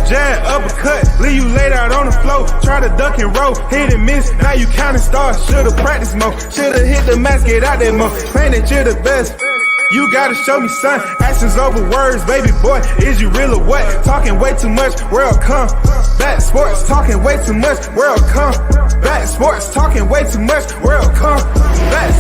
jab, uppercut, leave you laid out on the floor. Try to duck and roll, hit and miss, now you counting stars. Should've practiced more, should've hit the mask, get out that more. Claim that you're the best. You gotta show me, son. Actions over words, baby boy. Is you real or what? Talking way too much, world come. Back sports, talking way too much, world come. Back sports, talking way too much, world come. Back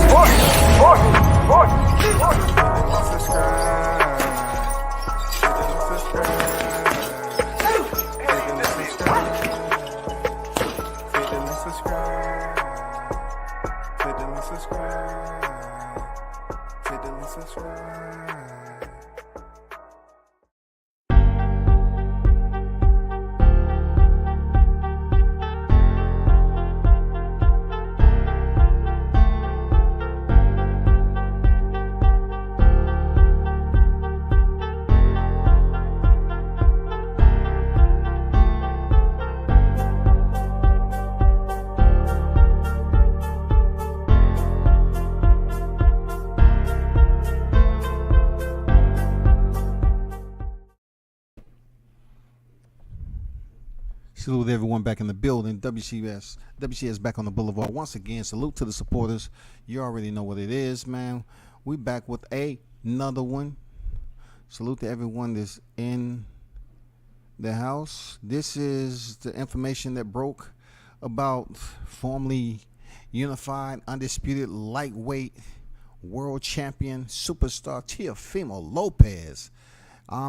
Salute everyone back in the building. WCS back on the boulevard once again. Salute to the supporters. You already know what it is, man. We back with another one. Salute to everyone that's in the house. This is the information that broke about formerly unified, undisputed lightweight world champion superstar Teofimo Lopez.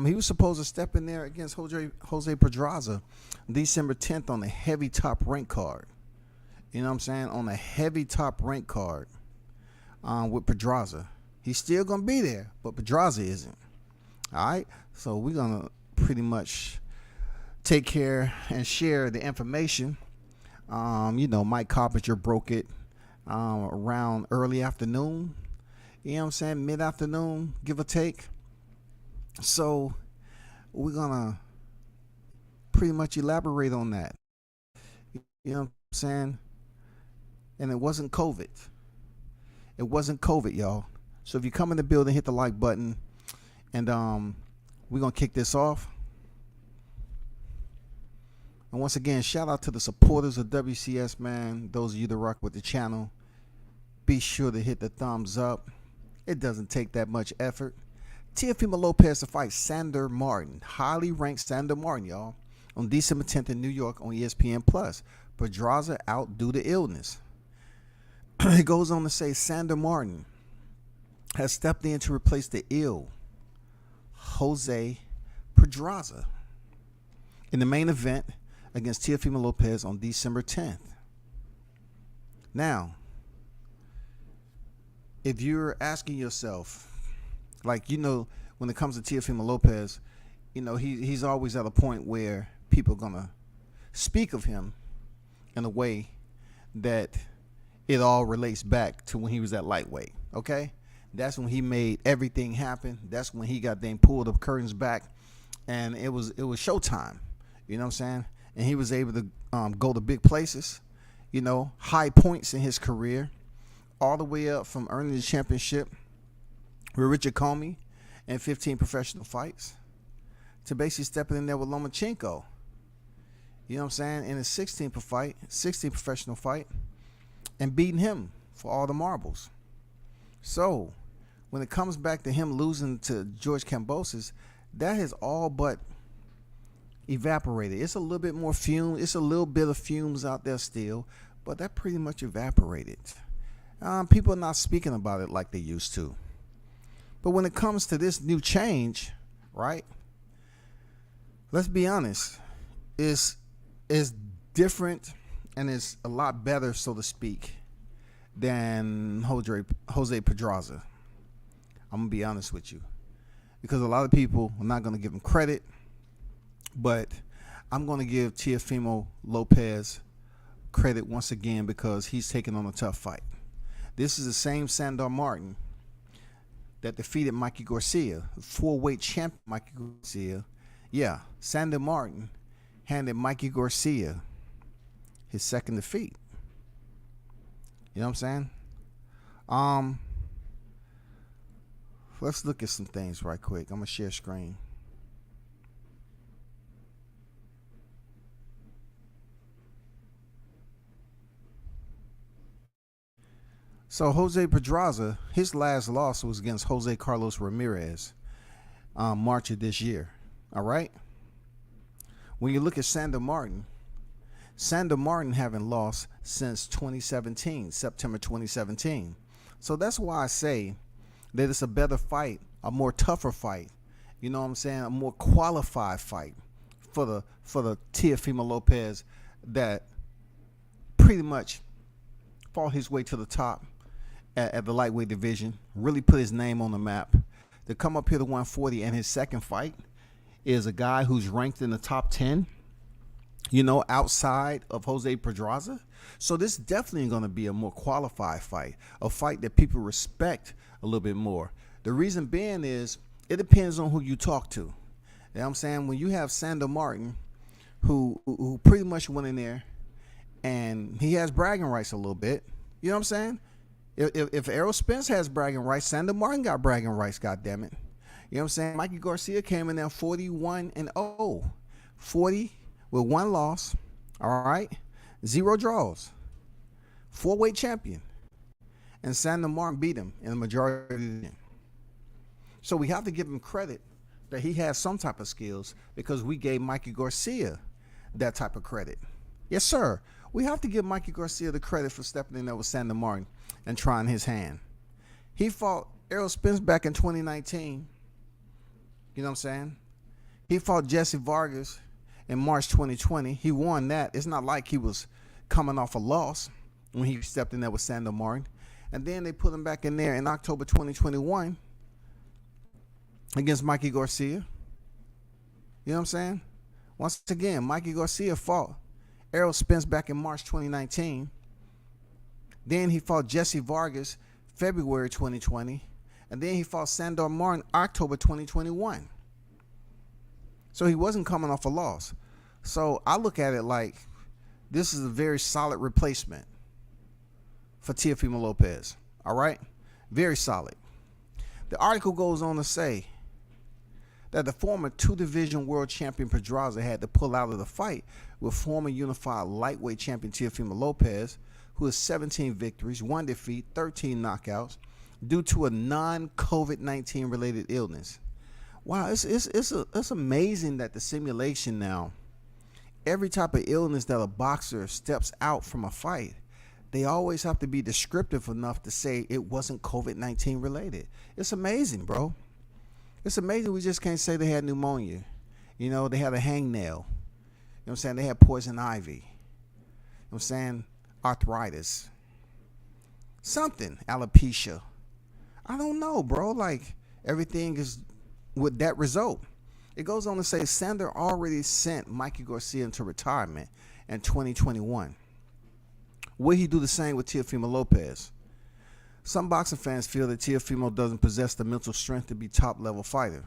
He was supposed to step in there against Jose Pedraza December 10th on the heavy top rank card. You know what I'm saying? On the heavy top rank card with Pedraza. He's still going to be there, but Pedraza isn't. All right? So we're going to pretty much take care and share the information. Mike Carpenter broke it around early afternoon. You know what I'm saying? Mid-afternoon, give or take. So we're going to pretty much elaborate on that. You know what I'm saying? And it wasn't COVID. It wasn't COVID, y'all. So if you come in the building, hit the like button. And we're going to kick this off. And once again, shout out to the supporters of WCS, man. Those of you that rock with the channel. Be sure to hit the thumbs up. It doesn't take that much effort. Teofimo Lopez to fight Sandor Martin. Highly ranked Sandor Martin, y'all. On December 10th in New York on ESPN+. Pedraza out due to illness. It goes on to say Sandor Martin has stepped in to replace the ill Jose Pedraza in the main event against Teofimo Lopez on December 10th. Now, if you're asking yourself, when it comes to Teofimo Lopez, he's always at a point where people are going to speak of him in a way that it all relates back to when he was at lightweight, okay? That's when he made everything happen. That's when he got pulled the curtains back, and it was showtime, you know what I'm saying? And he was able to go to big places, high points in his career, all the way up from earning the championship with Richard Comey and 15 professional fights to basically stepping in there with Lomachenko. You know what I'm saying? In his 16th professional fight, and beating him for all the marbles. So when it comes back to him losing to George Kambosos, that has all but evaporated. It's a little bit more fumes. It's a little bit of fumes out there still, but that pretty much evaporated. People are not speaking about it like they used to. But when it comes to this new change, right? Let's be honest. It's different and it's a lot better, so to speak, than Jose Pedraza. I'm going to be honest with you. Because a lot of people are not going to give him credit. But I'm going to give Teofimo Lopez credit once again because he's taking on a tough fight. This is the same Sandor Martin that defeated Mikey Garcia, four-weight champion Mikey Garcia. Yeah, Sandor Martin handed Mikey Garcia his second defeat. You know what I'm saying? Let's look at some things right quick. I'm going to share screen. So Jose Pedraza, his last loss was against Jose Carlos Ramirez, March of this year. All right. When you look at Sandor Martin haven't lost since 2017, September 2017. So that's why I say that it's a better fight, a more tougher fight. You know what I'm saying? A more qualified fight for the Teofimo Lopez that pretty much fought his way to the top at the lightweight division, really put his name on the map. To come up here to 140, and his second fight is a guy who's ranked in the top 10, you know, outside of Jose Pedraza. So this definitely going to be a more qualified fight, a fight that people respect a little bit more. The reason being is it depends on who you talk to. You know what I'm saying? When you have Sandor Martin, who pretty much went in there and he has bragging rights a little bit. You know what I'm saying? If Errol Spence has bragging rights, Sandor Martin got bragging rights, goddammit. You know what I'm saying? Mikey Garcia came in there 41-0. 40 with one loss. All right? 0 draws. 4-weight champion. And Sandor Martin beat him in the majority of the game. So we have to give him credit that he has some type of skills because we gave Mikey Garcia that type of credit. Yes, sir. We have to give Mikey Garcia the credit for stepping in there with Sandor Martin and trying his hand. He fought Errol Spence back in 2019. You know what I'm saying? He fought Jesse Vargas in March 2020. He won that. It's not like he was coming off a loss when he stepped in there with Sandor Martin. And then they put him back in there in October 2021 against Mikey Garcia. You know what I'm saying? Once again, Mikey Garcia fought Errol Spence back in March 2019. Then he fought Jesse Vargas February 2020. And then he fought Sandor Martin October 2021. So he wasn't coming off a loss. So I look at it like this is a very solid replacement for Teofimo Lopez. All right? Very solid. The article goes on to say that the former 2-division world champion Pedraza had to pull out of the fight with former unified lightweight champion Teofimo Lopez, who has 17 victories, 1 defeat, 13 knockouts, due to a non-COVID-19 related illness. Wow, it's amazing that the simulation now, every type of illness that a boxer steps out from a fight, they always have to be descriptive enough to say it wasn't COVID-19 related. It's amazing, bro. It's amazing we just can't say they had pneumonia. You know, they had a hangnail. You know what I'm saying? They had poison ivy. You know what I'm saying? Arthritis. Something. Alopecia. I don't know, bro. Like, everything is with that result. It goes on to say Sandor already sent Mikey Garcia into retirement in 2021. Will he do the same with Teofimo Lopez? Some boxing fans feel that Teofimo doesn't possess the mental strength to be top-level fighter.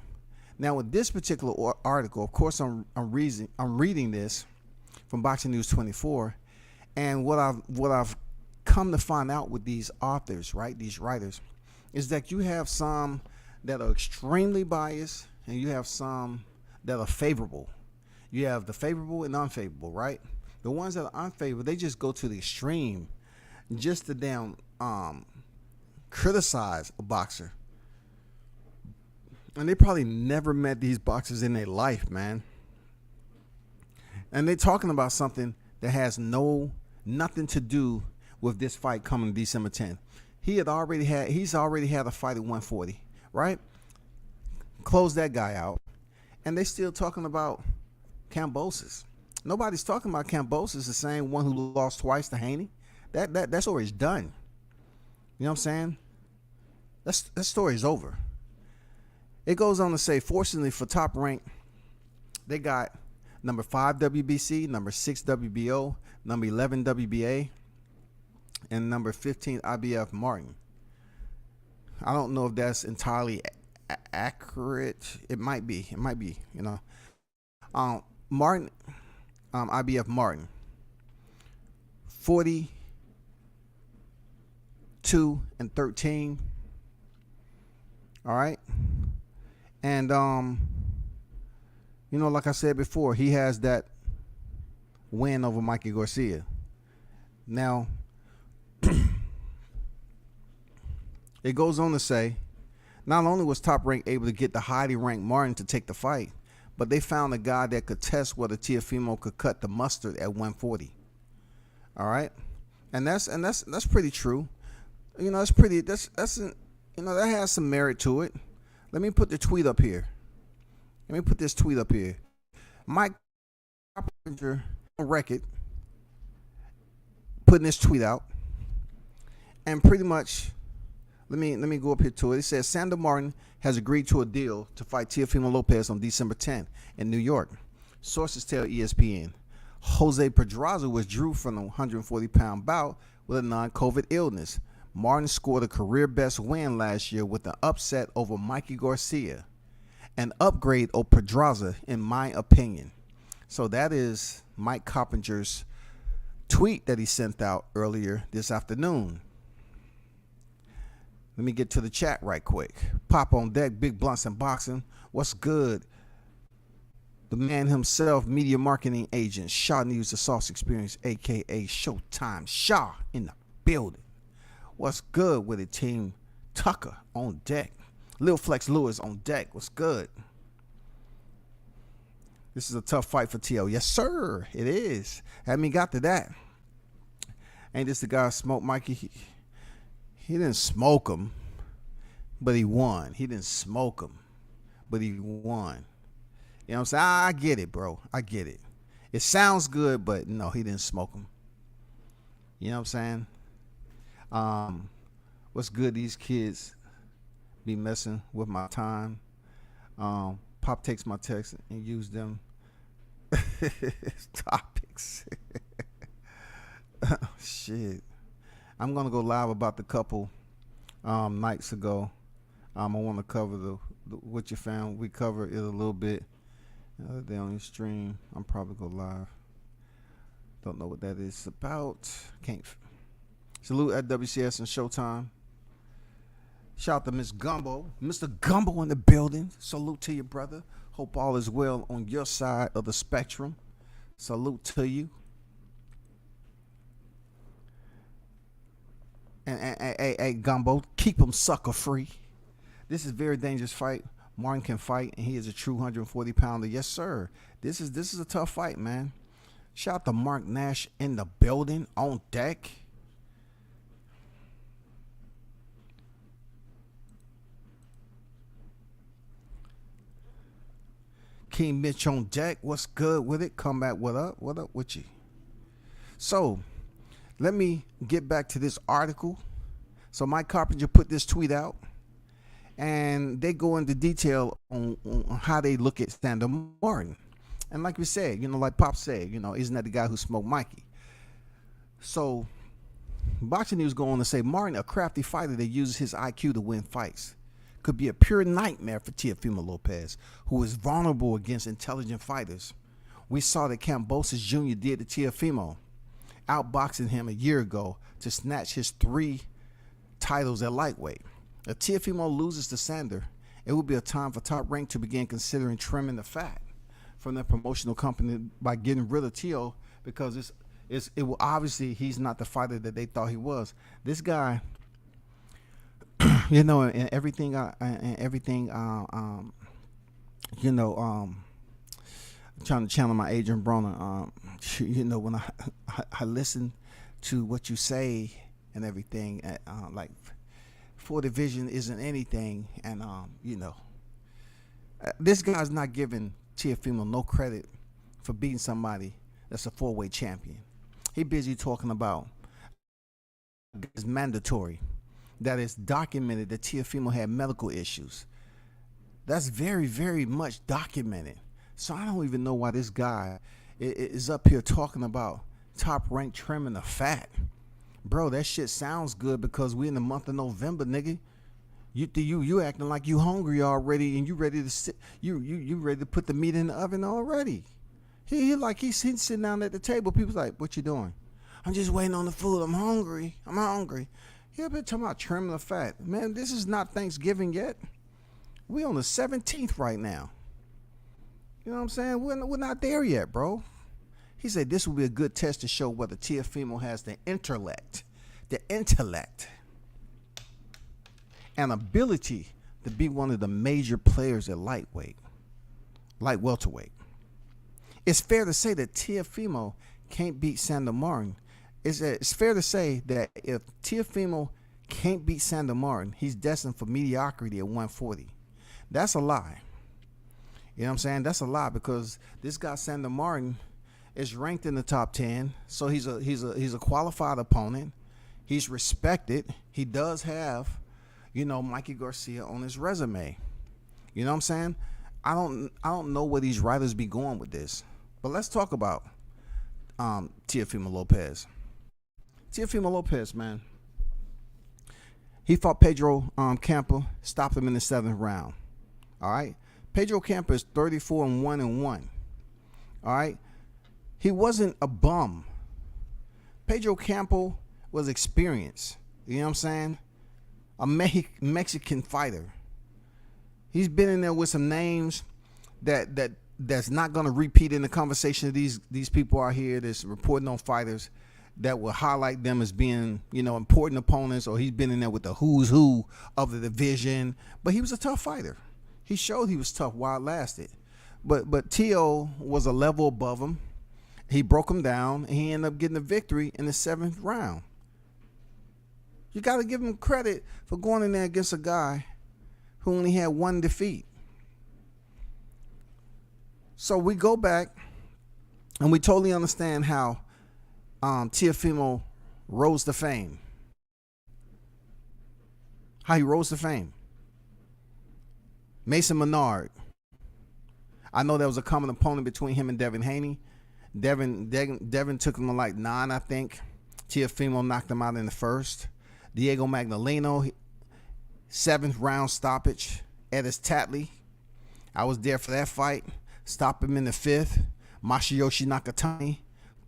Now, with this particular article, of course, I'm reading this from Boxing News 24, and what I've come to find out with these authors, right, these writers, is that you have some that are extremely biased, and you have some that are favorable. You have the favorable and unfavorable, right? The ones that are unfavorable, they just go to the extreme, just to damn criticize a boxer. And they probably never met these boxers in their life, man. And they're talking about something that has nothing to do with this fight coming December 10th. He's already had a fight at 140, right? Close that guy out. And they still talking about Kambosos. Nobody's talking about Kambosos, the same one who lost twice to Haney. That story's done. You know what I'm saying? That story's over. It goes on to say, fortunately for Top Rank, they got number 5 WBC, number 6 WBO, number 11 WBA, and number 15 IBF Martin. I don't know if that's entirely accurate. It might be, you know. Martin, IBF Martin, 42-13. All right. And you know, like I said before, he has that win over Mikey Garcia. Now, It goes on to say, not only was Top Rank able to get the highly ranked Martin to take the fight, but they found a guy that could test whether Teofimo could cut the mustard at 140. All right, and that's pretty true. You know, that has some merit to it. Let me put the tweet up here. Let me put this tweet up here. Mike Carpenter on record putting this tweet out, and pretty much, let me go up here to it. It says Sandor Martin has agreed to a deal to fight Teofimo Lopez on December 10th in New York. Sources tell ESPN. Jose Pedraza withdrew from the 140-pound bout with a non-COVID illness. Martin scored a career-best win last year with an upset over Mikey Garcia. An upgrade of Pedraza, in my opinion. So that is Mike Carpenter's tweet that he sent out earlier this afternoon. Let me get to the chat right quick. Pop on deck, Big Blunts and Boxing. What's good? The man himself, media marketing agent, Shaw News, the Sauce Experience, a.k.a. Showtime Shaw, in the building. What's good with it, team? Tucker on deck. Lil Flex Lewis on deck. What's good? This is a tough fight for T.O. Yes, sir, it is. Haven't even got to that. Ain't this the guy who smoked Mikey? He didn't smoke him, but he won. He didn't smoke him, but he won. You know what I'm saying? I get it, bro. I get it. It sounds good, but no, he didn't smoke him. You know what I'm saying? What's good? These kids be messing with my time. Pop takes my texts and use them topics. Shit. I'm gonna go live about the couple nights ago. I want to cover the what you found. We cover it a little bit the other day on your stream. I'm probably go live. Don't know what that is about. Can't. Salute at WCS and Showtime. Shout out to Miss Gumbo. Mr. Gumbo in the building. Salute to you, brother. Hope all is well on your side of the spectrum. Salute to you. And hey, Gumbo, keep him sucker free. This is a very dangerous fight. Martin can fight, and he is a true 140-pounder. Yes, sir. This is a tough fight, man. Shout out to Mark Nash in the building, on deck. King Mitch on deck. What's good with it? Come back. What up? What up with you? So, let me get back to this article. So Mike Carpenter put this tweet out, and they go into detail on how they look at Sandor Martin. And like we said, like Pop said, isn't that the guy who smoked Mikey? So Boxing News go on to say Martin, a crafty fighter that uses his IQ to win fights, could be a pure nightmare for Teofimo Lopez, who is vulnerable against intelligent fighters. We saw that Cambosis Jr. did to Teofimo, outboxing him a year ago to snatch his 3 titles at lightweight. If Teofimo loses to Sandor, it will be a time for Top Rank to begin considering trimming the fat from their promotional company by getting rid of Teo, because it will obviously he's not the fighter that they thought he was. This guy, and everything, I'm trying to channel my Adrian Broner. When I listen to what you say and everything, like 4 division isn't anything, and this guy's not giving Teofimo no credit for beating somebody that's a 4-weight champion. He busy talking about it's mandatory, that it's documented that Teofimo had medical issues. That's very, very much documented. So I don't even know why this guy is up here talking about Top Rank trimming the fat. Bro, that shit sounds good because we in the month of November, nigga. You acting like you hungry already, and you ready to sit. You ready to put the meat in the oven already. He's sitting down at the table. People's like, "What you doing?" "I'm just waiting on the food. I'm hungry. He up here talking about trimming the fat. Man, this is not Thanksgiving yet. We on the 17th right now. You know what I'm saying? We're not there yet, bro. He said this will be a good test to show whether Teofimo has the intellect. The intellect. and ability to be one of the major players at light welterweight. It's fair to say that Teofimo can't beat Sandor Martin. It's fair to say that if Teofimo can't beat Sandor Martin, he's destined for mediocrity at 140. That's a lie. You know what I'm saying? That's a lie, because this guy Sandor Martin is ranked in the top 10, so he's a qualified opponent. He's respected. He does have, Mikey Garcia on his resume. You know what I'm saying? I don't know where these writers be going with this, but let's talk about Teofimo Lopez. Teofimo Lopez, man. He fought Pedro Campa, stopped him in the 7th round. All right. Pedro Campa is 34-1-1. All right. He wasn't a bum. Pedro Campa was experienced. You know what I'm saying? A Mexican fighter. He's been in there with some names that's not going to repeat in the conversation of these people out here that's reporting on fighters that will highlight them as being, important opponents, or he's been in there with the who's who of the division. But he was a tough fighter. He showed he was tough while it lasted. But Teo was a level above him. He broke him down, and he ended up getting a victory in the 7th round. You got to give him credit for going in there against a guy who only had 1 defeat. So we go back, and we totally understand how Teofimo rose to fame. How he rose to fame. Mason Menard. I know there was a common opponent between him and Devin Haney. Devin took him to like 9, I think. Teofimo knocked him out in the 1st. Diego Magdaleno, 7th round stoppage. Edis Tatley, I was there for that fight. Stopped him in the 5th. Masayoshi Nakatani,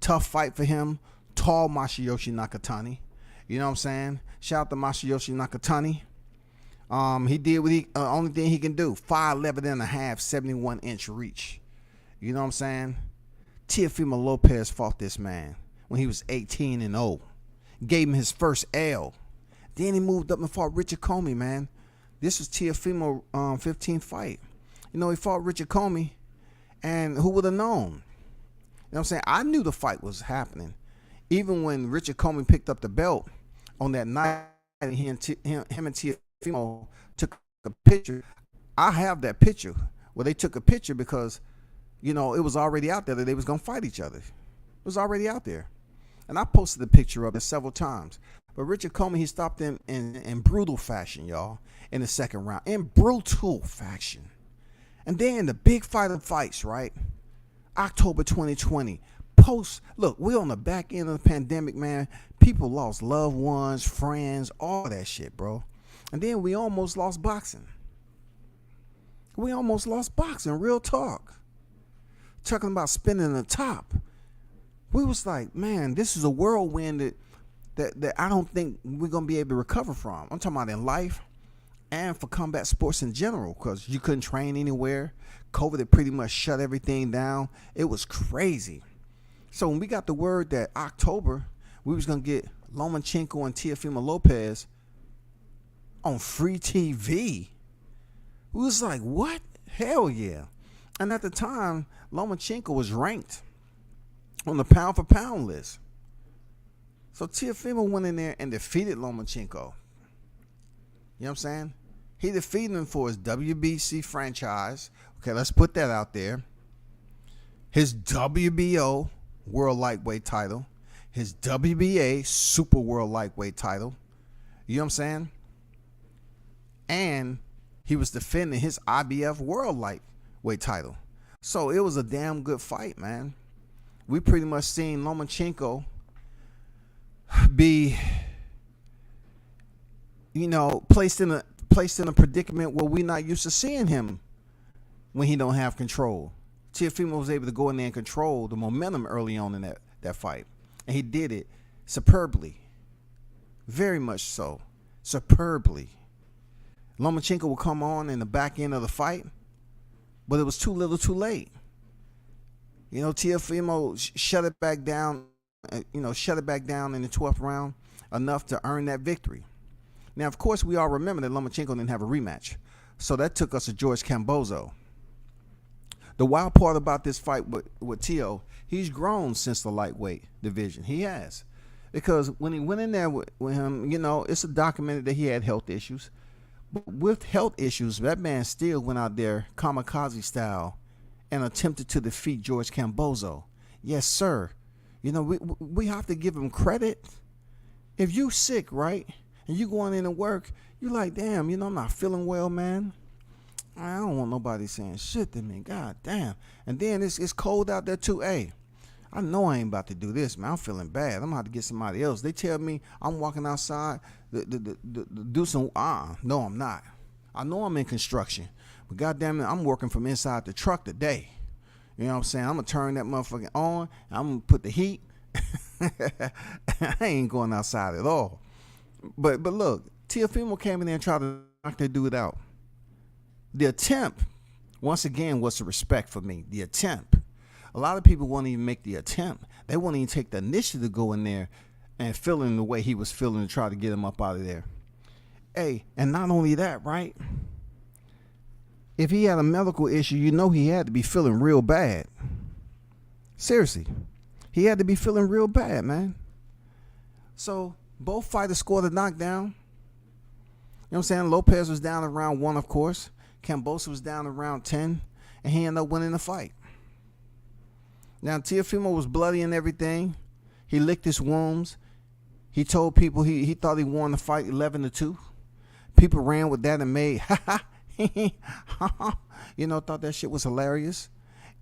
tough fight for him. Tall Masayoshi Nakatani. You know what I'm saying? Shout out to Masayoshi Nakatani. He did what he only thing he can do. 5'11 and a half, 71-inch reach. You know what I'm saying? Teofimo Lopez fought this man when he was 18-0. Gave him his first L. Then he moved up and fought Richard Comey, man. This was Teofimo's 15th fight. He fought Richard Comey, and who would have known? You know what I'm saying? I knew the fight was happening. Even when Richard Comey picked up the belt on that night, and him and Teofimo took a picture. I have that picture where they took a picture because, it was already out there that they was going to fight each other. It was already out there. And I posted the picture of it several times. But Richard Comey, he stopped him in brutal fashion, y'all, in the 2nd round. In brutal fashion. And then the big fight of fights, right? October 2020. Look, we're on the back end of the pandemic, man. People lost loved ones, friends, all that shit, bro. And then we almost lost boxing. Real talk. Talking about spinning the top. We was like, man, this is a whirlwind that I don't think we're going to be able to recover from. I'm talking about in life and for combat sports in general, because you couldn't train anywhere. COVID had pretty much shut everything down. It was crazy. So when we got the word that October, we was going to get Lomachenko and Teofimo Lopez on free TV, we was like, what? Hell yeah. And at the time, Lomachenko was ranked on the pound for pound list. So Teofimo went in there and defeated Lomachenko. You know what I'm saying? He defeated him for his WBC franchise. Okay, let's put that out there. His WBO World Lightweight title. His WBA Super World Lightweight title. You know what I'm saying? And he was defending his IBF World Lightweight title. So it was a damn good fight, man. We pretty much seen Lomachenko be, placed in a predicament where we're not used to seeing him when he don't have control. Teofimo was able to go in there and control the momentum early on in that fight. And he did it superbly. Very much so. Superbly. Lomachenko would come on in the back end of the fight, but it was too little too late. Teofimo shut it back down in the 12th round enough to earn that victory. Now, of course, we all remember that Lomachenko didn't have a rematch. So that took us to George Cambozo. The wild part about this fight with Teo, he's grown since the lightweight division. He has. Because when he went in there with him, you know, it's documented that he had health issues. But with health issues, that man still went out there kamikaze style and attempted to defeat George Cambozo. Yes, sir. You know, we have to give him credit. If you sick, right, and you going in and work, you like, damn, you know, I'm not feeling well, man. I don't want nobody saying shit to me. God damn. And then it's cold out there too. Hey, I know I ain't about to do this, man. I'm feeling bad. I'm going to have to get somebody else. They tell me I'm walking outside to do some, no, I'm not. I know I'm in construction, but goddamn it, I'm working from inside the truck today. You know what I'm saying? I'm going to turn that motherfucker on. I'm going to put the heat. I ain't going outside at all. But look, Teofimo came in there and tried to knock that dude out. The attempt, once again, was the respect for me. The attempt. A lot of people won't even make the attempt. They won't even take the initiative to go in there and feel him the way he was feeling to try to get him up out of there. Hey, and not only that, right? If he had a medical issue, you know he had to be feeling real bad. Seriously. He had to be feeling real bad, man. So both fighters scored a knockdown. You know what I'm saying? Lopez was down around 1, of course. Camboso was down around 10. And he ended up winning the fight. Now, Teofimo was bloody and everything. He licked his wounds. He told people he thought he won the fight 11-2. People ran with that and made, you know, thought that shit was hilarious.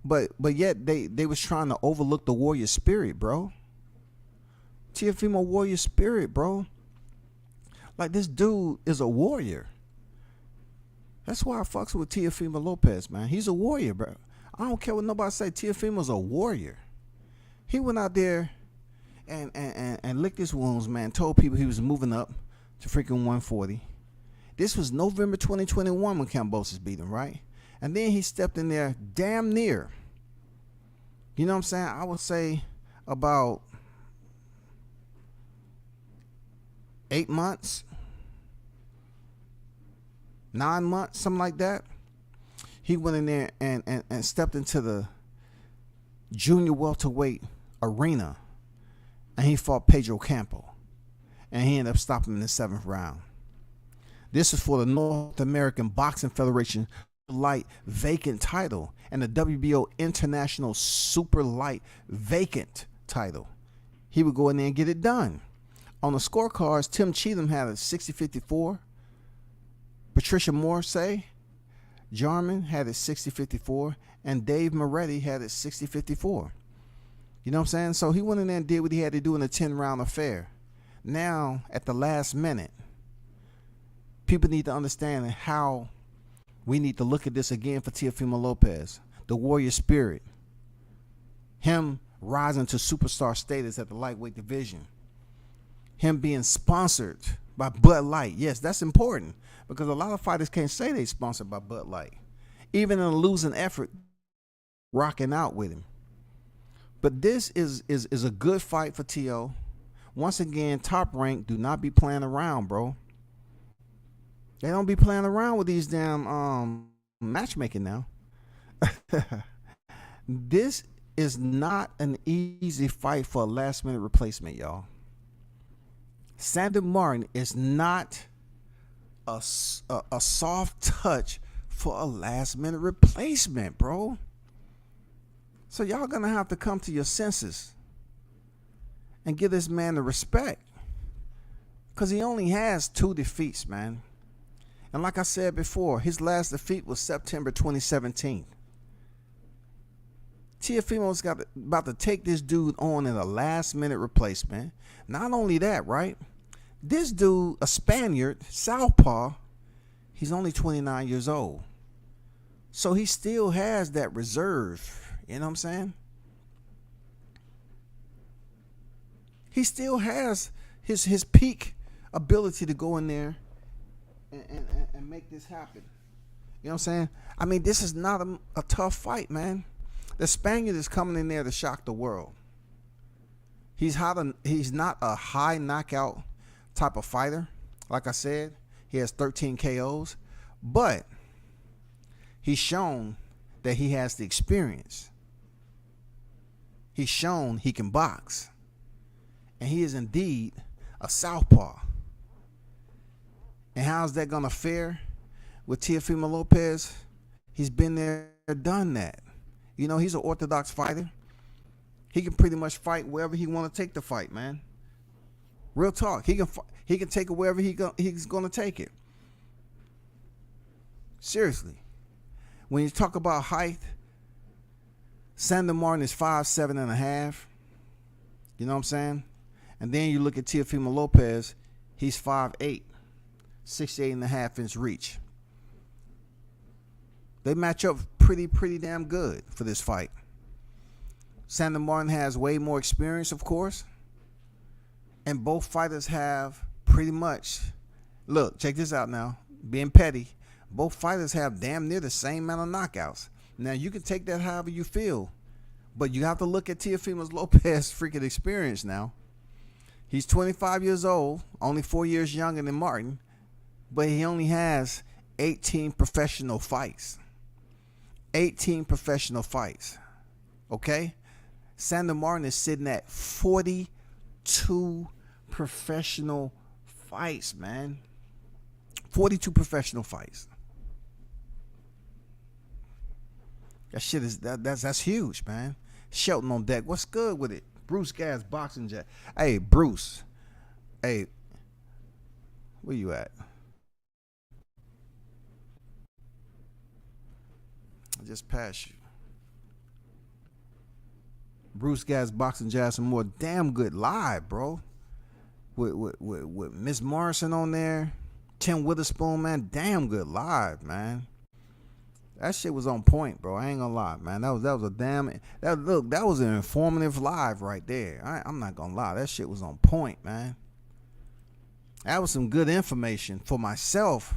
But yet they was trying to overlook the warrior spirit, bro. Teofimo warrior spirit, bro. Like, this dude is a warrior. That's why I fucks with Teofimo Lopez, man. He's a warrior, bro. I don't care what nobody say. Teofimo's a warrior. He went out there and licked his wounds, man. Told people he was moving up to freaking 140. This was November 2021 when Cambosis beat him, right? And then he stepped in there damn near. You know what I'm saying? I would say about 8 months, 9 months, something like that. He went in there and stepped into the junior welterweight arena, and he fought Pedro Campo, and he ended up stopping him in the 7th round. This is for the North American Boxing Federation light vacant title and the WBO International Super Light vacant title. He would go in there and get it done. On the scorecards, Tim Cheatham had a 60-54. Patricia Morse Jarman had it 60-54, and Dave Moretti had it 60-54. You know what I'm saying? So he went in there and did what he had to do in a 10-round affair. Now, at the last minute, people need to understand how we need to look at this again for Teofimo Lopez. The warrior spirit. Him rising to superstar status at the lightweight division. Him being sponsored by Bud Light. Yes, that's important, because a lot of fighters can't say they sponsored by Bud Light. Even in a losing effort, rocking out with him. But this is a good fight for Teo. Once again, Top Rank do not be playing around, bro. They don't be playing around with these damn matchmaking now. This is not an easy fight for a last-minute replacement, y'all. Sandor Martin is not a soft touch for a last-minute replacement, bro. So y'all gonna have to come to your senses and give this man the respect, because he only has 2 defeats, man. And like I said before, his last defeat was September 2017. Teofimo's about to take this dude on in a last-minute replacement. Not only that, right? This dude, a Spaniard, southpaw, he's only 29 years old. So he still has that reserve. You know what I'm saying? He still has his peak ability to go in there and make this happen. You know what I'm saying? I mean, this is not a tough fight, man. The Spaniard is coming in there to shock the world. He's not a high knockout type of fighter Like I said, he has 13 KOs, but he's shown that he has the experience. He's shown he can box. And he is indeed a southpaw. And how's that going to fare with Teofimo Lopez? He's been there, done that. You know, he's an orthodox fighter. He can pretty much fight wherever he want to take the fight, man. Real talk. He can take it wherever he's going to take it. Seriously. When you talk about height, Sandor Martin is 5'7.5". You know what I'm saying? And then you look at Teofimo Lopez, he's 5'8", 68.5-inch reach. They match up pretty damn good for this fight. Sandor Martin has way more experience, of course. And both fighters have pretty much, look, check this out now, being petty, both fighters have damn near the same amount of knockouts. Now, you can take that however you feel, but you have to look at Teofimo Lopez's freaking experience now. He's 25 years old, only 4 years younger than Martin, but he only has 18 professional fights. 18 professional fights. Okay? Sandor Martin is sitting at 42 professional fights, man. 42 professional fights. That shit is that's huge, man. Shelton on deck. What's good with it? Bruce Gas Boxing Jet. Hey, Bruce. Hey, where you at? I just passed you. Bruce Gas Boxing Jazz some more damn good live, bro. With Miss Morrison on there, Tim Witherspoon, man, damn good live, man. That shit was on point, bro. I ain't gonna lie, man. That was a damn that was an informative live right there. I'm not gonna lie, that shit was on point, man. That was some good information for myself,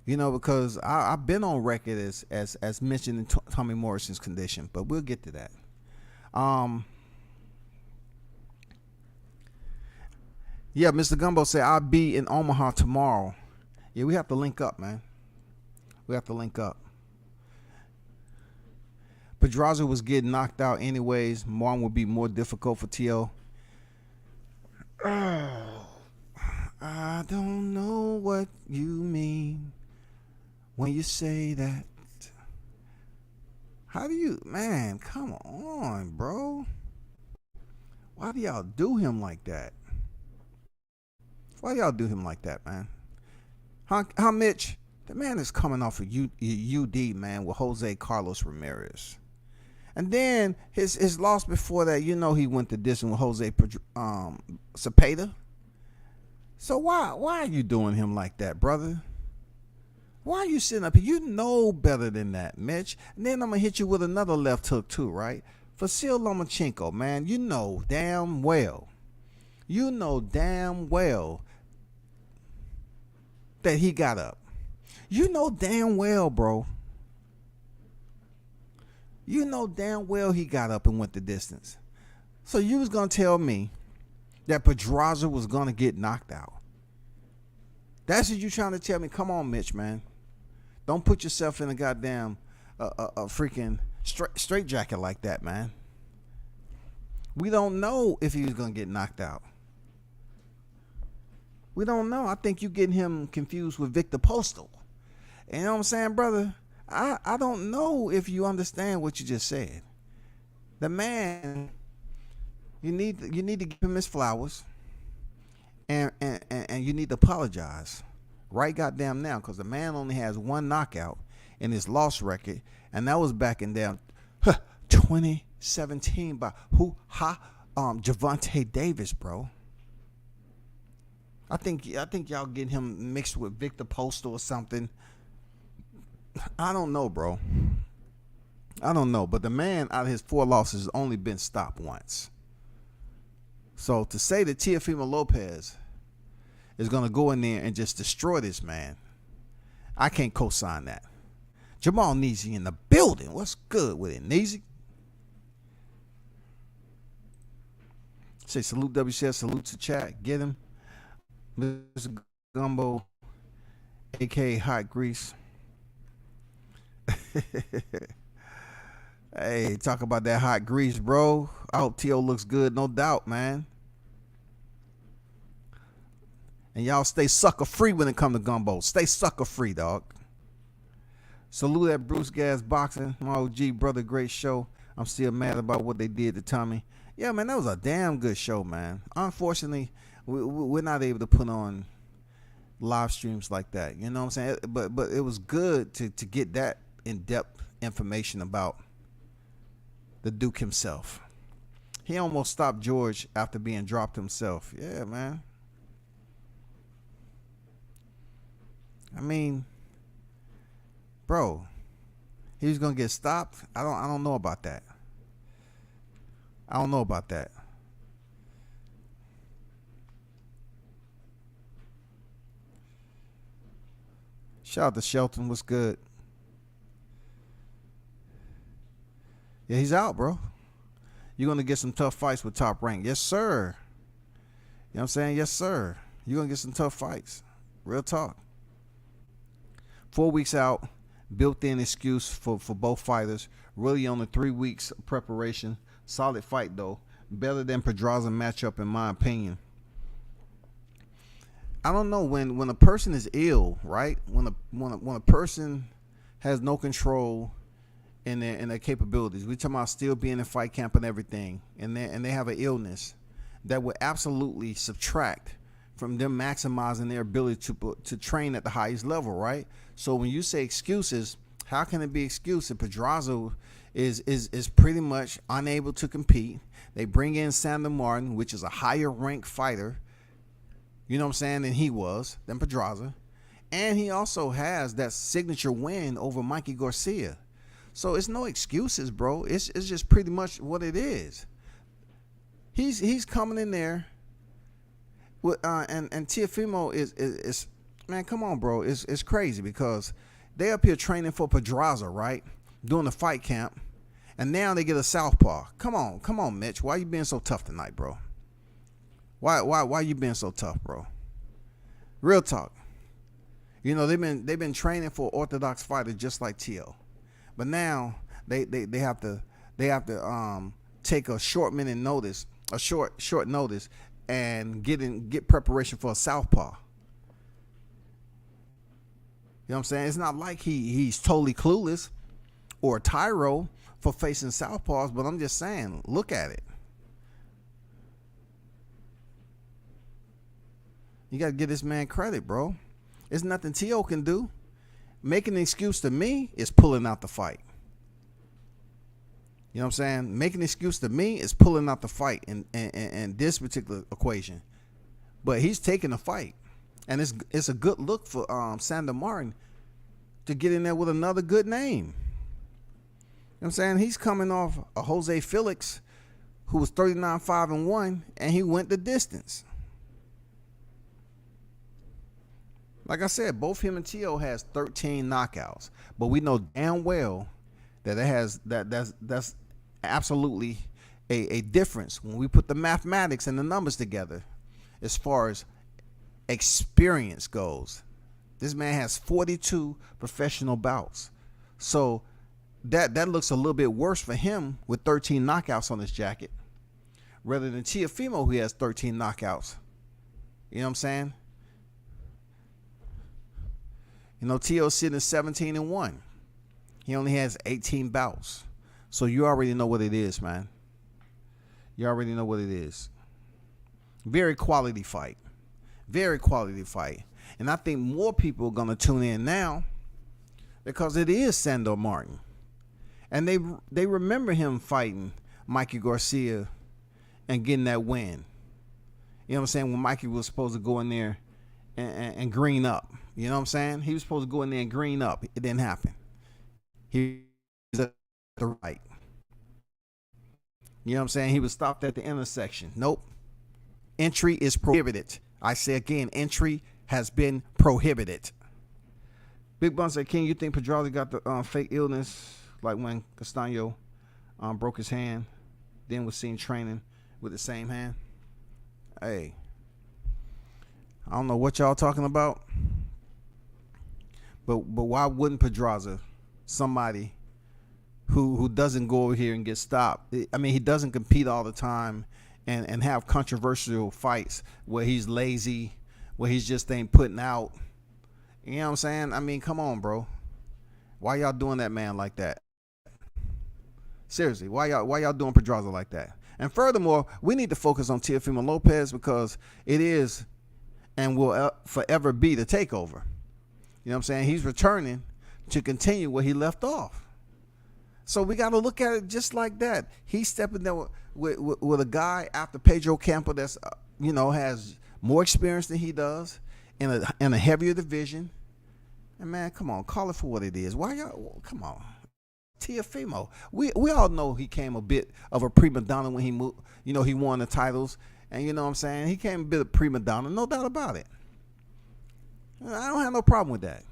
you know, because I've been on record as mentioning Tommy Morrison's condition, but we'll get to that. Yeah, Mr. Gumbo said I'll be in Omaha tomorrow. Yeah, we have to link up, man. We have to link up. Pedraza was getting knocked out anyways. Martin would be more difficult for T.O. Oh, I don't know what you mean when you say that. How do you, man, come on, bro. Why do y'all do him like that? Why y'all do him like that, man? How Mitch? The man is coming off of UD, man, with Jose Carlos Ramirez. And then his loss before that, you know, he went to distance with Jose Cepeda. So why are you doing him like that, brother? Why are you sitting up here? You know better than that, Mitch. And then I'm going to hit you with another left hook too, right? Vasil Lomachenko, man, you know damn well that he got up. You know damn well, bro. You know damn well he got up and went the distance. So you was going to tell me that Pedraza was going to get knocked out. That's what you trying to tell me. Come on, Mitch, man. Don't put yourself in a goddamn a freaking straight jacket like that, man. We don't know if he was going to get knocked out. We don't know. I think you getting him confused with Victor Postal. You know what I'm saying, brother? I don't know if you understand what you just said. The man, you need to give him his flowers, and you need to apologize right goddamn now, because the man only has one knockout in his loss record, and that was back in damn 2017 by Gervonta Davis, bro. I think y'all getting him mixed with Victor Postal or something. I don't know, bro. I don't know. But the man, out of his 4 losses, has only been stopped once. So to say that Teofimo Lopez is going to go in there and just destroy this man, I can't co-sign that. Jamal Neasy in the building. What's good with it, Neasy? Say salute WCS, salute to chat. Get him. Mr. Gumbo, aka Hot Grease. Hey, talk about that hot grease, bro. I hope T.O. looks good, no doubt, man. And y'all stay sucker free when it come to Gumbo. Stay sucker free, dog. Salute at Bruce Gas Boxing, my OG brother. Great show. I'm still mad about what they did to Tommy. Yeah, man, that was a damn good show, man. Unfortunately, we're not able to put on live streams like that. You know what I'm saying? But it was good to get that in-depth information about the Duke himself. He almost stopped George after being dropped himself. Yeah, man. I mean, bro, he was gonna get stopped. I don't know about that. I don't know about that. Shout out to Shelton. What's good? Yeah, he's out, bro. You're going to get some tough fights with Top Rank. Yes, sir. You know what I'm saying? Yes, sir. You're going to get some tough fights. Real talk. 4 weeks out. Built-in excuse for both fighters. Really only 3 weeks of preparation. Solid fight, though. Better than Pedraza matchup, in my opinion. I don't know, when a person is ill, right? When a person has no control in their capabilities, we talking about still being in fight camp and everything, and they have an illness that would absolutely subtract from them maximizing their ability to train at the highest level, right? So when you say excuses, how can it be excuse if Pedraza is pretty much unable to compete? They bring in Sandor Martin, which is a higher ranked fighter, you know what I'm saying, than Pedraza. And he also has that signature win over Mikey Garcia. So it's no excuses, bro. It's just pretty much what it is. He's coming in there with and Teofimo is man, come on, bro. It's crazy because they up here training for Pedraza, right? Doing the fight camp. And now they get a southpaw. Come on, Mitch. Why you being so tough tonight, bro? Why you being so tough, bro? Real talk. You know, they've been training for orthodox fighters just like T.O. But now they have to take a short notice and get preparation for a southpaw. You know what I'm saying? It's not like he's totally clueless or a tyro for facing southpaws, but I'm just saying, look at it. You got to give this man credit, bro. There's nothing T.O. can do. Making an excuse to me is pulling out the fight. You know what I'm saying? Making an excuse to me is pulling out the fight in this particular equation. But he's taking the fight. And it's a good look for Sandor Martin to get in there with another good name. You know what I'm saying? He's coming off a Jose Felix who was 39-5-1, and he went the distance. Like I said, both him and T.O. has 13 knockouts, but we know damn well that that's absolutely a difference when we put the mathematics and the numbers together as far as experience goes. This man has 42 professional bouts, so that looks a little bit worse for him with 13 knockouts on his jacket, rather than Teofimo, who has 13 knockouts. You know what I'm saying? You know, T.O.'s sitting at 17-1. He only has 18 bouts. So you already know what it is, man. You already know what it is. Very quality fight. Very quality fight. And I think more people are going to tune in now because it is Sandor Martin. And they remember him fighting Mikey Garcia and getting that win. You know what I'm saying? When Mikey was supposed to go in there and green up. You know what I'm saying? He was supposed to go in there and green up. It didn't happen. He was at the right. You know what I'm saying? He was stopped at the intersection. Nope. Entry is prohibited. I say again, entry has been prohibited. Big Bun said, King, you think Pedraza got the fake illness like when Castaño broke his hand, then was seen training with the same hand? Hey, I don't know what y'all talking about, but why wouldn't Pedraza, somebody who doesn't go over here and get stopped? I mean, he doesn't compete all the time and have controversial fights where he's lazy, where he's just ain't putting out. You know what I'm saying? I mean, come on, bro. Why y'all doing that man like that? Seriously, why y'all doing Pedraza like that? And furthermore, we need to focus on Teofimo Lopez because it is and will forever be the takeover. You know what I'm saying? He's returning to continue where he left off. So we got to look at it just like that. He's stepping there with a guy after Pedro Campo that's has more experience than he does in a heavier division. And man, come on, call it for what it is. Why y'all? Come on, Teofimo. We all know he came a bit of a prima donna when he moved. He won the titles, and you know what I'm saying. He came a bit of prima donna, no doubt about it. I don't have no problem with that.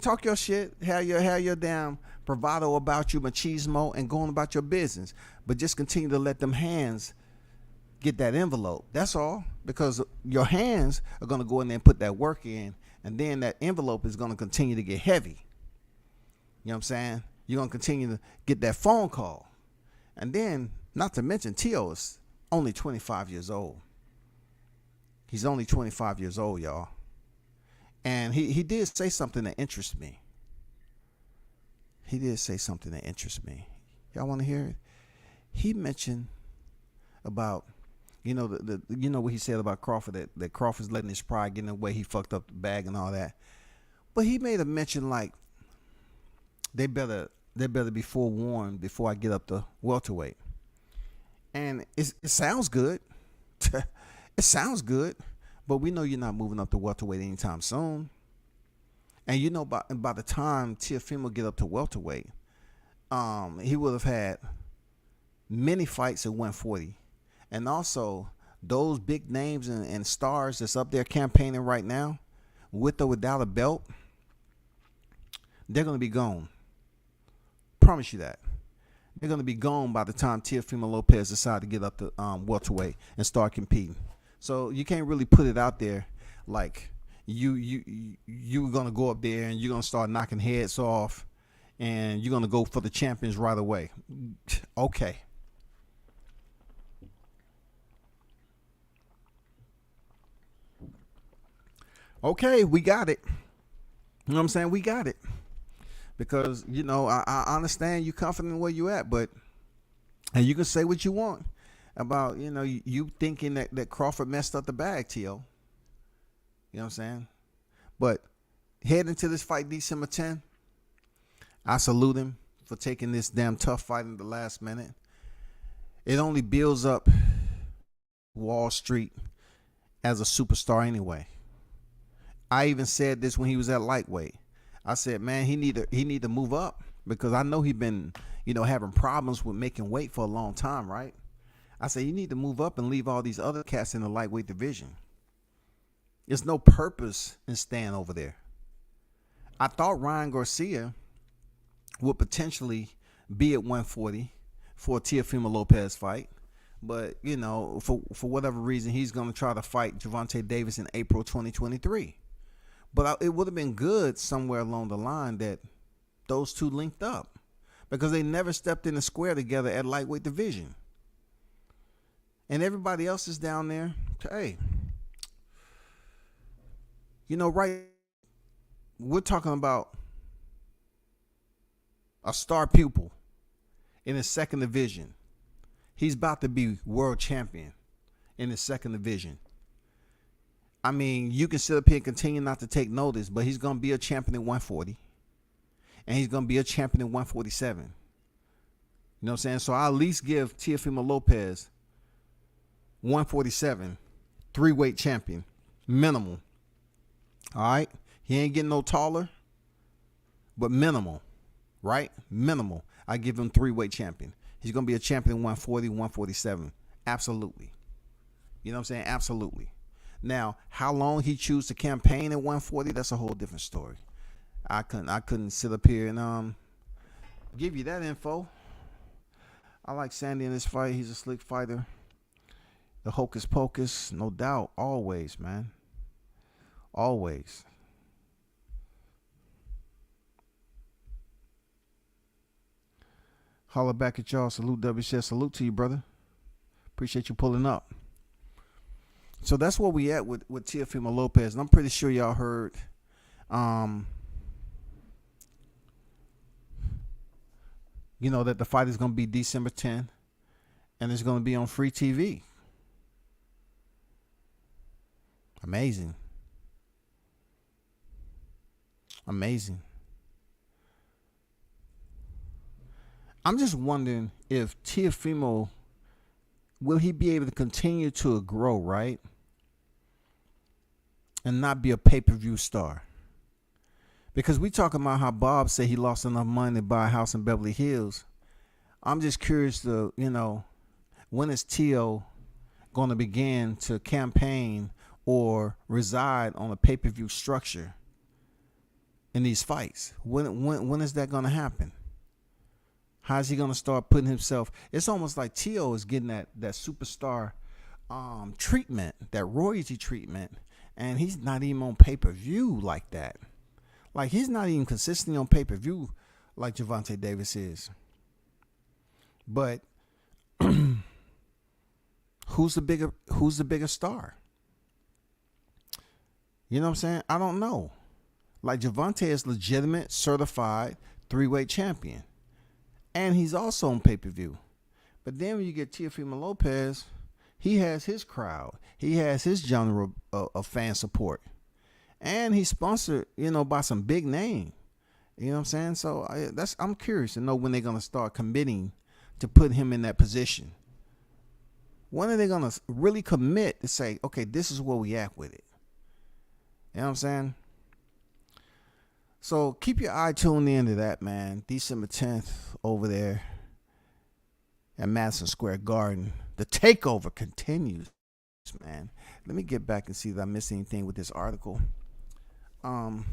Talk your shit, have your damn bravado about you, machismo, and going about your business. But just continue to let them hands get that envelope. That's all. Because your hands are going to go in there and put that work in, and then that envelope is going to continue to get heavy. You know what I'm saying? You're going to continue to get that phone call. And then, not to mention, Teo is only 25 years old. He's only 25 years old, y'all. And he did say something that interests me. He did say something that interests me. Y'all want to hear it? He mentioned about, what he said about Crawford, that Crawford's letting his pride get in the way. He fucked up the bag and all that. But he made a mention like, they better be forewarned before I get up to welterweight. And it sounds good. It sounds good. But we know you're not moving up to welterweight anytime soon. And by the time Teofimo get up to welterweight, he would have had many fights at 140. And also, those big names and stars that's up there campaigning right now, with or without a belt, they're going to be gone. Promise you that. They're going to be gone by the time Teofimo Lopez decides to get up to welterweight and start competing. So you can't really put it out there like you're gonna go up there and you're gonna start knocking heads off and you're gonna go for the champions right away. Okay. Okay, we got it. You know what I'm saying? We got it. Because, I understand you confident where you at, and you can say what you want about, you thinking that Crawford messed up the bag, Tio. You know what I'm saying? But heading into this fight December 10th, I salute him for taking this damn tough fight in the last minute. It only builds up Wall Street as a superstar anyway. I even said this when he was at lightweight. I said, man, he need to move up because I know he been, having problems with making weight for a long time, right? I said, you need to move up and leave all these other cats in the lightweight division. There's no purpose in staying over there. I thought Ryan Garcia would potentially be at 140 for a Teofimo Lopez fight. But, for whatever reason, he's going to try to fight Gervonta Davis in April 2023. But it would have been good somewhere along the line that those two linked up because they never stepped in the square together at lightweight division. And everybody else is down there. Hey, right? We're talking about a star pupil in his second division. He's about to be world champion in his second division. I mean, you can sit up here and continue not to take notice, but he's going to be a champion at 140. And he's going to be a champion at 147. You know what I'm saying? So I'll at least give Teofimo Lopez 147, 3-weight champion, minimal. All right? He ain't getting no taller, but minimal, right? Minimal. I give him 3-weight champion. He's going to be a champion at 140, 147. Absolutely. You know what I'm saying? Absolutely. Now, how long he choose to campaign at 140, that's a whole different story. I couldn't sit up here and give you that info. I like Sandy in this fight. He's a slick fighter. The hocus pocus, no doubt, always, man. Always. Holler back at y'all. Salute WCS. Salute to you, brother. Appreciate you pulling up. So that's where we at with Teofimo Lopez. And I'm pretty sure y'all heard that the fight is going to be December 10th. And it's going to be on free TV. Amazing. Amazing. I'm just wondering if Teofimo, will he be able to continue to grow, right? And not be a pay-per-view star? Because we talking about how Bob said he lost enough money to buy a house in Beverly Hills. I'm just curious to, when is Teo going to begin to campaign or reside on a pay-per-view structure in these fights? When is that going to happen? How's he going to start putting himself? It's almost like Teo is getting that superstar treatment, that royalty treatment, and he's not even on pay-per-view like that. Like, he's not even consistently on pay-per-view like Gervonta Davis is. But who's the bigger star? You know what I'm saying? I don't know. Like, Gervonta is legitimate, certified 3-weight champion. And he's also on pay-per-view. But then when you get Teofimo Lopez, he has his crowd. He has his genre of fan support. And he's sponsored, by some big name. You know what I'm saying? So I'm curious to know when they're going to start committing to put him in that position. When are they going to really commit to say, okay, this is where we at with it? You know what I'm saying? So keep your eye tuned into that, man. December 10th over there at Madison Square Garden. The takeover continues, man. Let me get back and see if I missed anything with this article. And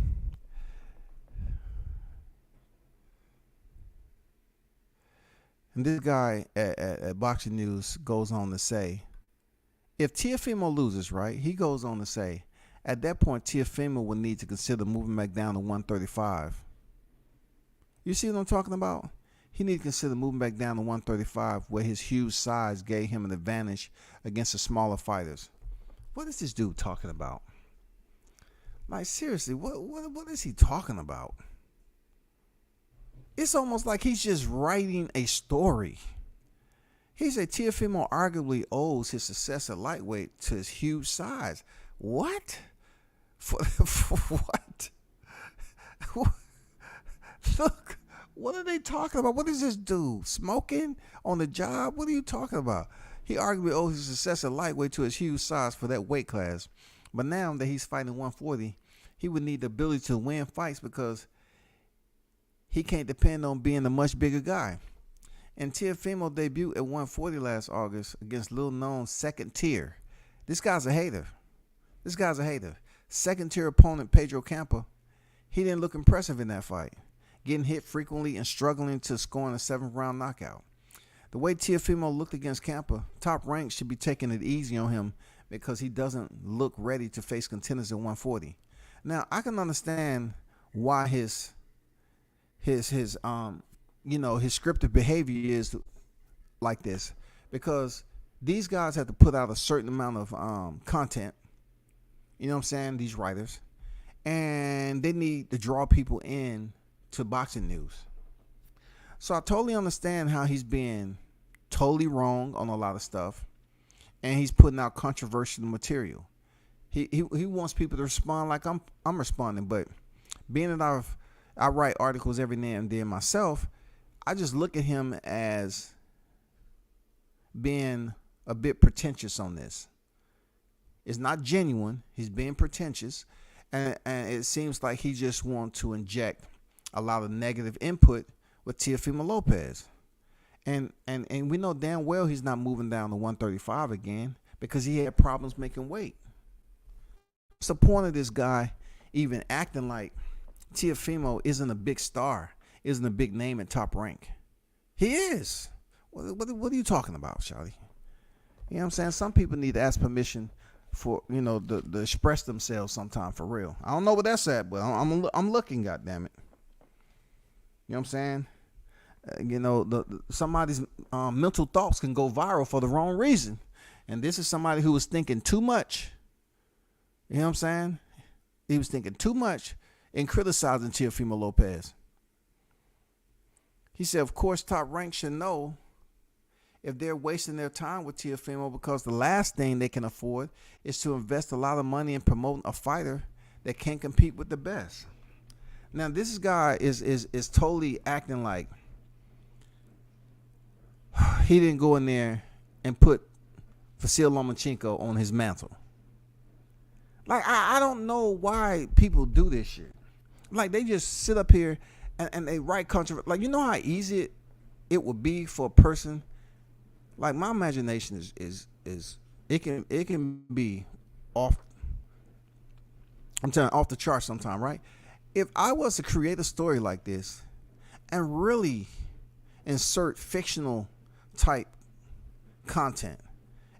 this guy at Boxing News goes on to say, if Teofimo loses, right, he goes on to say, at that point, Teofimo would need to consider moving back down to 135. You see what I'm talking about? He needs to consider moving back down to 135, where his huge size gave him an advantage against the smaller fighters. What is this dude talking about? Like, seriously, what is he talking about? It's almost like he's just writing a story. He said Teofimo arguably owes his success at lightweight to his huge size. What? For what? Look, what are they talking about? What is this dude? Smoking on the job? What are you talking about? He arguably owes his success at lightweight to his huge size for that weight class. But now that he's fighting 140, he would need the ability to win fights because he can't depend on being a much bigger guy. And Teofimo debuted at 140 last August against little-known second tier. This guy's a hater. Second tier opponent Pedro Campa. He didn't look impressive in that fight, getting hit frequently and struggling to scoring a 7th-round knockout. The way Teofimo looked against Campa, Top Rank should be taking it easy on him because he doesn't look ready to face contenders at 140. Now, I can understand why his scripted behavior is like this, because these guys have to put out a certain amount of content. You know what I'm saying? These writers, and they need to draw people in to Boxing News. So I totally understand how he's being totally wrong on a lot of stuff, and he's putting out controversial material. He wants people to respond like I'm responding, but being that I write articles every now and then myself, I just look at him as being a bit pretentious on this. It's not genuine. He's being pretentious, and it seems like he just wants to inject a lot of negative input with Teofimo Lopez. And we know damn well he's not moving down to 135 again because he had problems making weight. What's the point of this guy even acting like Teofimo isn't a big star, isn't a big name at Top Rank? He is. What are you talking about, Shawty? You know what I'm saying? Some people need to ask permission for, to express themselves sometime for real. I don't know what that's at, but I'm looking, goddammit. You know what I'm saying? Somebody's mental thoughts can go viral for the wrong reason. And this is somebody who was thinking too much. You know what I'm saying? He was thinking too much in criticizing Teofimo Lopez. He said, of course, Top Rank should know if they're wasting their time with Teofimo, because the last thing they can afford is to invest a lot of money in promoting a fighter that can't compete with the best. Now, this guy is totally acting like he didn't go in there and put Vasil Lomachenko on his mantle. Like, I don't know why people do this shit. Like, they just sit up here and they write controversy. Like, you know how easy it would be for a person. Like, my imagination is it can be off. I'm telling you, off the chart sometime, right? If I was to create a story like this and really insert fictional type content,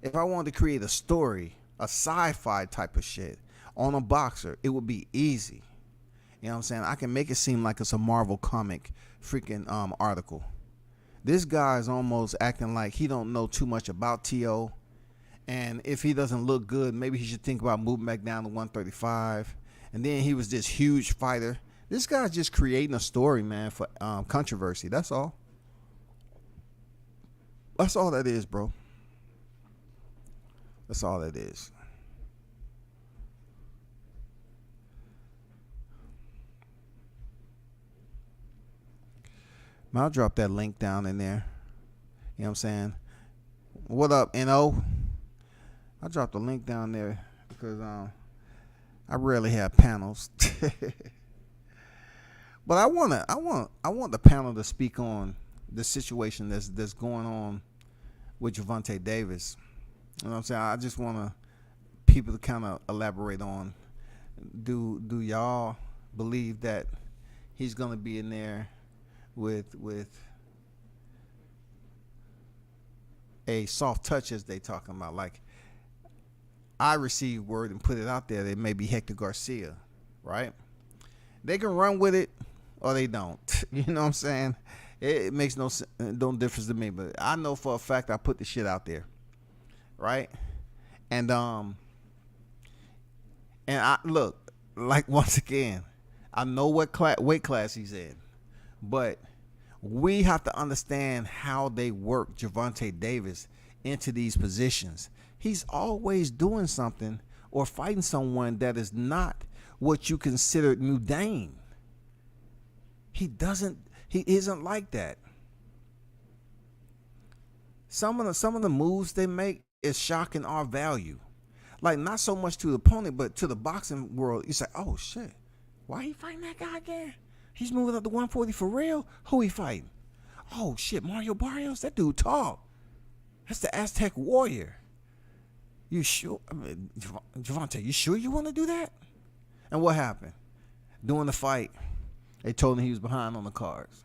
if I wanted to create a story, a sci-fi type of shit on a boxer, it would be easy. You know what I'm saying? I can make it seem like it's a Marvel comic freaking article. This guy is almost acting like he don't know too much about T.O. And if he doesn't look good, maybe he should think about moving back down to 135. And then he was this huge fighter. This guy's just creating a story, man, for controversy. That's all. That's all that is, bro. That's all that is. I'll drop that link down in there. You know what I'm saying? What up, NO? I dropped the link down there because I rarely have panels. But I want the panel to speak on the situation that's going on with Gervonta Davis. You know what I'm saying? I just want people to kind of elaborate on, do y'all believe that he's going to be in there with a soft touch, as they talking about? Like, I received word and put it out there that it may be Hector Garcia, right? They can run with it or they don't. You know what I'm saying? It makes no difference to me, but I know for a fact I put the shit out there, right? And I look, like, once again, I know what weight class he's in, but we have to understand how they work Gervonta Davis into these positions. He's always doing something or fighting someone that is not what you consider mundane. He isn't like that. Some of the moves they make is shocking our value. Like, not so much to the opponent, but to the boxing world. You say, oh shit, why he fighting that guy again? He's moving up to 140 for real? Who he fighting? Oh shit, Mario Barrios? That dude tall. That's the Aztec warrior. You sure? I mean, Gervonta, you sure you want to do that? And what happened? During the fight, they told him he was behind on the cards.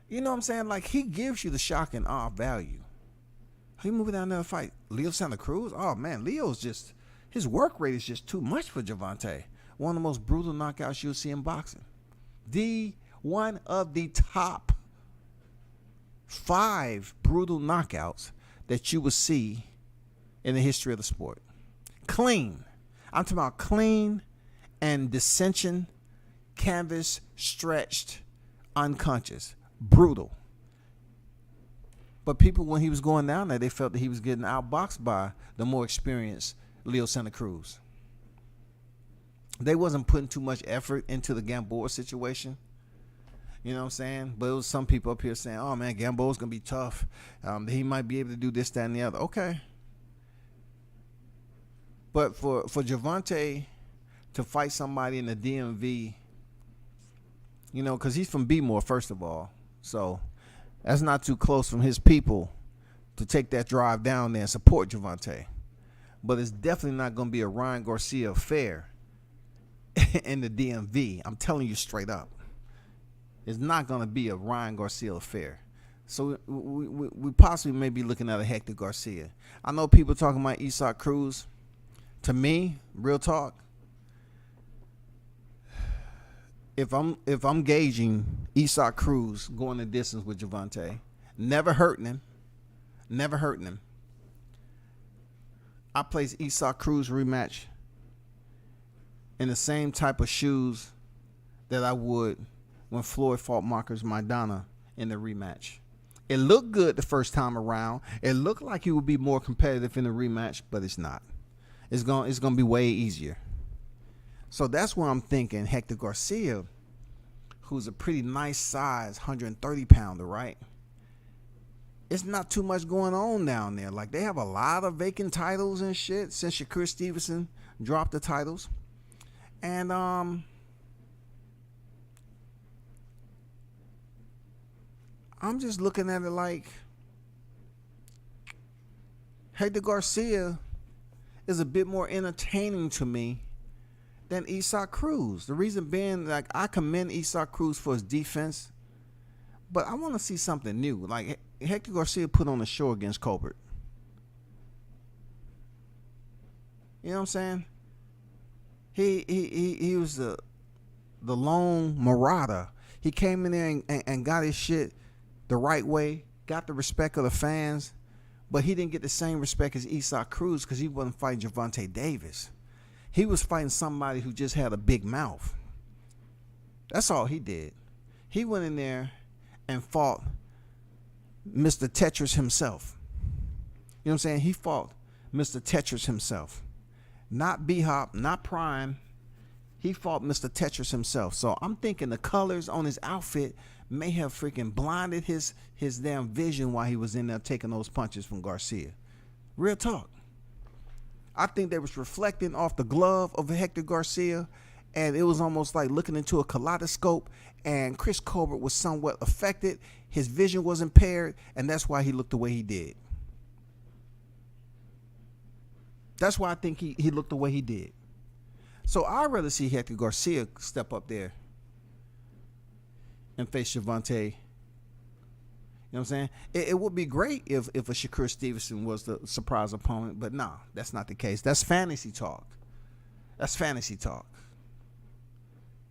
You know what I'm saying? Like, he gives you the shock and awe value. He moving down there to fight Leo Santa Cruz? Oh man, Leo's just, his work rate is just too much for Gervonta. One of the most brutal knockouts you'll see in boxing. One of the top 5 brutal knockouts that you will see in the history of the sport. Clean. I'm talking about clean and dissension, canvas, stretched, unconscious, brutal. But people, when he was going down there, they felt that he was getting outboxed by the more experienced Leo Santa Cruz. They wasn't putting too much effort into the Gamboa situation. You know what I'm saying? But it was some people up here saying, oh man, Gamboa's going to be tough. He might be able to do this, that, and the other. Okay. But for Gervonta to fight somebody in the DMV, you know, because he's from B-More, first of all. So that's not too close from his people to take that drive down there and support Gervonta. But it's definitely not going to be a Ryan Garcia affair in the DMV. I'm telling you straight up. It's not going to be a Ryan Garcia affair. So we possibly may be looking at a Hector Garcia. I know people talking about Isak Cruz. To me, real talk, if I'm gauging Isak Cruz going the distance with Gervonta, never hurting him. I place Isak Cruz rematch in the same type of shoes that I would when Floyd fought Marcus Maidana in the rematch. It looked good the first time around. It looked like he would be more competitive in the rematch, but it's not. It's gonna be way easier. So that's why I'm thinking Hector Garcia, who's a pretty nice size 130 pounder, right? It's not too much going on down there. Like, they have a lot of vacant titles and shit since Shakur Stevenson dropped the titles. And I'm just looking at it like Hector Garcia is a bit more entertaining to me than Isak Cruz. The reason being, like, I commend Isak Cruz for his defense, but I want to see something new. Like, Hector Garcia put on a show against Colbert. You know what I'm saying? He was the lone marauder. He came in there and got his shit the right way, got the respect of the fans, but he didn't get the same respect as Isak Cruz because he wasn't fighting Gervonta Davis. He was fighting somebody who just had a big mouth. That's all he did. He went in there and fought Mr. Tetris himself. You know what I'm saying? He fought Mr. Tetris himself. Not B-Hop, not Prime. He fought Mr. Tetris himself. So I'm thinking the colors on his outfit may have freaking blinded his damn vision while he was in there taking those punches from Garcia. Real talk. I think they was reflecting off the glove of Hector Garcia, and it was almost like looking into a kaleidoscope, and Chris Colbert was somewhat affected. His vision was impaired, and that's why he looked the way he did. That's why I think he looked the way he did. So I'd rather see Hector Garcia step up there and face Gervonta. You know what I'm saying? It would be great if a Shakur Stevenson was the surprise opponent, but no, that's not the case. That's fantasy talk. That's fantasy talk.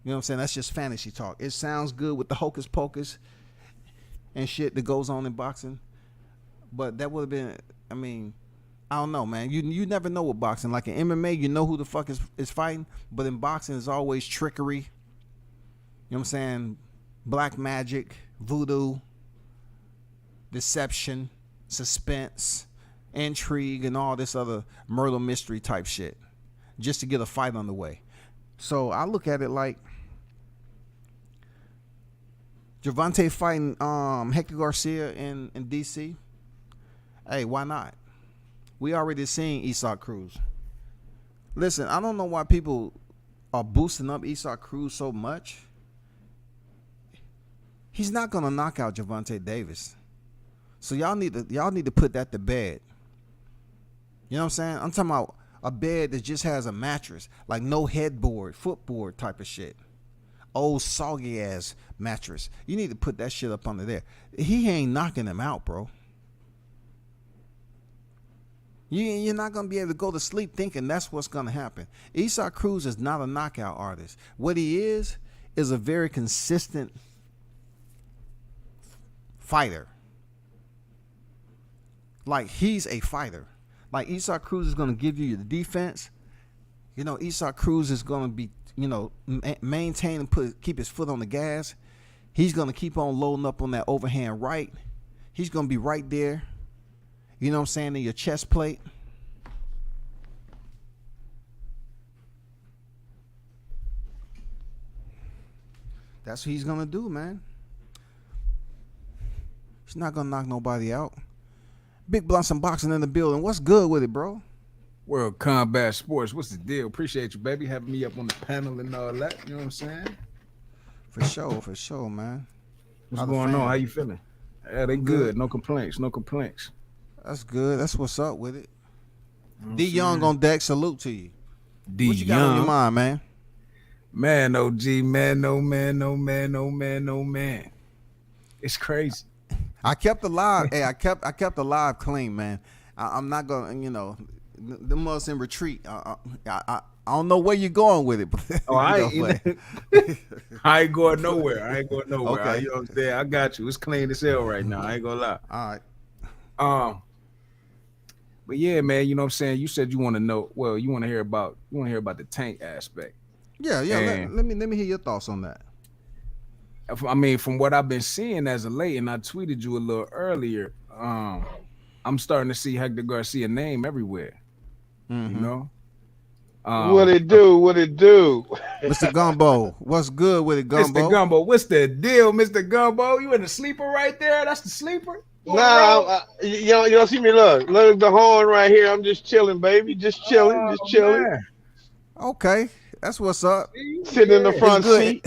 You know what I'm saying? That's just fantasy talk. It sounds good with the hocus pocus and shit that goes on in boxing, but that would have been, I mean, I don't know, man. You never know with boxing. Like in MMA, you know who the fuck is fighting, but in boxing, it's always trickery. You know what I'm saying? Black magic, voodoo, deception, suspense, intrigue, and all this other murder mystery type shit just to get a fight underway. So I look at it like Gervonta fighting Hector Garcia in DC. Hey, why not? We already seen Isak Cruz. Listen, I don't know why people are boosting up Isak Cruz so much. He's not gonna knock out Gervonta Davis. So y'all need to put that to bed. You know what I'm saying? I'm talking about a bed that just has a mattress, like no headboard, footboard type of shit. Old soggy ass mattress. You need to put that shit up under there. He ain't knocking him out, bro. You're not going to be able to go to sleep thinking that's what's going to happen. Isak Cruz is not a knockout artist. What he is a very consistent fighter. Like, he's a fighter. Like, Isak Cruz is going to give you the defense. You know, Isak Cruz is going to be, you know, maintain and keep his foot on the gas. He's going to keep on loading up on that overhand right. He's going to be right there. You know what I'm saying, in your chest plate. That's what he's going to do, man. He's not going to knock nobody out. Big Blunts and Boxing in the building. What's good with it, bro? World Combat Sports. What's the deal? Appreciate you, baby, having me up on the panel and all that. You know what I'm saying? For sure, man. What's going on? How you feeling? Yeah, they good. No complaints. That's good. That's what's up with it. D Young on deck. Salute to you. D What you got on your mind, man? Man, OG, man, no man. It's crazy. I kept the live. Hey, I kept the live clean, man. I'm not gonna, the months in retreat. I don't know where you're going with it, but Oh, I ain't going nowhere. I ain't going nowhere. Okay. You know what I'm saying? I got you. It's clean as hell right now. I ain't gonna lie. All right. But yeah, man, you know what I'm saying? You said you want to know. Well, you want to hear about the Tank aspect. Yeah. Let me hear your thoughts on that. I mean, from what I've been seeing as of late, and I tweeted you a little earlier, I'm starting to see Hector Garcia name everywhere. Mm-hmm. You know? What it do? Mr. Gumbo, what's good with it, Gumbo? Mr. Gumbo, what's the deal, Mr. Gumbo? You in the sleeper right there? That's the sleeper? Nah, you don't see me. Look at the horn right here. I'm just chilling, baby. Just chilling. Man. Okay, that's what's up. Sitting in the front seat.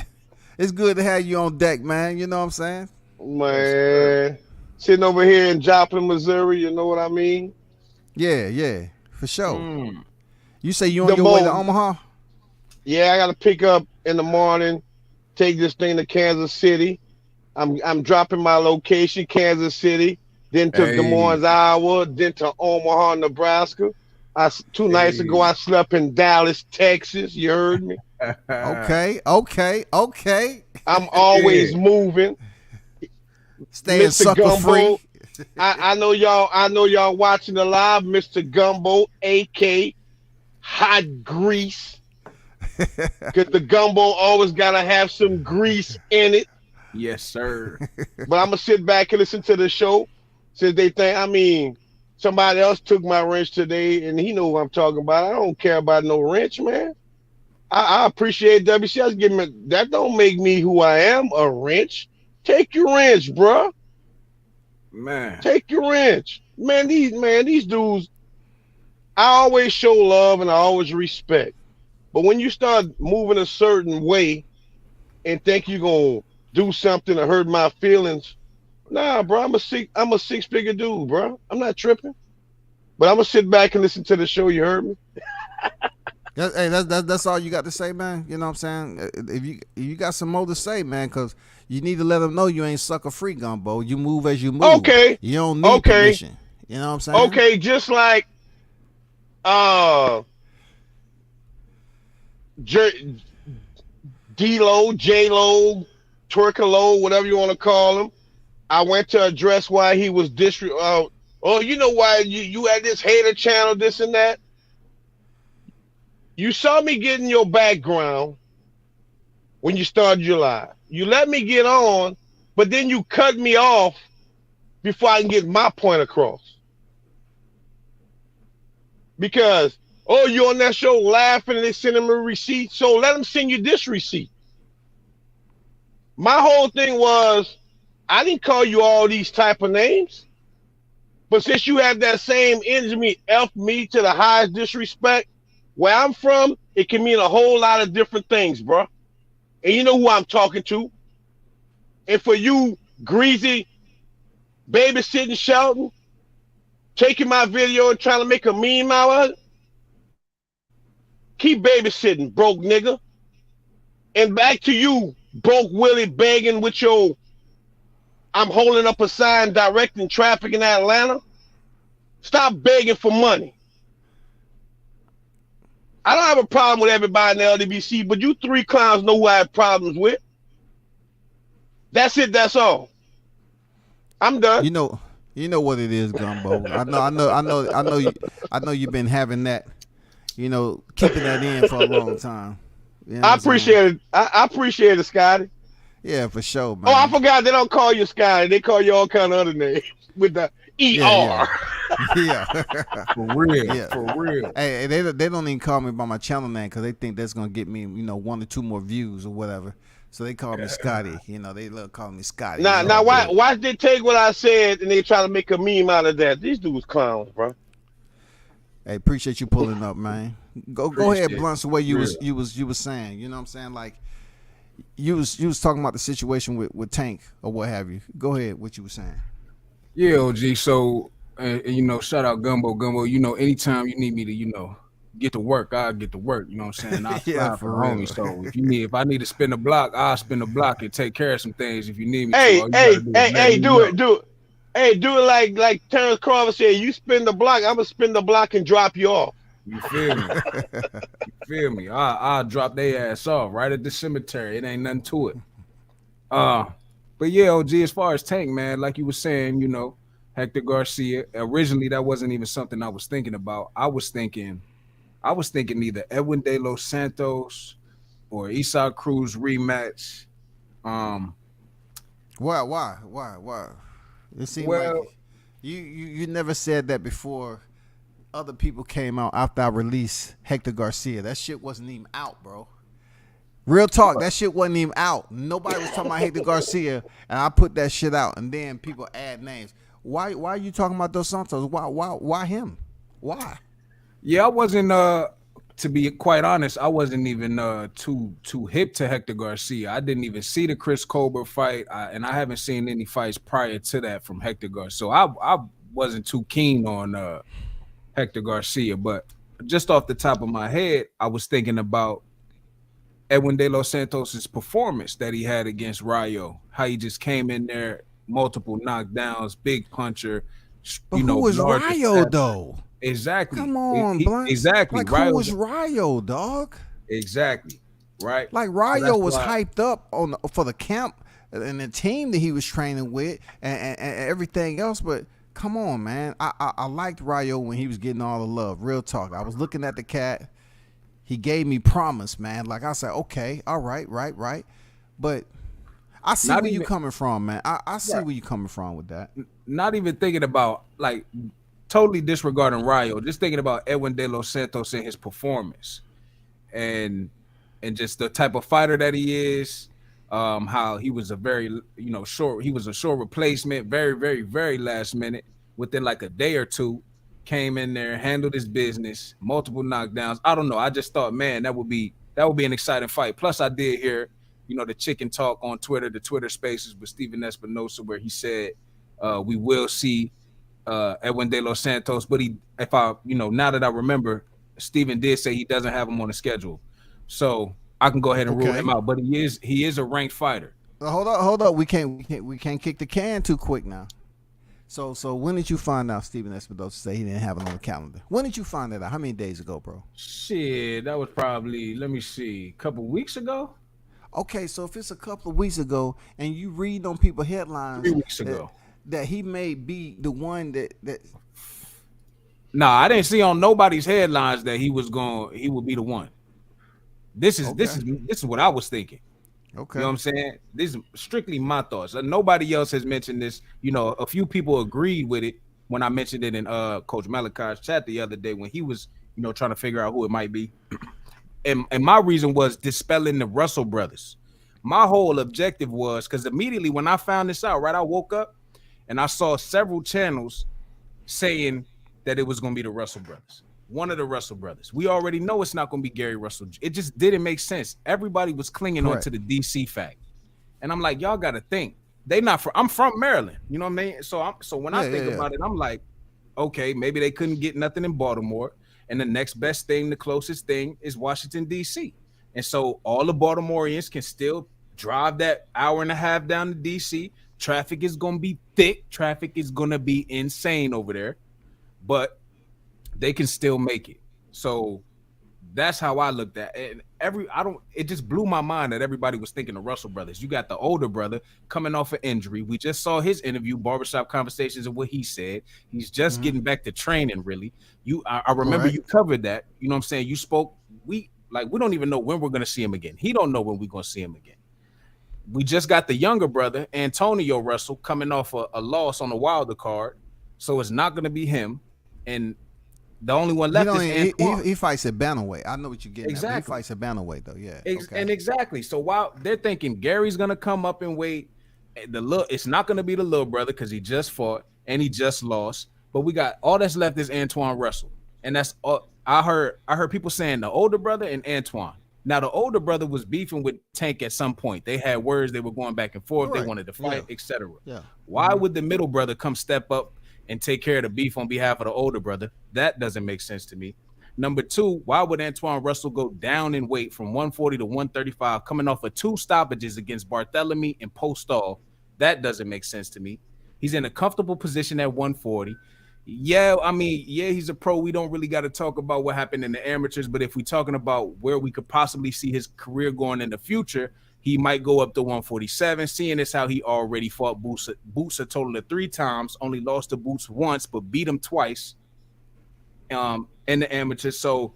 It's good to have you on deck, man. You know what I'm saying? Man, sitting over here in Joplin, Missouri. You know what I mean? Yeah, for sure. You say you on your way to Omaha? Yeah, I got to pick up in the morning, take this thing to Kansas City. I'm dropping my location, Kansas City, then to Des Moines, Iowa, then to Omaha, Nebraska. 2 nights ago, I slept in Dallas, Texas. You heard me? Okay. I'm always moving. Staying sucker Gumbo, free. I know y'all watching the live, Mr. Gumbo, AK Hot Grease. Because the gumbo always gotta have some grease in it. Yes, sir. But I'm gonna sit back and listen to the show since they think, somebody else took my wrench today and he know what I'm talking about. I don't care about no wrench, man. I appreciate WCS giving me that. Don't make me who I am, a wrench. Take your wrench, bro. Man. Take your wrench. Man, these dudes, I always show love and I always respect. But when you start moving a certain way and think you're gonna do something to hurt my feelings, nah, bro, I'm a six-figure dude, bro. I'm not tripping. But I'm gonna sit back and listen to the show. You heard me? Hey, that's all you got to say, man. You know what I'm saying? If you got some more to say, man, because you need to let them know you ain't sucker free, Gumbo. You move as you move. Okay. You don't need permission. You know what I'm saying? Okay, just like D-Lo, J-Lo, Twerkalo, whatever you want to call him. I went to address why he was you know why you had this hater channel, this and that. You saw me get in your background when you started your live. You let me get on, but then you cut me off before I can get my point across. Because, you on that show laughing and they send him a receipt, so let them send you this receipt. My whole thing was, I didn't call you all these type of names, but since you have that same energy, F me to the highest disrespect, where I'm from, it can mean a whole lot of different things, bro. And you know who I'm talking to. And for you, greasy, babysitting, shouting, taking my video and trying to make a meme out of it, keep babysitting, broke nigga. And back to you, broke Willie, begging with your, I'm holding up a sign directing traffic in Atlanta. Stop begging for money. I don't have a problem with everybody in the LDBC, but you 3 clowns know who I have problems with. That's it. That's all. I'm done. You know what it is, Gumbo. I know you've been having that, keeping that in for a long time. You know I appreciate it. I appreciate it, Scotty. Yeah, for sure, man. Oh, I forgot they don't call you Scotty. They call you all kind of other names with the ER. Yeah. For real. Yeah. For real. Hey, they don't even call me by my channel name because they think that's gonna get me, 1 or 2 more views or whatever. So they call me Scotty. They love calling me Scotty. Now, why did they take what I said and they try to make a meme out of that? These dudes clowns, bro. Hey, appreciate you pulling up, man. Go ahead, Blunts. The way you was saying, you know what I'm saying? Like you was talking about the situation with Tank or what have you. Go ahead, what you were saying. Yeah, OG. So, shout out Gumbo. Anytime you need me to, get to work, I'll get to work. You know what I'm saying? I'll fly for homie. So if I need to spin the block, I'll spin the block and take care of some things if you need me Hey, to. do it. Hey, do it like Terrence Crawford said. You spin the block, I'm gonna spin the block and drop you off. You feel me? You feel me? I'll drop their ass off right at the cemetery. It ain't nothing to it. But yeah, OG, as far as Tank, man, like you were saying, Hector Garcia. Originally, that wasn't even something I was thinking about. I was thinking either Edwin De Los Santos or Esau Cruz rematch. Why? It seemed like Well, you never said that before. Other people came out after I released Hector Garcia. That shit wasn't even out, bro. Real talk, that shit wasn't even out. Nobody was talking about Hector Garcia, and I put that shit out, and then people add names. Why are you talking about Dos Santos? Why him? Why? yeah, I wasn't. To be quite honest, I wasn't even too hip to Hector Garcia. I didn't even see the Chris Colbert fight, and I haven't seen any fights prior to that from Hector Garcia. So I wasn't too keen on Hector Garcia. But just off the top of my head, I was thinking about Edwin De Los Santos's performance that he had against Rayo. How he just came in there, multiple knockdowns, big puncher. But who was Rayo though? Exactly. Come on, Blunt. Exactly. Like who was Rayo, dog? Exactly. Right. Like Rayo was hyped up for the camp and the team that he was training with and everything else. But come on, man. I liked Rayo when he was getting all the love. Real talk. I was looking at the cat. He gave me promise, man. Like I said, okay, all right. But I see where you coming from, man. I see where you coming from with that. Not even thinking about like totally disregarding Rayo, just thinking about Edwin De Los Santos and his performance, and just the type of fighter that he is. How he was a very short. He was a short replacement, very very very last minute. Within like a day or two, came in there, handled his business, multiple knockdowns. I don't know. I just thought, man, that would be an exciting fight. Plus, I did hear the chicken talk on Twitter, the Twitter Spaces with Steven Espinosa, where he said we will see Edwin De Los Santos, but now that I remember, Steven did say he doesn't have him on the schedule, so I can go ahead and rule him out. But he is a ranked fighter. Hold up, we can't kick the can too quick now. So when did you find out Steven Espinosa said he didn't have it on the calendar? When did you find that out? How many days ago, bro? Shit, that was probably, let me see, a couple weeks ago. Okay, so if it's a couple of weeks ago and you read on people's headlines 3 weeks ago that he may be the one that Nah, I didn't see on nobody's headlines that he would be the one. This is what I was thinking. Okay. You know what I'm saying? This is strictly my thoughts. Nobody else has mentioned this. A few people agreed with it when I mentioned it in Coach Malachi's chat the other day when he was, trying to figure out who it might be. And my reason was dispelling the Russell brothers. My whole objective was because immediately when I found this out, right, I woke up and I saw several channels saying that it was going to be the Russell brothers. One of the Russell brothers. We already know it's not going to be Gary Russell. It just didn't make sense. Everybody was clinging on to the DC fact. And I'm like, y'all got to think. I'm from Maryland. You know what I mean? So when I think about it, I'm like, okay, maybe they couldn't get nothing in Baltimore. And the next best thing, the closest thing is Washington, D.C. And so all the Baltimoreans can still drive that hour and a half down to D.C. Traffic is going to be thick. Traffic is going to be insane over there. But they can still make it. So that's how I looked at it. It just blew my mind that everybody was thinking the Russell brothers. You got the older brother coming off an injury. We just saw his interview, Barbershop Conversations, and what he said. He's just getting back to training, really. I remember you covered that. You know what I'm saying? You spoke. We don't even know when we're going to see him again. He don't know when we're going to see him again. We just got the younger brother, Antonio Russell, coming off a loss on the Wilder card. So it's not going to be him. And the only one left is Antoine. He fights at bantamweight. I know what you're getting exactly. at. He fights at bantamweight, though. Yeah. And exactly. So while they're thinking Gary's going to come up and weight, it's not going to be the little brother because he just fought and he just lost. But we got all that's left is Antoine Russell. And that's all. I heard people saying the older brother and Antoine. Now, the older brother was beefing with Tank at some point. They had words. They were going back and forth. They wanted to fight, etc. Yeah. Why would the middle brother come step up and take care of the beef on behalf of the older brother? That doesn't make sense to me. Number two, why would Antoine Russell go down in weight from 140 to 135 coming off of 2 stoppages against Barthélemy and Postol? That doesn't make sense to me. He's in a comfortable position at 140. Yeah, I mean, yeah, he's a pro. We don't really got to talk about what happened in the amateurs, but if we're talking about where we could possibly see his career going in the future, he might go up to 147. Seeing as how he already fought Boots a total of 3 times, only lost to Boots once, but beat him twice in the amateurs. So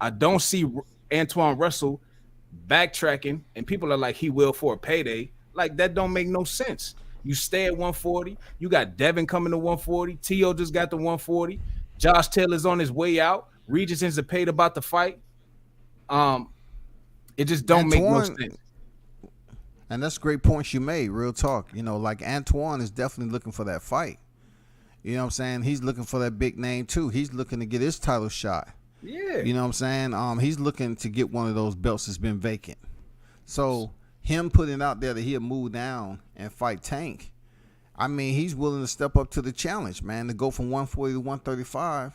I don't see Antoine Russell backtracking, and people are like, he will for a payday. Like, that don't make no sense. You stay at 140. You got Devin coming to 140. T.O. just got to 140. Josh Taylor's on his way out. Regis is paid about to fight. It just don't make no sense. And that's great points you made, real talk. You know, like Antoine is definitely looking for that fight. You know what I'm saying? He's looking for that big name too. He's looking to get his title shot. Yeah. You know what I'm saying? He's looking to get one of those belts that's been vacant. So him putting out there that he'll move down and fight Tank, I mean, he's willing to step up to the challenge, man, to go from 140 to 135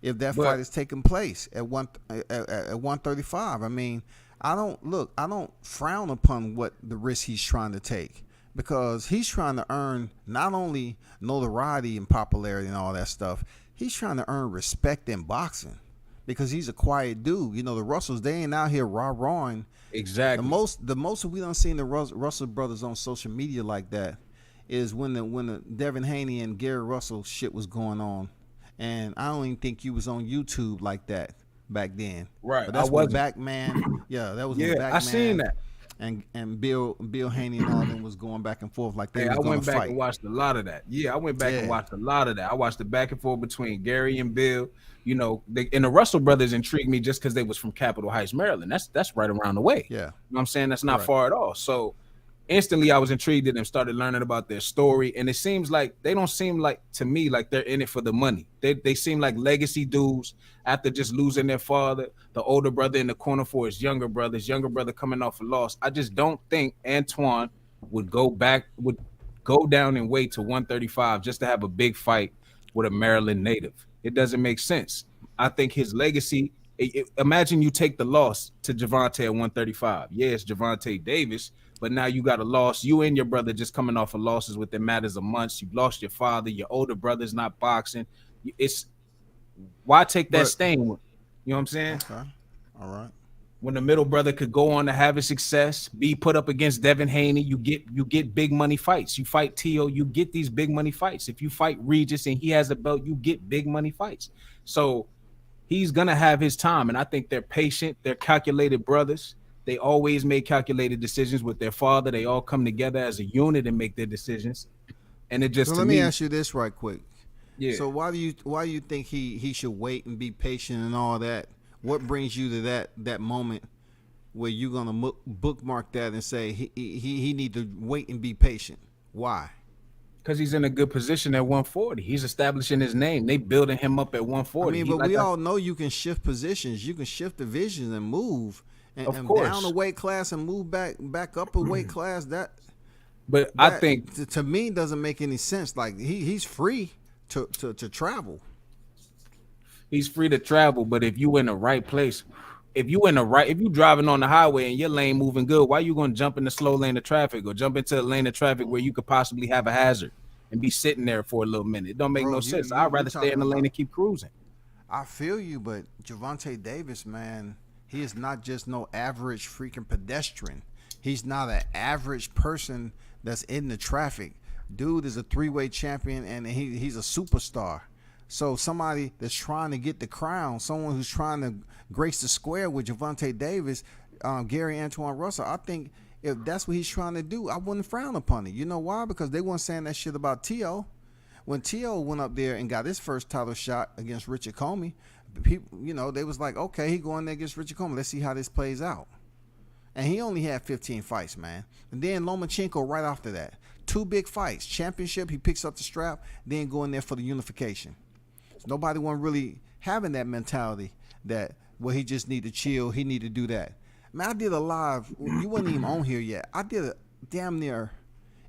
if that fight is taking place at 135. I mean, I don't frown upon what the risk he's trying to take, because he's trying to earn not only notoriety and popularity and all that stuff, he's trying to earn respect in boxing, because he's a quiet dude. You know, the Russells, they ain't out here rah-rahing. Exactly. The most we done seen the Russell brothers on social media like that is when the Devin Haney and Gary Russell shit was going on, and I don't even think you was on YouTube like that back then. Right. But that's when Backman. Yeah, that was when Backman. I seen that. And Bill Haney and all them was going back and forth like they was going to fight. I went back and watched a lot of that. Yeah, I went back and watched a lot of that. I watched the back and forth between Gary and Bill. You know, and the Russell brothers intrigued me just because they was from Capitol Heights, Maryland. That's right around the way. Yeah. You know what I'm saying? That's not far at all. So instantly I was intrigued in them, started learning about their story. And it seems like they don't seem like, to me, like they're in it for the money. They seem like legacy dudes after just losing their father, the older brother in the corner for his younger brother coming off a loss. I just don't think Antoine would go down and weight to 135 just to have a big fight with a Maryland native. It doesn't make sense. I think his legacy, imagine you take the loss to Gervonta at 135. Yeah, it's Gervonta Davis, but now you got a loss. You and your brother just coming off of losses within matters of months. You lost your father. Your older brother's not boxing. It's why take that stain? You know what I'm saying? Okay. All right. When the middle brother could go on to have his success, be put up against Devin Haney, you get big money fights. You fight T.O., you get these big money fights. If you fight Regis and he has a belt, you get big money fights. So he's gonna have his time, and I think they're patient. They're calculated brothers. They always make calculated decisions with their father. They all come together as a unit and make their decisions. And it just so let me ask you this right quick. Yeah. So why do you think he should wait and be patient and all that? What brings you to that moment where you're gonna bookmark that and say he need to wait and be patient? Why? Because he's in a good position at 140. He's establishing his name. They building him up at 140. I mean, but we all know you can shift positions, you can shift divisions and move and down a weight class and move back up a weight class. But I think to me doesn't make any sense. Like he's free to travel. He's free to travel, but if you in the right place, if you driving on the highway and your lane moving good, why you gonna jump in the slow lane of traffic or jump into a lane of traffic where you could possibly have a hazard and be sitting there for a little minute? It don't make no sense. I'd rather stay in the lane and keep cruising. I feel you, but Gervonta Davis, man, he is not just no average freaking pedestrian. He's not an average person that's in the traffic. Dude is a 3-way champion and he's a superstar. So somebody that's trying to get the crown, someone who's trying to grace the square with Gervonta Davis, Gary Antoine Russell, I think if that's what he's trying to do, I wouldn't frown upon it. You know why? Because they weren't saying that shit about T.O. When T.O. went up there and got his first title shot against Richard Comey, people, you know, they was like, okay, he going there against Richard Comey. Let's see how this plays out. And he only had 15 fights, man. And then Lomachenko right after that. 2 big fights. Championship, he picks up the strap, then going there for the unification. Nobody wasn't really having that mentality that, well, he just need to chill, he need to do that. Man, I did a live, you wasn't even on here yet. I did a damn near,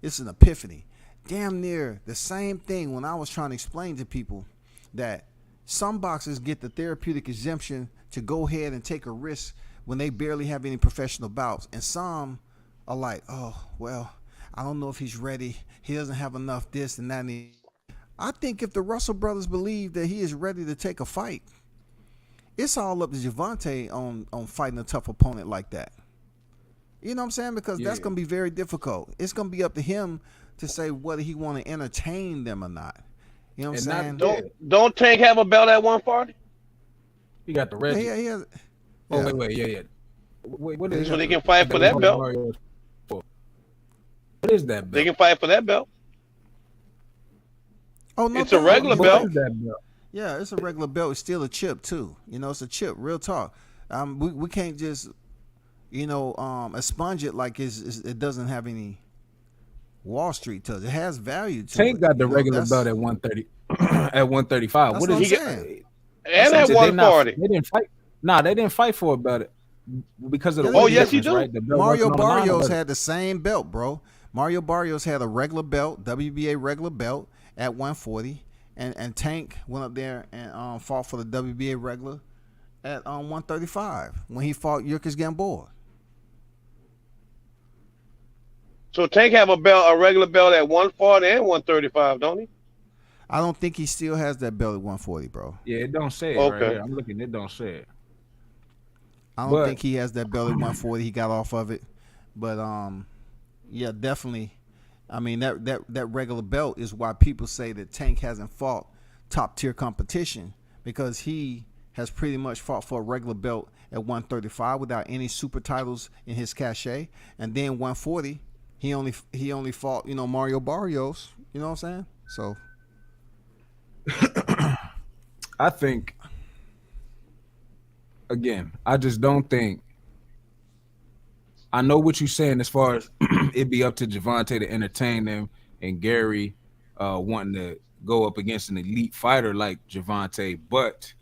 it's an epiphany, damn near the same thing when I was trying to explain to people that some boxers get the therapeutic exemption to go ahead and take a risk when they barely have any professional bouts. And some are like, oh, well, I don't know if he's ready. He doesn't have enough this and that. I think if the Russell brothers believe that he is ready to take a fight, it's all up to Gervonta on fighting a tough opponent like that. You know what I'm saying? Because that's going to be very difficult. It's going to be up to him to say whether he want to entertain them or not. You know what I'm saying? Don't Tank have a belt at 140? He got the red. Yeah, yeah. Oh wait, yeah. Wait, what is so they can fight for that belt. What is that belt? They can fight for that belt. Oh no, it's a regular belt. Yeah, it's a regular belt. It's still a chip too. You know, it's a chip. Real talk. We can't just, expunge it like it doesn't have any Wall Street to it. It has value to Tank it. got the regular belt at 130, at 135. What is he? And at 140. They didn't fight. Nah, they didn't fight for about it because of the. Oh yes, he do. Right? Mario Barrios had the same belt, bro. Mario Barrios had a regular belt, WBA regular belt at 140, and Tank went up there and fought for the WBA regular at 135 when he fought Yurkis Gamboa. So Tank have a regular belt at 140 and 135, don't he? I don't think he still has that belt at 140, bro. Yeah, it don't say it okay. right here. I'm looking, it don't say it. I don't think he has that belt at 140. He got off of it, but yeah, definitely. I mean that regular belt is why people say that Tank hasn't fought top tier competition, because he has pretty much fought for a regular belt at 135 without any super titles in his cachet, and then 140 he only fought Mario Barrios. You know what I'm saying? So I think. Again, I just don't think. I know what you're saying as far as it'd be up to Gervonta to entertain them, and Gary wanting to go up against an elite fighter like Gervonta, but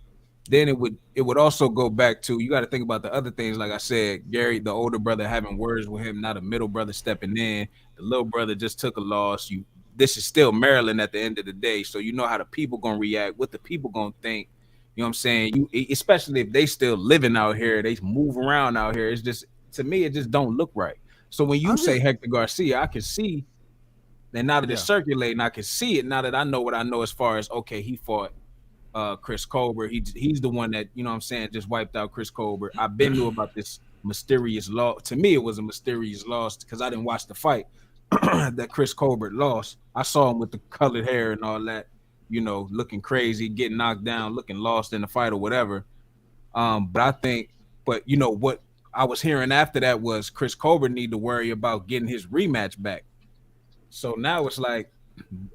then it would also go back to, you got to think about the other things. Like I said, Gary, the older brother, having words with him, not a middle brother stepping in. The little brother just took a loss. This is still Maryland at the end of the day, so you know how the people gonna react, what the people gonna think. You know what I'm saying? Especially if they still living out here, they move around out here. It's just, to me, it just don't look right. So when you say Hector Garcia, I can see, and now that it's circulating, I can see it now that I know what I know as far as, okay, he fought Chris Colbert. He's the one that, you know what I'm saying, just wiped out Chris Colbert. I've been knew about this mysterious loss. To me, it was a mysterious loss because I didn't watch the fight that Chris Colbert lost. I saw him with the colored hair and all that. Looking crazy, getting knocked down, looking lost in the fight or whatever. But what I was hearing after that was Chris Colbert need to worry about getting his rematch back. So now it's like,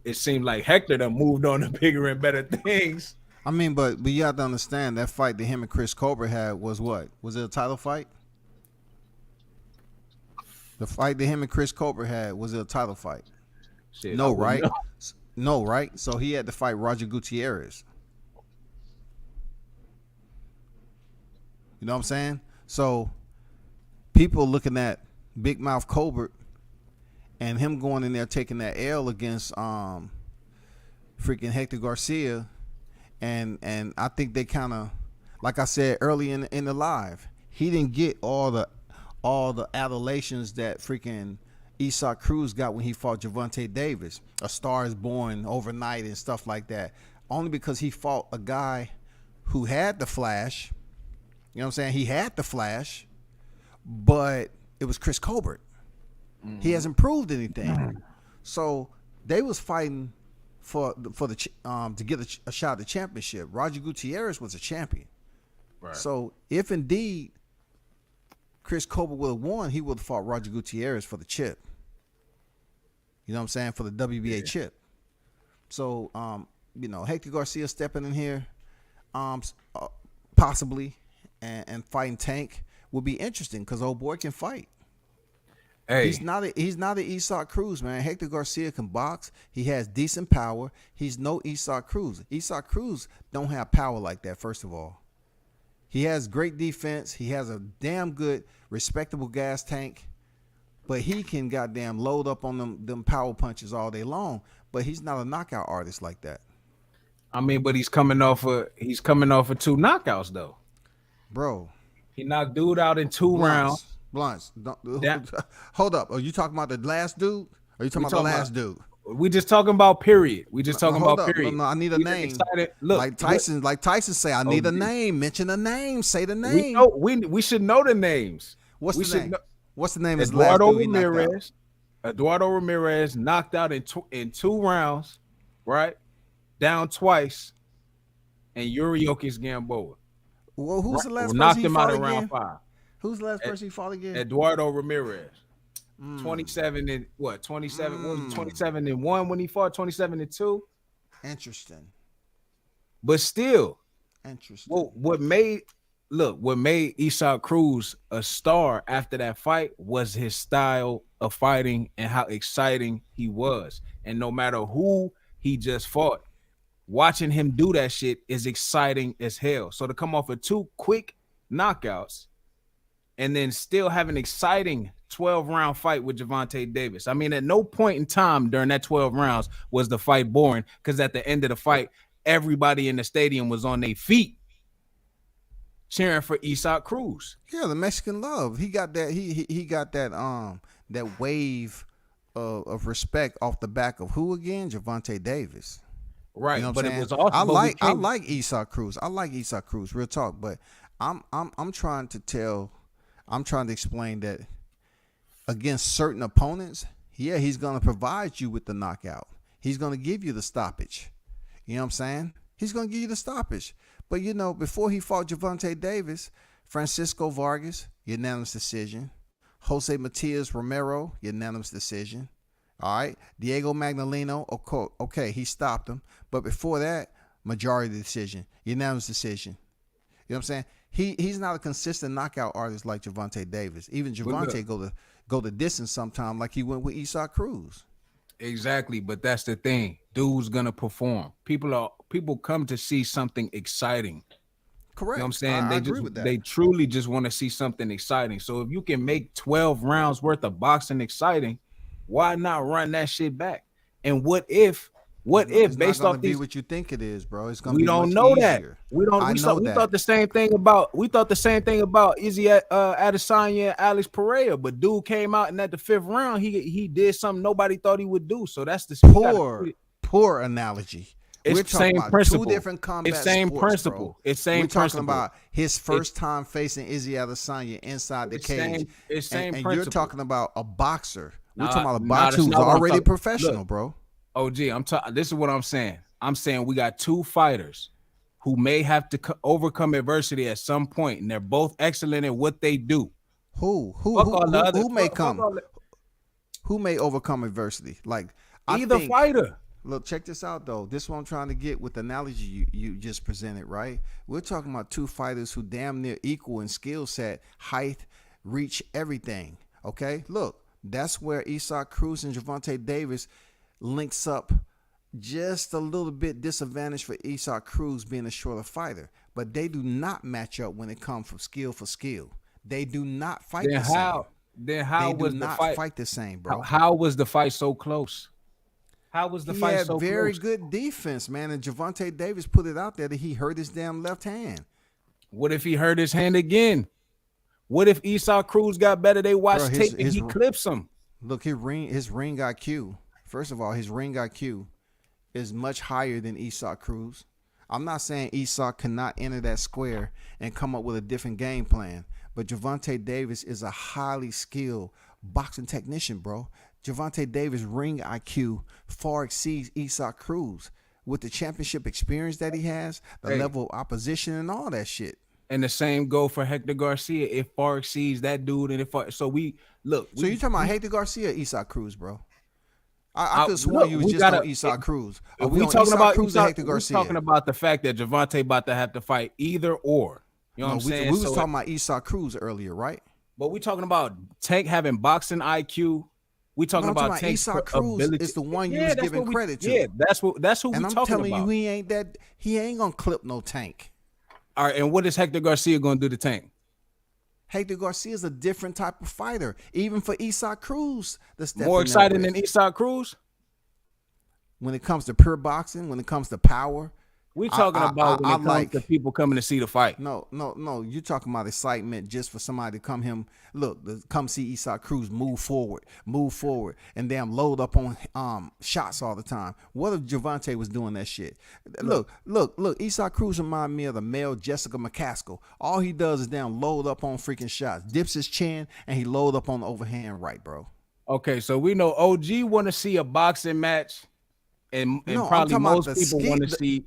it seemed like Hector done moved on to bigger and better things. I mean, but you have to understand that fight that him and Chris Colbert had was what? Was it a title fight? The fight that him and Chris Colbert had, was it a title fight? Shit, no, right? No, right? So he had to fight Roger Gutierrez. You know what I'm saying? So people looking at Big Mouth Colbert and him going in there taking that L against freaking Hector Garcia, and I think they kind of, like I said early in the live, he didn't get all the adulations that freaking Isaac Cruz got when he fought Gervonta Davis. A Star is Born overnight and stuff like that. Only because he fought a guy who had the flash. You know what I'm saying? He had the flash, but it was Chris Colbert. Mm-hmm. He hasn't proved anything. So they was fighting for the to get a shot at the championship. Roger Gutierrez was a champion. Right. So if indeed Chris Colbert would have won, he would have fought Roger Gutierrez for the chip. You know what I'm saying? For the WBA chip. So, Hector Garcia stepping in here, possibly, and fighting Tank would be interesting because old boy can fight. Hey, he's not an Isaac Cruz, man. Hector Garcia can box. He has decent power. He's no Isaac Cruz. Isaac Cruz don't have power like that. First of all, he has great defense. He has a damn good, respectable gas tank. But he can goddamn load up on them power punches all day long. But he's not a knockout artist like that. I mean, but he's coming off of 2 knockouts though. Bro. He knocked dude out in 2 rounds. Blunts. Hold up. Are you talking about the last dude? Are you talking about the last dude? We just talking about period. We just talking Hold about up. period. No, I need a We name. excited. Look, like Tyson say, I need a name. Mention a name. Say the we name. know we should know the names. What's We the should name? know. What's the name of his last Eduardo dude he knocked out? Ramirez. Eduardo Ramirez knocked out in 2 rounds, right? Down twice, and Yuri Jokic Gamboa. Well, who's the last person Knocked he him out fought in round again? 5. Who's the last person he fought again? Eduardo Ramirez. 27 and what? 27 what was it, 27 and 1 when he fought 27 and 2. Interesting. But still, Interesting. well, what made Isaac Cruz a star after that fight was his style of fighting and how exciting he was. And no matter who he just fought, watching him do that shit is exciting as hell. So to come off of 2 quick knockouts and then still have an exciting 12-round fight with Gervonta Davis. I mean, at no point in time during that 12 rounds was the fight boring, because at the end of the fight, everybody in the stadium was on their feet cheering for Isaac Cruz. Yeah, the Mexican love. He got that. He got that wave of respect off the back of who again? Gervonta Davis. Right, You know what but I'm it saying? was also I like Isaac Cruz. I like Isaac Cruz. Real talk, but I'm trying to explain that against certain opponents, yeah, he's gonna provide you with the knockout. He's gonna give you the stoppage. You know what I'm saying? He's gonna give you the stoppage. But you know, before he fought Gervonta Davis, Francisco Vargas, unanimous decision. Jose Matias Romero, unanimous decision. All right, Diego Magdaleno, okay, he stopped him. But before that, majority decision, unanimous decision. You know what I'm saying? He's not a consistent knockout artist like Gervonta Davis. Even Gervonta go the distance sometime, like he went with Isaac Cruz. Exactly, but that's the thing. Dude's gonna perform. People come to see something exciting. Correct. You know what I'm saying? I agree with that. They truly just want to see something exciting. So if you can make 12 rounds worth of boxing exciting, why not run that shit back? And what if it's based not off be these, what you think it is, bro? It's gonna we be don't much know easier. that. We thought the same thing about Izzy Adesanya and Alex Pereira, but dude came out and at the 5th round he did something nobody thought he would do. So that's the poor analogy. It's We're the talking same about principle. 2 different combat It's same sports, principle. bro. It's same We're principle. talking about his first time facing Izzy Adesanya inside the cage. It's same and principle. you're talking about a boxer. We're Nah, talking about a nah, boxer that's who's not what I'm already talking- professional, Look, bro. OG, this is what I'm saying. I'm saying we got 2 fighters who may have to overcome adversity at some point, and they're both excellent at what they do. Who may overcome adversity? Like Either fighter. Look, check this out though. This is what I'm trying to get with the analogy you just presented, right? We're talking about 2 fighters who damn near equal in skill set, height, reach, everything. Okay, look, that's where Isaac Cruz and Gervonta Davis links up. Just a little bit disadvantage for Isaac Cruz being a shorter fighter, but they do not match up when it comes for skill. They do not fight the same. Then how they was do the not fight the same, bro? How was the fight so close? How was the He fight had so very close? good defense, man. And Gervonta Davis put it out there that he hurt his damn left hand. What if he hurt his hand again? What if Isaac Cruz got better? They watched tape and he clips him. Look, his ring IQ. First of all, his ring IQ is much higher than Isaac Cruz. I'm not saying Isaac cannot enter that square and come up with a different game plan, but Gervonta Davis is a highly skilled boxing technician, bro. Gervonta Davis' ring IQ far exceeds Isaac Cruz with the championship experience that he has, the level of opposition and all that shit. And the same go for Hector Garcia. It far exceeds that dude. And so you're talking about Hector Garcia or Isaac Cruz, bro? I could swear you was just on Isaac Cruz. Are we talking about Cruz or Hector Garcia? We're talking about the fact that Gervonta about to have to fight either or. You know what I'm saying? We was talking about Isaac Cruz earlier, right? But we talking about Tank having boxing IQ. We talking about Tank's Isaac Cruz ability. is the one you was giving credit to. Yeah, that's who we talking about. And I'm telling you, he ain't gonna clip no Tank. All right, and what is Hector Garcia gonna do to Tank? Hector Garcia is a different type of fighter, even for Isaac Cruz. More exciting than Isaac Cruz? When it comes to pure boxing, when it comes to power, We talking about when it comes to people coming to see the fight. No. You're talking about excitement just for somebody to come see Isaac Cruz move forward, and damn load up on shots all the time. What if Javante was doing that shit? Look. Isaac Cruz remind me of the male Jessica McCaskill. All he does is damn load up on freaking shots, dips his chin, and he load up on the overhand right, bro. Okay, so we know OG want to see a boxing match, and probably most people want to see.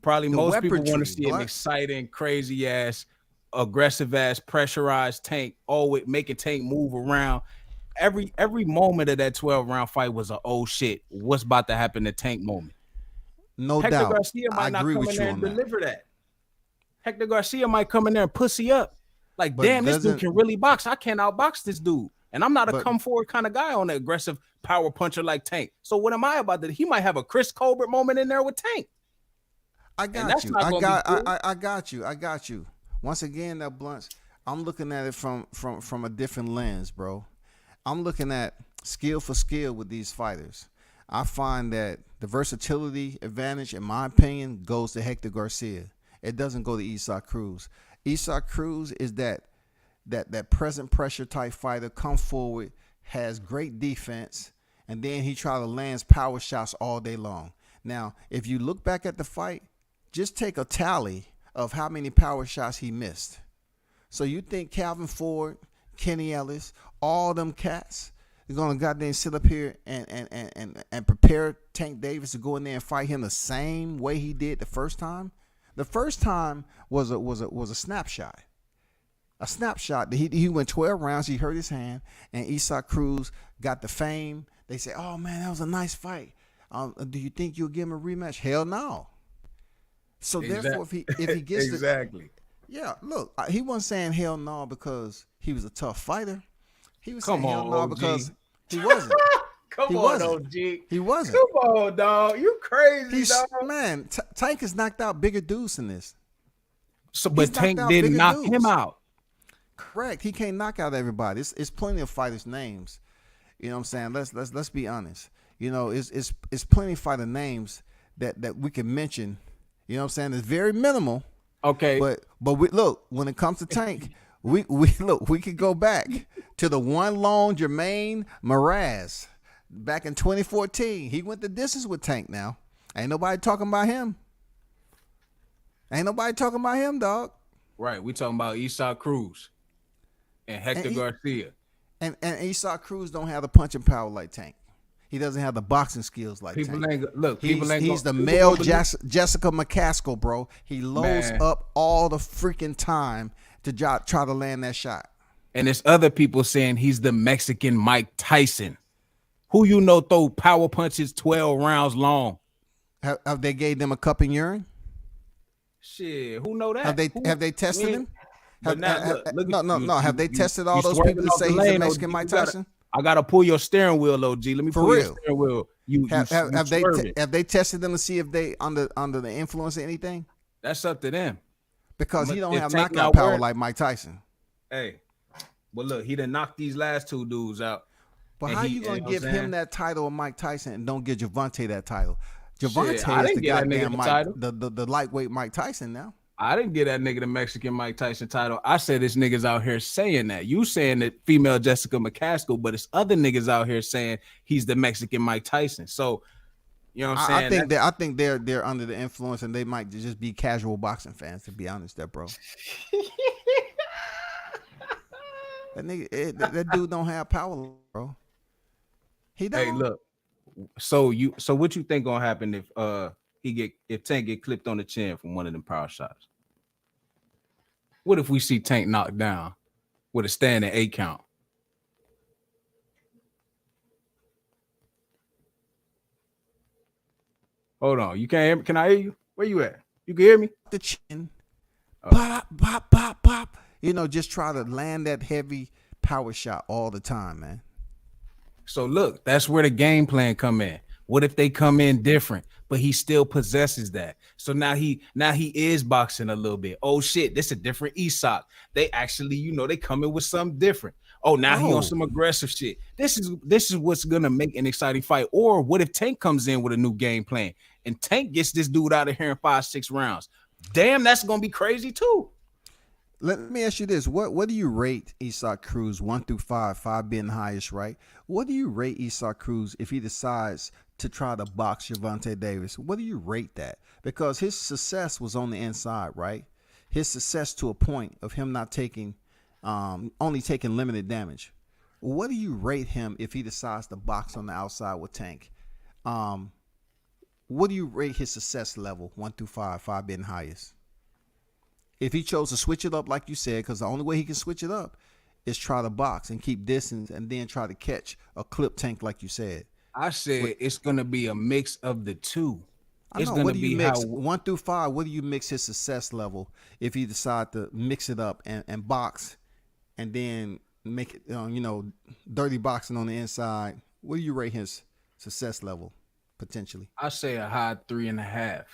Probably most people want to see an exciting, crazy ass, aggressive ass, pressurized Tank, always making Tank move around. Every moment of that 12-round fight was a oh shit, what's about to happen to Tank moment. No doubt. Hector Garcia might not come in there and deliver that. Hector Garcia might come in there and pussy up. Like, damn, this dude can really box. I can't outbox this dude. And I'm not a come forward kind of guy on an aggressive power puncher like Tank. So what am I about to? He might have a Chris Colbert moment in there with Tank. I got you. Once again, that Blunts, I'm looking at it from a different lens, bro. I'm looking at skill for skill with these fighters. I find that the versatility advantage, in my opinion, goes to Hector Garcia. It doesn't go to Isaac Cruz. Isaac Cruz is that present pressure type fighter, come forward, has great defense, and then he try to land power shots all day long. Now, if you look back at the fight, just take a tally of how many power shots he missed. So you think Calvin Ford, Kenny Ellis, all them cats are gonna goddamn sit up here and prepare Tank Davis to go in there and fight him the same way he did the first time? The first time was a snapshot. A snapshot. He went 12 rounds. He hurt his hand, and Isaac Cruz got the fame. They say, "Oh man, that was a nice fight. Do you think you'll give him a rematch?" Hell no. So therefore, if he gets look, he wasn't saying hell no because he was a tough fighter. He was saying hell no because he wasn't. Come on, OG. He wasn't. Come on, dog. You crazy, dog. Man, Tank has knocked out bigger dudes than this. So, but Tank didn't knock him out. Correct. He can't knock out everybody. It's plenty of fighters' names. You know what I'm saying? Let's be honest. You know, it's plenty of fighter names that we can mention. You know what I'm saying? It's very minimal. Okay. But we look, when it comes to Tank, we could go back to the one lone Jermaine Mraz back in 2014. He went the distance with Tank now. Ain't nobody talking about him. Dog. Right. We talking about Isaac Cruz and Hector Garcia. And Isaac Cruz don't have the punching power like Tank. He doesn't have the boxing skills like People Tank. He's the male Jessica McCaskill, bro. He loads up all the freaking time to try to land that shot. And there's other people saying he's the Mexican Mike Tyson, who throw power punches 12 rounds long. Have they gave them a cup and urine? Shit, who know that? Have they tested him? No. Have they tested all those people that say he's a Mexican Mike Tyson? I gotta pull your steering wheel, OG. Let me pull your steering wheel. Have they tested them to see if they under the influence of anything? That's up to them. Because he don't have knockout power like Mike Tyson. Hey, well look, he done knocked these last two dudes out. But how you gonna give him that title of Mike Tyson and don't give Javante that title? Javante is the goddamn the lightweight Mike Tyson now. I didn't get that nigga the Mexican Mike Tyson title. I said this nigga's out here saying that. You saying that female Jessica McCaskill, but it's other niggas out here saying he's the Mexican Mike Tyson. So, you know what I'm saying? I think they're under the influence, and they might just be casual boxing fans. To be honest, bro. That nigga, that dude don't have power, bro. He don't. Hey, look. So what you think gonna happen if Tank get clipped on the chin from one of them power shots? What if we see Tank knocked down with a standing 8 count? Hold on, you can't hear me? Can I hear you? Where you at? You can hear me? The chin, pop, pop, pop, pop. Just try to land that heavy power shot all the time, man. So look, that's where the game plan come in. What if they come in different, but he still possesses that? So now he is boxing a little bit. Oh shit, this a different Isak. They actually, they come in with something different. Oh, now he on some aggressive shit. This is what's gonna make an exciting fight. Or what if Tank comes in with a new game plan and Tank gets this dude out of here in 5-6 rounds. Damn, that's gonna be crazy too. Let me ask you this: What do you rate Isaac Cruz 1 through 5? 5 being the highest, right? What do you rate Isaac Cruz if he decides to try to box Gervonta Davis? What do you rate that? Because his success was on the inside, right? His success to a point of him not taking, only taking limited damage. What do you rate him if he decides to box on the outside with Tank? What do you rate his success level 1 through 5? 5 being highest. If he chose to switch it up, like you said, because the only way he can switch it up is try to box and keep distance and then try to catch a clip Tank, like you said. I said it's gonna be a mix of the two. It's gonna what do you be mix how 1 through 5? What do you mix his success level if he decide to mix it up and box and then make it, dirty boxing on the inside? What do you rate his success level potentially? I say a high 3.5.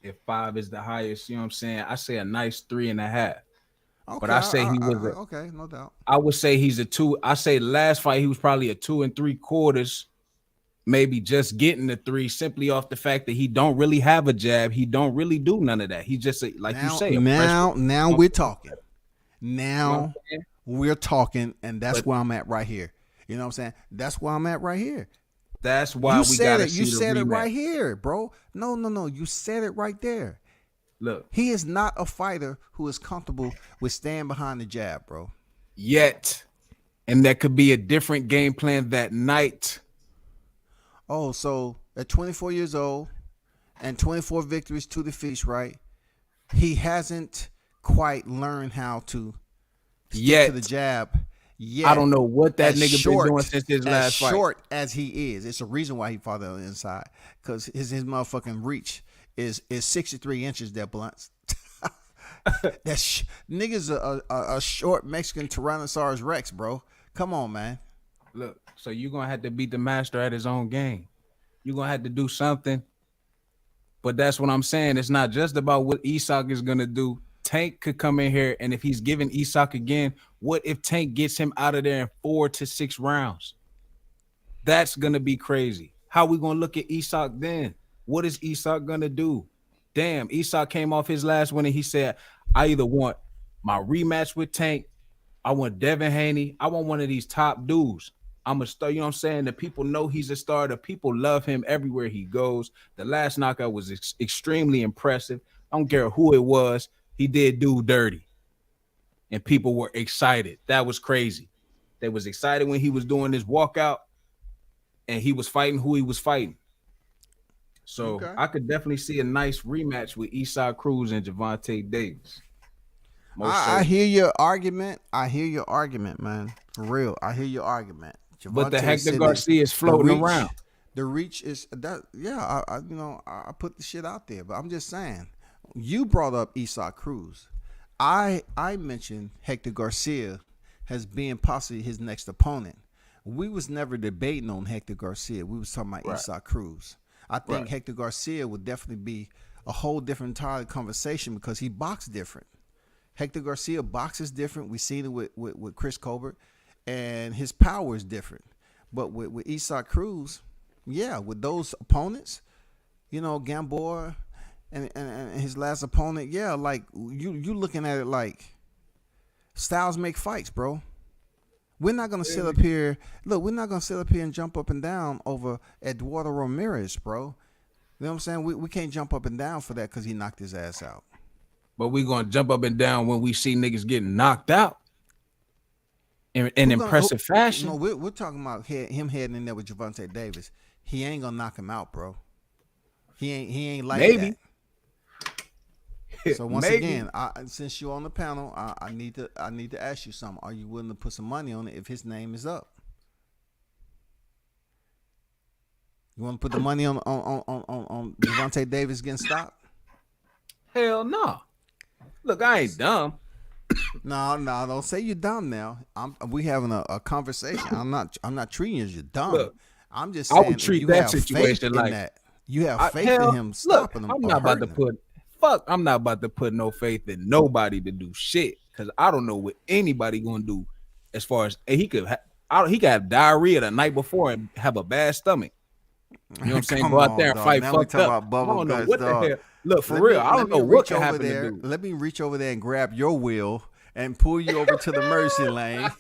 If 5 is the highest, you know what I'm saying? I say a nice 3.5. Okay, But I say he was okay, no doubt. I would say he's a 2. I say last fight he was probably a 2 3/4, maybe just getting the 3, simply off the fact that he don't really have a jab. He don't really do none of that. He just like now, you say. Now we're talking. Now You know what I'm saying? we're talking, and that's where I'm at right here. You know what I'm saying? That's where I'm at right here. That's why You we said gotta it. see You the said it rematch. right here, bro. No. You said it right there. Look, He is not a fighter who is comfortable with staying behind the jab, bro. yet, and that could be a different game plan that night. Oh, so at 24 years old and 24 victories, 2 defeats, right? He hasn't quite learned how to stick Yet. to the jab. Yet. I don't know what that As nigga been doing since his as last fight. short as he is, it's a reason why he fought on the inside, because his motherfucking reach is 63 inches. That blunts. Niggas a short Mexican Tyrannosaurus Rex, bro. Come on, man. Look, so you're gonna have to beat the master at his own game. You're gonna have to do something. But that's what I'm saying. It's not just about what Isak is gonna do. Tank could come in here, and if he's giving Isak again, what if Tank gets him out of there in 4 to 6 rounds? That's gonna be crazy. How we gonna look at Isak then? What is Isak gonna do? Damn, Isak came off his last one and he said, I either want my rematch with Tank, I want Devin Haney, I want one of these top dudes. I'm a star, you know what I'm saying? The people know he's a star. The people love him everywhere he goes. The last knockout was extremely impressive. I don't care who it was. He did do dirty. And people were excited. That was crazy. They was excited when he was doing this walkout and he was fighting who he was fighting. So Okay. I could definitely see a nice rematch with Isaac Cruz and Gervonta Davis. I hear your argument. Man. For real. I hear your argument. But the Gervonta Hector said Garcia is floating around. The reach is that. Yeah, I put the shit out there, but I'm just saying. You brought up Isaac Cruz. I mentioned Hector Garcia as being possibly his next opponent. We was never debating on Hector Garcia. We was talking about Isaac Cruz. I think Hector Garcia would definitely be a whole different entire conversation because he boxed different. Hector Garcia boxes different. We've seen it with Chris Colbert, and his power is different. But with Isaac Cruz, yeah, with those opponents, Gamboa and his last opponent, yeah, like you looking at it like styles make fights, bro. We're not gonna sit up here. Look, we're not gonna sit up here and jump up and down over Eduardo Ramirez, bro. You know what I'm saying? We can't jump up and down for that because he knocked his ass out. But we're gonna jump up and down when we see niggas getting knocked out in impressive fashion. No, we're talking about him heading in there with Gervonta Davis. He ain't gonna knock him out, bro. He ain't like Maybe. that. So once again, since you're on the panel, I need to ask you something. Are you willing to put some money on it if his name is up? You want to put the money on Gervonta Davis getting stopped? Hell no. Look, I ain't dumb. No, don't say you're dumb now. We having a conversation. I'm not treating you as you're dumb. Look, I'm just I saying would treat you that have situation faith in like that. You have faith in him stopping him. I'm not about to I'm not about to put no faith in nobody to do shit because I don't know what anybody gonna do as far as he could have diarrhea the night before and have a bad stomach. You know what I'm saying? Come Go out there on, and dog. fight Now we fucked talking up. about I bubble don't know guts, what the dog. hell. Look, for real, I don't know what can happen to dude. Let me reach over there and grab your wheel and pull you over to the mercy lane.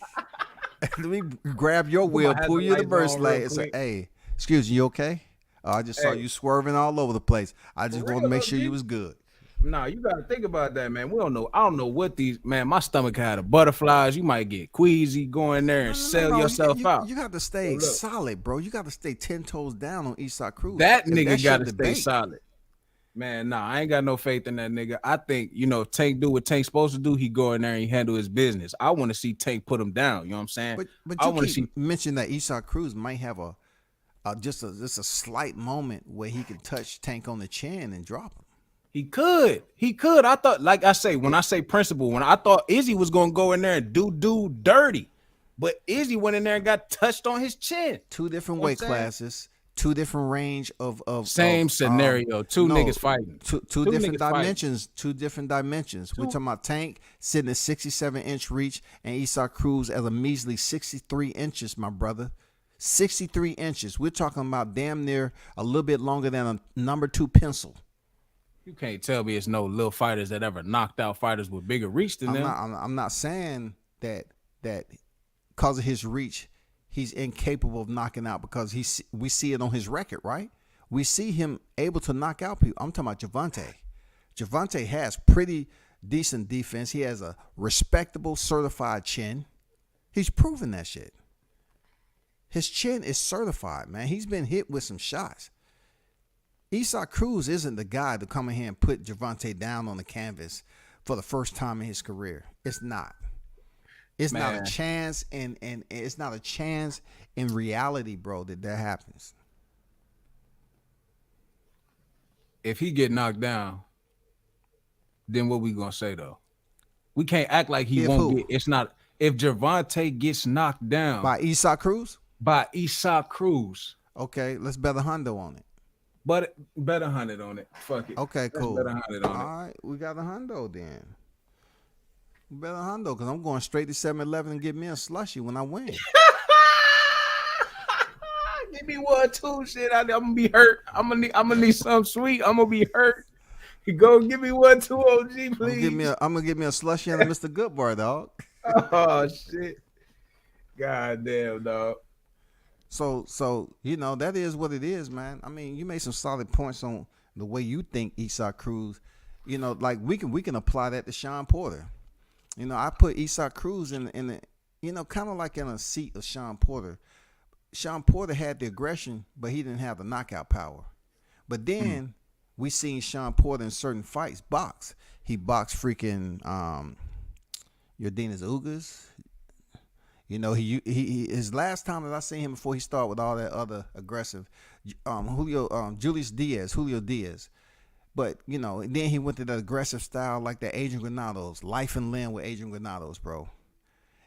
Let me grab your wheel, have pull the you to the lights mercy on real lane and say, quick. hey, excuse me, you okay? Oh, I just saw Hey. you swerving all over the place. I just For want to real, make sure OG? you was good. Nah, you gotta think about that, man. We don't know. I don't know what these man. My stomach had the butterflies. You might get queasy. Go in there and sell No. yourself out. You got to So stay look, solid, bro. You got to stay 10 toes down on Eastside Cruz. that If nigga that's your gotta stay debate, solid. Man, nah, I ain't got no faith in that nigga. I think, Tank do what Tank's supposed to do. He go in there and he handle his business. I want to see Tank put him down. You know what I'm saying? but I you want to keep see. mentioning that Eastside Cruz might have just a slight moment where he can touch Tank on the chin and drop him. He could. I thought, like I say, when I say principle, when I thought Izzy was gonna go in there and do dirty, but Izzy went in there and got touched on his chin. Two different You know what weight I'm saying? classes, two different range of Same scenario. Two no, niggas fighting. Two different niggas fighting. dimensions. Two different dimensions. We're talking about Tank sitting at 67-inch reach and Eastside Cruz as a measly 63 inches, my brother. 63 inches. We're talking about damn near a little bit longer than a number 2 pencil. You can't tell me it's no little fighters that ever knocked out fighters with bigger reach than them. I'm not saying that because of his reach, he's incapable of knocking out because we see it on his record, right? We see him able to knock out people. I'm talking about Gervonta. Gervonta has pretty decent defense. He has a respectable certified chin. He's proven that shit. His chin is certified, man. He's been hit with some shots. Eastside Cruz isn't the guy to come in here and put Gervonta down on the canvas for the first time in his career. It's not. It's not a chance, and it's not a chance in reality, bro, that happens. If he get knocked down, then what we gonna say though? We can't act like he won't get. It's not. If Gervonta gets knocked down by Eastside Cruz, okay, let's bet $100 on it. But bet $100 on it. Fuck it. Okay, cool. Let's bet $100 on it. All right, we got $100 then. We bet $100 because I'm going straight to 7-Eleven and get me a slushie when I win. Give me 1 2 shit. I'm gonna be hurt. I'm gonna need something sweet. I'm gonna be hurt. Go give me 1 2 OG, please. I'm gonna give me a slushie and a Mr. Good Bar, dog. Oh shit. God damn, dog. So that is what it is, man. I mean, you made some solid points on the way you think Eastside Cruz. Like we can apply that to Sean Porter. I put Eastside Cruz in the kind of like in a seat of Sean Porter. Sean Porter had the aggression, but he didn't have the knockout power. But then we seen Sean Porter in certain fights box. He boxed freaking Yordenis Ugas. He his last time that I seen him before he started with all that other aggressive Julio Diaz. But then he went to the aggressive style like that Adrian Granados, life and limb with Adrian Granados, bro.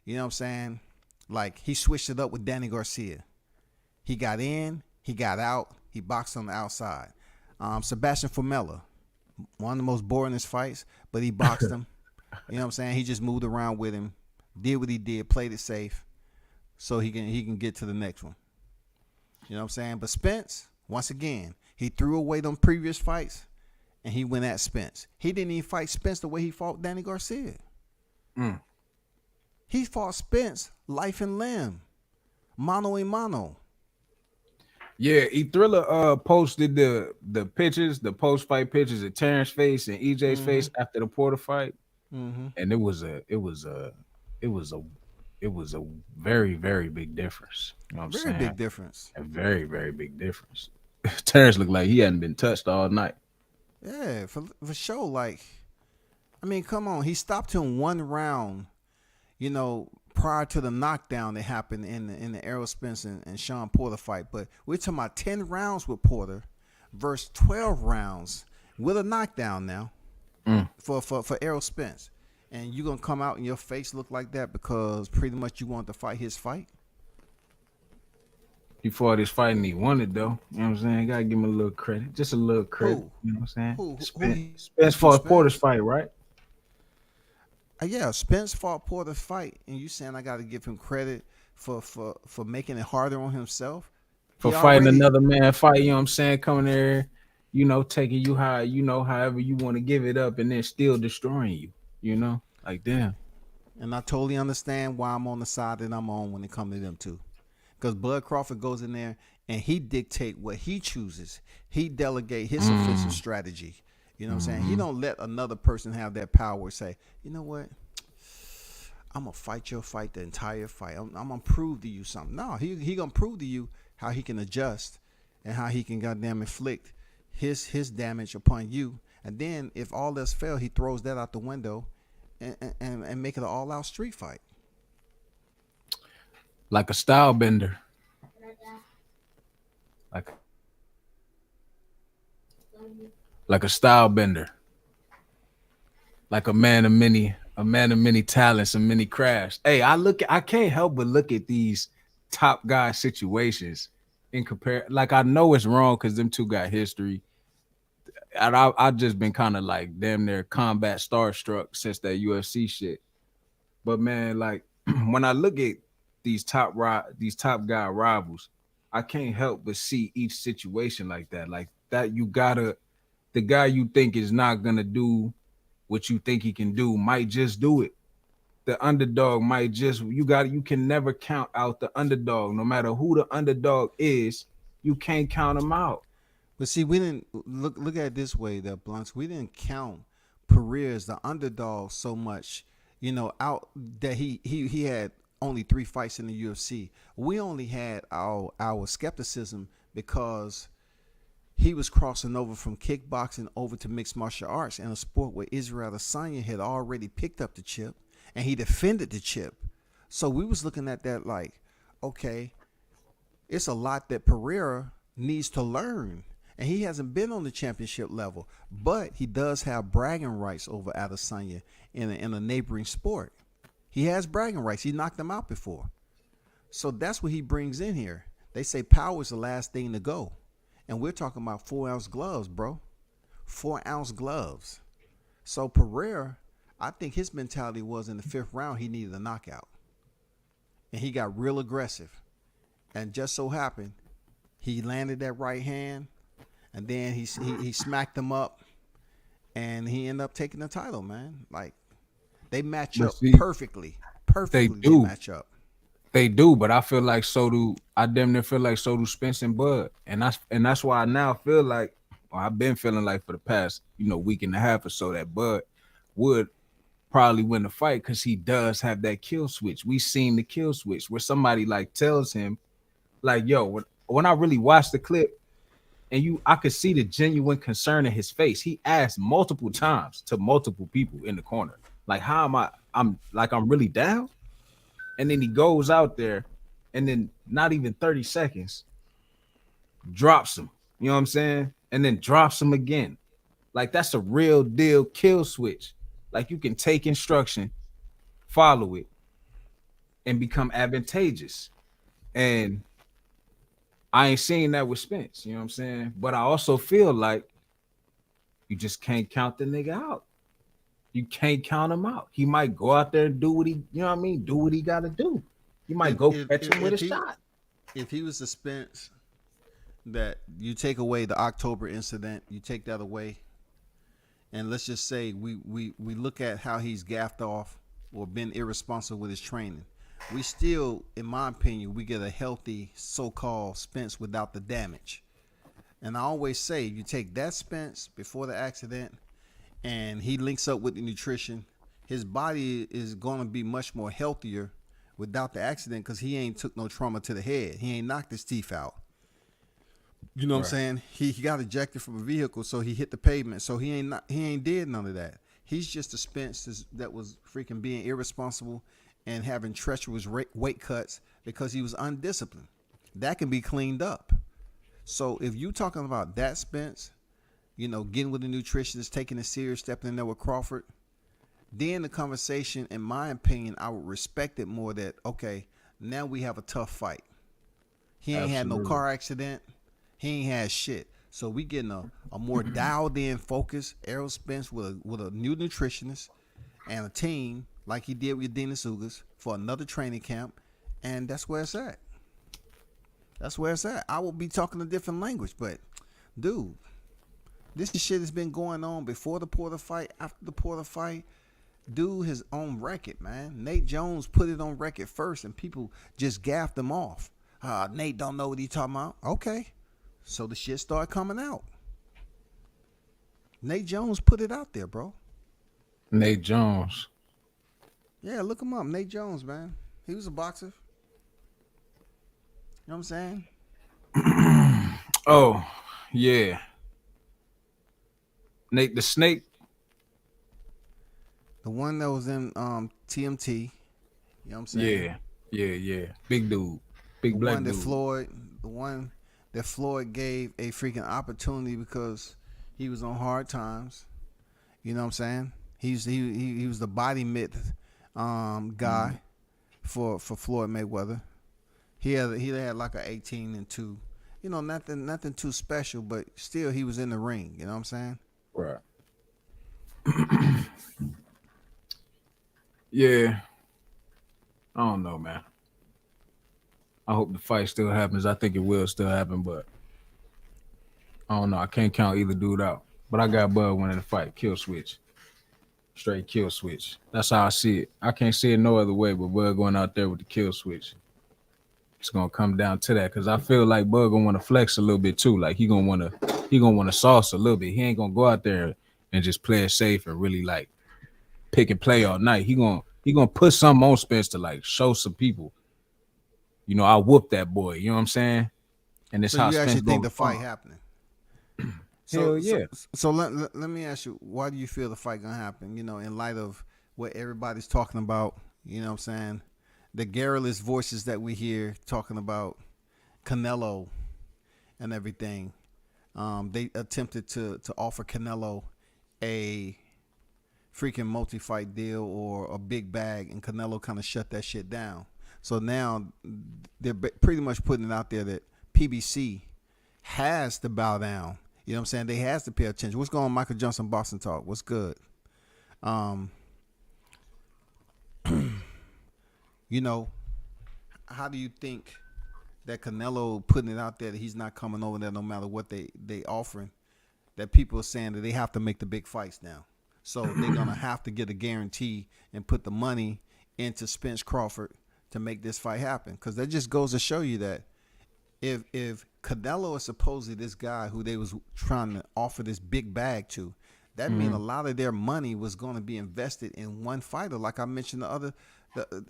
You know what I'm saying? Like he switched it up with Danny Garcia. He got in, he got out, he boxed on the outside. Sebastian Formella, one of the most boringest fights, but he boxed him. You know what I'm saying? He just moved around with him. Did what he did, played it safe, so he can get to the next one. You know what I'm saying? But Spence, once again, he threw away them previous fights, and he went at Spence. He didn't even fight Spence the way he fought Danny Garcia. He fought Spence life and limb, mano a mano. Yeah, Thriller posted the pictures, the post fight pictures of Terrence face and EJ's face after the Porter fight, and it was a very, very big difference. You know what I'm saying? Very big difference. A very, very big difference. Terrence looked like he hadn't been touched all night. Yeah, for sure. Like, I mean, come on. He stopped him 1 round, prior to the knockdown that happened in the Errol Spence and Sean Porter fight. But we're talking about 10 rounds with Porter versus 12 rounds with a knockdown now for Errol Spence. And you gonna come out and your face look like that because pretty much you want to fight his fight? He fought his fight and he won it though. You know what I'm saying? Gotta give him a little credit. Just a little credit. Who? You know what I'm saying? Who Spence fought Porter's fight, right? Yeah, Spence fought Porter's fight, and you saying I got to give him credit for making it harder on himself? for He fighting already another man fight. You know what I'm saying? Coming there, taking you high, however you want to give it up, and then still destroying you. Like damn. and I totally understand why I'm on the side that I'm on when it comes to them two. Because Bud Crawford goes in there and he dictate what he chooses. He delegate his offensive strategy. You know what I'm saying? He don't let another person have that power. Say, you know what? I'm gonna fight your fight the entire fight. I'm gonna prove to you something. No, he gonna prove to you how he can adjust and how he can goddamn inflict his damage upon you. And then if all else fail, he throws that out the window and make it an all out street fight. Like a style bender. Like like a style bender. Like a man of many talents and many crafts. Hey, I can't help but look at these top guy situations in compare. Like I know it's wrong because them two got history. And I just been kind of like damn near combat starstruck since that UFC shit. But man, like when I look at these top guy rivals, I can't help but see each situation like that. Like that you gotta the guy you think is not gonna do what you think he can do might just do it. The underdog might just you can never count out the underdog. No matter who the underdog is, you can't count him out. But see, we didn't look at it this way, that Blunts. We didn't count Pereira as the underdog so much, out that he had only 3 fights in the UFC. We only had our skepticism because he was crossing over from kickboxing over to mixed martial arts in a sport where Israel Adesanya had already picked up the chip and he defended the chip. So we was looking at that like, okay, it's a lot that Pereira needs to learn. And he hasn't been on the championship level, but he does have bragging rights over Adesanya in a neighboring sport. He has bragging rights. He knocked him out before. So that's what he brings in here. They say power is the last thing to go. And we're talking about 4-ounce gloves, bro. 4-ounce gloves. So Pereira, I think his mentality was in the 5th round, he needed a knockout. And he got real aggressive. And just so happened, he landed that right hand. And then he smacked him up, and he ended up taking the title, man. Like, they match up perfectly. Perfectly, they match up. They do, but I feel like so do I damn near feel like so do Spence and Bud. And that's why I now feel like, or I've been feeling like for the past, week and a half or so, that Bud would probably win the fight because he does have that kill switch. We seen the kill switch where somebody like tells him, like, yo, when I really watched the clip, and I could see the genuine concern in his face. He asked multiple times to multiple people in the corner, like, how am I? I'm really down. And then he goes out there and then not even 30 seconds, drops him. You know what I'm saying? And then drops him again. Like that's a real deal kill switch. Like you can take instruction, follow it, and become advantageous. And I ain't seeing that with Spence, you know what I'm saying? But I also feel like you just can't count the nigga out. You can't count him out. He might go out there and do what he, do what he got to do. He might catch him with a shot. If he was the Spence that you take away the October incident, you take that away, and let's just say we look at how he's gaffed off or been irresponsible with his training. We still, in my opinion, we get a healthy so-called Spence without the damage. And I always say, you take that Spence before the accident and he links up with the nutrition, his body is going to be much more healthier without the accident because he ain't took no trauma to the head. He ain't knocked his teeth out. You know what I'm saying? He got ejected from a vehicle, so he hit the pavement. So he ain't did none of that. He's just a Spence that was freaking being irresponsible and having treacherous weight cuts because he was undisciplined. That can be cleaned up. So if you talking about that Spence, getting with the nutritionist, taking it serious, stepping in there with Crawford, then the conversation, in my opinion, I would respect it more that, okay, now we have a tough fight. He ain't had no car accident. He ain't had shit. So we getting a more dialed in focus, Errol Spence with a new nutritionist and a team like he did with Dennis Ugas for another training camp, and that's where it's at. That's where it's at. I will be talking a different language, but dude, this shit has been going on before the Porter fight, after the Porter fight. Dude is on record, man. Nate Jones put it on record first, and people just gaffed him off. Nate don't know what he talking about. Okay, so the shit started coming out. Nate Jones put it out there, bro. Nate Jones. Yeah, look him up. Nate Jones, man. He was a boxer. You know what I'm saying? Oh, yeah. Nate the Snake. The one that was in TMT. You know what I'm saying? Yeah. Big dude. Big The black one that dude. the one that Floyd gave a freaking opportunity because he was on hard times. You know what I'm saying? He was the body myth guy for Floyd Mayweather. He had like a 18-2. You know, nothing too special, but still he was in the ring. You know what I'm saying? Right. Yeah. I don't know, man. I hope the fight still happens. I think it will still happen, but I don't know. I can't count either dude out. But I got Bud winning the fight. Kill switch. Straight kill switch. That's how I see it. I can't see it no other way but Bud going out there with the kill switch. It's gonna come down to that because I feel like Bud gonna want to flex a little bit too. Like he gonna want to sauce a little bit. He ain't gonna go out there and just play it safe and really like pick and play all night. He gonna put something on Spence to like show some people. You know, I whoop that boy. You know what I'm saying? And it's So how you Spence actually think gonna the fight respond. happening? Hell yeah. So let me ask you, why do you feel the fight gonna happen? You know, in light of what everybody's talking about, you know what I'm saying? The garrulous voices that we hear talking about Canelo and everything. They attempted to offer Canelo a freaking multi-fight deal or a big bag, and Canelo kind of shut that shit down. So now they're pretty much putting it out there that PBC has to bow down. You know what I'm saying? They has to pay attention. What's going on, Michael Johnson, Boston Talk? What's good? You know, how do you think that Canelo putting it out there that he's not coming over there no matter what they offering, that people are saying that they have to make the big fights now? So they're going to have to get a guarantee and put the money into Spence Crawford to make this fight happen. Because that just goes to show you that if Canelo is supposedly this guy who they was trying to offer this big bag to, that means a lot of their money was going to be invested in one fighter. Like I mentioned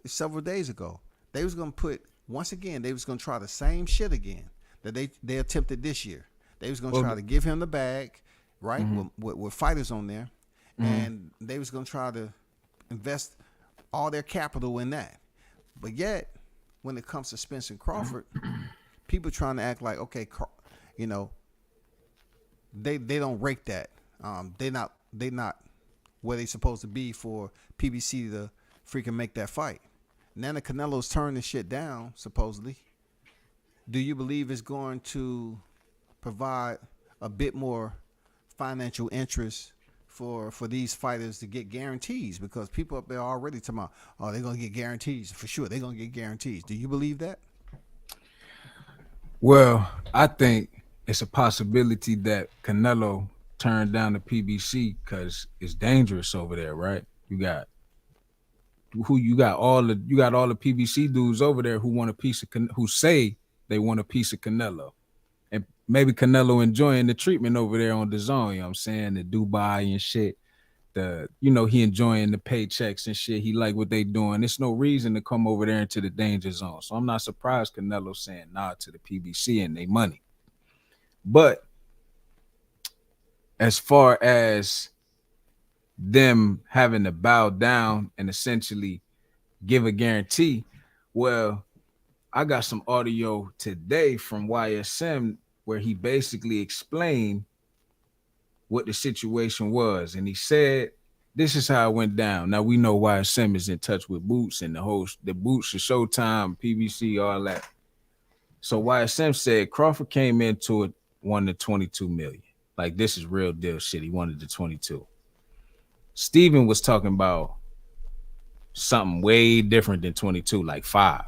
several days ago, they was going to put, once again, they was going to try the same shit again that they attempted this year. They was going to try to give him the bag, right, with fighters on there, and they was going to try to invest all their capital in that. But yet, when it comes to Spence and Crawford, people trying to act like, okay, you know, they don't rate that. They not where they supposed to be for PBC to freaking make that fight. Now the Canelo's turned this shit down, supposedly. Do you believe it's going to provide a bit more financial interest for these fighters to get guarantees? Because people up there are already talking about, oh, they're going to get guarantees. For sure, they're going to get guarantees. Do you believe that? Well, I think it's a possibility that Canelo turned down the PBC because it's dangerous over there, right? You got all the PBC dudes over there who want a piece of who say they want a piece of Canelo, and maybe Canelo enjoying the treatment over there on the zone. You know what I'm saying? The Dubai and shit. He enjoying the paychecks and shit. He like what they doing. There's no reason to come over there into the danger zone. So I'm not surprised Canelo saying nah to the PBC and they money. But as far as them having to bow down and essentially give a guarantee, well, I got some audio today from YSM where he basically explained what the situation was. And he said, this is how it went down. Now we know YSM is in touch with Boots and the Boots, the Showtime, PBC, all that. So YSM said Crawford came into it, wanted 22 million. Like, this is real deal shit. He wanted the 22. Steven was talking about something way different than 22, like five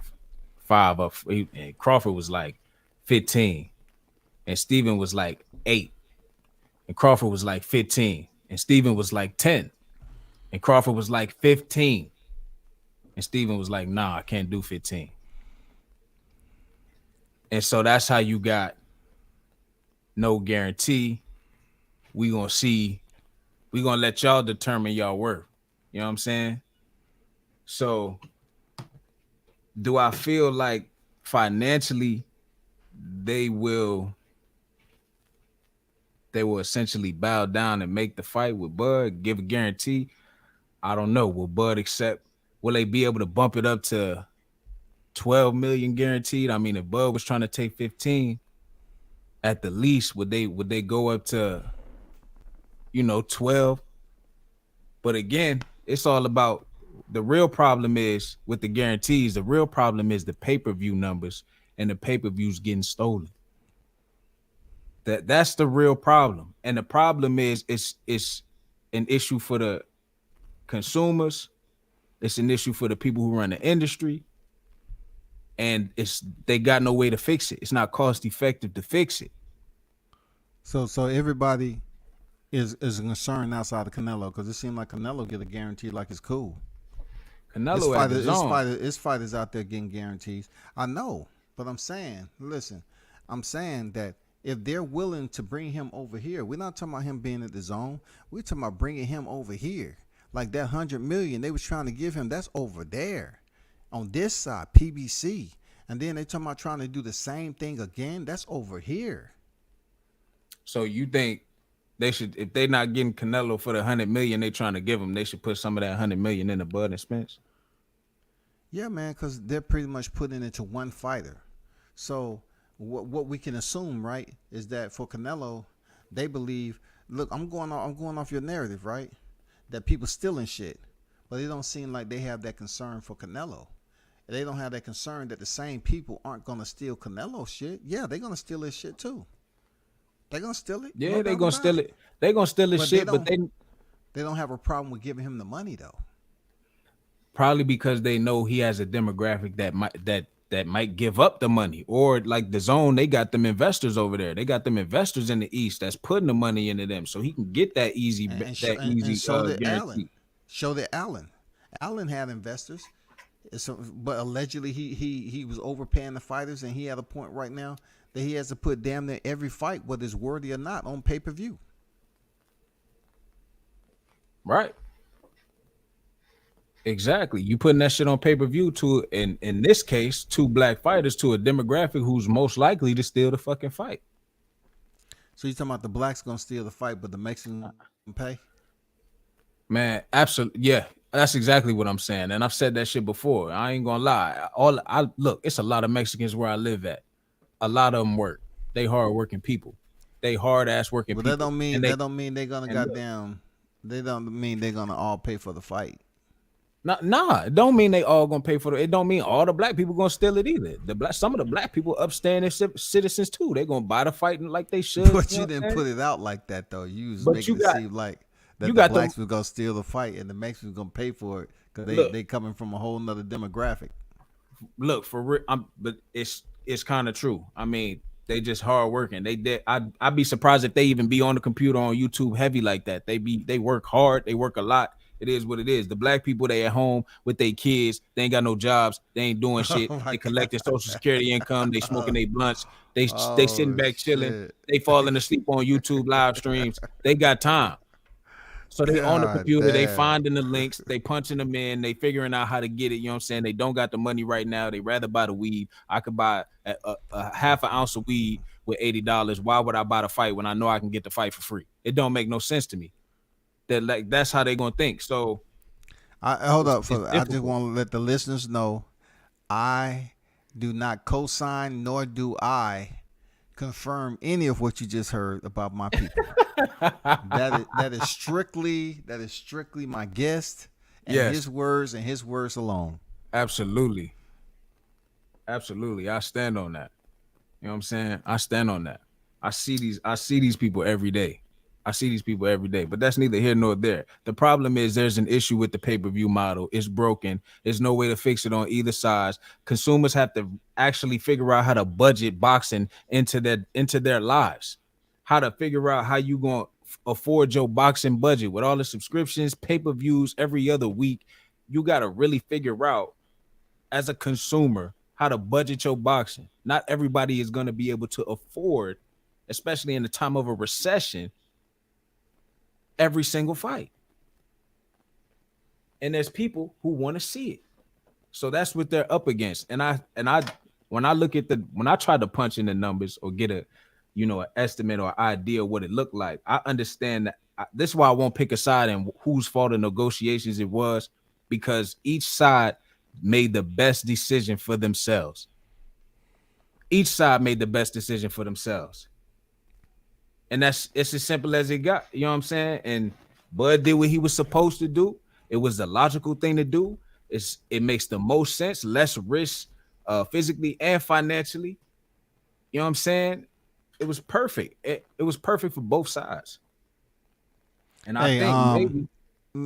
up. And Crawford was like 15. And Steven was like 8. And Crawford was like 15. And Steven was like 10. And Crawford was like 15. And Steven was like, nah, I can't do 15. And so that's how you got no guarantee. We gonna let y'all determine y'all worth. You know what I'm saying? So do I feel like financially they will essentially bow down and make the fight with Bud, give a guarantee? I don't know. Will Bud accept? Will they be able to bump it up to 12 million guaranteed? I mean, if Bud was trying to take 15, at the least, would they go up to 12? But again, it's all about the real problem is with the guarantees. The real problem is the pay-per-view numbers and the pay-per-views getting stolen. That's the real problem. And the problem is it's an issue for the consumers. It's an issue for the people who run the industry. And they got no way to fix it. It's not cost effective to fix it. So everybody is concerned outside of Canelo because it seemed like Canelo get a guarantee like it's cool. Canelo at his own. His fighters out there getting guarantees. I know, but I'm saying that if they're willing to bring him over here, we're not talking about him being at the zone. We're talking about bringing him over here. Like that 100 million they was trying to give him, that's over there. On this side, PBC. And then they talking about trying to do the same thing again. That's over here. So you think they should, if they're not getting Canelo for the 100 million they trying to give him, they should put some of that 100 million in the Bud and Spence? Yeah, man, because they're pretty much putting it into one fighter. So what we can assume, right, is that for Canelo, they believe, look, I'm going off your narrative, right? That people stealing shit, but it don't seem like they have that concern for Canelo. They don't have that concern that the same people aren't gonna steal Canelo shit. Yeah, they're gonna steal his shit too. They're gonna steal it. Yeah, they're gonna steal it. They're gonna steal his shit, but they don't have a problem with giving him the money though. Probably because they know he has a demographic that might give up the money, or like the zone, they got them investors over there. They got them investors in the East that's putting the money into them, so he can get that easy, and guarantee. Show that Allen had investors, but allegedly he was overpaying the fighters, and he had a point right now that he has to put damn near every fight, whether it's worthy or not, on pay-per-view. Right. Exactly. You putting that shit on pay-per-view to, in this case, 2 black fighters to a demographic who's most likely to steal the fucking fight. So you talking about the blacks gonna steal the fight, but the Mexicans pay? Man, absolutely. Yeah, that's exactly what I'm saying. And I've said that shit before. I ain't gonna lie. Look, it's a lot of Mexicans where I live at. A lot of them work. They hard working people. They hard ass working people. But that don't mean they're gonna goddamn. They don't mean they're gonna all pay for the fight. Nah, it don't mean they all gonna pay for it. It don't mean all the black people gonna steal it either. Some of the black people upstanding citizens too. They gonna buy the fight like they should. But you didn't put it out like that though. You was making it seem like that the blacks was gonna steal the fight and the Mexicans was gonna pay for it because they coming from a whole nother demographic. Look, for real, but it's kind of true. I mean, they just hard working. I'd be surprised if they even be on the computer on YouTube heavy like that. They work hard. They work a lot. It is what it is. The black people, they at home with their kids. They ain't got no jobs. They ain't doing shit. They collecting Social Security income. They smoking their blunts. They sitting back chilling. They falling asleep on YouTube live streams. They got time. So they on the computer. They finding the links. They punching them in. They figuring out how to get it. You know what I'm saying? They don't got the money right now. They rather buy the weed. I could buy a half an ounce of weed with $80. Why would I buy the fight when I know I can get the fight for free? It don't make no sense to me. That's how they gonna think. So hold up. I just want to let the listeners know I do not co-sign nor do I confirm any of what you just heard about my people. that is strictly my guest and his words and his words alone. Absolutely. I stand on that. You know what I'm saying? I stand on that. I see these people every day. I see these people every day, but that's neither here nor there. The problem is there's an issue with the pay-per-view model. It's broken. There's no way to fix it on either side. Consumers have to actually figure out how to budget boxing into their lives. How to figure out how you going to afford your boxing budget with all the subscriptions, pay-per-views every other week. You got to really figure out as a consumer how to budget your boxing. Not everybody is going to be able to afford, especially in the time of a recession, every single fight. And there's people who want to see it. So that's what they're up against. And I when I look at when I try to punch in the numbers or get a an estimate or idea of what it looked like, I understand that this is why I won't pick a side and whose fault the negotiations it was, because each side made the best decision for themselves. Each side made the best decision for themselves. And it's as simple as it got. You know what I'm saying? And Bud did what he was supposed to do. It was the logical thing to do. It makes the most sense, less risk physically and financially. You know what I'm saying? It was perfect. It was perfect for both sides. And I think maybe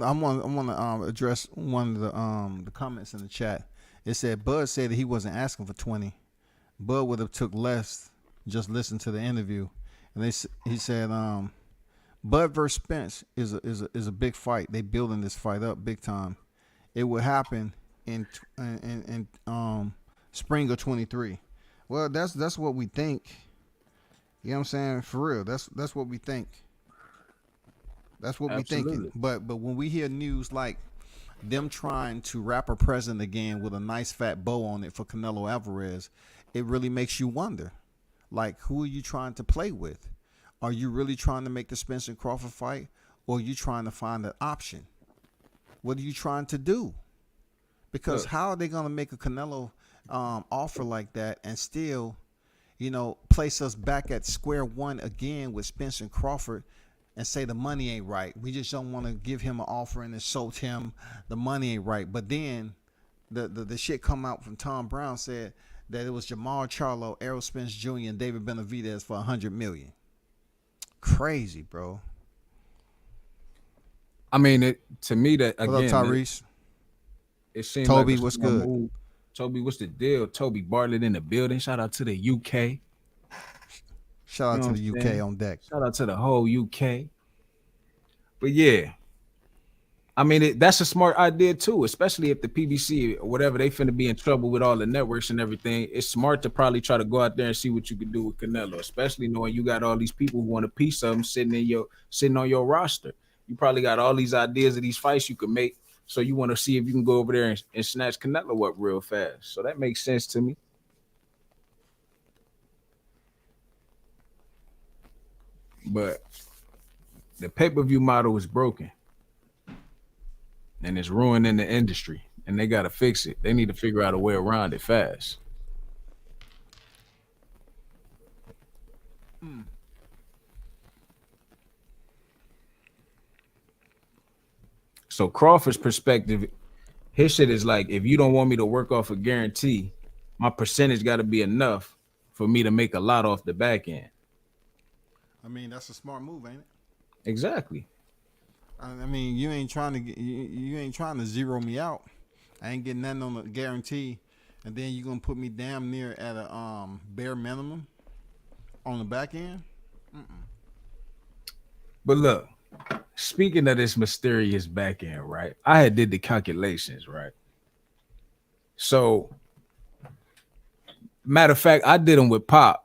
I want to address one of the comments in the chat. It said Bud said that he wasn't asking for 20. Bud would have took less. Just listen to the interview. And he said, Bud versus Spence is a big fight. They building this fight up big time. It will happen in spring of 23. Well, that's what we think. You know what I'm saying? For real, that's what we think. That's what we thinking. But when we hear news like them trying to wrap a present again with a nice fat bow on it for Canelo Alvarez, it really makes you wonder. Like, who are you trying to play with? Are you really trying to make the Spencer Crawford fight, or are you trying to find an option? What are you trying to do? Because how are they going to make a Canelo offer like that and still, place us back at square one again with Spencer Crawford and say the money ain't right? We just don't want to give him an offer and insult him. The money ain't right. But then the shit come out from Tom Brown said that it was Jamal Charlo, Errol Spence Jr., and David Benavidez for $100 million. Crazy, bro. I mean, to me that again. What up, Tyrese? It seems Toby, like what's good? Move. Toby, what's the deal? Toby Bartlett in the building. Shout out to the UK. Shout out to the UK on deck. Shout out to the whole UK. But yeah, I mean, that's a smart idea too, especially if the PBC or whatever, they finna be in trouble with all the networks and everything. It's smart to probably try to go out there and see what you can do with Canelo, especially knowing you got all these people who want a piece of them sitting on your roster. You probably got all these ideas of these fights you could make. So you want to see if you can go over there and snatch Canelo up real fast. So that makes sense to me. But the pay-per-view model is broken. And it's ruining the industry. And they got to fix it. They need to figure out a way around it fast. So Crawford's perspective, his shit is like, if you don't want me to work off a guarantee, my percentage got to be enough for me to make a lot off the back end. I mean, that's a smart move, ain't it? Exactly. I mean, you ain't trying to zero me out. I ain't getting nothing on the guarantee, and then you gonna put me damn near at a bare minimum on the back end. But look, speaking of this mysterious back end, right? I had did the calculations, right? So, matter of fact, I did them with Pop.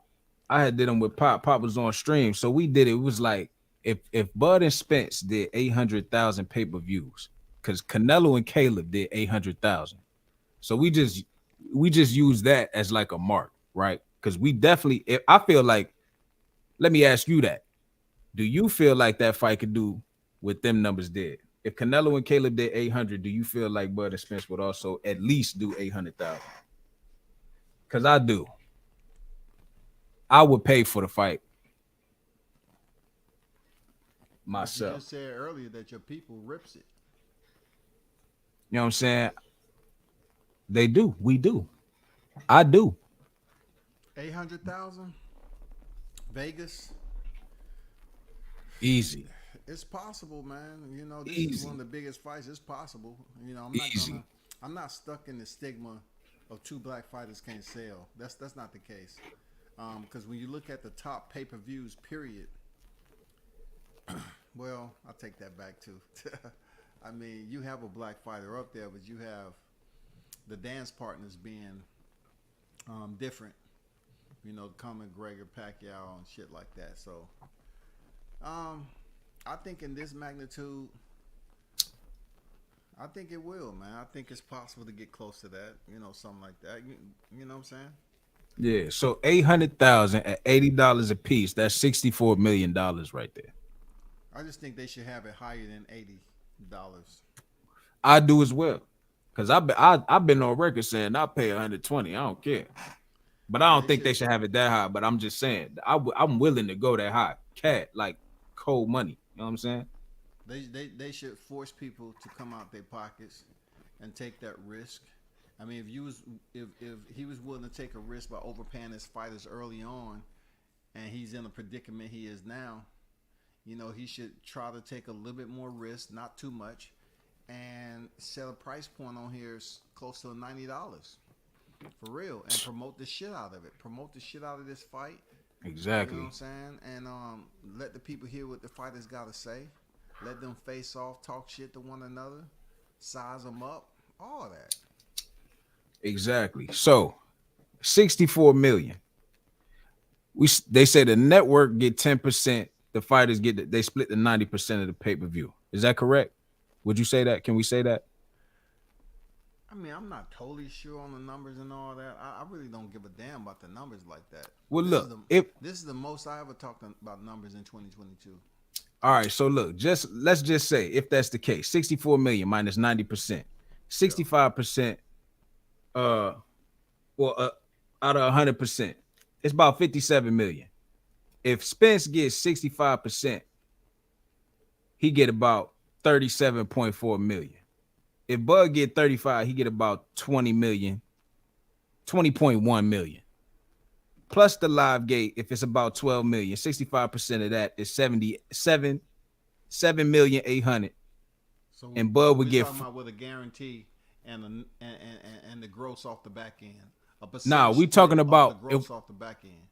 Pop was on stream, so we did it. It was like if Bud and Spence did 800,000 pay-per-views, because Canelo and Caleb did 800,000. So we just use that as like a mark, right? Because we definitely, I feel like, let me ask you that. Do you feel like that fight could do what them numbers did? If Canelo and Caleb did 800, do you feel like Bud and Spence would also at least do 800,000? Because I do. I would pay for the fight myself. You just said earlier that your people rips it. You know what I'm saying? They do. We do. I do. 800,000. Vegas. Easy. It's possible, man. You know, this is one Easy. of the biggest fights. It's possible. You know, Easy. I'm not stuck in the stigma of two black fighters can't sell. That's not the case. Because when you look at the top pay-per-views, period. Well, I'll take that back too. I mean, you have a black fighter up there, but you have the dance partners being different. You know, Conor McGregor, Pacquiao, and shit like that. So, I think in this magnitude, I think it will, man. I think it's possible to get close to that. You know, something like that. You know what I'm saying? Yeah. So 800,000 at $80 a piece. That's $64 million right there. I just think they should have it higher than $80. I do as well. Cause I've been on record saying I pay 120. I don't care. But I don't think they should have it that high. But I'm just saying I'm willing to go that high. Cat like cold money. You know what I'm saying? They should force people to come out their pockets and take that risk. I mean, if he was willing to take a risk by overpaying his fighters early on, and he's in a predicament he is now, you know, he should try to take a little bit more risk, not too much, and set a price point on here close to $90 for real, and promote the shit out of it. Promote the shit out of this fight. Exactly. You know what I'm saying? And let the people hear what the fighters got to say. Let them face off, talk shit to one another, size them up, all that. Exactly. So 64 million. They say the network get 10%. The fighters they split the 90% of the pay-per-view. Is that correct? Would you say that? Can we say that? I mean, I'm not totally sure on the numbers and all that. I really don't give a damn about the numbers like that. Well, this look, this is the most I ever talked about numbers in 2022. All right, so look, let's just say if that's the case, 64 million minus 90%, 65%, out of 100%, it's about 57 million. If Spence gets 65%, he get about 37.4 million. If Bud get 35, he get about 20 million, 20.1 million. Plus the live gate, if it's about 12 million, 65% of that is 7,800,000. So and Bud would get talking about with a guarantee and the gross off the back end. We talking about the gross off the back end.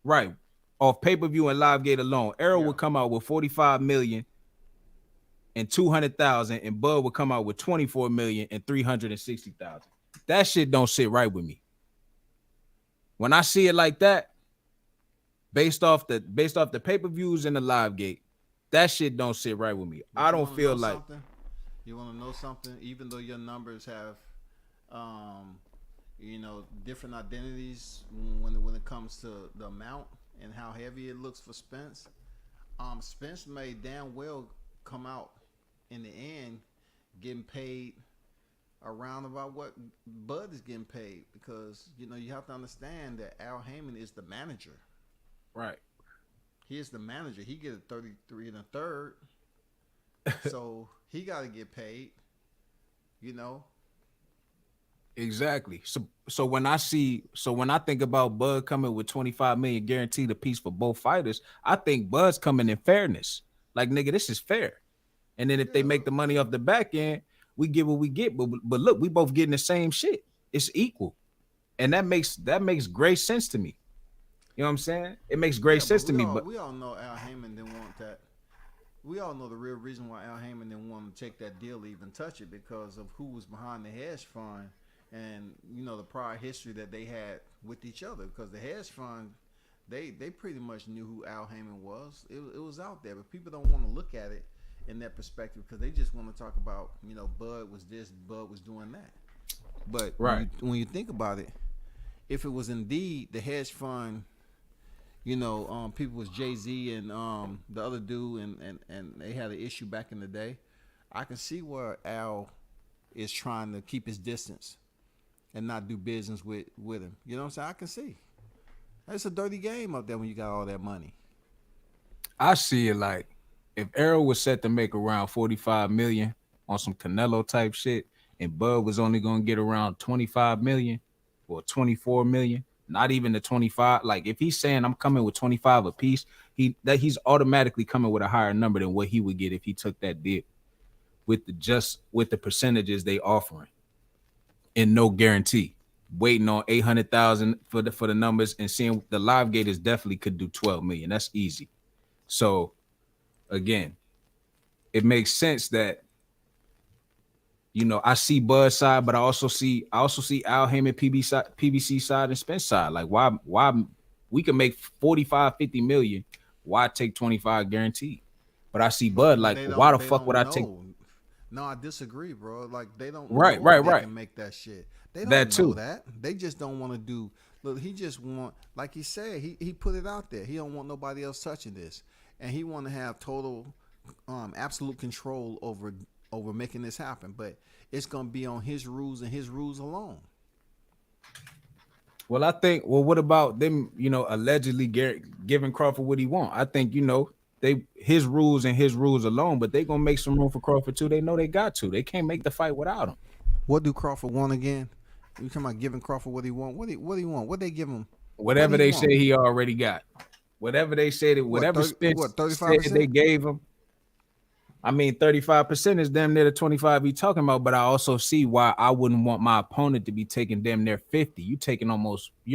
Right. Off pay-per-view and live gate alone. Arrow would come out with 45 million and 200,000, and Bud would come out with 24 million and 360,000. That shit don't sit right with me. When I see it like that, based off the pay-per-views and the live gate, that shit don't sit right with me. But I don't feel like you want to know something. Even though your numbers have, different identities when it comes to the amount and how heavy it looks for Spence. Spence may damn well come out in the end getting paid around about what Bud is getting paid, because you have to understand that Al Heyman is the manager. Right. He is the manager. He gets 33 and a third, so he got to get paid. Exactly. So when I think about Bud coming with 25 million guaranteed a piece for both fighters, I think Bud's coming in fairness. Like, nigga, this is fair. And then if they make the money off the back end, we get what we get. But look, we both getting the same shit. It's equal. And that makes great sense to me. You know what I'm saying? It makes great sense to me. But we all know Al Heyman didn't want that. We all know the real reason why Al Heyman didn't want to take that deal to even touch it, because of who was behind the hedge fund and the prior history that they had with each other. Because the hedge fund, they pretty much knew who Al Heyman was. It was out there, but people don't want to look at it in that perspective, because they just want to talk about Bud was this, Bud was doing that. But when you think about it, if it was indeed the hedge fund, people was Jay-Z and the other dude, and they had an issue back in the day, I can see where Al is trying to keep his distance and not do business with him. You know what I'm saying? I can see. It's a dirty game up there when you got all that money. I see it like, if Errol was set to make around 45 million on some Canelo type shit, and Bud was only gonna get around 25 million or 24 million, not even the 25. Like if he's saying I'm coming with 25 a piece, he's automatically coming with a higher number than what he would get if he took that deal with the percentages they offering and no guarantee. Waiting on 800,000 for the numbers and seeing the live gators definitely could do 12 million. That's easy. So again, it makes sense that I see Bud side, but I also see Al Heyman PBC side and Spence side. Like why we can make 45, 50 million. Why take 25 guaranteed? But I see Bud like, why the fuck would I take? No, I disagree, bro. Like they don't right. They can make that shit. They don't that know too. that. They just don't want to do. Look, he just want, like he said, he put it out there. He don't want nobody else touching this, and he want to have total, absolute control over making this happen. But it's gonna be on his rules and his rules alone. Well, I think. Well, what about them? Allegedly giving Crawford what he want. I think his rules and his rules alone. But they gonna make some room for Crawford too. They know they got to. They can't make the fight without him. What do Crawford want again? You talking about giving Crawford what he want? What do you want? What they give him? Whatever they say he already got. Whatever they said, whatever Spence said they gave him. I mean, 35% is damn near the 25 he talking about, but I also see why I wouldn't want my opponent to be taking damn near 50. You're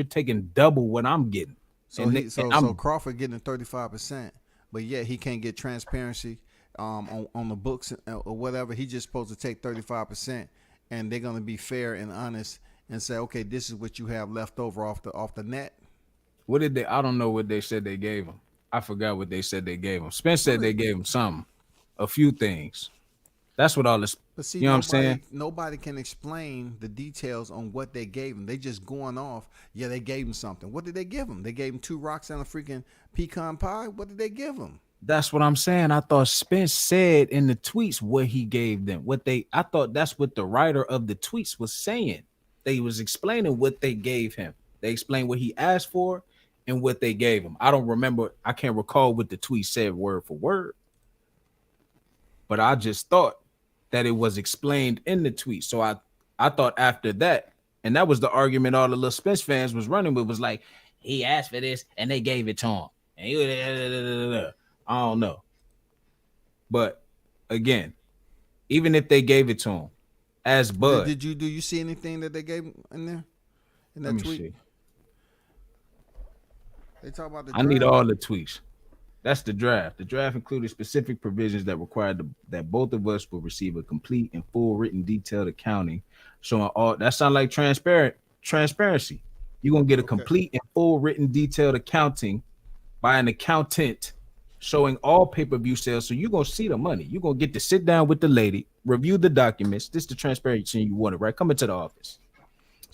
taking double what I'm getting. So Crawford getting 35%, but yet he can't get transparency on the books or whatever. He just supposed to take 35%, and they're gonna be fair and honest and say, okay, this is what you have left over off the net. What did they? I don't know what they said they gave him. I forgot what they said they gave him. Spence said they gave him something. A few things. That's what all this. But see, you know what I'm saying? Nobody can explain the details on what they gave him. They just going off. Yeah, they gave him something. What did they give him? They gave him 2 rocks and a freaking pecan pie. What did they give him? That's what I'm saying. I thought Spence said in the tweets what he gave them. I thought that's what the writer of the tweets was saying. They was explaining what they gave him. They explained what he asked for and what they gave him. I don't remember. I can't recall what the tweet said word for word. But I just thought that it was explained in the tweet. So I thought after that, and that was the argument all the little Spence fans was running with, was like, he asked for this and they gave it to him. And I don't know. But again, even if they gave it to him, as Bud. Do you see anything that they gave in there? In that tweet? See. They talk about the draft. I need all the tweets. That's the draft. The draft included specific provisions that required that both of us will receive a complete and full written detailed accounting showing all. That sounds like transparency. You're going to get a complete and full written detailed accounting by an accountant showing all pay-per-view sales. So you're going to see the money. You're going to get to sit down with the lady, review the documents. This is the transparency you wanted, right? Come into the office.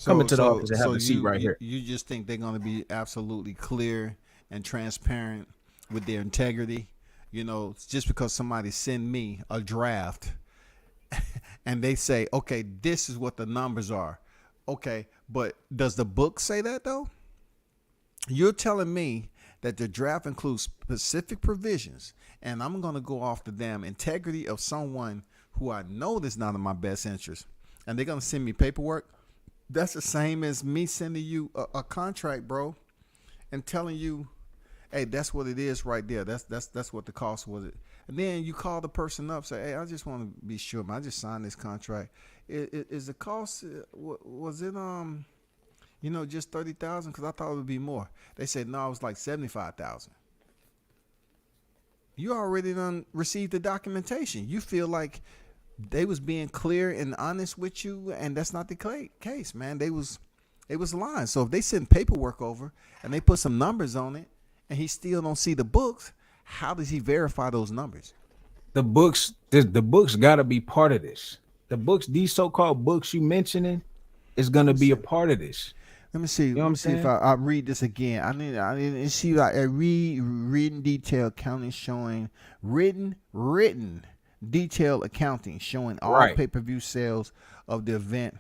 Come into the office and have a seat right here. You just think they're going to be absolutely clear and transparent with their integrity, just because somebody send me a draft and they say, okay, this is what the numbers are. Okay, but does the book say that though? You're telling me that the draft includes specific provisions, and I'm going to go off the damn integrity of someone who I know is not in my best interest, and they're going to send me paperwork? That's the same as me sending you a contract, bro, and telling you, hey, that's what it is right there. That's what the cost was. And then you call the person up, say, hey, I just want to be sure, man. I just signed this contract. Is the cost, was it just 30,000? Because I thought it would be more. They said no, it was like 75,000. You already done received the documentation. You feel like they was being clear and honest with you, and that's not the case, man. They was lying. So if they send paperwork over and they put some numbers on it, and he still don't see the books, how does he verify those numbers? The books got to be part of this. The books, these so-called books you mentioning, is going to be a part of this. Let me see. Let me see if I read this again. I need to see like a written detailed accounting showing written detailed accounting showing all pay-per-view sales of the event,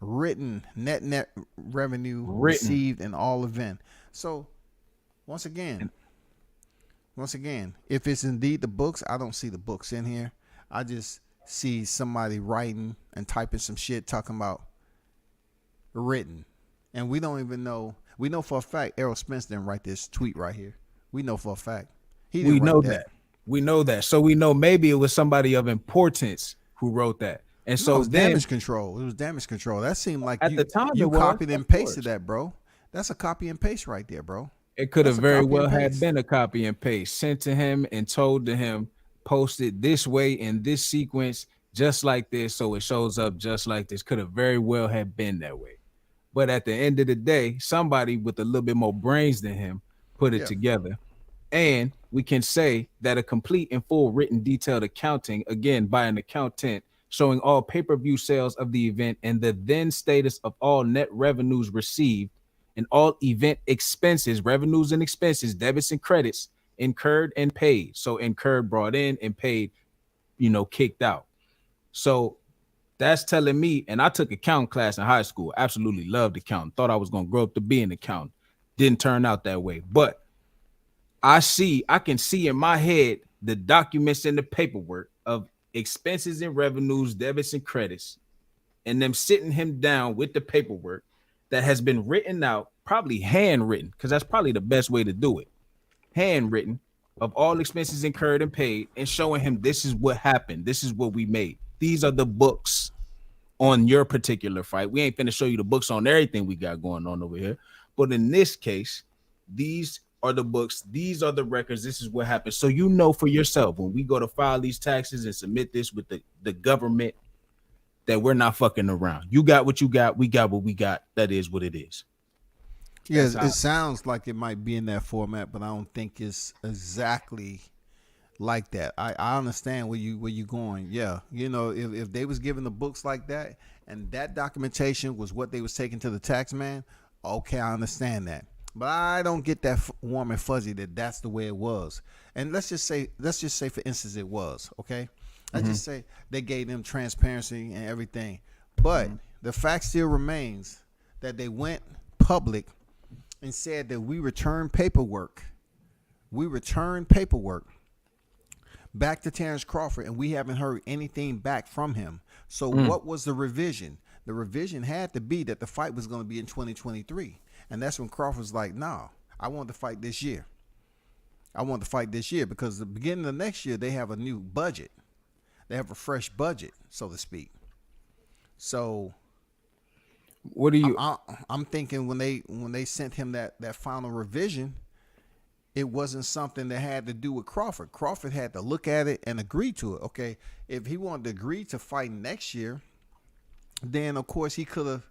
written net revenue received in all event. So Once again, if it's indeed the books, I don't see the books in here. I just see somebody writing and typing some shit talking about written. And we don't even know. We know for a fact Errol Spence didn't write this tweet right here. We know for a fact he We didn't write know that. that. We know that. So we know maybe it was somebody of importance who wrote that. And No, it so was then damage control. It was damage control. That seemed like at the time you it was, copied and of pasted course. that, bro. That's a copy and paste right there, bro. It could have That's a very copy well and had paste. been a copy and paste sent to him and told to him, post it this way in this sequence, just like this, so it shows up just like this. Could have very well had been that way. But at the end of the day, somebody with a little bit more brains than him put it Yeah. together. And we can say that a complete and full written detailed accounting, again by an accountant, showing all pay-per-view sales of the event and the then status of all net revenues received and all event expenses, revenues and expenses, debits and credits incurred and paid. So incurred, brought in, and paid, kicked out. So that's telling me, and I took accounting class in high school, absolutely loved accounting, thought I was going to grow up to be an accountant. Didn't turn out that way. But I can see in my head the documents and the paperwork of expenses and revenues, debits and credits, and them sitting him down with the paperwork that has been written out, probably handwritten, because that's probably the best way to do it. Handwritten of all expenses incurred and paid, and showing him this is what happened. This is what we made. These are the books on your particular fight. We ain't finna show you the books on everything we got going on over here. But in this case, these are the books. These are the records. This is what happened. So you know for yourself, when we go to file these taxes and submit this with the government, that we're not fucking around. You got what you got. We got what we got. That is what it is. Yeah, it sounds like it might be in that format, but I don't think it's exactly like that. I understand where you going. Yeah, if they was given the books like that and that documentation was what they was taking to the tax man, okay, I understand that. But I don't get that warm and fuzzy that that's the way it was. And let's just say for instance it was, okay? Let's just say they gave them transparency and everything. But the fact still remains that they went public and said that we returned paperwork. We returned paperwork back to Terrence Crawford, and we haven't heard anything back from him. So what was the revision? The revision had to be that the fight was going to be in 2023. And that's when Crawford's like, nah, I want to fight this year. I want to fight this year because the beginning of next year, they have a new budget. They have a fresh budget, so to speak. So what do you? I'm thinking when they sent him that final revision, it wasn't something that had to do with Crawford. Crawford had to look at it and agree to it. Okay, if he wanted to agree to fight next year, then of course he could have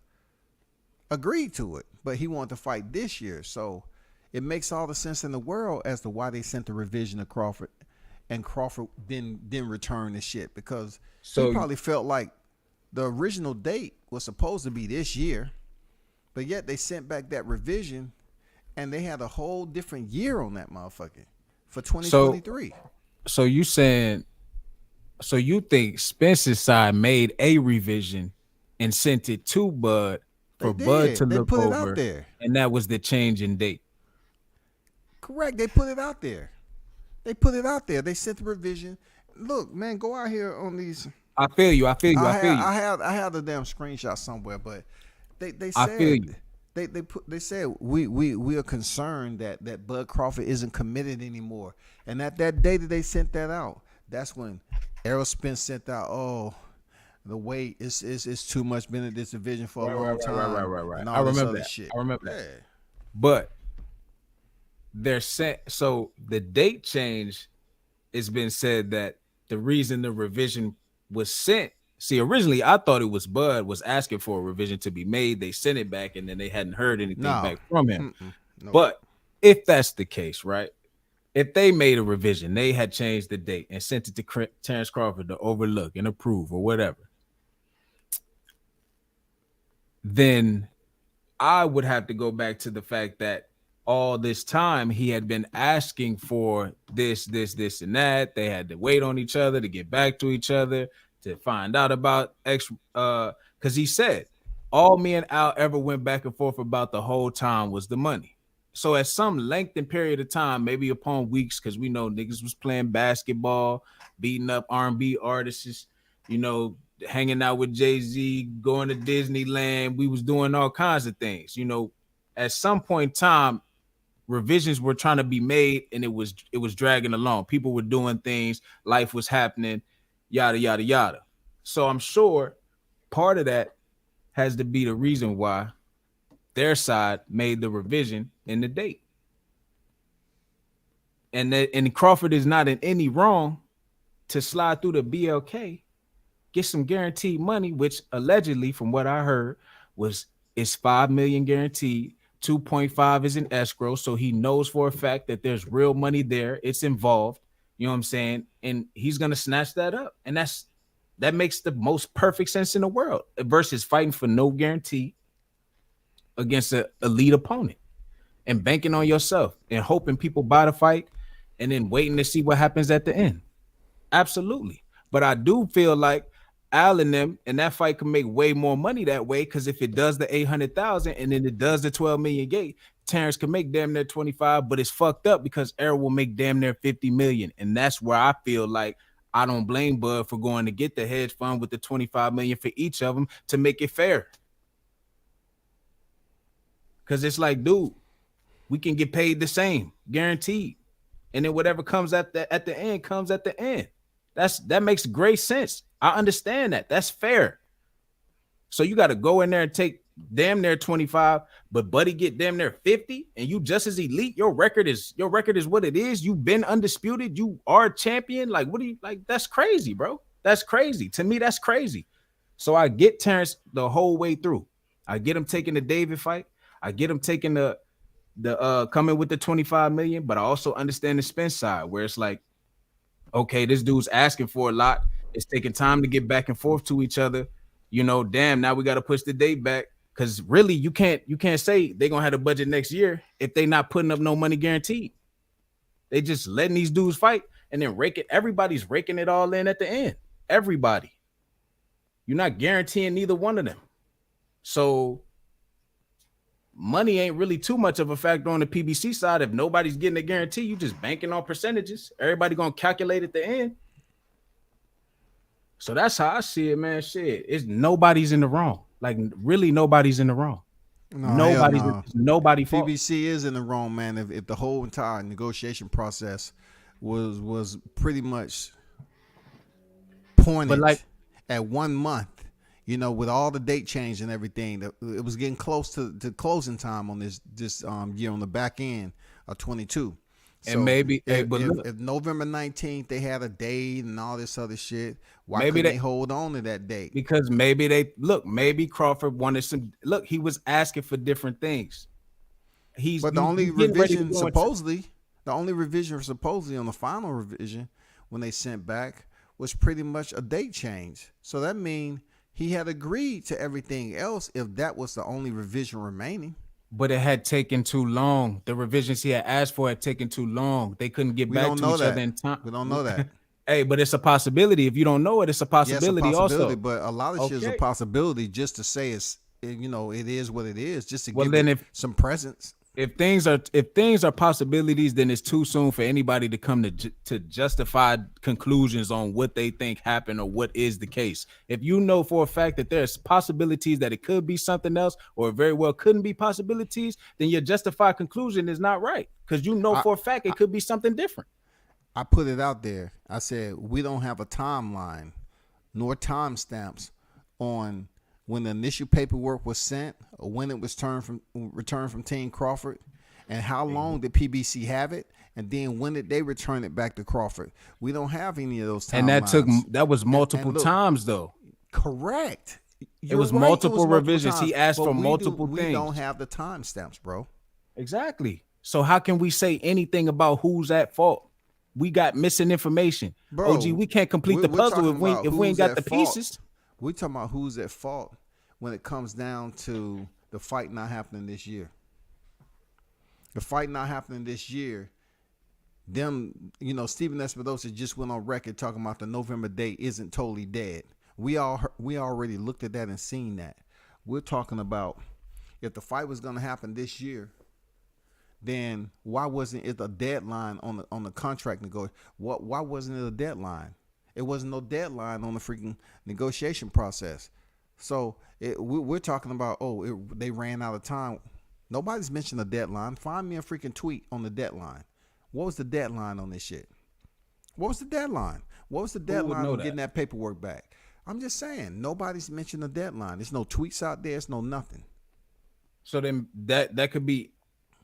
agreed to it. But he wanted to fight this year, so it makes all the sense in the world as to why they sent the revision to Crawford, and Crawford didn't return the shit because he probably felt like the original date was supposed to be this year, but yet they sent back that revision, and they had a whole different year on that motherfucker for 2023. So you saying, so you think Spence's side made a revision and sent it to Bud for Bud to look over, it out there, and that was the change in date? Correct. They put it out there. They sent the revision. Look, man, go out here on these. I feel you. I have the damn screenshot somewhere, but they said, I feel you. They said we are concerned that Bud Crawford isn't committed anymore. And at that day that they sent that out, that's when Errol Spence sent out, oh, the wait is too much been in this division for a long time. Right. And I all this remember other that. shit. I remember that. Yeah. But they're sent. So the date change, it's been said that the reason the revision was sent. See, originally I thought it was Bud was asking for a revision to be made. They sent it back, and then they hadn't heard anything back from him. No. But if that's the case, right? If they made a revision, they had changed the date and sent it to Terrence Crawford to overlook and approve or whatever, then I would have to go back to the fact that all this time he had been asking for this, and that. They had to wait on each other to get back to each other to find out about because he said all me and Al ever went back and forth about the whole time was the money. So at some lengthened period of time, maybe upon weeks, because we know niggas was playing basketball, beating up R&B artists, hanging out with Jay-Z, going to Disneyland. We was doing all kinds of things, at some point in time, revisions were trying to be made, and it was dragging along. People were doing things, life was happening, yada yada yada. So I'm sure part of that has to be the reason why their side made the revision in the date. And Crawford is not in any wrong to slide through the BLK, get some guaranteed money, which allegedly, from what I heard, is $5 million guaranteed. 2.5 is in escrow, so he knows for a fact that there's real money there. It's involved. You know what I'm saying? And he's gonna snatch that up, and that makes the most perfect sense in the world versus fighting for no guarantee against an elite opponent and banking on yourself and hoping people buy the fight and then waiting to see what happens at the end. Absolutely. But I do feel like Al and them and that fight can make way more money that way, because if it does the 800,000 and then it does the 12 million gate, Terrence can make damn near 25, but it's fucked up because Errol will make damn near 50 million. And that's where I feel like I don't blame Bud for going to get the hedge fund with the 25 million for each of them to make it fair. Because it's like, dude, we can get paid the same, guaranteed. And then whatever comes at the end comes at the end. That makes great sense. I understand that. That's fair. So you got to go in there and take damn near 25, but Buddy get damn near 50, and you just as elite. Your record is what it is. You've been undisputed. You are a champion. Like, what do you like? That's crazy, bro. That's crazy. To me, that's crazy. So I get Terrence the whole way through. I get him taking the David fight. I get him taking the coming with the 25 million, but I also understand the Spence side where it's like, okay, this dude's asking for a lot. It's taking time to get back and forth to each other. You know, damn, now we got to push the date back, because really you can't say they're gonna have a budget next year if they not putting up no money guaranteed. They just letting these dudes fight and then everybody's raking it all in at the end. Everybody. You're not guaranteeing neither one of them. So money ain't really too much of a factor on the PBC side. If nobody's getting a guarantee, you just banking on percentages. Everybody gonna calculate at the end. So that's how I see it, man. Shit, it's nobody's in the wrong. Like, really, nobody's in the wrong. Nobody fault. PBC is in the wrong, man. If the whole entire negotiation process was pretty much pointed at 1 month. You know, with all the date change and everything, it was getting close to closing time on this year on the back end of 22. And so maybe if November 19th they had a date and all this other shit, why couldn't they hold on to that date? Because maybe Crawford wanted he was asking for different things. The only revision supposedly on the final revision when they sent back was pretty much a date change. So that means he had agreed to everything else if that was the only revision remaining. But it had taken too long. The revisions he had asked for had taken too long. They couldn't get back to each other in time. We don't know that. Hey, but it's a possibility. If you don't know it, it's a possibility, also. But a lot of shit is a possibility, just to say it is what it is, just to give it some presence. If things are possibilities, then it's too soon for anybody to come to justify conclusions on what they think happened or what is the case. If you know for a fact that there's possibilities that it could be something else or very well couldn't be possibilities, then your justified conclusion is not right, because you know for a fact it could be something different. I put it out there. I said we don't have a timeline nor timestamps on when the initial paperwork was sent or when it was returned from Team Crawford, and how long did PBC have it, and then when did they return it back to Crawford? We don't have any of those timelines. And that was multiple times though. Correct. It was multiple revisions. He asked for multiple things. We don't have the timestamps, bro. Exactly. So how can we say anything about who's at fault? We got missing information. Bro, OG, we can't complete the puzzle if we ain't got the pieces. We're talking about who's at fault when it comes down to the fight not happening this year. The fight not happening this year, Steven Espinosa just went on record talking about the November date isn't totally dead. We already looked at that and seen that. We're talking about if the fight was going to happen this year, then why wasn't it a deadline on the contract negotiation? Why wasn't it a deadline? It wasn't no deadline on the freaking negotiation process. So we're talking about, they ran out of time. Nobody's mentioned a deadline. Find me a freaking tweet on the deadline. What was the deadline on this shit? What was the deadline? What was the deadline on getting that paperwork back? I'm just saying, nobody's mentioned a deadline. There's no tweets out there. There's no nothing. So then that could be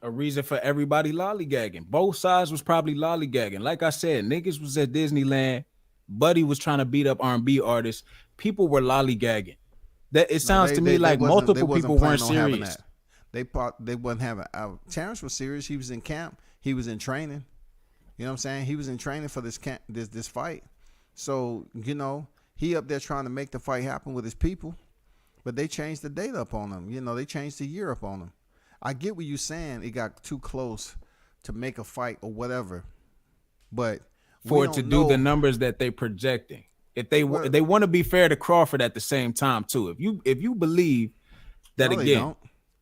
a reason for everybody lollygagging. Both sides was probably lollygagging. Like I said, niggas was at Disneyland. Buddy was trying to beat up R&B artists. People were lollygagging. That it sounds to me like multiple people weren't serious. They wasn't having. Terrence was serious. He was in camp. He was in training. You know what I'm saying? He was in training for this camp, this fight. So you know he up there trying to make the fight happen with his people, but they changed the date up on him. You know they changed the year up on him. I get what you're saying. It got too close to make a fight or whatever, but for it to do the numbers that they projecting. If they want to be fair to Crawford at the same time too. If you believe that again.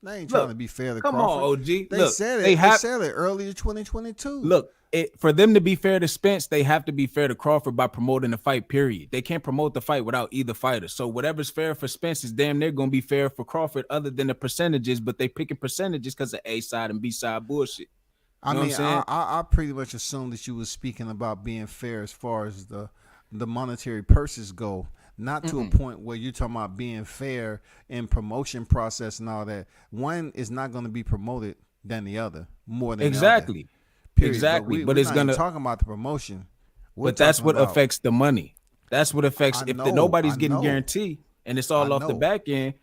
They ain't trying to be fair to Crawford. Come on, OG. They said it. They said it earlier 2022. Look, for them to be fair to Spence, they have to be fair to Crawford by promoting the fight, period. They can't promote the fight without either fighter. So whatever's fair for Spence is damn near going to be fair for Crawford other than the percentages, but they picking percentages because of A side and B side bullshit. I pretty much assumed that you was speaking about being fair as far as the monetary purses go. Not to a point where you're talking about being fair in promotion process and all that. One is not going to be promoted than the other more than exactly. The other. Exactly. But we're it's not gonna talking about the promotion. But that's what affects the money. That's what affects nobody's getting guaranteed and it's all off the back end.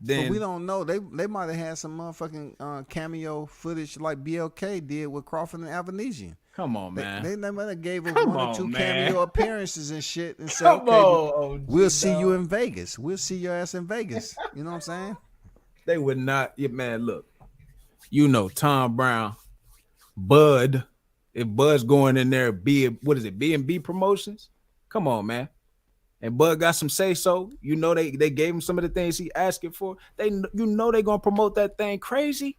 Then but we don't know. They might have had some motherfucking cameo footage like BLK did with Crawford and Avanesian. Come on, man. They might have gave him one or two cameo appearances and shit and said, we'll see you in Vegas. We'll see your ass in Vegas. You know what I'm saying? They would not. Yeah, man, look. You know, Tom Brown, Bud. If Bud's going in there, B&B Promotions? Come on, man. And Bud got some say-so. You know they gave him some of the things he asking for. They're going to promote that thing crazy.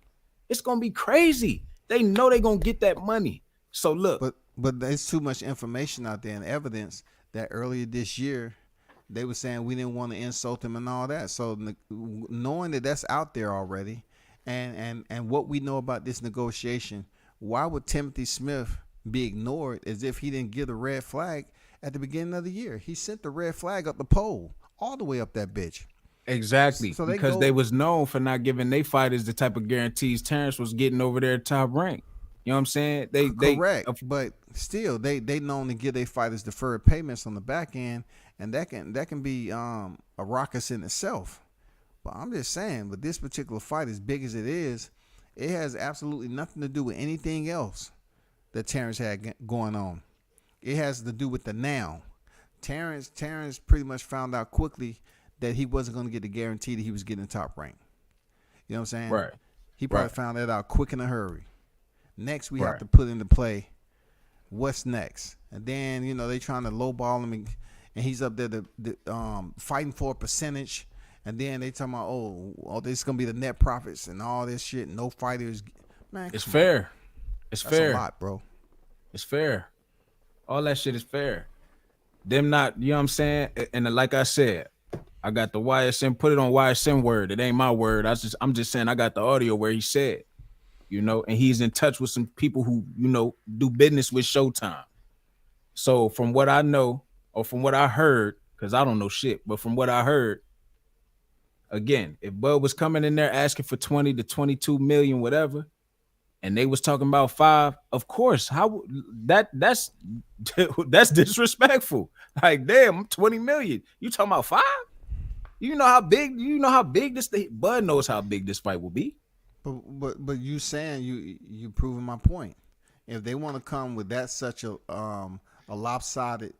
It's going to be crazy. They know they're going to get that money. So look, but there's too much information out there and evidence that earlier this year they were saying we didn't want to insult him and all that. So knowing that that's out there already, and what we know about this negotiation, why would Timothy Smith be ignored as if he didn't give the red flag at the beginning of the year? He sent the red flag up the pole, all the way up that bitch. Exactly, so because they was known for not giving their fighters the type of guarantees Terrence was getting over there at Top Rank. You know what I'm saying? Correct, but still, they known to give their fighters deferred payments on the back end, and that can be a raucous in itself. But I'm just saying, with this particular fight, as big as it is, it has absolutely nothing to do with anything else that Terrence had going on. It has to do with the now. Terrence pretty much found out quickly that he wasn't going to get the guarantee that he was getting Top Rank. You know what I'm saying? Right. He probably found that out quick in a hurry. Next, we have to put into play what's next. And then, they trying to lowball him, and he's up there fighting for a percentage. And then they talking about, oh, this is going to be the net profits and all this shit. No fighters. Man, it's fair. It's fair. That's a lot, bro. It's fair. All that shit is fair. Them not, you know what I'm saying? And like I said, I got the YSM, put it on YSM word. It ain't my word. I'm just saying I got the audio where he said, and he's in touch with some people who, do business with Showtime. So from what I know, or from what I heard, because I don't know shit, but from what I heard, again, if Bud was coming in there asking for 20 to 22 million, whatever, and they was talking about 5, of course, how that's disrespectful. Like, damn, 20 million. You talking about 5? You know how big this thing, Bud knows how big this fight will be. But you saying you proving my point. If they want to come with that such a lopsided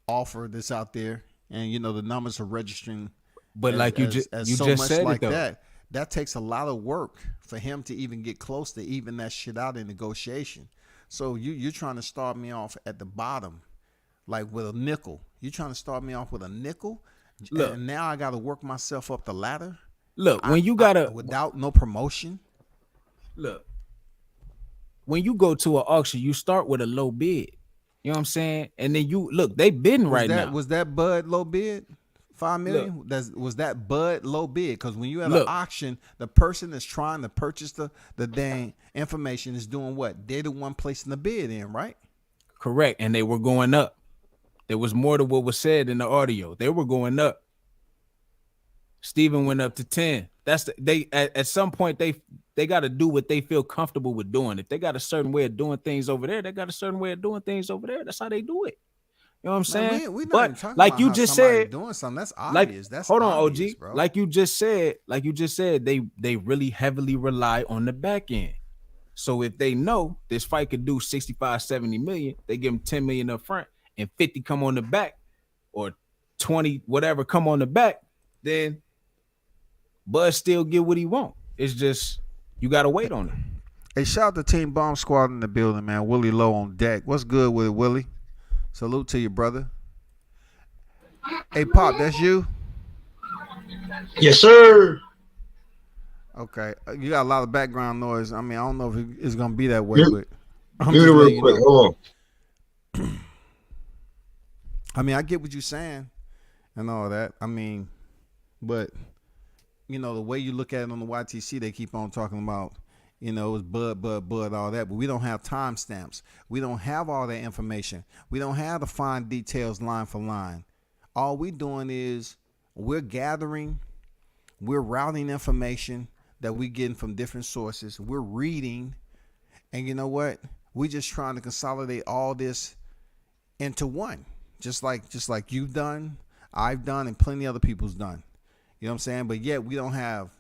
offer that's out there, and the numbers are registering, but you just said like it, that takes a lot of work for him to even get close to even that shit out in negotiation. So you're trying to start me off at the bottom, like with a nickel. You're trying to start me off with a nickel. Look, and now I got to work myself up the ladder. Look, when you gotta without no promotion. Look, when you go to an auction, you start with a low bid. You know what I'm saying? And then they bidding right now. Was that Bud low bid $5 million. Was that Bud low bid? Because when you at an Look. auction, the person that's trying to purchase the dang information is doing what? They're the one placing the bid in, right? Correct, and they were going up. There was more to what was said in the audio. They were going up. Steven went up to 10. That's they at some point they got to do what they feel comfortable with doing. If they got a certain way of doing things over there, they got a certain way of doing things over there. That's how they do it. You know what I'm saying? We not but even talking like about you how just somebody said, doing something. That's like obvious. That's hold on, obvious, OG. bro. Like you just said, they really heavily rely on the back end. So if they know this fight could do 65, 70 million, they give them 10 million up front and 50 come on the back, or 20, whatever come on the back, then Bud still get what he want. It's just you gotta wait on it. Hey, shout out to Team Bomb Squad in the building, man. Willie Low on deck. What's good with it, Willie? Salute to you, brother. Hey, Pop, that's you? Yes, sir. Okay. You got a lot of background noise. I mean, I don't know if it's going to be that way, but I'm Mute just it letting real you quick. know. Hold on. I mean, I get what you're saying and all that. I mean, but, you know, the way you look at it on the YTC, they keep on talking about, you know, it's Bud, all that. But we don't have timestamps. We don't have all that information. We don't have the fine details line for line. All we're doing is we're gathering, we're routing information that we're getting from different sources. We're reading. And you know what? We're just trying to consolidate all this into one. Just like you've done, I've done, and plenty other people's done. You know what I'm saying? But yet we don't have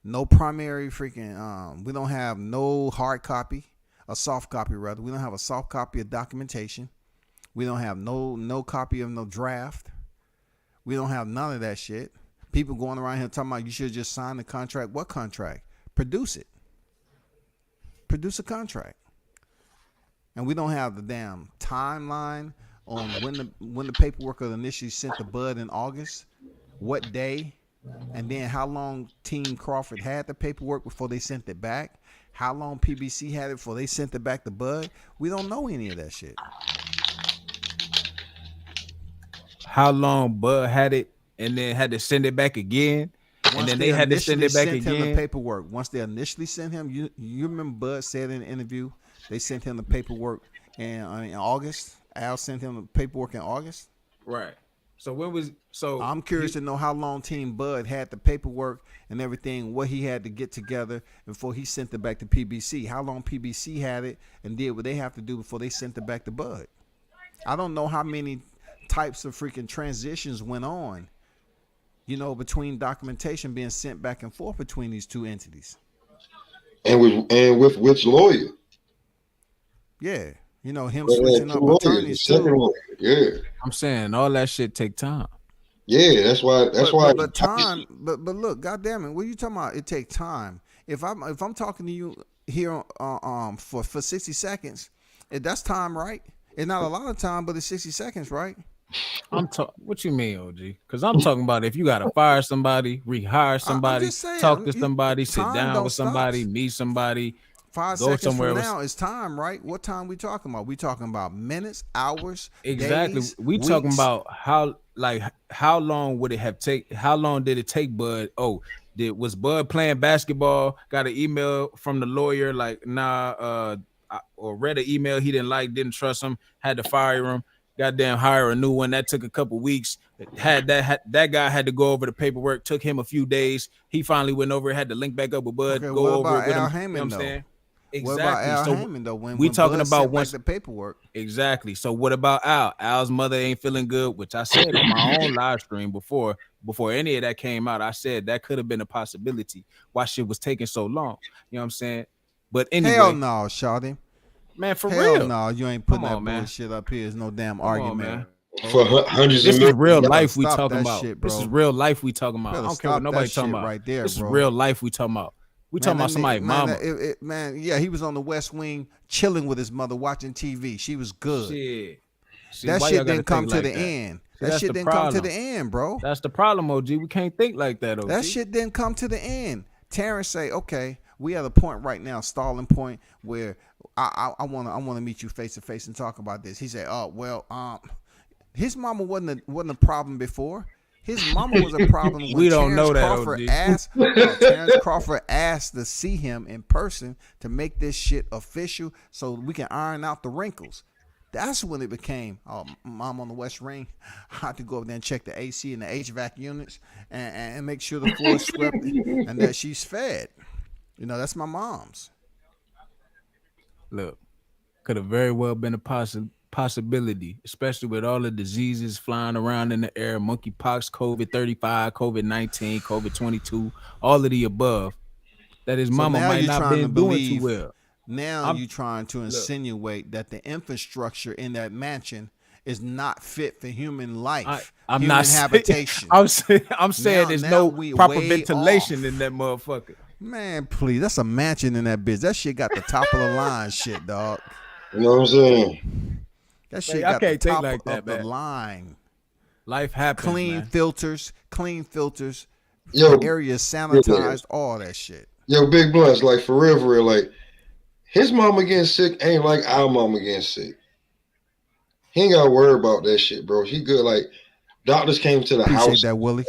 no primary freaking, we don't have no hard copy, a soft copy rather. We don't have a soft copy of documentation. We don't have no copy of no draft. We don't have none of that shit. People going around here talking about you should just sign the contract. What contract? Produce it. Produce a contract. And we don't have the damn timeline on when the paperwork was initially sent to Bud in August, what day, and then how long Team Crawford had the paperwork before they sent it back, how long PBC had it before they sent it back to Bud. We don't know any of that shit. How long Bud had it and then had to send it back again, and then they had to send it back again. Him the paperwork. Once they initially sent him, you remember Bud said in an interview they sent him the paperwork in August. Al sent him the paperwork in August. Right. So I'm curious to know how long Team Bud had the paperwork and everything, what he had to get together before he sent it back to PBC. How long PBC had it and did what they have to do before they sent it back to Bud. I don't know how many types of freaking transitions went on, you know, between documentation being sent back and forth between these two entities. And with which lawyer? Yeah. You know, him switching up attorneys too. Yeah. I'm saying all that shit take time. Yeah, that's why. But time. But look, goddamn it, what are you talking about? It take time. If I'm talking to you here for 60 seconds, that's time, right? It's not a lot of time, but it's 60 seconds, right? What you mean, OG? Because I'm talking about if you gotta fire somebody, rehire somebody, talk to somebody, sit down with somebody, meet somebody. 5 go seconds somewhere from now is time, right? What time we talking about? We talking about minutes, hours, exactly. Days, we weeks? Talking about how long would it have take? How long did it take Bud? Was Bud playing basketball? Got an email from the lawyer like, or read an email he didn't like, didn't trust him, had to fire him. Goddamn, hire a new one. That took a couple weeks. That guy had to go over the paperwork. Took him a few days. He finally went over. Had to link back up with Bud. Okay, go over it with Al him. Heyman, You know what I'm saying? Exactly. What about Al Heyman though? When talking Bud about sent back the paperwork. Exactly. So what about Al? Al's mother ain't feeling good, which I said on my own live stream before any of that came out. I said that could have been a possibility. Why shit was taking so long? You know what I'm saying? But anyway, hell no, Shawty. Man, for hell real. no, you ain't putting Come on, that bullshit up here. There's no damn Come argument. on, man. For hundreds This of is millions. real life we stop talking that about. shit, bro. This is real life we talking about. I don't care what nobody talking about. Right there, this is bro. real life we talking about. We talking about somebody's mama. Man, yeah, he was on the West Wing chilling with his mother watching TV. She was good. Shit. See, that why shit y'all gotta didn't come think to like the that? end. See, That that's shit the didn't come to problem. the end, bro. That's the problem, OG. We can't think like that, OG. That shit didn't come to the end. Terrence say, okay, we at a point right now, stalling point, where I wanna meet you face to face and talk about this. He said, oh well, his mama wasn't a problem before. His mama was a problem when We don't Terrence know that, Crawford OG. asked. Terrence Crawford asked to see him in person to make this shit official, so we can iron out the wrinkles. That's when it became, oh, mom on the West Ring, I have to go over there and check the AC and the HVAC units and make sure the floor is swept and that she's fed. You know, that's my mom's. Look, could have very well been a possibility, especially with all the diseases flying around in the air, monkeypox, COVID-35, COVID-19, COVID-22, all of the above, that his So mama now might you're not trying to been doing too believe. well. Now I'm- you're trying to look. insinuate that the infrastructure in that mansion is not fit for human life, I'm human not habitation. I'm saying Now- there's now no we proper way ventilation off. in that motherfucker. Man, please, that's a mansion in that bitch. That shit got the top of the line shit, dog. You know what I'm saying? That shit I got the can't think top like that, of the man. line. Life happens, Clean man. filters, Yo, the area sanitized, all that shit. yo, Big Blunts, like for real, like his mama getting sick ain't like our mama getting sick. He ain't got to worry about that shit, bro. He good. Like doctors came to the Appreciate house. that, Willie.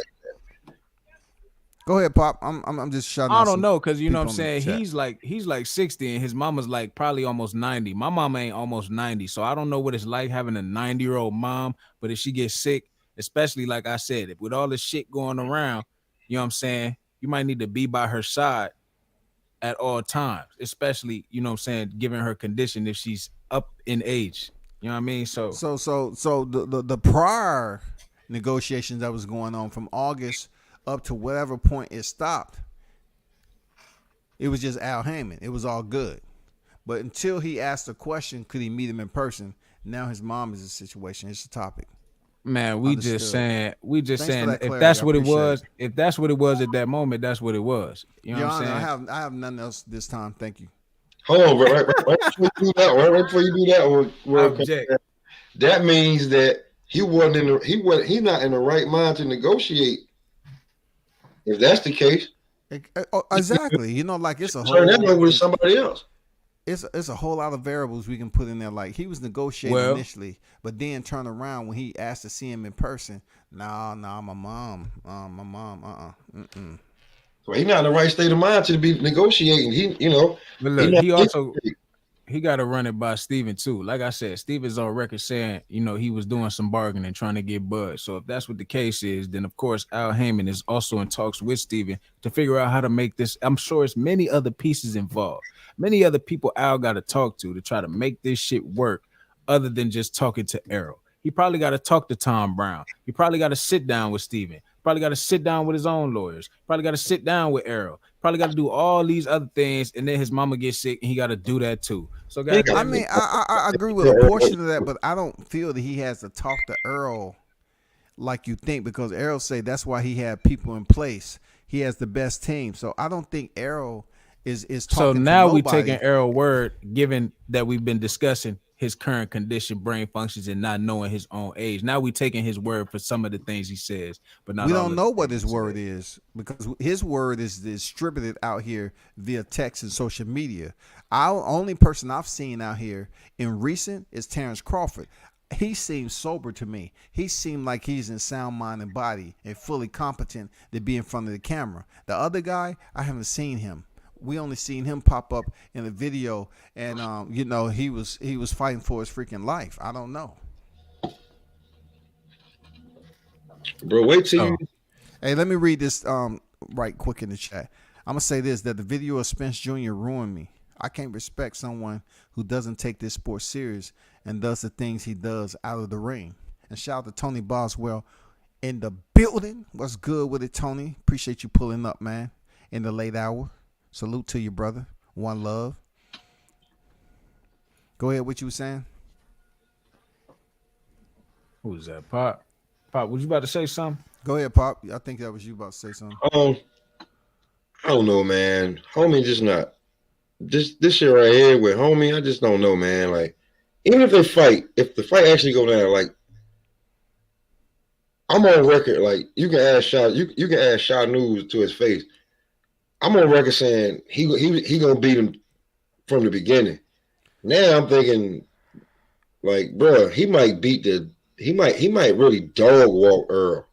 Go ahead, Pop. I'm just shouting I out don't some know, cause you know what I'm people in the saying. chat. He's like 60, and his mama's like probably almost 90. My mama ain't almost 90, so I don't know what it's like having a 90-year-old mom. But if she gets sick, especially like I said, with all this shit going around, you know what I'm saying, you might need to be by her side at all times, especially you know what I'm saying, given her condition if she's up in age. You know what I mean? So So the prior negotiations that was going on from August up to whatever point it stopped, it was just Al Heyman. It was all good. But until he asked the question, could he meet him in person? Now his mom is a situation. It's a topic. man, we Understood. just saying Thanks for that if clarity. that's I what it appreciate was, if that's what it was at that moment, that's what it was. You know Your what I'm Honor, saying? I have nothing else this time. Thank you. Hold on, bro. Right before you do that, right before you do that one, Object. that means that he wasn't in the he's not in the right mind to negotiate. If that's the case, Exactly. You know, like it's a turn that over to whole somebody else. it's a whole lot of variables we can put in there. Like he was negotiating Well- initially, but then turn around when he asked to see him in person. Nah, my mom, So he's not in the right state of mind to be negotiating. But he look, not- he also he got to run it by Steven too. Like I said, Steven's on record saying, you know, he was doing some bargaining, trying to get Bud. So if that's what the case is, then of course Al Heyman is also in talks with Steven to figure out how to make this. I'm sure it's many other pieces involved, many other people Al got to talk to try to make this shit work, other than just talking to Errol. He probably got to talk to Tom Brown. He probably got to sit down with Steven. Probably got to sit down with his own lawyers. Probably got to sit down with Errol. Probably got to do all these other things, and then his mama gets sick, and he got to do that too. So, He I mean, I agree with a portion of that, but I don't feel that he has to talk to Earl like you think, because Errol say that's why he had people in place. He has the best team, so I don't think Errol is talking. So now to we nobody. taking Errol word, given that we've been discussing his current condition, brain functions, and not knowing his own age. Now we taking his word for some of the things he says, but not. We all don't of know the what things his he word says. is, because his word is distributed out here via text and social media. Our only person I've seen out here in recent is Terrence Crawford. He seems sober to me. He seemed like he's in sound mind and body and fully competent to be in front of the camera. The other guy, I haven't seen him. We only seen him pop up in a video, and you know, he was fighting for his freaking life. I don't know. bro, wait till you. Hey, let me read this right quick in the chat. I'm gonna say this: that the video of Spence Jr. ruined me. I can't respect someone who doesn't take this sport serious and does the things he does out of the ring. And shout out to Tony Boswell in the building. What's good with it, Tony? Appreciate you pulling up, man, in the late hour. Salute to you, brother. One love. Go ahead. What you were saying? Who's that? Pop? Pop, was you about to say something? Go ahead, Pop. I think that was you about to say something. I don't know, man. Homie, just not. This shit right here with homie, I just don't know, man. Like, even if the fight actually go down, like, I'm on record. Like, you can ask Shaw News to his face. I'm on record saying he gonna beat him from the beginning. Now I'm thinking, like, bro, he might really dog walk Earl.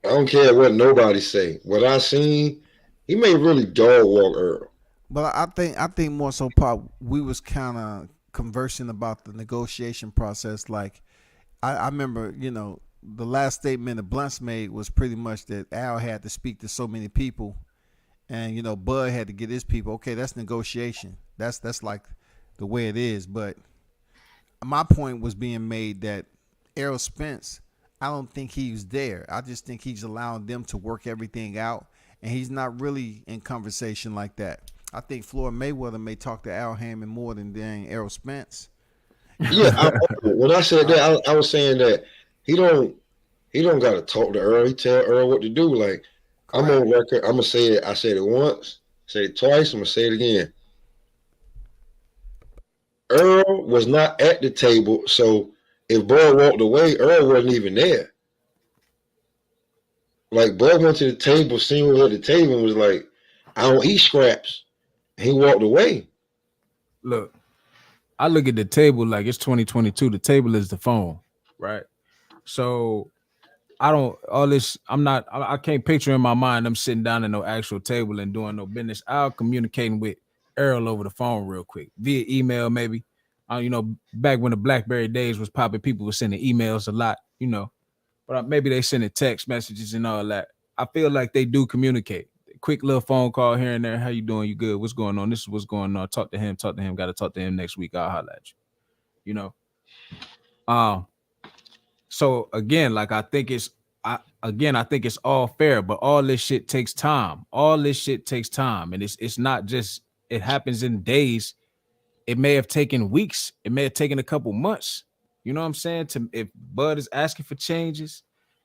I don't care what nobody say. What I seen, he may really dog walk Earl. But I think more so, Pop. We was kind of conversing about the negotiation process. Like I remember, the last statement that Blunts made was pretty much that Al had to speak to so many people, and Bud had to get his people. Okay, that's negotiation. That's like the way it is. But my point was being made that Errol Spence, I don't think he's there. I just think he's allowing them to work everything out, and he's not really in conversation like that. I think Floyd Mayweather may talk to Al Hammond more than dang Errol Spence. Yeah, when I said that, I was saying that he don't got to talk to Earl. He tell Earl what to do. Like I'm Correct. on record. I'm gonna say it. I said it once. Say it twice. I'm gonna say it again. Earl was not at the table, so if Bud walked away, Earl wasn't even there. Like Bud went to the table, seen what was at the table, and was like, "I don't eat scraps." And he walked away. Look, I look at the table like it's 2022. The table is the phone, right? So I don't all this. I can't picture in my mind them sitting down at no actual table and doing no business. I'll communicating with Earl over the phone real quick via email, maybe. Back when the BlackBerry days was popping, people were sending emails a lot. But maybe they sending text messages and all that. I feel like they do communicate. Quick little phone call here and there. How you doing? You good? What's going on? This is what's going on. Talk to him. Talk to him. Got to talk to him next week. I'll holler at you. You know. Um. So again, like I think it's all fair, but all this shit takes time. All this shit takes time, and it's not just it happens in days. It may have taken weeks. It may have taken a couple months. You know what I'm saying? If Bud is asking for changes,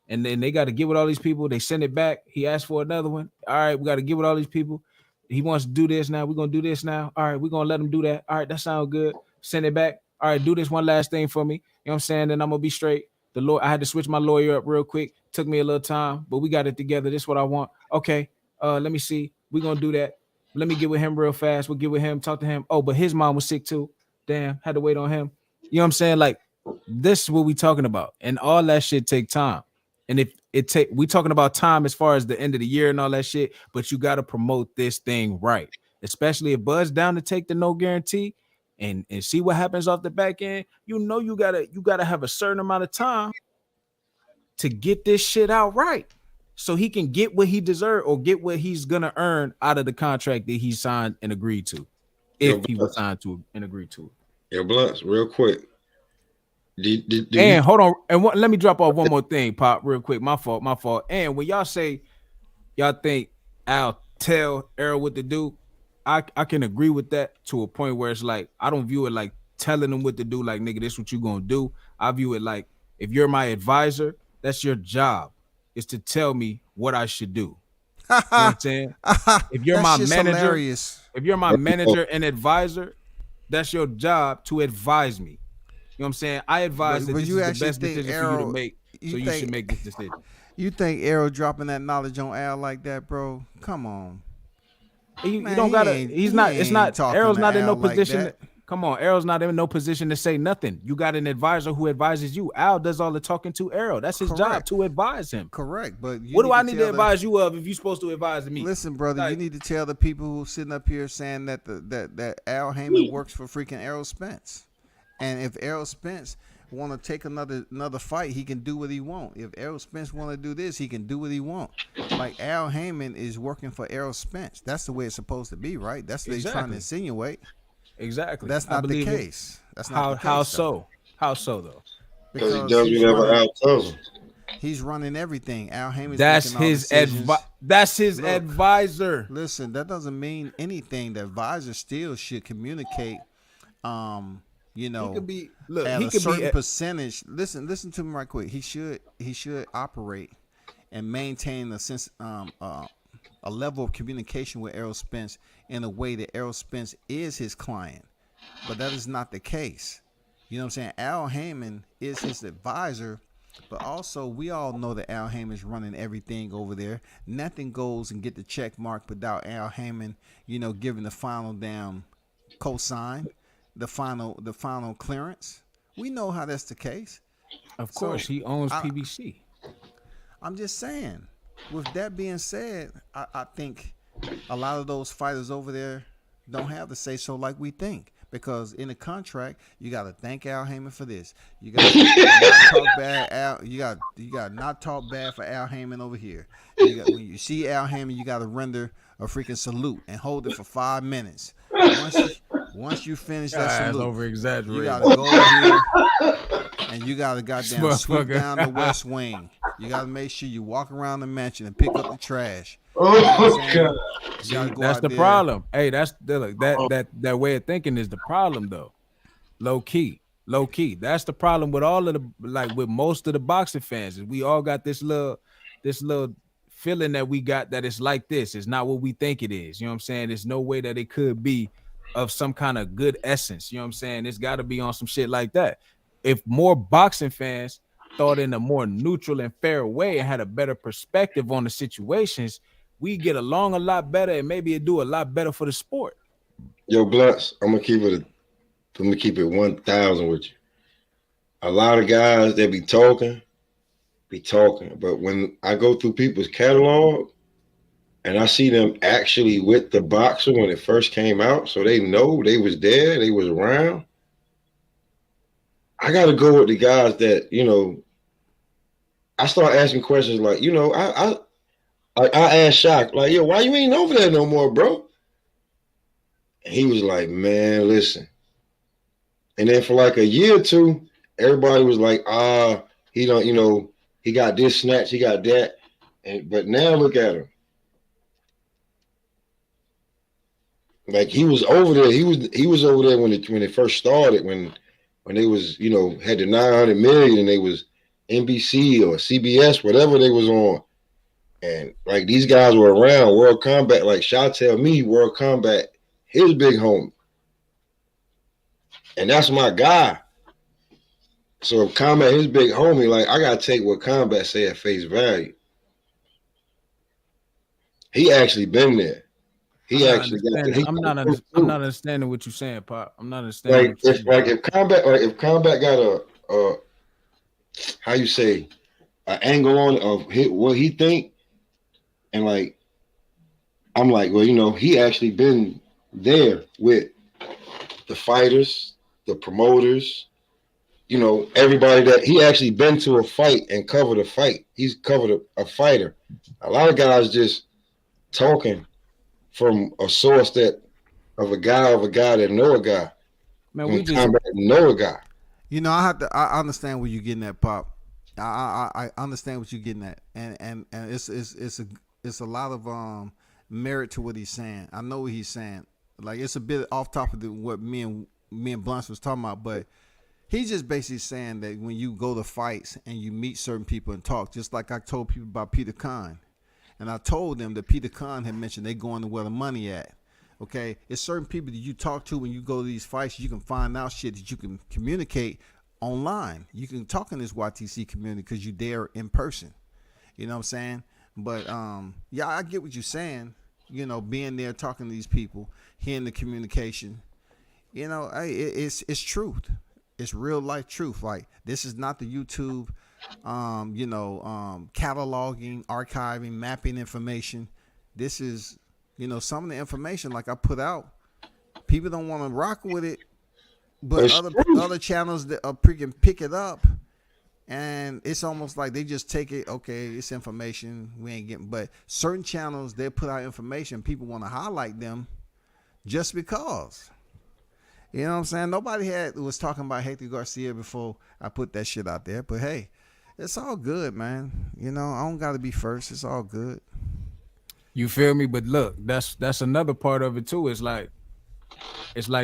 and then they got to get with all these people, they send it back. He asked for another one. All right, we got to get with all these people. He wants to do this now. We're gonna do this now. All right, we're gonna let him do that. All right, that sounds good. Send it back. All right, do this one last thing for me. You know what I'm saying? Then I'm gonna be straight. The lawyer, I had to switch my lawyer up real quick. Took me a little time, but we got it together. This is what I want. Okay, let me see. We're gonna do that. Let me get with him real fast. We'll get with him, talk to him. Oh, but his mom was sick too. Damn, had to wait on him. You know what I'm saying? Like, this is what we talking about. And all that shit take time. And if it take we talking about time as far as the end of the year and all that shit, but you got to promote this thing right. Especially if Bud's down to take the no guarantee and see what happens off the back end. You gotta have a certain amount of time to get this shit out right. So he can get what he deserves or get what he's gonna earn out of the contract that he signed and agreed to, Yo, if he was signed to and agreed to it. Yo, Blunts, real quick. And hold on, and let me drop off one more thing, Pop, real quick. My fault. And when y'all say y'all think I'll tell Errol what to do, I can agree with that to a point where it's like I don't view it like telling them what to do, like nigga, this what you gonna do. I view it like if you're my advisor, that's your job, is to tell me what I should do. You know what I'm saying? If you're my manager, hilarious. if you're my manager and advisor, that's your job to advise me. You know what I'm saying? I advise that this is the best decision for you to make, so you should make this decision. You think Errol dropping that knowledge on Al like that, bro? Come on. You Man, don't gotta. he It's not. talking Errol's to not in no Al like position. that. Come on, Errol's not in no position to say nothing. You got an advisor who advises you. Al does all the talking to Errol. That's his job Correct. to advise him. Correct, but What do I need to advise you of if you're supposed to advise me? Listen, brother, you Like- need to tell the people who sitting up here saying that that Al Heyman works for freaking Errol Spence, and if Errol Spence want to take another fight, he can do what he want. If Errol Spence want to do this, he can do what he want. Like Al Heyman is working for Errol Spence. That's the way it's supposed to be, right? That's what he's trying to insinuate. Exactly. That's not the case. That's not the case. How so? How so though? Because he does whatever Al tells him. He's running everything. Al Heyman's That's making all his decisions. That's his Look. advisor. Listen, that doesn't mean anything. The advisor still should communicate. He could be at he a could certain be percentage. Listen to me right quick. He should operate and maintain a sense, a level of communication with Errol Spence in a way that Errol Spence is his client, but that is not the case. You know what I'm saying? Al Heyman is his advisor, but also we all know that Al Heyman's running everything over there. Nothing goes and get the check mark without Al Heyman, giving the final down cosign, the final clearance. We know how that's the case. Of course, he owns PBC. I'm just saying. With that being said, I think a lot of those fighters over there don't have to say so like we think. Because in the contract, you got to thank Al Heyman for this. You got to not talk bad. You got not talk bad for Al Heyman over here. You got when you see Al Heyman, you got to render a freaking salute and hold it for 5 minutes. Once you once you finish that That's salute, over you exaggerated. got to go over here and you got to goddamn sweep Motherfucker. down the west wing. You got to make sure you walk around the mansion and pick up the trash. You know what I'm Oh saying? God. You got to go That's out the there. problem. Hey, that's look, that way of thinking is the problem though. Low key. Low key. That's the problem with all of the like with most of the boxing fans. Is we all got this little feeling that we got that it's like this. It's not what we think it is. You know what I'm saying? There's no way that it could be of some kind of good essence. You know what I'm saying? It's got to be on some shit like that. If more boxing fans thought in a more neutral and fair way and had a better perspective on the situations, we get along a lot better and maybe it do a lot better for the sport. Yo, Blunts, I'm gonna keep it 1,000 with you. A lot of guys that be talking, but when I go through people's catalog and I see them actually with the boxer when it first came out, so they know they was there, they was around. I got to go with the guys that I start asking questions like, I asked Shaq like, yo, why you ain't over there no more, bro? And he was like, man, listen. And then for like a year or two, everybody was like, he don't, he got this snatch, he got that. But now look at him. Like he was over there. He was over there when it first started, when they was, had the 900 million and they was NBC or CBS, whatever they was on. And like these guys were around World Combat, like Shaw tell me World Combat, his big homie. And that's my guy. So if Combat his big homie, like I gotta take what Combat say at face value. He actually been there. He actually got there. I'm not understanding what you're saying, Pop. I'm not understanding Like what you're saying. if Combat got a how you say an angle on of what he think, and like I'm like, well, he actually been there with the fighters, the promoters, everybody that he actually been to a fight and covered a fight. He's covered a fighter. A lot of guys just talking from a source that of a guy that know a guy. Man, we just Combat know a guy. I understand where you're getting at, Pop. I understand what you're getting at, and it's a lot of merit to what he's saying. I know what he's saying. Like it's a bit off topic of what me and Blunts was talking about, but he's just basically saying that when you go to fights and you meet certain people and talk, just like I told people about Peter Khan, and I told them that Peter Khan had mentioned they going to where the money at. Okay, it's certain people that you talk to when you go to these fights. You can find out shit that you can communicate online. You can talk in this YTC community because you're there in person. You know what I'm saying? But yeah, I get what you're saying. Being there, talking to these people, hearing the communication. Hey, it's truth. It's real life truth. Like this is not the YouTube, cataloging, archiving, mapping information. This is, some of the information like I put out. People don't want to rock with it, but other channels that are freaking pick it up, and it's almost like they just take it. Okay, it's information we ain't getting. But certain channels they put out information. People want to highlight them just because. You know what I'm saying? Nobody was talking about Hector Garcia before I put that shit out there. But hey, it's all good, man. I don't got to be first. It's all good. You feel me? But look, that's another part of it too. It's like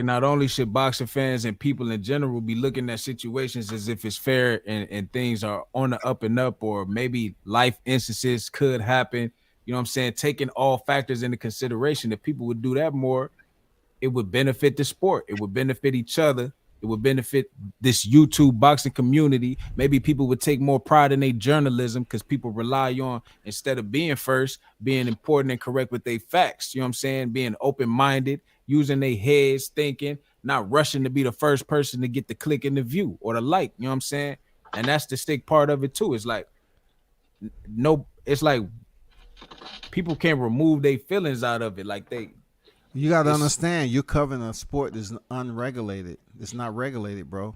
not only should boxing fans and people in general be looking at situations as if it's fair and things are on the up and up, or maybe life instances could happen. You know what I'm saying? Taking all factors into consideration. If people would do that more, it would benefit the sport. It would benefit each other. It would benefit this YouTube boxing community. Maybe people would take more pride in their journalism because people rely on, instead of being first, being important and correct with their facts. You know what I'm saying? Being open-minded, using their heads, thinking, not rushing to be the first person to get the click and the view or the like. You know what I'm saying? And that's the stick part of it too. It's like no, it's like people can't remove their feelings out of it. Like You got to it's understand, you're covering a sport that's unregulated. It's not regulated, bro.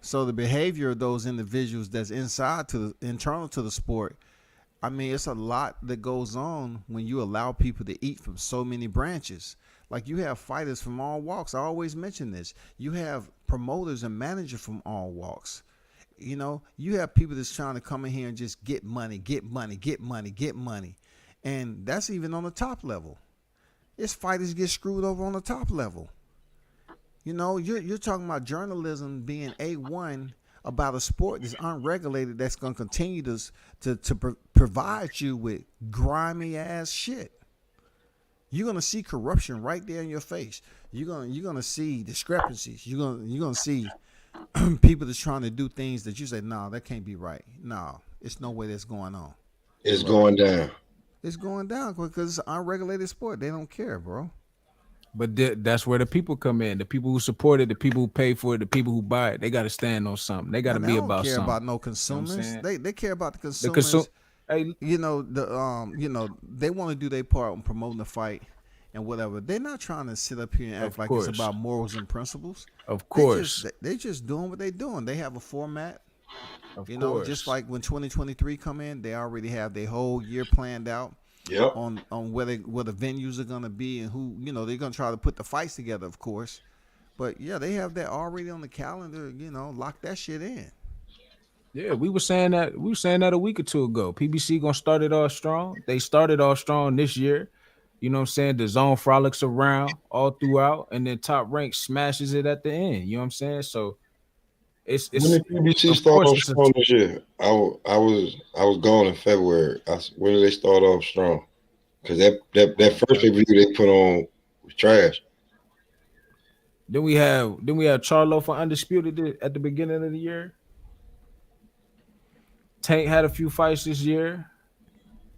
So the behavior of those individuals that's inside to the internal to the sport, I mean, it's a lot that goes on when you allow people to eat from so many branches. Like you have fighters from all walks. I always mention this. You have promoters and managers from all walks. You know, you have people that's trying to come in here and just get money, get money, get money, get money. And that's even on the top level. It's fighters get screwed over on the top level. You know, you're talking about journalism being A1 about a sport that's unregulated that's going to continue to provide you with grimy ass shit. You're gonna see corruption right there in your face. You're gonna see discrepancies. You're gonna see people that's trying to do things that you say, no, that can't be right. No, it's no way that's going on. It's going down. It's going down because it's an unregulated sport. They don't care, bro. but that's where the people come in. The people who support it, the people who pay for it, the people who buy it. They got to stand on something. They got to They be don't about care something. about no consumers. They care about the The consumers. Hey, You know they want to do their part on promoting the fight and whatever. They're not trying to sit up here and act Of like course. it's about morals and principles. of course, They just doing what they doing. They have a format. of You course. know, just like when 2023 come in, they already have their whole year planned out Yep. on where the venues are gonna be and who, you know, they're gonna try to put the fights together, of course. But yeah, they have that already on the calendar. You know, lock that shit in. Yeah, we were saying that. We were saying that a week or two ago. PBC gonna start it off strong. They started off strong this year. You know what I'm saying? The zone frolics around all throughout, and then Top Rank smashes it at the end. You know what I'm saying? So When it's did PBC of start course off it's a strong this year? I was gone in February. When did they start off strong? Because that first review they put on was trash. then we have Charlo for Undisputed at the beginning of the year. Tank had a few fights this year.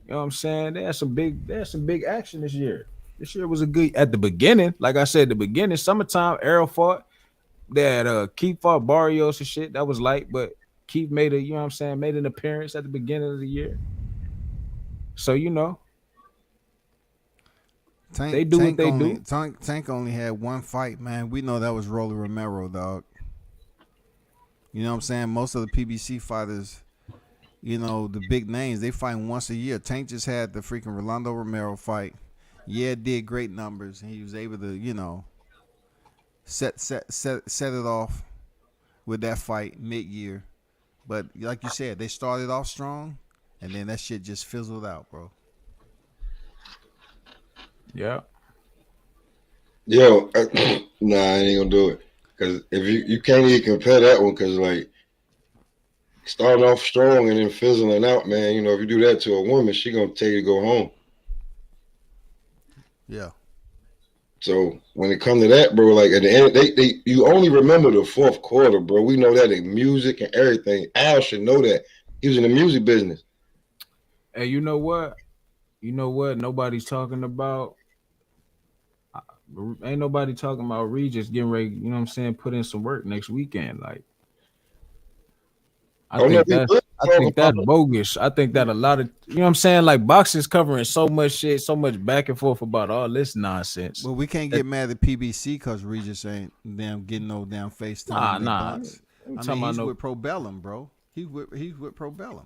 You know what I'm saying? They had some big action this year. This year was a good at the beginning. Like I said, the beginning, summertime, Arrow fought. They had Keith fought Barrios and shit. That was light, but Keith made you know what I'm saying, made an appearance at the beginning of the year. So they do what they do. Tank only had one fight, man. We know that was Rolly Romero, dog. You know what I'm saying? Most of the PBC fighters, you know, the big names, they fight once a year. Tank just had the freaking Rolando Romero fight. Yeah, did great numbers, and he was able to, you know, set it off with that fight mid-year. But like you said, they started off strong, and then that shit just fizzled out, bro. Yeah. Yo, nah, I ain't gonna do it. Because if you can't even compare that one, because like starting off strong and then fizzling out, man. You know, if you do that to a woman, she gonna tell you to go home. Yeah. So when it comes to that, bro, like at the end, you only remember the fourth quarter, bro. We know that in music and everything. Al should know that. He was in the music business. Hey, you know what? Nobody's talking about. Ain't nobody talking about Regis getting ready. You know what I'm saying? Put in some work next weekend. Like, I think that's bogus. I think that a lot of you know what I'm saying. Like boxing's covering so much shit, so much back and forth about all this nonsense. Well, we can't get mad at PBC because Regis ain't damn getting no damn FaceTime. Nah. I mean, he's with Probellum, bro. He's with Probellum.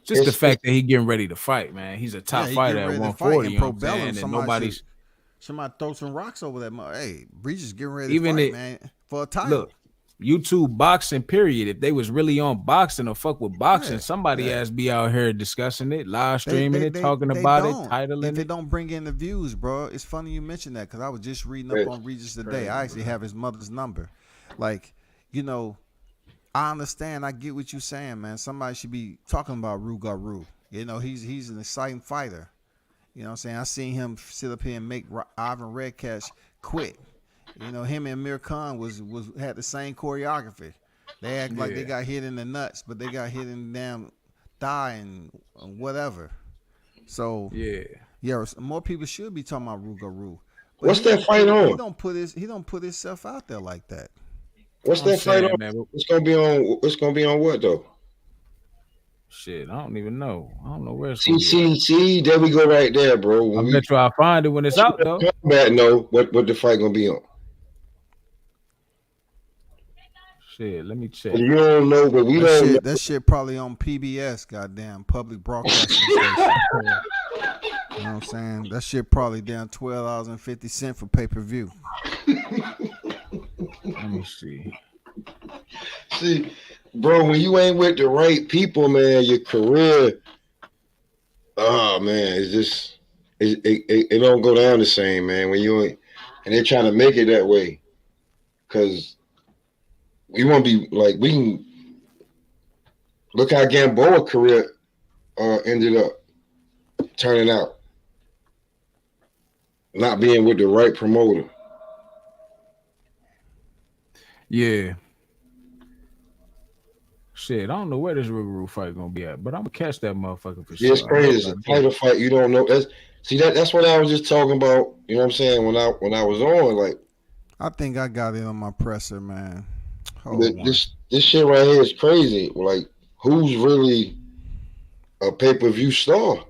Just the fact that he getting ready to fight, man. He's a top fighter at 140. You know what I'm saying? And nobody's somebody throw some rocks over that. Hey, Regis getting ready to fight, man, for a title. Look, YouTube boxing, period. If they was really on boxing or fuck with boxing, somebody ass be out here discussing it, live streaming it, talking about it, titling if it. They don't bring in the views, bro. It's funny you mentioned that because I was just reading up on Regis today. I actually have his mother's number. Like, you know, I understand. I get what you're saying, man. Somebody should be talking about Rougarou. You know, he's an exciting fighter. You know what I'm saying? I seen him sit up here and make Ivan Redcash quit. You know, him and Amir Khan had the same choreography. They act like they got hit in the nuts, but they got hit in the damn thigh and whatever. So yeah, more people should be talking about Rougarou. What's that fight on? He don't put himself out there like that. What's that fight on? Man, it's gonna be on what though? Shit, I don't even know. I don't know where it's See, gonna be at. see, there we go right there, bro. I When we bet you I'll find it when it's out though. combat, know what the fight gonna be on. Shit, let me check. But you don't know, but we That don't know. shit, that shit probably on PBS, goddamn public broadcasting station. You know what I'm saying? That shit probably down $12.50 for pay-per-view. Let me see. See, bro, when you ain't with the right people, man, your career, oh man, it's just it don't go down the same, man. When you ain't, and they're trying to make it that way, because we want to be like we can look how Gamboa career ended up turning out, not being with the right promoter. Yeah. Shit, I don't know where this Rougarou fight gonna be at, but I'm gonna catch that motherfucker for Yeah, it's sure. crazy. It's a title fight. You don't know. That's what I was just talking about. You know what I'm saying? When I was on, like, I think I got it on my presser, man. Hold on. this shit right here is crazy. Like, who's really a pay-per-view star?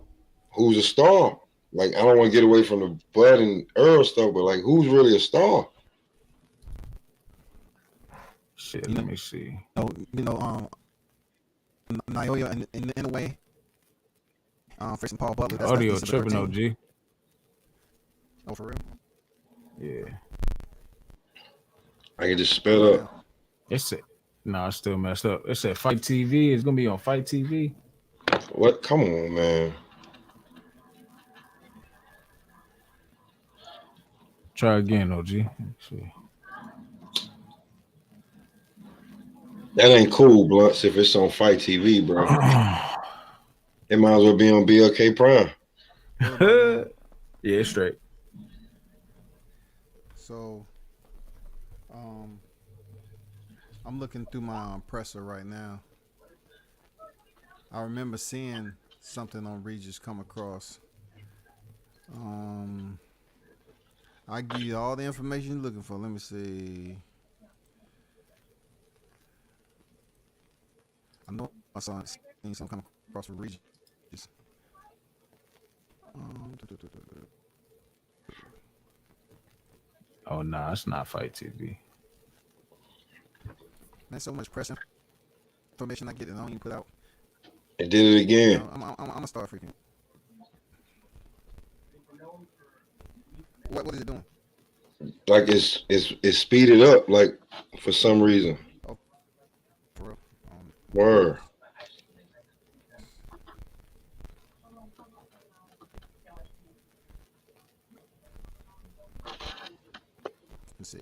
Who's a star? Like, I don't want to get away from the Bud and Earl stuff, but like, who's really a star? Shit, let me see. Naoya in a way. Facing Paul Butler. That's Audio December tripping 13th. OG. Oh, for real? Yeah. I can just spell up. It said it's still messed up. It said Fight TV. It's gonna be on Fight TV. What? Come on, man. Try again, OG. Let's see. That ain't cool, Blunts, if it's on Fight TV, bro. It might as well be on BLK Prime. Yeah, straight. So, I'm looking through my presser right now. I remember seeing something on Regis come across. I give you all the information you're looking for. Let me see. I know I seen something come across for Regis. Oh no, it's not Fight TV. There's so much press information I get that I don't even put out. It did it again. I'm gonna start freaking. What is it doing? Like it's speeded up, like for some reason. Oh, for real? Word. Let's see.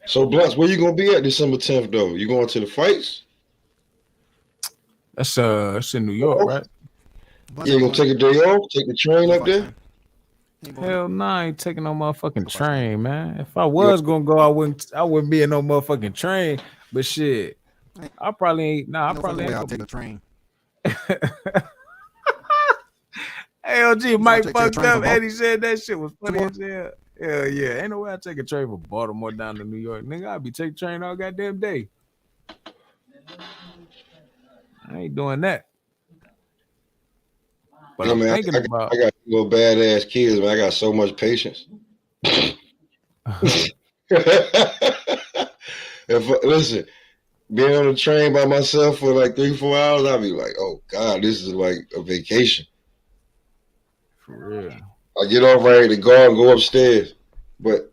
So Blunts, where you gonna be at December 10th though? You going to the fights? That's it's in New York, right? Yeah, you gonna take a day off, take the train up there? Hell no, I ain't taking no motherfucking train, man. If I was gonna go, I wouldn't be in no motherfucking train. But shit, I probably ain't. Nah, I probably ain't. I'll take a train. ALG Mike take fucked that train up, from and he said that shit was funny as hell. Hell yeah, ain't no way I take a train from Baltimore down to New York, nigga. I'd be taking train all goddamn day. I ain't doing that. But Yeah, I'm man, thinking about. I got little badass kids, man. I got so much patience. Listen, being on the train by myself for like 3-4 hours, I'll be like, oh God, this is like a vacation. For real. I get off ready to go and go upstairs. But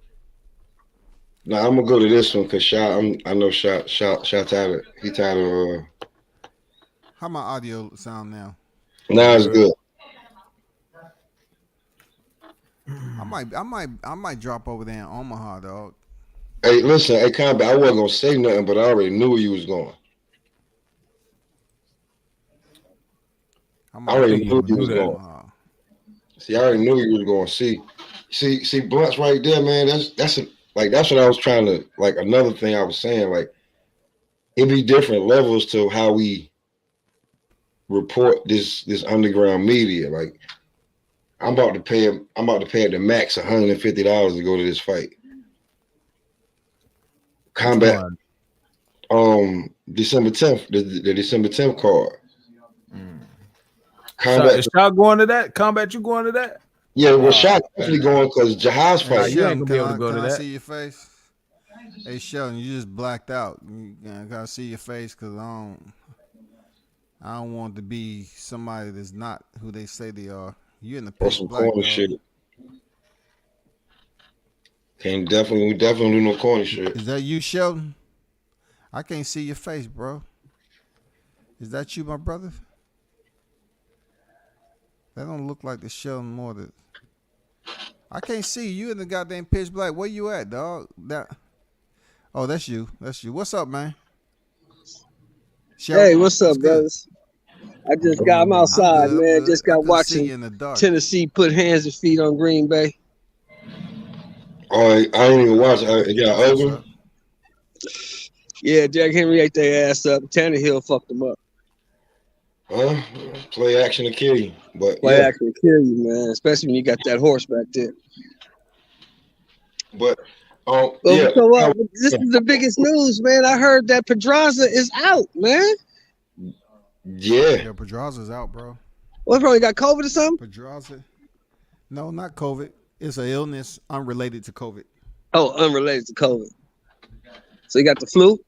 now I'm gonna go to this one because I know Shot tired of he tired of How my audio sound now? now it's good. I might drop over there in Omaha, dog. Hey, listen, hey Combat, I wasn't gonna say nothing, but I already knew where you was going. I already knew you was going. See, I already knew you was going. See, Blunts right there, man. That's what I was trying to like. Another thing I was saying, like, it be different levels to how we report this underground media. Like I'm about to pay at the max $150 to go to this fight. Combat December 10th, the December 10th card. Combat Is y'all going to that? Combat, you going to that? Yeah, well, Shaq definitely going because Jahaz Hey, fight. you ain't Sheldon, gonna be able to go can to I that. see your face? Hey, Sheldon, you just blacked out. Can I see your face? Because I don't want to be somebody that's not who they say they are. You in the pitch Some black, corny dog. shit. We definitely do no corny shit. Is that you, Sheldon? I can't see your face, bro. Is that you, my brother? That don't look like the Sheldon more that I can't see you in the goddamn pitch black. Where you at, dog? Oh, that's you. That's you. What's up, man? Hey, what's up, good? brothers? I'm outside, I'm man. good. Just I got couldn't see watching you in the dark. Tennessee put hands and feet on Green Bay. Oh, I didn't even watch it. Yeah, over. Yeah, Jack Henry ate their ass up. Tannehill fucked them up. Play action to kill you. But Play action to kill you, man. Especially when you got that horse back there. But this is the biggest news, man. I heard that Pedraza is out, man. Yeah, Pedraza's out, bro. What's wrong? You got COVID or something? Pedraza? No, not COVID. It's an illness unrelated to COVID. Oh, unrelated to COVID. So you got the flu?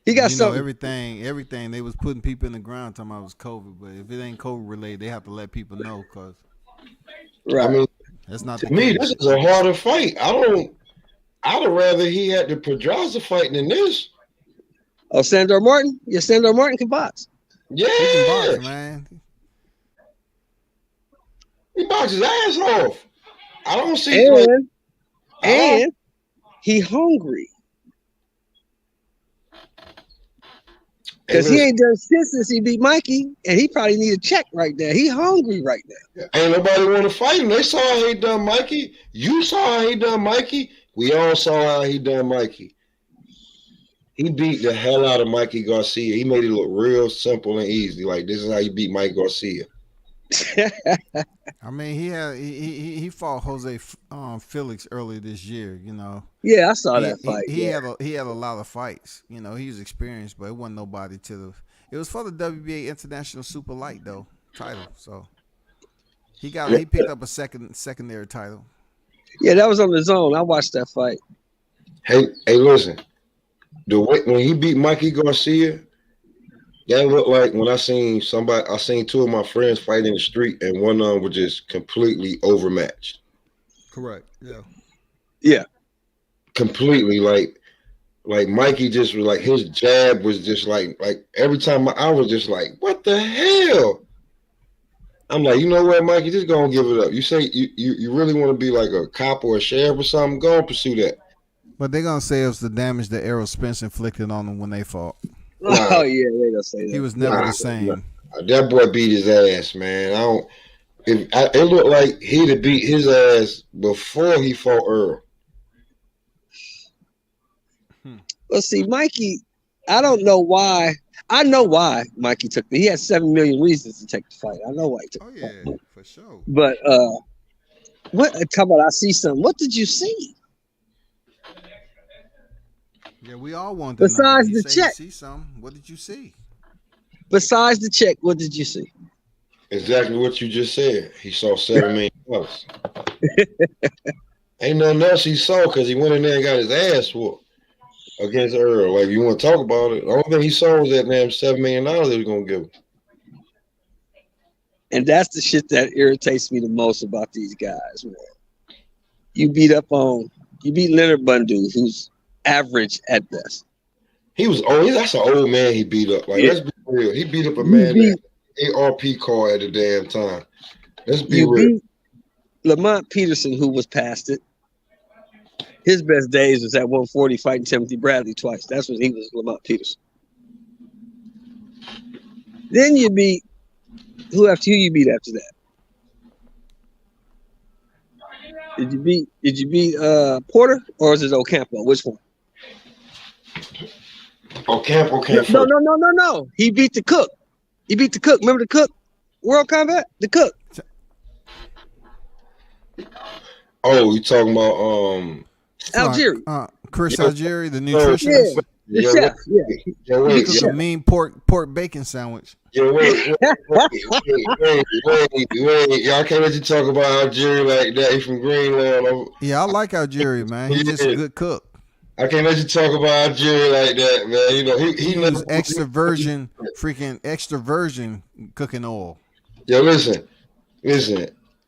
He got something. Everything. They was putting people in the ground talking about it was COVID, but if it ain't COVID related, they have to let people know because. Right. I mean, that's not to me. This is a harder fight. I'd have rather he had the Pedraza fight than this. Oh, Sandor Martin? Yeah, Sandor Martin can box. Yeah, he can box, man. He boxed his ass off. I don't see. And he hungry. Because he ain't done shit since he beat Mikey, and he probably need a check right there. He hungry right now. Ain't nobody want to fight him. They saw how he done Mikey. You saw how he done Mikey. We all saw how he done Mikey. He beat the hell out of Mikey Garcia. He made it look real simple and easy. Like, this is how you beat Mike Garcia. I mean, he fought Jose Felix earlier this year. You know. Yeah, I saw that fight. He had a lot of fights. You know, he was experienced, but it wasn't nobody to the. It was for the WBA International Super Light title. So he picked up a secondary title. Yeah, that was on the zone. I watched that fight. Hey, listen. When he beat Mikey Garcia, that looked like when I seen two of my friends fight in the street, and one of them was just completely overmatched. Correct. Yeah. Yeah. Completely, like Mikey just was like, his jab was just like every time I was just like, what the hell? I'm like, you know what, Mikey, just go and give it up. You say you really want to be like a cop or a sheriff or something, go and pursue that. But they're gonna say it was the damage that Errol Spence inflicted on them when they fought. Oh yeah, they're gonna say that. He was never the same. That boy beat his ass, man. It looked like he'd have beat his ass before he fought Earl. Well, see, Mikey, I don't know why. I know why Mikey took he had 7 million reasons to take the fight. I know why he took the fight. For sure. But how about I see something? What did you see? Yeah, we all want to besides know. the check. See something. What did you see? Besides the check, what did you see? Exactly what you just said. He saw $7 million. Ain't nothing else he saw because he went in there and got his ass whooped against Earl. Like, you want to talk about it? The only thing he saw was that damn $7 million they was gonna give him. And that's the shit that irritates me the most about these guys, man. You beat Leonard Bundu, who's average at best. He was old. That's an old man he beat up. Like, let's be real. He beat up a man that ARP card at the damn time. Let's be real. Beat Lamont Peterson, who was past it. His best days was at 140 fighting Timothy Bradley twice. That's when he was Lamont Peterson. Then you beat who you beat after that? Did you beat Porter or is it Ocampo? Which one? Ocampo came first. No. He beat the cook. He beat the Cook. Remember the Cook? World Combat? The Cook. Oh, you talking about Algeria. Chris Yeah. Algieri, the Yeah. nutritionist. The Yeah, chef. Yeah. Yeah, He wait, beat the The chef. mean pork bacon sandwich. yeah, wait. Y'all can't let you talk about Algeria like that. He from Greenland. Yeah, I like Algieri, man. He's just a good cook. I can't let you talk about Algeria like that, man. You know, He used extra virgin cooking oil. Yeah, listen.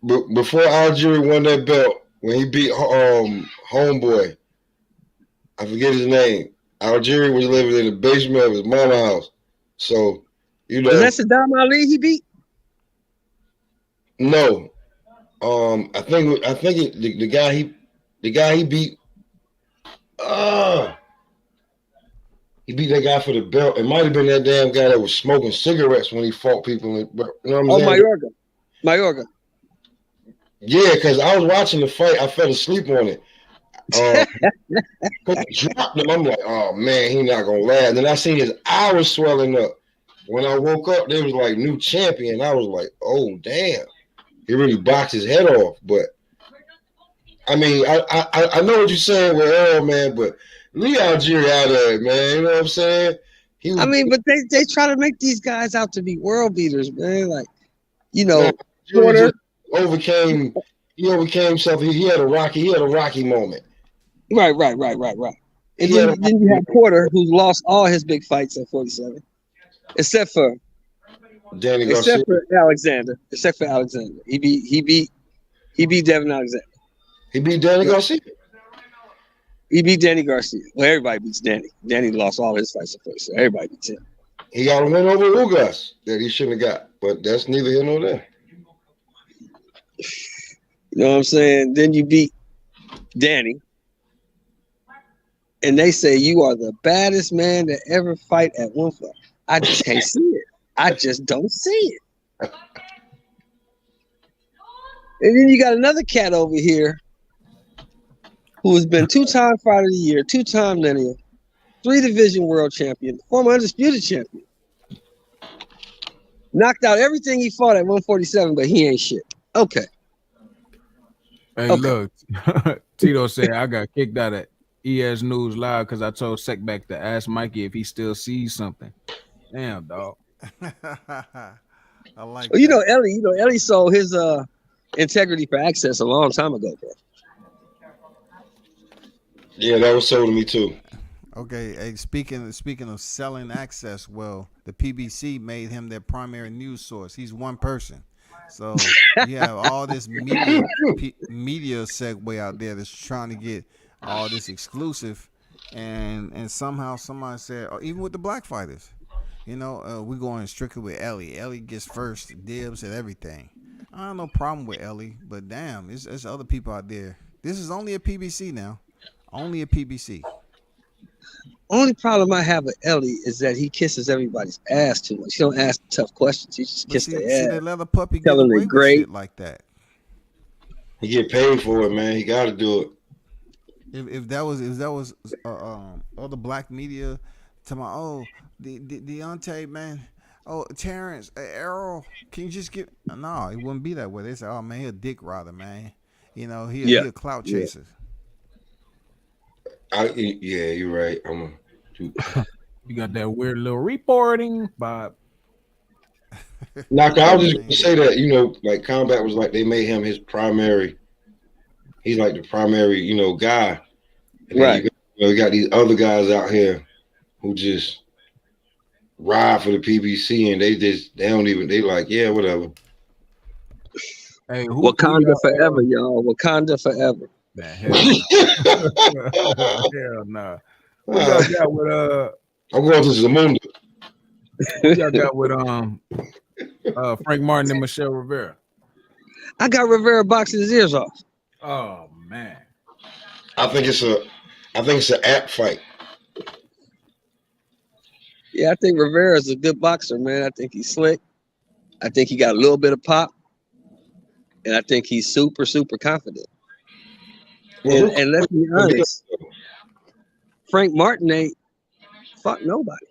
Before Algeria won that belt, when he beat homeboy, I forget his name. Algeria was living in the basement of his mama's house. So, you know. Was that Saddam Ali he beat? No. I think the guy he beat. He beat that guy for the belt. It might have been that damn guy that was smoking cigarettes when he fought people. You know what I'm saying? Mayorga. Yeah, because I was watching the fight. I fell asleep on it. Dropped him. I'm like, oh man, he not gonna last. Then I seen his eye was swelling up. When I woke up, they was like new champion. I was like, oh damn, he really boxed his head off. But I mean, I know what you're saying with Earl, man, but leave Algeria out of it, man. You know what I'm saying? But they try to make these guys out to be world beaters, man. Like, you know, Porter overcame something. He had a rocky moment. Right. And then you have Porter, who's lost all his big fights at 47, except for Alexander. He beat Devin Alexander. He beat Danny Garcia. He beat Danny Garcia. Well, everybody beats Danny. Danny lost all his fights at 47. Everybody beats him. He got a win over Ugas that he shouldn't have got, but that's neither here nor there. You know what I'm saying? Then you beat Danny. And they say you are the baddest man to ever fight at 140. I just can't see it. I just don't see it. And then you got another cat over here who has been 2-time Fighter of the Year, 2-time lineal, 3-division world champion, former undisputed champion. Knocked out everything he fought at 147, but he ain't shit. Okay. Hey, look, Tito said I got kicked out of ES News Live because I told Sekback to ask Mikey if he still sees something. Damn, dog. I like. Well, you know, Ellie sold his integrity for Access a long time ago, bro. Yeah, that was sold to me too. Okay, hey, speaking of selling Access, well, the PBC made him their primary news source. He's one person. So you have all this media segue out there that's trying to get all this exclusive, and somehow somebody said, or even with the black fighters, you know, we're going strictly with Ellie. Ellie gets first dibs at everything. I have no problem with Ellie, but damn, there's other people out there. This is only a PBC now. Only a PBC. Only problem I have with Ellie is that he kisses everybody's ass too much. He don't ask tough questions. He just kisses their ass. See, they let a puppy get Tell him away they with great. shit like that. He get paid for it, man. He got to do it. If that was all the black media talking about, Deontay, man, Terrence, Errol, can you just get? No, it wouldn't be that way. They say, oh man, he a dick rider, man. You know, he a clout chaser. Yeah, you're right. You got that weird little reporting, Bob. Knock, I was just gonna say that, you know, like Combat was like they made him his primary. He's like the primary, you know, guy. And right. You got these other guys out here who just ride for the PBC and they like, yeah, whatever. Hey, Wakanda forever, y'all. Wakanda forever. Man, hell nah. What y'all got with I'm going to Zamunda. What y'all got with Frank Martin and Michelle Rivera? I got Rivera boxing his ears off. Oh man. I think it's an app fight. Yeah, I think Rivera is a good boxer, man. I think he's slick. I think he got a little bit of pop. And I think he's super, super confident. And let's be honest, Frank Martin ain't fuck nobody.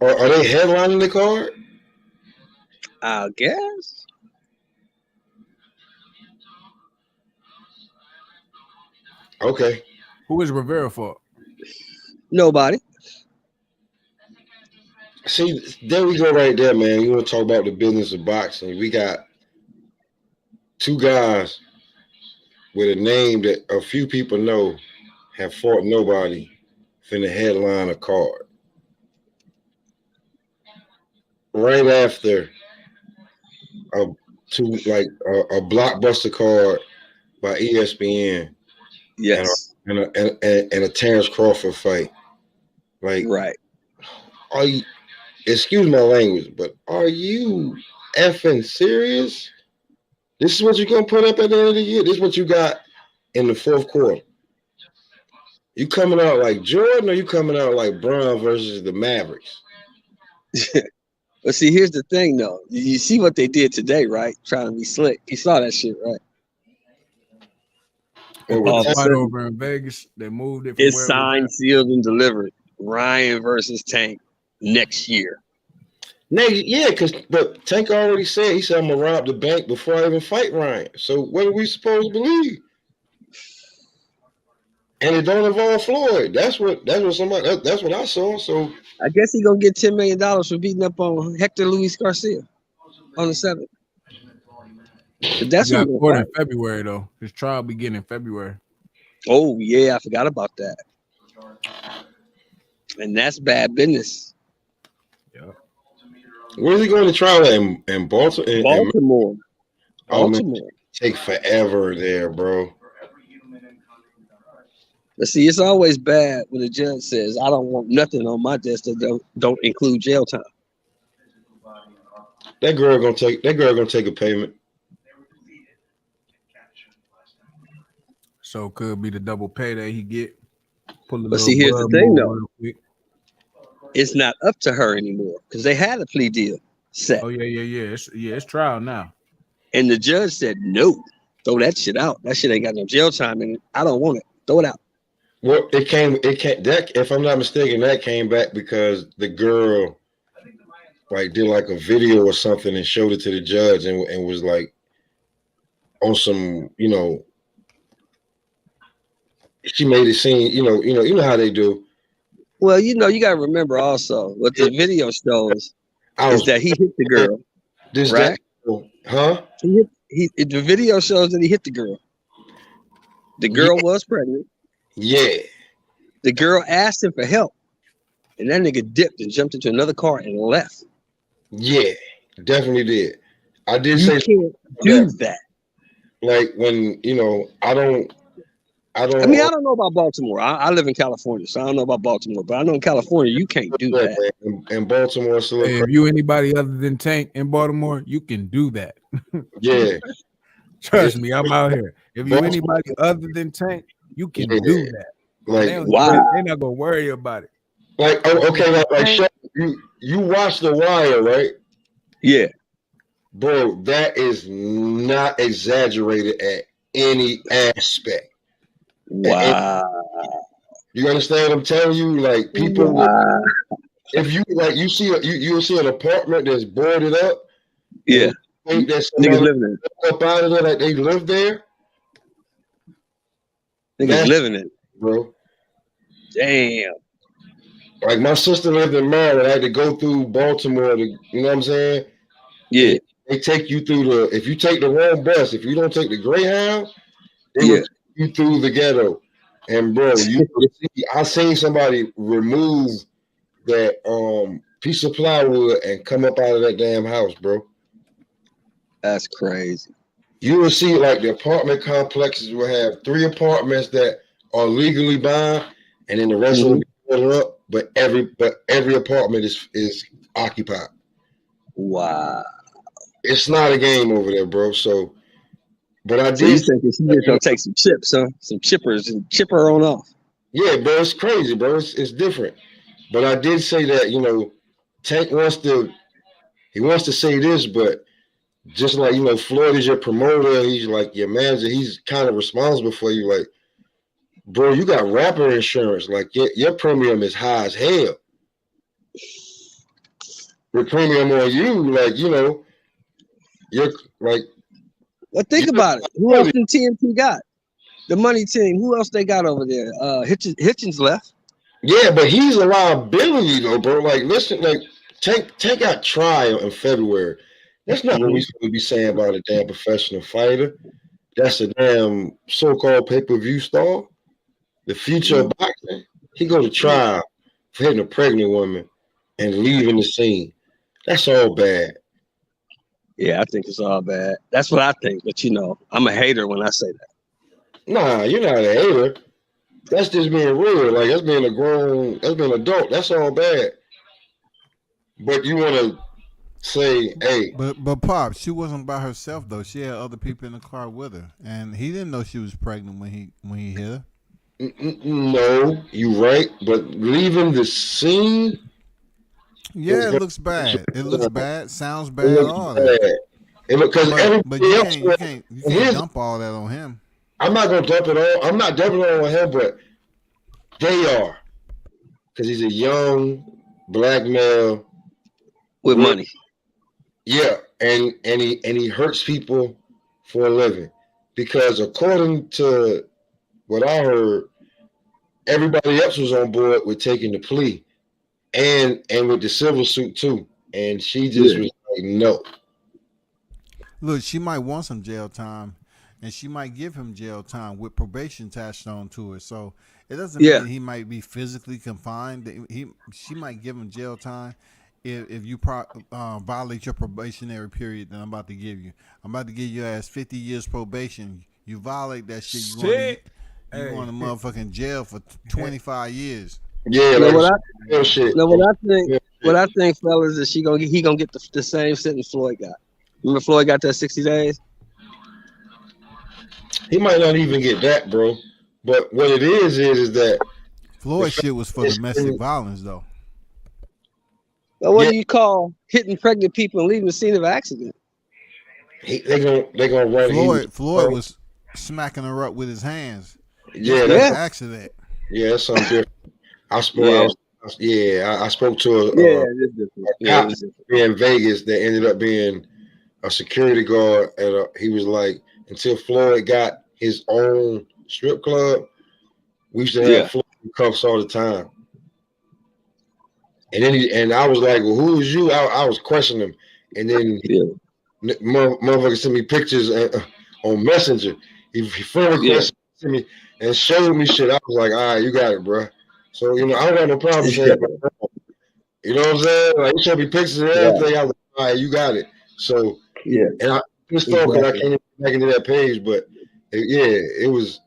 Are they headlining the card? I guess. Okay. Who is Rivera for? Nobody. See, there we go right there, man. You want to talk about the business of boxing. We got two guys with a name that a few people know have fought nobody finna headline a card. Right after a blockbuster card by ESPN Yes. and a Terrence Crawford fight. Like, Right. are you, excuse my language, but are you effing serious? This is what you're gonna put up at the end of the year. This is what you got in the fourth quarter. You coming out like Jordan, or you coming out like Brown versus the Mavericks? But see, here's the thing, though. You see what they did today, right? Trying to be slick. You saw that shit, right? Well, All of a Fight sudden, over in Vegas. They moved it from it's where signed, sealed, and delivered. Ryan versus Tank next year. yeah, but Tank already said, he said, I'm gonna rob the bank before I even fight Ryan. So what are we supposed to believe? And it don't involve Floyd. That's what I saw. So I guess he gonna get $10 million for beating up on Hector Luis Garcia on the 7th. But that's he got what court in February though. His trial begin in February. Oh yeah, I forgot about that. And that's bad business. Yeah. where's he going to trial in Baltimore? Baltimore. Oh man, take forever there, bro. But see, it's always bad when the judge says, "I don't want nothing on my desk that don't include jail time." That girl gonna take a payment. So could be the double payday he get. But see, here's the thing, though. It's not up to her anymore because they had a plea deal set. Oh yeah. It's trial now. And the judge said, "No, throw that shit out. That shit ain't got no jail time in it. I don't want it. Throw it out." Well, it came that, if I'm not mistaken, that came back because the girl like did like a video or something and showed it to the judge and was like on some, she made it seem, you know how they do. Well, you gotta remember also what the video shows is that he hit the girl. Right? Huh? The video shows that he hit the girl. The girl was pregnant. Yeah. The girl asked him for help, and that nigga dipped and jumped into another car and left. Yeah, definitely did. I did You say can't do that. Like when I don't. I mean, I don't know about Baltimore. I live in California, so I don't know about Baltimore. But I know in California you can't do that. In Baltimore, hey, if you anybody other than Tank in Baltimore, you can do that. Yeah. Trust me, I'm out here. If you anybody other than Tank, you can do that. Like, they're not gonna worry about it. Like, okay, like you watch The Wire, right? Yeah. Bro, that is not exaggerated at any aspect. Wow. You understand what I'm telling you? Like, people, if you like, you'll see an apartment that's boarded up. Yeah. Think that niggas living in it. Up out of there, like they live there. Niggas living in it, bro. Damn. Like my sister lived in Maryland. I had to go through Baltimore to, you know what I'm saying? Yeah. They take you through if you take the wrong bus, if you don't take the Greyhound, they will take you through the ghetto. And bro, I seen somebody remove that piece of plywood and come up out of that damn house, bro. That's crazy. You will see like the apartment complexes will have 3 apartments that are legally bound, and then the rest will be split up. But every apartment is occupied. Wow. It's not a game over there, bro. So, but I so did. You think she's just gonna take some chips, huh? Some chippers and chip her on off. Yeah, bro. It's crazy, bro. It's different. But I did say that Tank wants to say this, but just like Floyd is your promoter, he's like your manager. He's kind of responsible for you. Like, bro, you got rapper insurance. Like your premium is high as hell. The premium on you, like you're like. Well, think about it. Who else in TNT got? The money team. Who else they got over there? Hitchens left. Yeah, but he's a liability though, bro. Like, listen, like take out trial in February. That's not what we supposed to be saying about a damn professional fighter. That's a damn so-called pay-per-view star. The future of boxing. He go to trial for hitting a pregnant woman and leaving the scene. That's all bad. Yeah, I think it's all bad. That's what I think. But I'm a hater when I say that. Nah, you're not a hater. That's just being real. Like, that's being an adult. That's all bad. But you want to say, hey. But Pop, she wasn't by herself though. She had other people in the car with her, and he didn't know she was pregnant when he hit her. No, you right. But leaving the scene. Yeah, it looks bad. It looks bad. Sounds bad. All that. But you can't dump all that on him. I'm not gonna dump it all. I'm not dumping it on him, but they are, because he's a young black male with money. Yeah, and he hurts people for a living, because according to what I heard, everybody else was on board with taking the plea, and with the civil suit too, and she just was like, no. Look, she might want some jail time, and she might give him jail time with probation attached on to it. So it doesn't mean he might be physically confined. She might give him jail time if you violate your probationary period that I'm about to give you. I'm about to give your ass 50 years probation. You violate that shit, you going to motherfucking jail for 25 years. Yeah, what I think, fellas, is he gonna get the same sentence Floyd got. Remember Floyd got that 60 days? He might not even get that, bro. But what it is that Floyd shit was for domestic violence, though. Well, what do you call hitting pregnant people and leaving the scene of accident? They gonna run. Floyd was smacking her up with his hands. Yeah, that's an accident. Yeah, that's something different. I spoke to a cop in Vegas that ended up being a security guard, and he was like, until Floyd got his own strip club, we used to have Floyd in cuffs all the time. And then I was like, well, who is you? I was questioning him, and then motherfucker sent me pictures on Messenger. He friend requested me and showed me shit. I was like, all right, you got it, bro. So I don't got no problem saying it. You know what I'm saying? Like, you showed me pictures and everything. I was like, all right, you got it. So and I just thought because I can't even get back into that page, but it was,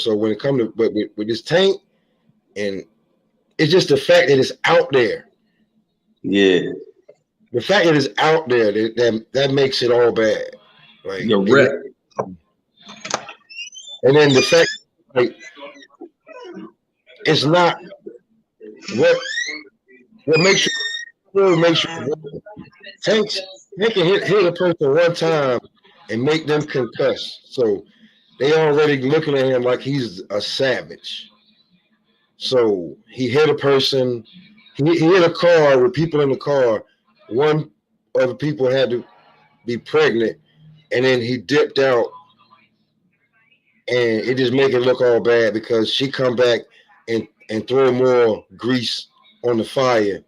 so when it comes to, but with this Tank, and it's just the fact that it's out there. Yeah. The fact that it's out there, that makes it all bad. Like, you're right. And then the fact, like, it's not what makes you Tank can hit a person one time and make them concuss. So they already looking at him like he's a savage. So he hit a person, he hit a car with people in the car. One of the people had to be pregnant, and then he dipped out, and it just make it look all bad because she come back and throw more grease on the fire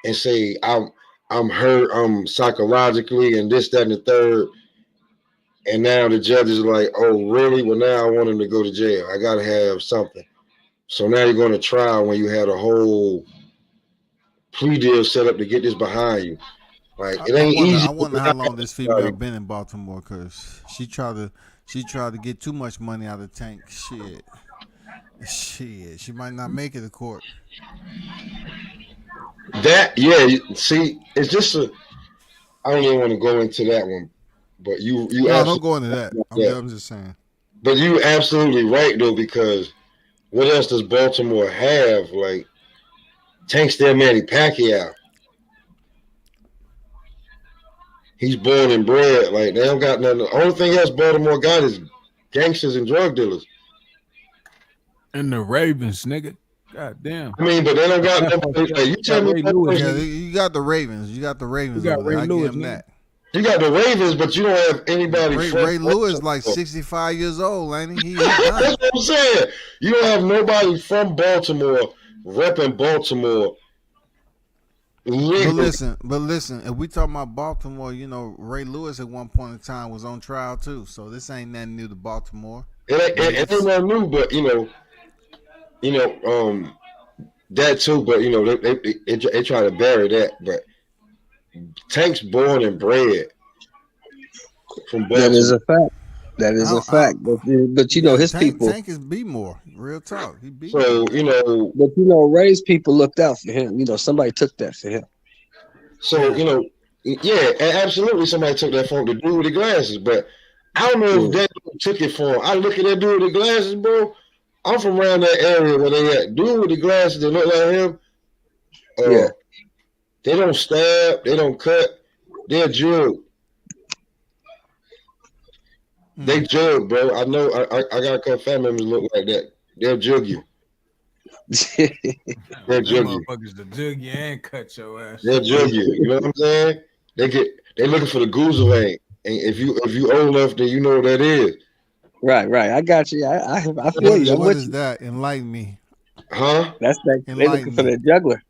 and say, I'm hurt, psychologically, and this, that, and the third. And now the judge is like, oh, really? Well, now I want him to go to jail. I got to have something. So now you're going to trial when you had a whole plea deal set up to get this behind you. Like, it ain't easy. I wonder how long this female been in Baltimore, because she tried to get too much money out of Tank. Shit, she might not make it to court. See, it's just I don't even want to go into that one, but don't go into that. I'm just saying. But you absolutely right though, because what else does Baltimore have? Like, Tank's their Manny Pacquiao. He's born and bred. Like, they don't got nothing. The only thing else Baltimore got is gangsters and drug dealers. And the Ravens, nigga. God damn. I mean, but they don't got nothing. Like, you tell me, you got the Ravens. You got the Ravens. You got Ray I Lewis, give him that. You got the Ravens, but you don't have anybody. Ray Lewis like 65 years old, ain't he? That's what I'm saying. You don't have nobody from Baltimore repping Baltimore. But listen, if we talking about Baltimore, you know, Ray Lewis at one point in time was on trial too. So this ain't nothing new to Baltimore. It ain't nothing new, but that too. But they try to bury that. But Tank's born and bred from Baltimore. That is a fact. That is a fact. But his people. Tank is B-more. Real talk. He beat. So But Ray's people looked out for him. Somebody took that for him. So yeah, absolutely. Somebody took that from the dude with the glasses. But I don't know if that dude took it for him. I look at that dude with the glasses, bro. I'm from around that area where they at. Dude with the glasses that look like him. They don't stab. They don't cut. They're jug. They jug, bro. I know. I got a couple family members look like that. They'll jug you. They'll jug you. Motherfuckers to jug you and cut your ass. They'll jug you. You know what I'm saying? They looking for the goose vein. And if you old enough, then you know what that is. Right. I got you. I feel you. What is that? Enlighten me. Huh? That's that. They looking for the juggler.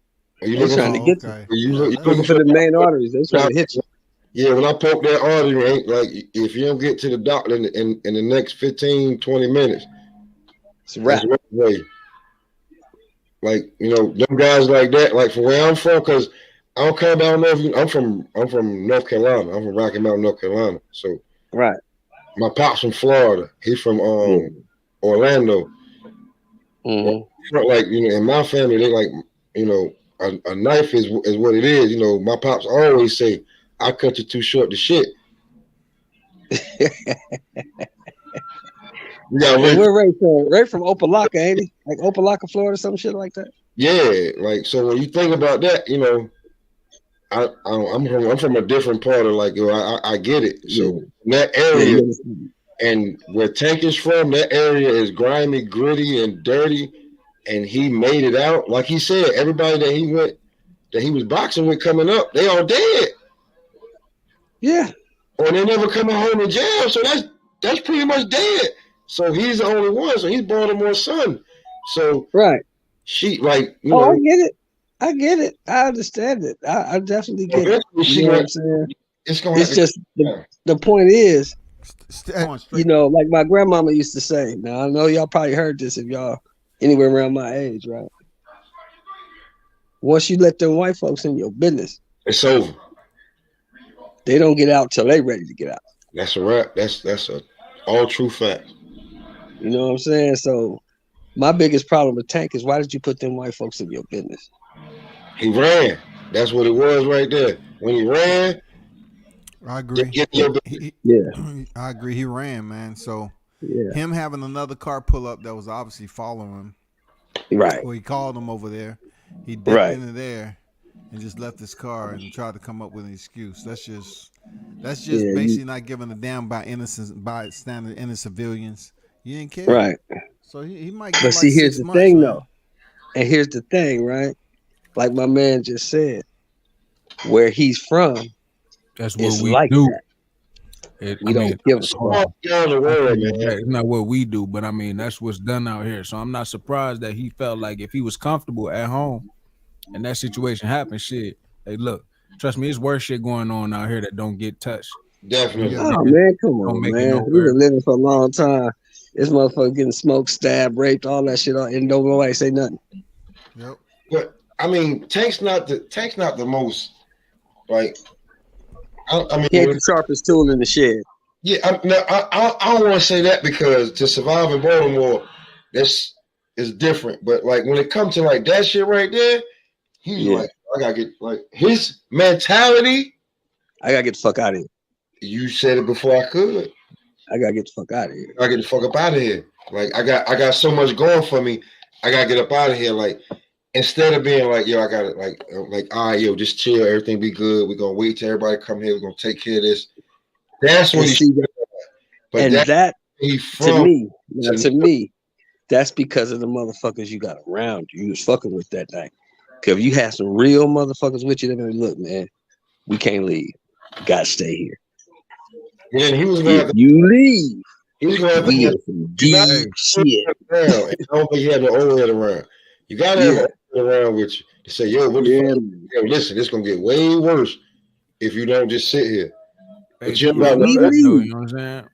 They're trying to get you. Looking for the main arteries. They trying to hit you. Yeah, when I poke that artery, ain't like if you don't get to the doctor in the next 15, 20 minutes, it's a wrap. Like, them guys like that, like from where I'm from, because I don't care about I'm from North Carolina. I'm from Rocky Mount, North Carolina. So right. My pop's from Florida. He's from Orlando. Mm-hmm. Like, in my family, they like, a knife is what it is. My pops always say, I cut you too short to shit. We're Ray from Opelika, ain't he? Like Opelika, Florida, some shit like that. Yeah, like so when you think about that, I'm from a different part of I get it. So that area and where Tank is from, that area is grimy, gritty, and dirty. And he made it out. Like he said, everybody that he was boxing with coming up, they all dead. Yeah. Or they never coming home in jail. So that's pretty much dead. So he's the only one. So he's Baltimore's son. So right. I get it. I understand it. I definitely get it. You know what I'm saying? It's just the point is, like my grandmama used to say. Now I know y'all probably heard this if y'all anywhere around my age, right? Once you let them white folks in your business, it's over. They don't get out till they ready to get out. That's a wrap. That's a all true fact. You know what I'm saying? So my biggest problem with Tank is why did you put them white folks in your business? He ran. That's what it was right there. When he ran, I agree. I agree. He ran, man. So him having another car pull up that was obviously following him. Right. Well, he called him over there. He dipped into there and just left his car and tried to come up with an excuse. That's just basically not giving a damn by standard innocent civilians. You didn't care. Right. So he might get see, here's the thing, though. And here's the thing, right? Like my man just said, where he's from, that's what we like do. We don't give a fuck. It's not what we do, but I mean, that's what's done out here. So I'm not surprised that he felt like if he was comfortable at home and that situation happened, shit, hey, look, trust me, it's worse shit going on out here that don't get touched. Definitely. Oh, man, come on, man. We've been living for a long time. This motherfucker getting smoked, stabbed, raped, all that shit, and nobody say nothing. Yep. But I mean, Tank's not the most like. I mean, he ain't the sharpest tool in the shed. Yeah, I don't want to say that because to survive in Baltimore, this is different. But like when it comes to like that shit right there, he's like, I gotta get like his mentality. I gotta get the fuck out of here. You said it before I could. I gotta get the fuck out of here. I get the fuck up out of here. Like I got so much going for me. I gotta get up out of here. Like instead of being like, yo, I gotta like all right, yo, just chill, everything be good. We're gonna wait till everybody come here. We're gonna take care of this. That's what he's doing. But and that to me, that's because of the motherfuckers you got around you. You was fucking with that thing. Cause if you had some real motherfuckers with you, they're gonna look, man, we can't leave. Gotta stay here. And then he was going If you leave, he was going to have we to in some deep shit. around. I don't think he had no old head around. You gotta have an old head around with you to say, yo, what the fuck? Yo, listen, it's gonna get way worse if you don't just sit here. Hey, But you people don't about know we that though, leave. you know what I'm saying?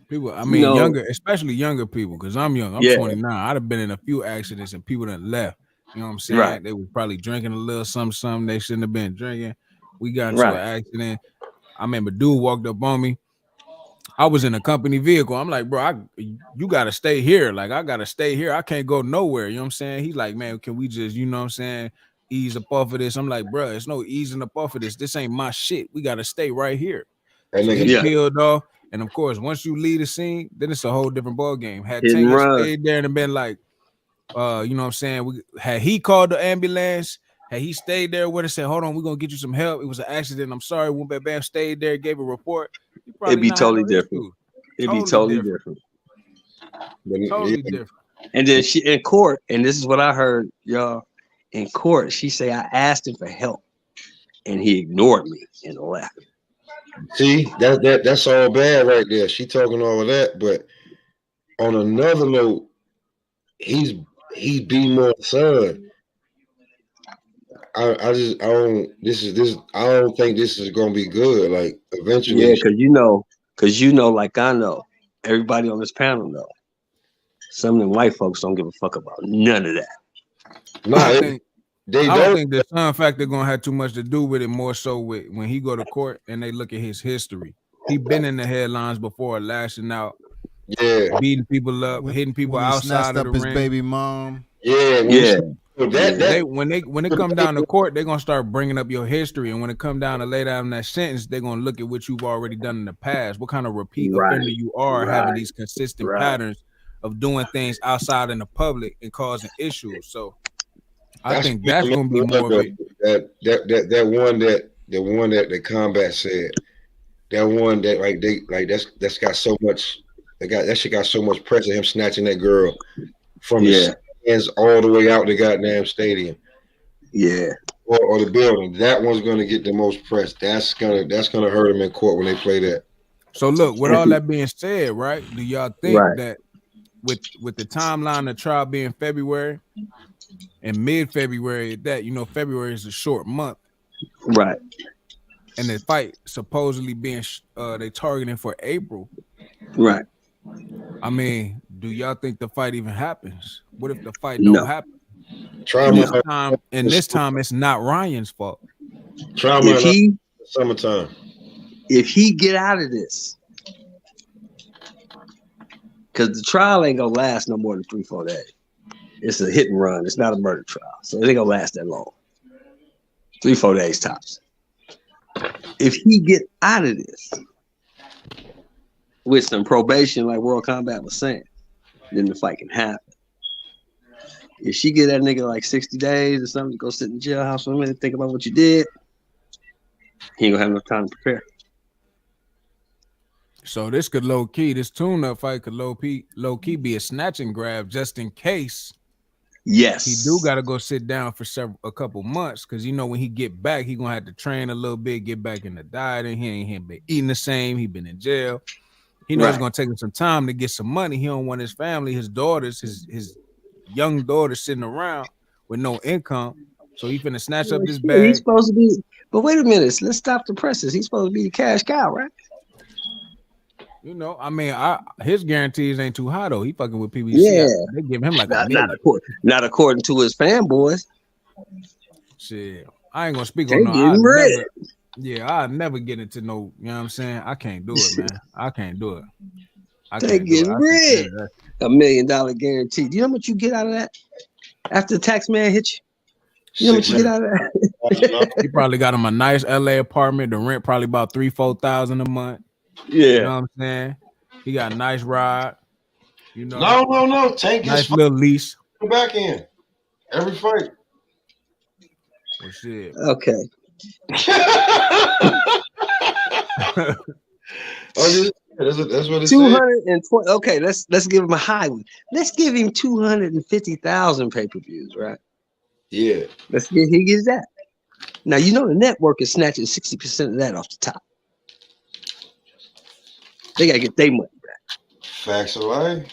People, I You mean, know, younger, especially younger people, because I'm young. I'm Yeah. 29. I'd have been in a few accidents and people that left. You know what I'm saying? Right. They was probably drinking a little something they shouldn't have been drinking. We got into an accident. I remember dude walked up on me. I was in a company vehicle. I'm like, bro, you gotta stay here. Like, I gotta stay here. I can't go nowhere. You know what I'm saying? He's like, man, can we just, you know what I'm saying, ease up off of this? I'm like, bro, it's no easing up off of this. This ain't my shit. We gotta stay right here. that So nigga he Yeah. peeled off. And of course, once you leave the scene, then it's a whole different ball game. Had Hit and Tanya run. stayed there and been like, you know what I'm saying? Had he called the ambulance, had he stayed there with us, said, hold on, we're gonna get you some help. It was an accident. I'm sorry. Went back, bam, stayed there, gave a report. You probably It'd be not had totally no different. issue. It'd be totally different. Totally different. And then she in court, and this is what I heard, y'all. In court, she say I asked him for help, and he ignored me and left. See, that's all bad right there. She talking all of that, but on another note, he's B more son. I don't think this is gonna be good. Like eventually, Yeah, because you know, like I know, everybody on this panel know. Some of them white folks don't give a fuck about none of that. I don't think the son factor gonna have too much to do with it. More so with when he go to court and they look at his history. He been in the headlines before, lashing out, beating people up, hitting people when he outside snatched of up the his ring. baby mom. When it come down to court, they're gonna start bringing up your history, and when it come down to lay down that sentence, they're gonna look at what you've already done in the past, what kind of repeat offender you are, having these consistent patterns of doing things outside in the public and causing issues. So I think that's gonna be more of it. The one that the combat said, that one that that's got so much. That shit got so much pressure. Him snatching that girl from the stands all the way out the goddamn stadium. Yeah. Or the building. That one's gonna get the most press. That's gonna hurt him in court when they play that. So look, with all that being said, right? Do y'all think that with the timeline of trial being February and mid-February, that February is a short month, right? And the fight supposedly being they targeting for April, right? I mean, do y'all think the fight even happens? What if the fight don't happen? This time it's not Ryan's fault. Summertime. If he get out of this, because the trial ain't gonna last no more than 3-4 days. It's a hit and run. It's not a murder trial, so it ain't gonna last that long. 3-4 days tops. If he get out of this with some probation, like World Combat was saying, then the fight can happen. If she get that nigga like 60 days or something to go sit in the jailhouse for a minute, think about what you did, he ain't gonna have enough time to prepare. So this tune-up fight could low key be a snatch and grab just in case. Yes, he do got to go sit down for a couple months because when he get back, he gonna have to train a little bit, get back in the diet, and he ain't been eating the same. He been in jail. He knows it's gonna take him some time to get some money. He don't want his family, his daughters, his young daughters sitting around with no income. So he finna snatch up this bag. He's supposed to be, but wait a minute, let's stop the presses. He's supposed to be the cash cow, right? I mean, his guarantees ain't too high though. He fucking with PBC. Yeah, they give him like not according to his fanboys. Shit, I ain't gonna speak on no. I'll never get into no. You know what I'm saying? I can't do it, man. I can't do it. They get rid. $1 million guarantee. Do you know how much you get out of that after the tax man hit you? You know how much you get out of that? He probably got him a nice LA apartment. The rent probably about $3,000-4,000 a month. Yeah, you know what I'm saying? He got a nice ride. No. Tank nice little lease. Back in every fight. Well, shit. Okay. That's what it's 220. Okay, let's give him a high one. Let's give him 250,000 pay-per-views, right? Yeah. He gets that. Now the network is snatching 60% of that off the top. They gotta get their money back. Facts of life.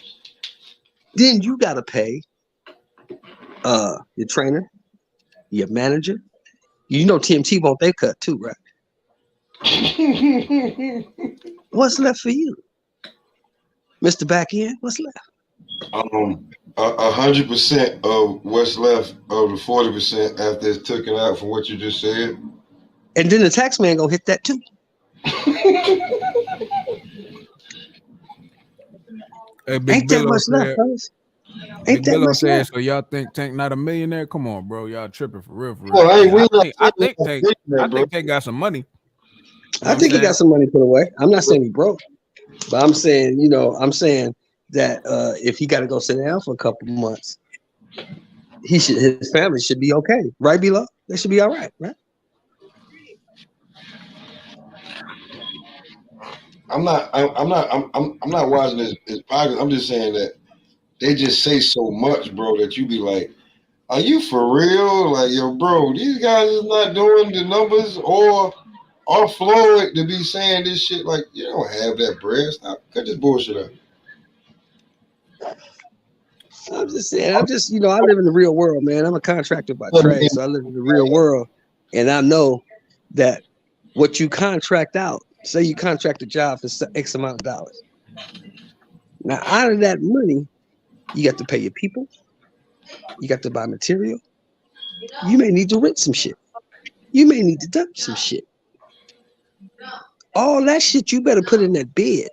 Then you gotta pay your trainer, your manager. You know TMT want their cut too, right? What's left for you, Mr. Backend? What's left? 100% of what's left of the 40% after it's taken out from what you just said. And then the tax man gonna hit that too. Hey, Big Ain't that Billo much left, said, fellas? Big Ain't that Billo much said, left? so y'all think Tank not a millionaire? Come on, bro. Y'all tripping for real, for real. Well, hey, we I not think saying Tank, that, I bro. think Tank got some money. You know I think what he I'm got some money put away. I'm not saying he broke, but I'm saying, that if he got to go sit down for a couple months, his family should be okay, right, Below? They should be all right, right? I'm not watching his pockets. I'm just saying that they just say so much, bro, that you be like, are you for real? Like, yo, bro, these guys is not doing the numbers or Floyd to be saying this shit. Like, you don't have that bread. Stop. Cut this bullshit up. I'm just saying, I live in the real world, man. I'm a contractor by trade, so I live in the real world, and I know that what you contract out, say you contract a job for X amount of dollars. Now, out of that money, you got to pay your people, you got to buy material, you may need to rent some shit, you may need to dump some shit. All that shit you better put in that bid,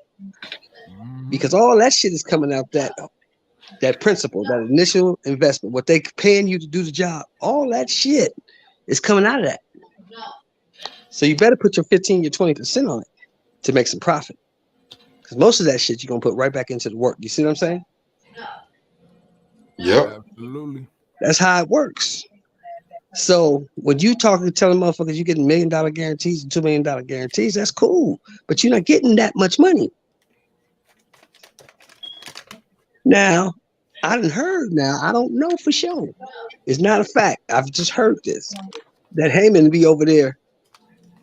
because all that shit is coming out that principal, that initial investment, what they paying you to do the job, all that shit is coming out of that. So you better put your 15, your 20% on it to make some profit. Because most of that shit you're going to put right back into the work. You see what I'm saying? Yep. Absolutely. That's how it works. So when you telling motherfuckers you getting $1 million guarantees and $2 million guarantees, that's cool. But you're not getting that much money. Now, I done heard now, I don't know for sure. It's not a fact. I've just heard this. That Heyman be over there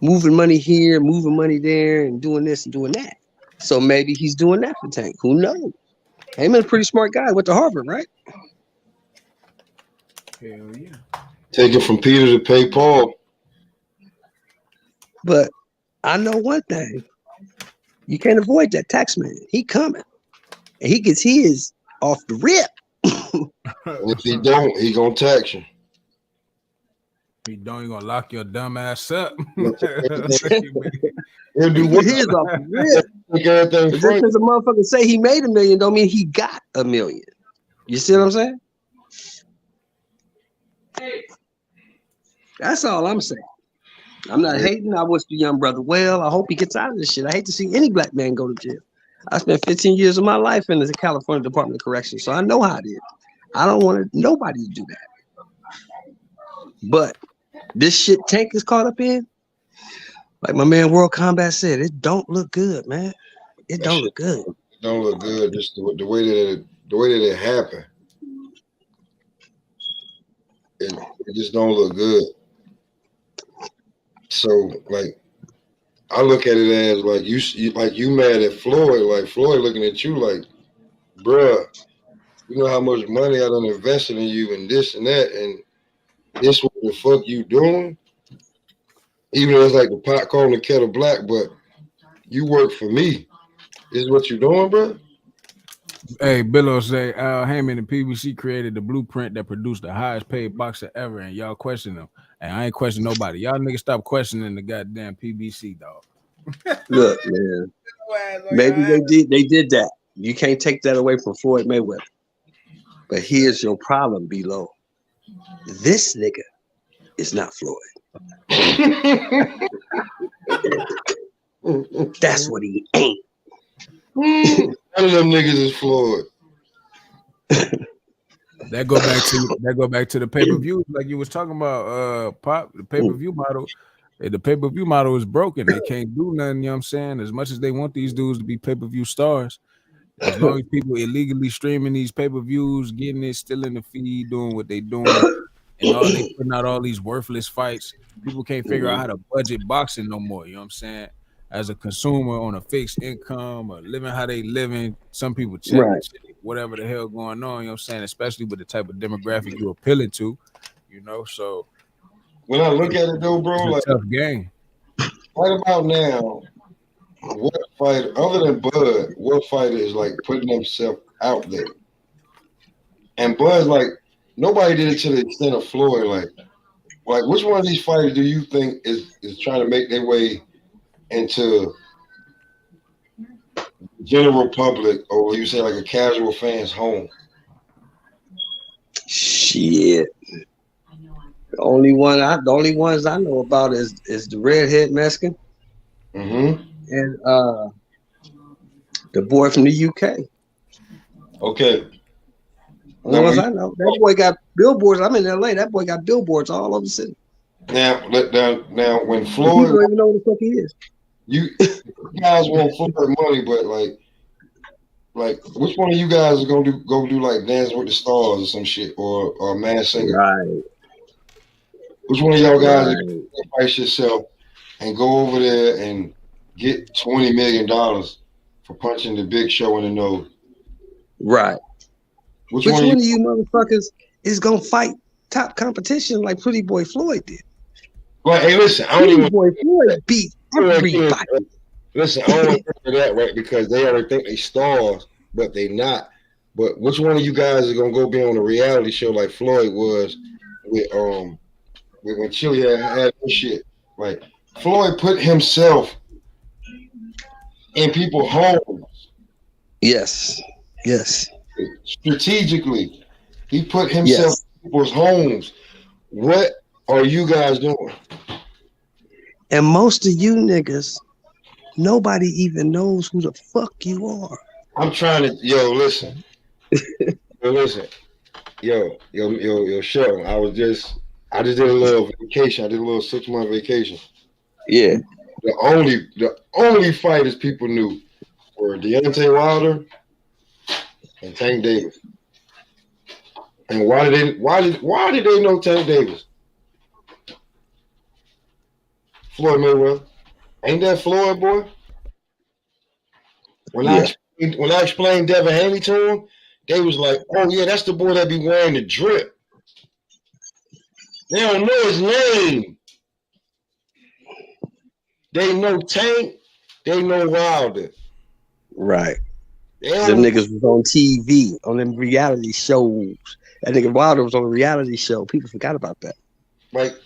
moving money here, moving money there, and doing this and doing that. So maybe he's doing that for Tank. Who knows? Heyman's a pretty smart guy. Went to Harvard, right? Hell yeah. Take it from Peter to pay Paul. But I know one thing. You can't avoid that tax man. He coming. And he gets his off the rip. And if he don't, he gonna tax you. If you don't, you gonna lock your dumb ass up. He'll do He what? get his off the rip. Take everything Just from because a motherfucker say he made $1 million don't mean he got $1 million. You see what I'm saying? That's all I'm saying. I'm not hating. I wish the young brother well. I hope he gets out of this shit. I hate to see any black man go to jail. I spent 15 years of my life in the California Department of Corrections, so I know how it is. I don't want nobody to do that. But this shit Tank is caught up in, like my man World Combat said, it don't look good, man. It don't look good. Don't look good. Just the way that it happened. It just don't look good. So like, I look at it as like you mad at Floyd, like Floyd looking at you like, bruh, you know how much money I done invested in you and this and that, and this what the fuck you doing? Even though it's like the pot calling the kettle black, but you work for me. This is what you doing, bro? Hey, Billo say Al Heyman and PBC created the blueprint that produced the highest paid boxer ever, and y'all question them. And I ain't question nobody. Y'all niggas stop questioning the goddamn PBC, dog. Look, man. Maybe they did that. You can't take that away from Floyd Mayweather. But here's your problem, B-Lo. This nigga is not Floyd. That's what he ain't. None of them niggas is Floyd. That go back to the pay-per-view, like you was talking about, Pop, the pay-per-view model. The pay-per-view model is broken. They can't do nothing, you know what I'm saying? As much as they want these dudes to be pay-per-view stars, as long as people illegally streaming these pay-per-views, getting it, still in the feed, doing what they doing, and all they putting out all these worthless fights, people can't figure out how to budget boxing no more, you know what I'm saying? as a consumer on a fixed income or living how they living. Some people check Right. whatever the hell going on, you know what I'm saying? Especially with the type of demographic you're appealing to, you know. So when I look at it though, bro, it's like a tough game. right about now, what fighter other than Bud, what fighter is like putting himself out there? And Bud's like nobody did it to the extent of Floyd. Like which one of these fighters do you think is trying to make their way into general public, or you say like a casual fan's home? Shit. The only ones I know about is the redhead Mexican Mm-hmm. and the boy from the UK. Okay. The ones I know. That boy got billboards. I'm in LA. That boy got billboards all over the city. Now when People Floyd, don't even know what the fuck he is. you guys want Floyd money, but like which one of you guys is gonna go do like Dance with the Stars or some shit or Masked Singer? Right. Which one of y'all guys Right. is gonna sacrifice yourself and go over there and get $20 million for punching the Big Show in the nose? Right. Which Which one one of of you motherfuckers is gonna fight top competition like Pretty Boy Floyd did? Like, hey, listen, I don't Pretty even Boy Floyd beat everybody. listen. I don't want to do that, right? Because they already think they stars, but they not. But which one of you guys is gonna go be on a reality show like Floyd was with when Chili had this shit? Like Floyd put himself in people's homes. Yes. Yes. Strategically. He put himself in people's homes. What are you guys doing? And most of you niggas, nobody even knows who the fuck you are. I'm trying to listen. Yo, Sheldon. I just did a little vacation. I did a little 6-month vacation. Yeah. The only fighters people knew were Deontay Wilder and Tank Davis. And why did they know Tank Davis? Floyd Mayweather. Ain't that Floyd, boy? When I explained Devin Haney to him, they was like, "Oh yeah, that's the boy that be wearing the drip." They don't know his name. They know Tank. They know Wilder. Right. Them niggas was on TV, on them reality shows. That nigga Wilder was on a reality show. People forgot about that. Like,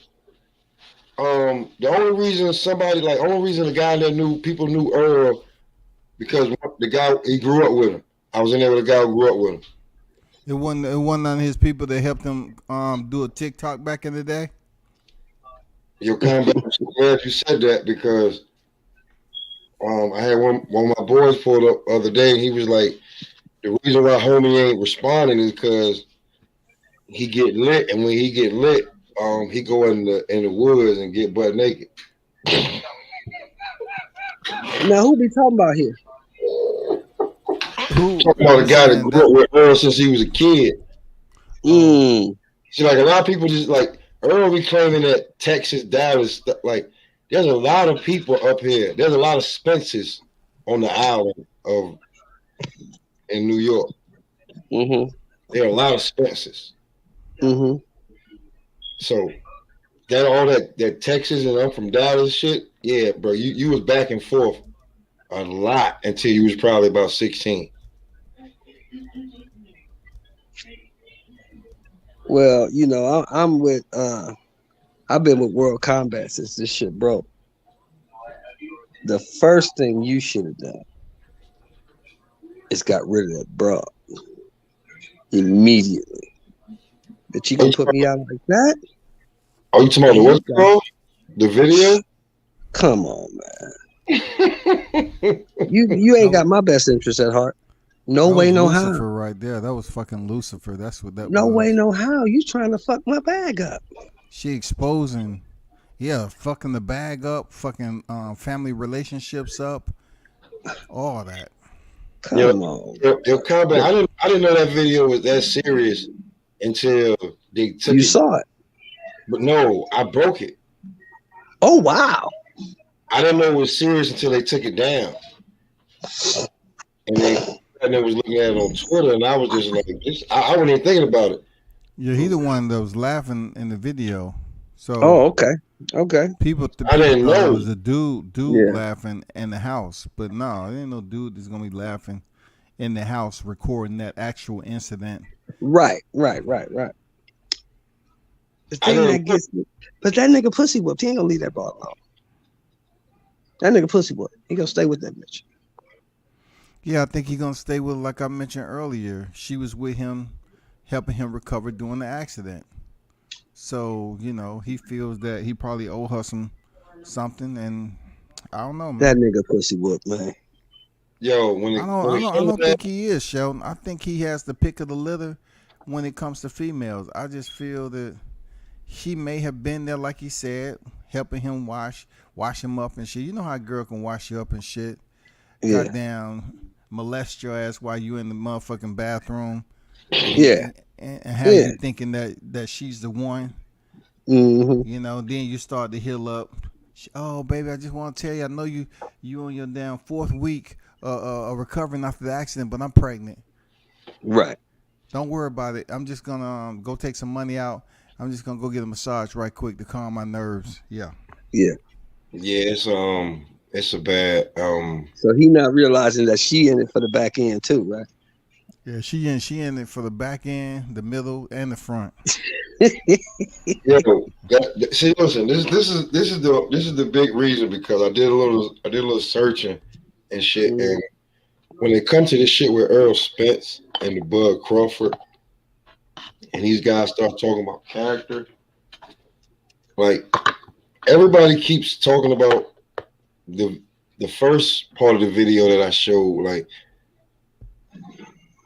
the only reason the guy that people knew Earl, because the guy, he grew up with him. I was in there with a guy who grew up with him. It wasn't none of his people that helped him do a TikTok back in the day. You're kind of glad you said that, because I had one of my boys pulled up the other day, and he was like, the reason why homie ain't responding is because he get lit, and when he get lit, he go in the woods and get butt naked. Now who we talking about here? Talking about a guy that grew up with Earl since he was a kid. See, like a lot of people just like Earl be claiming that Texas, Dallas, like there's a lot of people up here. There's a lot of Spences on the island in New York. Mm-hmm. There are a lot of Spences. Mm-hmm. So that all that Texas and I'm from Dallas shit, yeah, bro. You was back and forth a lot until you was probably about 16. Well, you know, I'm with I've been with World Combat since this shit broke. The first thing you should have done is got rid of that broad immediately. But you gonna put me out like that? Oh, you talking about the what's called? The video? Come on, man. you ain't got my best interest at heart. No way, no how. Lucifer right there. That was fucking Lucifer. That's what that was. No way, no how. You trying to fuck my bag up. She exposing, fucking the bag up, fucking family relationships up, all that. Come on. Yo, Combat, I didn't know that video was that serious until they took You it. saw it. But no, I broke it. Oh, wow. I didn't know it was serious until they took it down, and they was looking at it on Twitter, and I was just like, I wasn't even thinking about it. Yeah, he the one that was laughing in the video. So Oh, okay. Okay. people I didn't thought it know. was a dude Yeah. laughing in the house, but no, it ain't no dude that's gonna be laughing in the house recording that actual incident. Right. The thing that gets me, but that nigga pussy whooped. He ain't gonna leave that ball alone. That nigga pussy whooped. He gonna stay with that bitch. Yeah, I think he's gonna stay with, like I mentioned earlier. She was with him, helping him recover during the accident. So he feels that he probably owe her something, and I don't know, man. That nigga pussy whooped, man. Yo, when I don't think he is, Sheldon. I think he has the pick of the litter when it comes to females. I just feel that she may have been there, like he said, helping him wash him up and shit. You know how a girl can wash you up and shit. Yeah. Goddamn, molest your ass while you in the motherfucking bathroom. Yeah. And have you thinking that she's the one. Mm-hmm. Then you start to heal up. Oh, baby, I just want to tell you, I know you on your damn 4th week recovering after the accident, but I'm pregnant. Right. Don't worry about it. I'm just gonna go take some money out. I'm just gonna go get a massage right quick to calm my nerves. Yeah. Yeah, it's a bad So he not realizing that she in it for the back end too, right? Yeah, she in it for the back end, the middle, and the front. Yeah, see, listen, this is the big reason, because I did a little searching and shit, and when it comes to this shit with Earl Spence and the Bud Crawford, and these guys start talking about character, like everybody keeps talking about the first part of the video that I showed, like.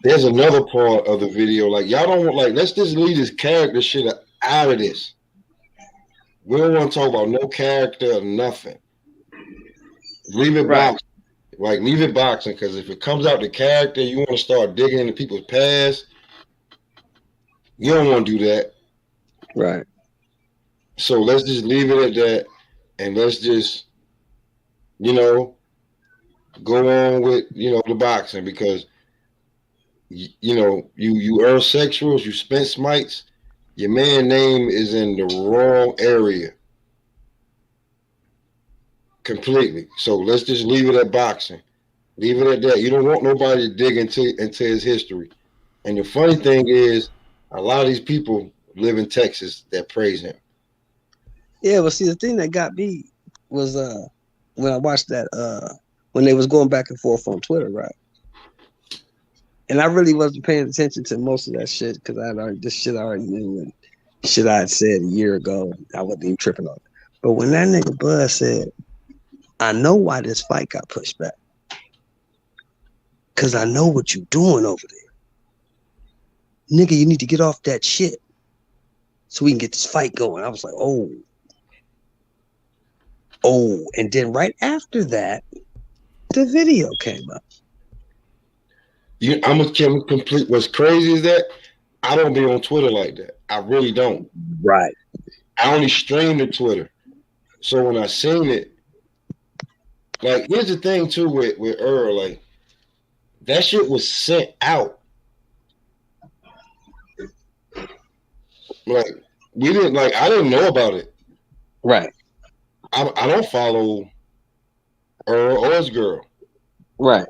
There's another part of the video, like y'all don't want, like, let's just leave this character shit out of this. We don't want to talk about no character or nothing. Leave it boxing. Like, leave it boxing, because if it comes out the character, you want to start digging into people's past. You don't want to do that. Right. So let's just leave it at that, and let's just, go on with, the boxing, because you Earl Sexuals, you Spence Smites, your man name is in the wrong area completely. So let's just leave it at boxing. Leave it at that. You don't want nobody to dig into his history. And the funny thing is, a lot of these people live in Texas that praise him. Yeah, but see, the thing that got me was when I watched that when they was going back and forth on Twitter, right? And I really wasn't paying attention to most of that shit, because I already knew, and shit I had said a year ago. I wasn't even tripping on it. But when that nigga Bud said, I know why this fight got pushed back, because I know what you doing over there. Nigga, you need to get off that shit so we can get this fight going. I was like, oh. And then right after that, the video came up. I'm gonna complete. What's crazy is that I don't be on Twitter like that. I really don't. Right. I only stream to Twitter. So when I seen it, like, here's the thing too with Earl, like, that shit was sent out. Like, I didn't know about it. Right. I don't follow Earl or his girl. Right.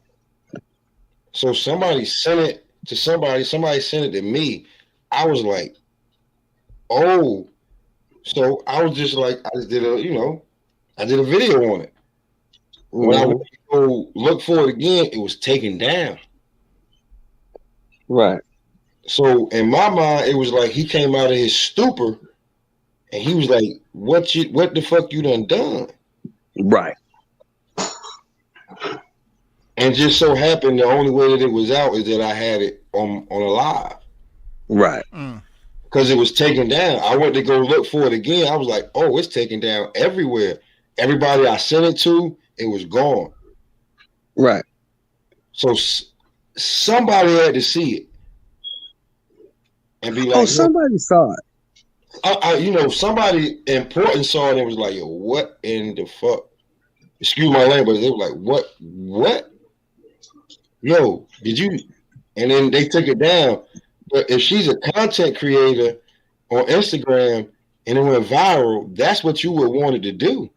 So somebody sent it to somebody sent it to me. I was like, oh. So I was just like, I did a video on it. When I went to go look for it again, it was taken down. Right. So in my mind, it was like he came out of his stupor and he was like, what the fuck you done? Right. And just so happened, the only way that it was out is that I had it on a live. Right. Because it was taken down. I went to go look for it again. I was like, oh, it's taken down everywhere. Everybody I sent it to, it was gone. Right. So somebody had to see it and be like, oh, somebody saw it. Somebody important saw it and was like, yo, what in the fuck? excuse my language, they were like, what? No, did you? And then they took it down. But if she's a content creator on Instagram and it went viral, that's what you would want it to do.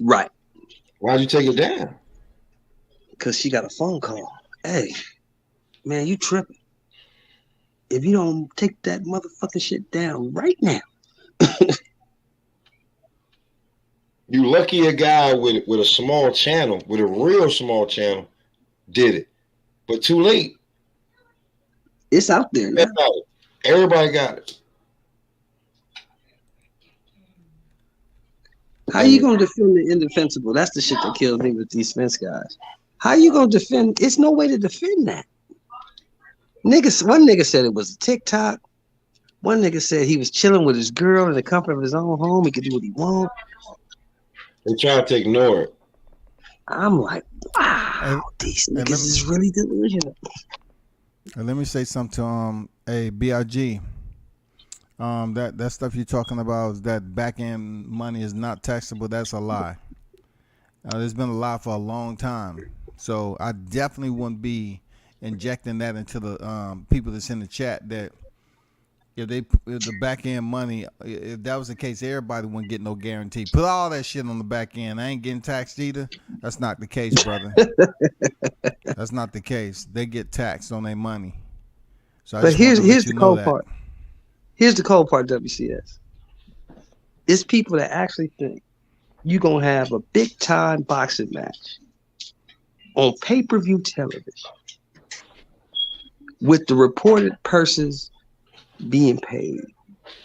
Right. Why'd you take it down? Because she got a phone call. Hey, man, you tripping. If you don't take that motherfucking shit down right now. You lucky a guy with a small channel, with a real small channel, did it. But too late. It's out there now. Everybody got it. How you gonna defend the indefensible? That's the shit that kills me with these Spence guys. How you gonna defend? It's no way to defend that. Niggas, one nigga said it was a TikTok. One nigga said he was chilling with his girl in the comfort of his own home. He could do what he want. They try to ignore it. I'm like, wow, these niggas is really delusional. And let me say something to BIG. That stuff you're talking about is that back end money is not taxable. That's a lie. There's been a lie for a long time. So I definitely wouldn't be injecting that into the people that's in the chat that if the back end money, if that was the case, everybody wouldn't get no guarantee. Put all that shit on the back end. I ain't getting taxed either. That's not the case, brother. That's not the case. They get taxed on their money. So but here's the cold part. Here's the cold part, WCS. It's people that actually think you're going to have a big time boxing match on pay-per-view television with the reported purses being paid.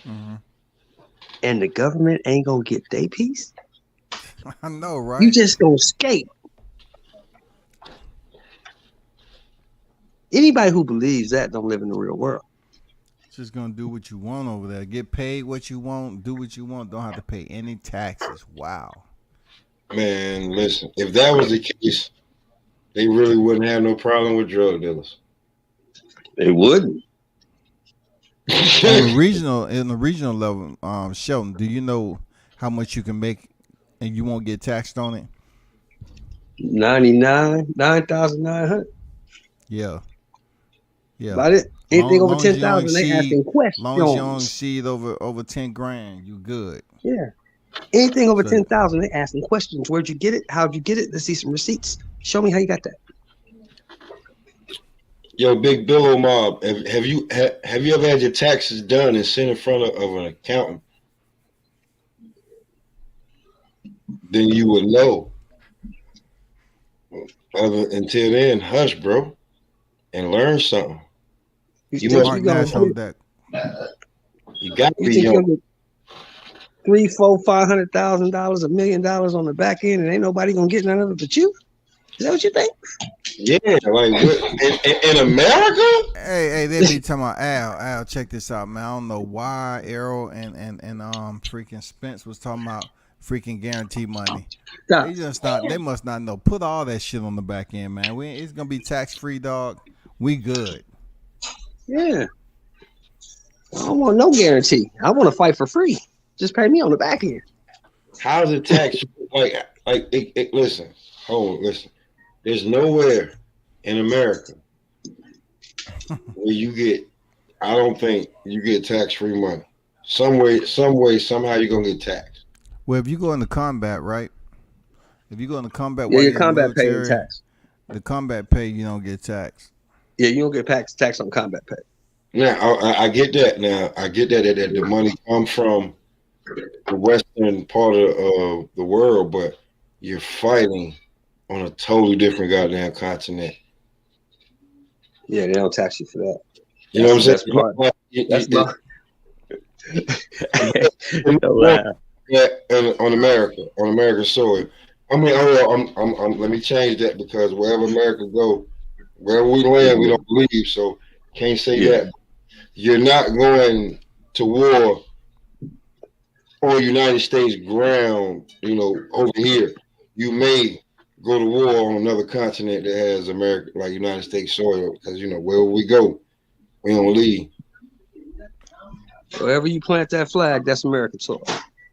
Mm-hmm. And the government ain't going to get their piece. I know, right? You just going to skate. Anybody who believes that don't live in the real world. Just gonna do what you want over there. Get paid what you want. Do what you want. Don't have to pay any taxes. Wow. Man, listen. If that was the case, they really wouldn't have no problem with drug dealers. They wouldn't. In the regional level, Shelton, do you know how much you can make and you won't get taxed on it? 9,900. Yeah. Yeah. About it. Anything over 10,000, they asking questions. Long as you don't exceed over 10 grand, you good. Yeah. Anything over 10,000, they asking questions. Where'd you get it? How'd you get it? Let's see some receipts. Show me how you got that. Yo, Big Billo Mob, have you ever had your taxes done and sent in front of an accountant? Then you would know. Until then, hush, bro, and learn something. You must be on that. You got to be young. $300,000, $400,000, $500,000, $1 million on the back end, and ain't nobody gonna get none of it but you. Is that what you think? Yeah, like in America. Hey, they be talking about Al. Check this out, man. I don't know why Arrow and freaking Spence was talking about freaking guaranteed money. Stop. They must not know. Put all that shit on the back end, man. It's gonna be tax free, dog. We good. Yeah. I don't want no guarantee. I want to fight for free. Just pay me on the back end. How's it tax? Listen. There's nowhere in America where you get. I don't think you get tax-free money. Some way, somehow you're gonna get taxed. Well, if you go into combat, right? If you go into combat, your combat pay is tax. The combat pay, you don't get taxed. Yeah, you don't get tax on combat pay. Now, I get that. Now, I get that the money comes from the western part of the world, but you're fighting on a totally different goddamn continent. Yeah, they don't tax you for that. You know what I'm saying? That's on American soil. I mean, let me change that because wherever America go, wherever we land, we don't leave. So can't say that. You're not going to war on United States ground, over here. You may go to war on another continent that has America, like United States soil, because wherever we go, we don't leave. Wherever you plant that flag, that's American soil.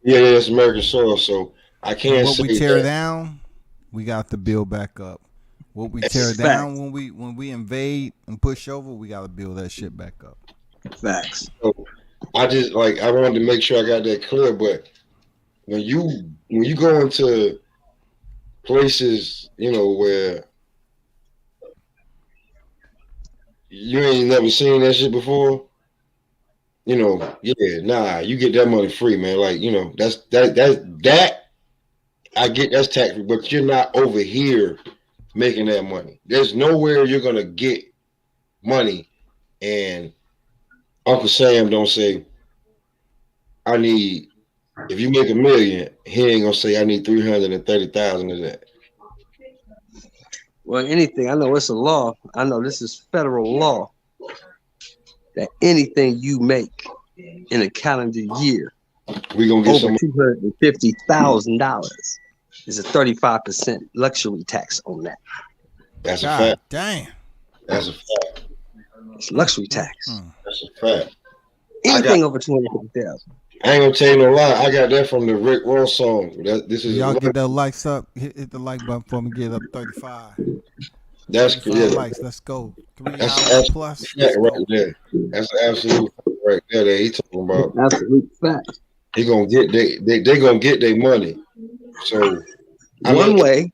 Yeah, that's American soil. So I can't say what we tear down. We got to build back up. What we That's tear a fact. down when we invade and push over, we got to build that shit back up. Facts. So I just I wanted to make sure I got that clear. But when you go into places, where you ain't never seen that shit before, you get that money free, man. Like, that I get that's tax free, but you're not over here making that money. There's nowhere you're gonna get money and Uncle Sam don't say, I need, if you make $1 million, he ain't gonna say I need 330,000 of that. Well, anything, I know it's a law. I know this is federal law that anything you make in a calendar year We gonna get over some. $250,000 is a 35% luxury tax on that. That's a God fact. damn. That's a fact. It's luxury tax. That's a fact. Anything over 250,000. I ain't gonna tell you no lie. I got that from the Rick Ross song. This is Y'all get the likes up. Hit the like button for me. Get up 35. that's 35 likes. Let's go. 3 That's hours plus. fact Let's right go. there. That's an absolute fact right there that he talking about. Absolute fact. He gonna get they gonna get their money. So One way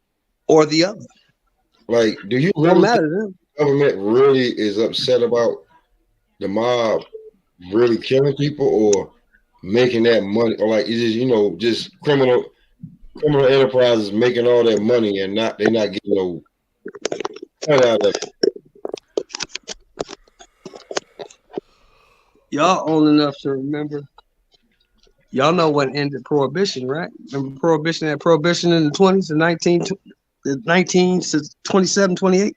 or the other. like, do you Don't really think matter to them. the government really is upset about the mob really killing people or making that money, or like it's just just criminal enterprises making all that money and they're not getting no cut out of it. Y'all old enough to remember. Y'all know what ended prohibition, right? Remember prohibition in the 20s, the 19 to 27, 28?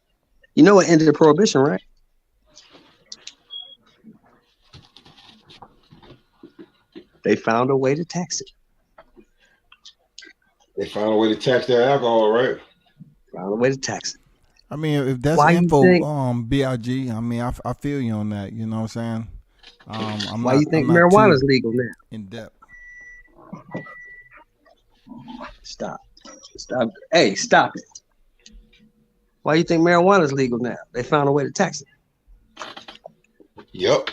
You know what ended prohibition, right? They found a way to tax it. They found a way to tax their alcohol, right? Found a way to tax it. I mean, if that's Why you info, think- BRG. I mean, I feel you on that. You know what I'm saying? Why you think I'm not marijuana is too legal now? in depth? Stop. Hey, stop it. Why you think marijuana is legal now? They found a way to tax it. Yep.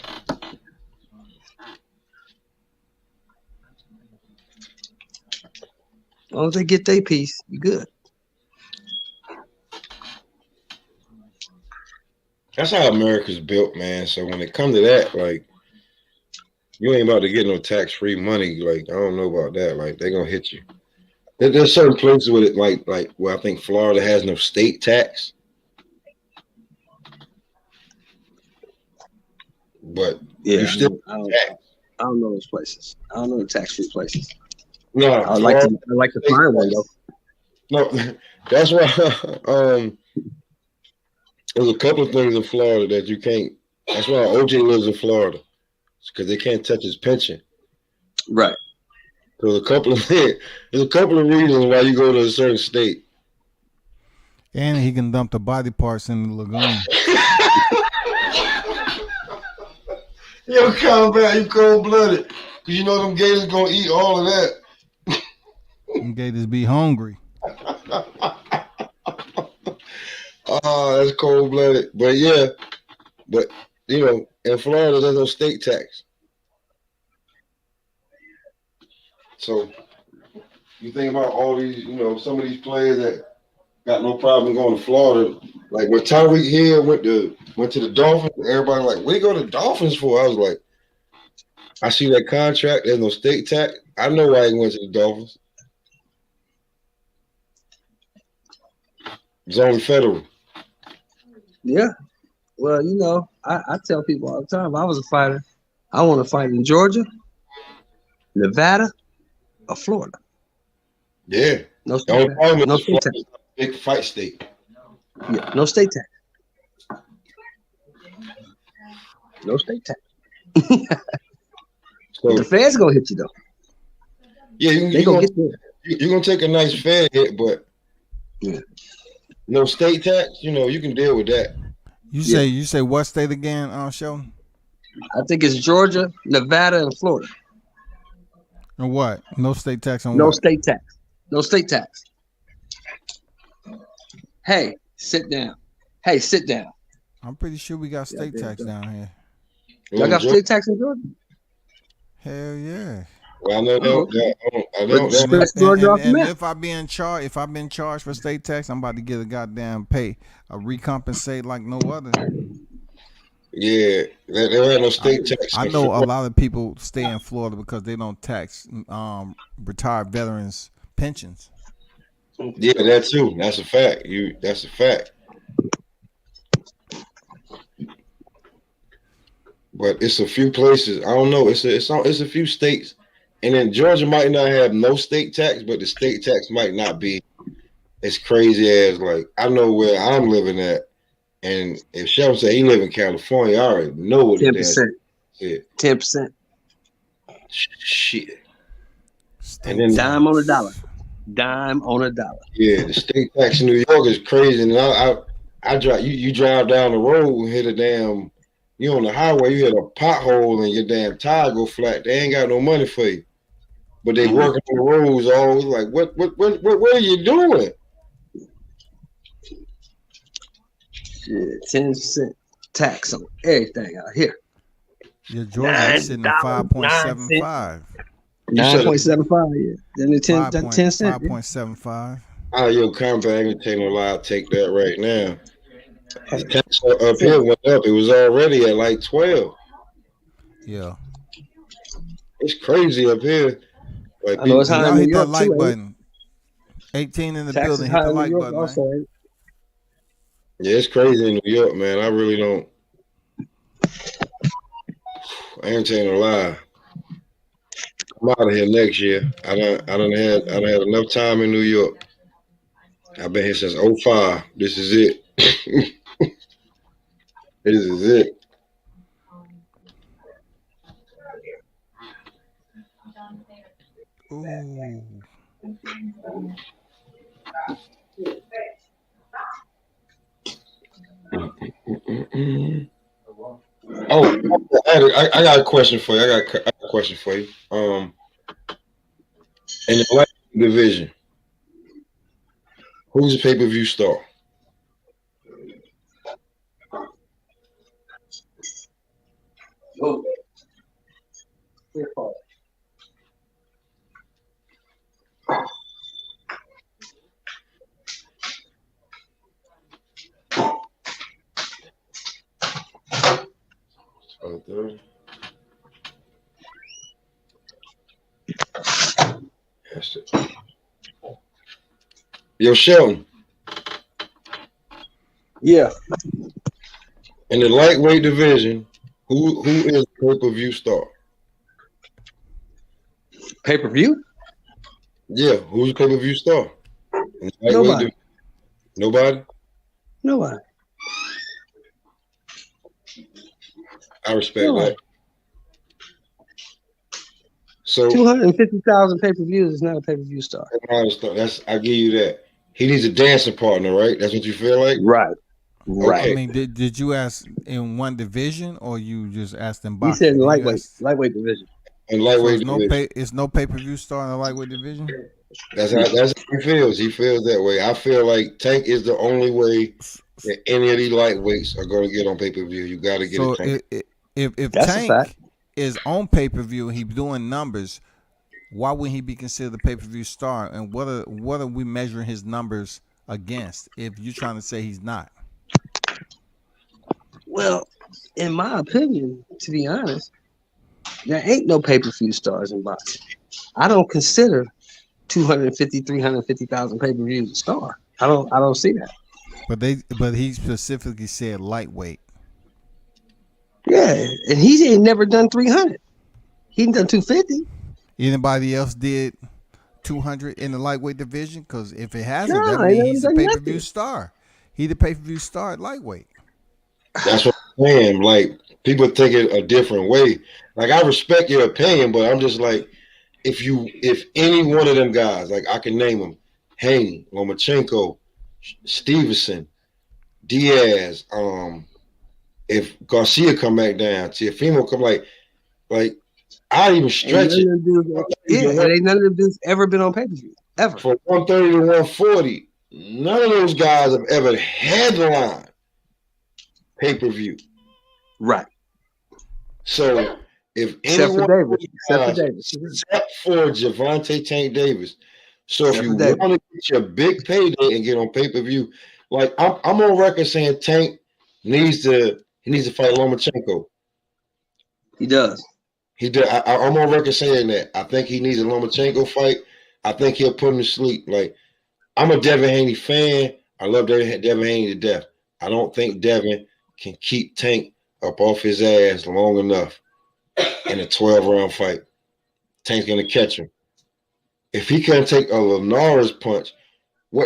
As long as they get their piece, you good. That's how America's built, man. So when it comes to that, like, you ain't about to get no tax-free money. Like, I don't know about that. Like, they're gonna hit you. There's certain places with it, like where I think Florida has no state tax. But Yeah, you still I tax. don't know those places. I don't know the tax-free places. No, I'd like to find one though. No, that's why there's a couple of things in Florida that you can't. That's why OJ lives in Florida, because they can't touch his pension. Right. There's a couple of reasons why you go to a certain state. And he can dump the body parts in the lagoon. Yo, combat, you cold blooded, cause you know them gators gonna eat all of that. Them gators be hungry. Oh, that's cold blooded. But yeah, in Florida there's no state tax. So you think about all these, some of these players that got no problem going to Florida. Like when Tyreek Hill went to the Dolphins, everybody like, what do you go to the Dolphins for? I was like, I see that contract. There's no state tax. I know why he went to the Dolphins. It's only federal. Yeah. Well, I tell people all the time, if I was a fighter, I want to fight in Georgia, Nevada, or Florida. Yeah. No The state only tax. problem No is state Florida's tax. a big fight state. Yeah, no state tax. No state tax. So The feds gonna hit you though. yeah, They gonna get there. you're gonna take a nice Fed hit, but Yeah. no state tax, you can deal with that. You say what state again, Sheldon? I think it's Georgia, Nevada, and Florida. And what? No state tax on No what? state tax. No state tax. Hey, sit down. Hey, sit down. I'm pretty sure we got state tax down here. Y'all got state tax in Georgia? Hell yeah. Well, I know I don't. Scratch Georgia off the And map. if I've been charged for state tax, I'm about to get a goddamn recompensate like no other. Yeah, there ain't no state tax. I know a lot of people stay in Florida because they don't tax retired veterans' pensions. Yeah, that too. That's a fact. That's a fact. But it's a few places. I don't know. It's a few states, and then Georgia might not have no state tax, but the state tax might not be as crazy as like I know where I'm living at. And if Shelton said he live in California, I already know what 10%. 10%. Shit. And then dime on a dollar. Dime on a dollar. Yeah, the state tax in New York is crazy. And I drive you drive down the road and hit a damn you on the highway, you hit a pothole and your damn tire go flat. They ain't got no money for you. But they working on the roads all like what are you doing? Yeah, 10% tax on everything out here. Yeah, Georgia is sitting at 5.75. 9.75, yeah. Then the 10 cents. 5.75. Yo, compact ain't gonna take no lie. I'll take that right now. The tax up here went up. It was already at like 12. Yeah. It's crazy up here. Like I know it's high y'all in New hit that York like too, button. 18 in the tax building. is Hit high the in New like York button, also, man. Yeah, it's crazy in New York, man. I really don't. I ain't telling no lie. I'm out of here next year. I done had enough time in New York. I've been here since 05. This is it. This is it. Ooh. Oh, I got a question for you. I got a question for you. In the light division, who's the pay-per-view star? Yo, Shelton. Yeah. In the lightweight division, who is the pay-per-view star? Pay-per-view? Yeah, who's the pay-per-view star? Nobody. Nobody? Nobody. I respect that. So 250,000 pay-per-views is not a pay-per-view star. I give you that. He needs a dancing partner, right? That's what you feel like? Right. Right. Okay. I mean, did you ask in one division or you just asked in boxing? He said lightweight division. And lightweight division. It's no pay-per-view star in the lightweight division? That's how he feels. He feels that way. I feel like Tank is the only way that any of these lightweights are going to get on pay-per-view. You got to get a Tank. If Tank is on pay-per-view, he's doing numbers, why wouldn't he be considered a pay-per-view star? And what are we measuring his numbers against if you're trying to say he's not? Well, in my opinion, to be honest, there ain't no pay-per-view stars in boxing. I don't consider 250, 350,000 pay-per-views a star. I don't see that. But he specifically said lightweight. Yeah, and he ain't never done 300. He done 250. Anybody else did 200 in the lightweight division? Because if it hasn't, that means he's a pay-per-view star. He's the pay-per-view star at lightweight. That's what I'm saying. Like, people take it a different way. Like, I respect your opinion, but I'm just like, if any one of them guys, like I can name them, Haney, Lomachenko, Stevenson, Diaz, if Garcia come back down, Teofimo come like I'd even stretch it. Ain't none of them dudes ever been on pay-per-view. Ever. From 130 to 140, None of those guys have ever headlined pay-per-view. Right. So if Except for anyone, Davis. except for Javante Tank Davis. So if Except you for Davis. want to get your big payday and get on pay-per-view, like I'm on record saying Tank needs to fight Lomachenko. He does. He did. I'm on record saying that. I think he needs a Lomachenko fight. I think he'll put him to sleep. Like, I'm a Devin Haney fan. I love Devin Haney to death. I don't think Devin can keep Tank up off his ass long enough in a 12-round fight. Tank's gonna catch him. If he can't take a Linares punch,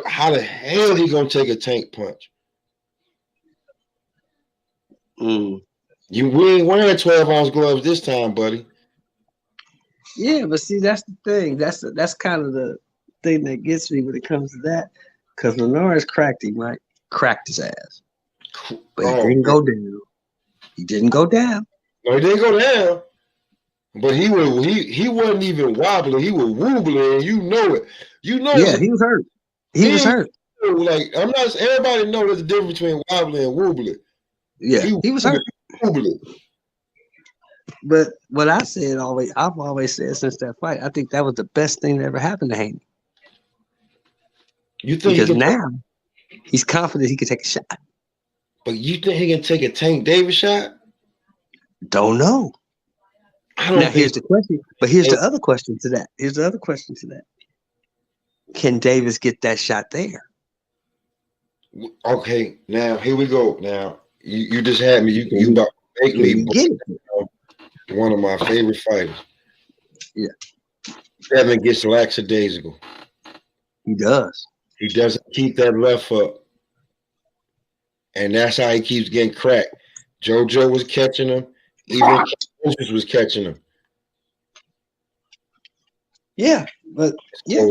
how the hell he gonna take a Tank punch? We ain't wearing 12-ounce gloves this time, buddy. Yeah, but see, that's the thing. That's kind of the thing that gets me when it comes to that. Because Linares cracked him, right? Cracked his ass. But he didn't go down. He didn't go down. No, he didn't go down. But he wasn't even wobbling. He was wobbling, and you know it. You know. Yeah, he was hurt. He was hurt. Like, I'm not. Everybody knows there's a difference between wobbling and wobbling. Yeah, he was hurt. Wobbling. But what I've always said since that fight, I think that was the best thing that ever happened to Haney. You think? Because now he's confident he can take a shot. But you think he can take a Tank Davis shot? Don't know. Now here's the question. But here's the other question to that. Can Davis get that shot there? Okay, now here we go. Now you just had me. You about to make me one of my favorite fighters. Yeah. Devin gets lackadaisical. He does. He doesn't keep that left up. And that's how he keeps getting cracked. JoJo was catching him. Even Moses was catching him. Yeah, but yeah.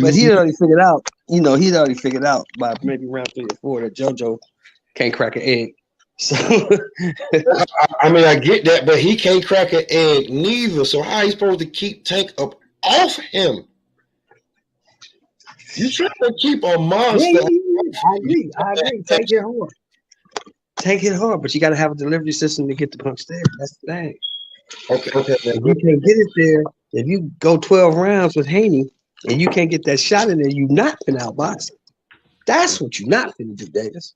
But he already figured out, he'd already figured out by maybe round 3 or 4 that JoJo can't crack an egg. So I mean, I get that, but he can't crack an egg neither. So how are you supposed to keep Tank up off him? You trying to keep a monster. I agree. Tank hit hard, but you got to have a delivery system to get the punch there. That's the thing. Okay. If you can't get it there, if you go 12 rounds with Haney and you can't get that shot in there, you've not been outboxing. That's what you're not going to do, Davis.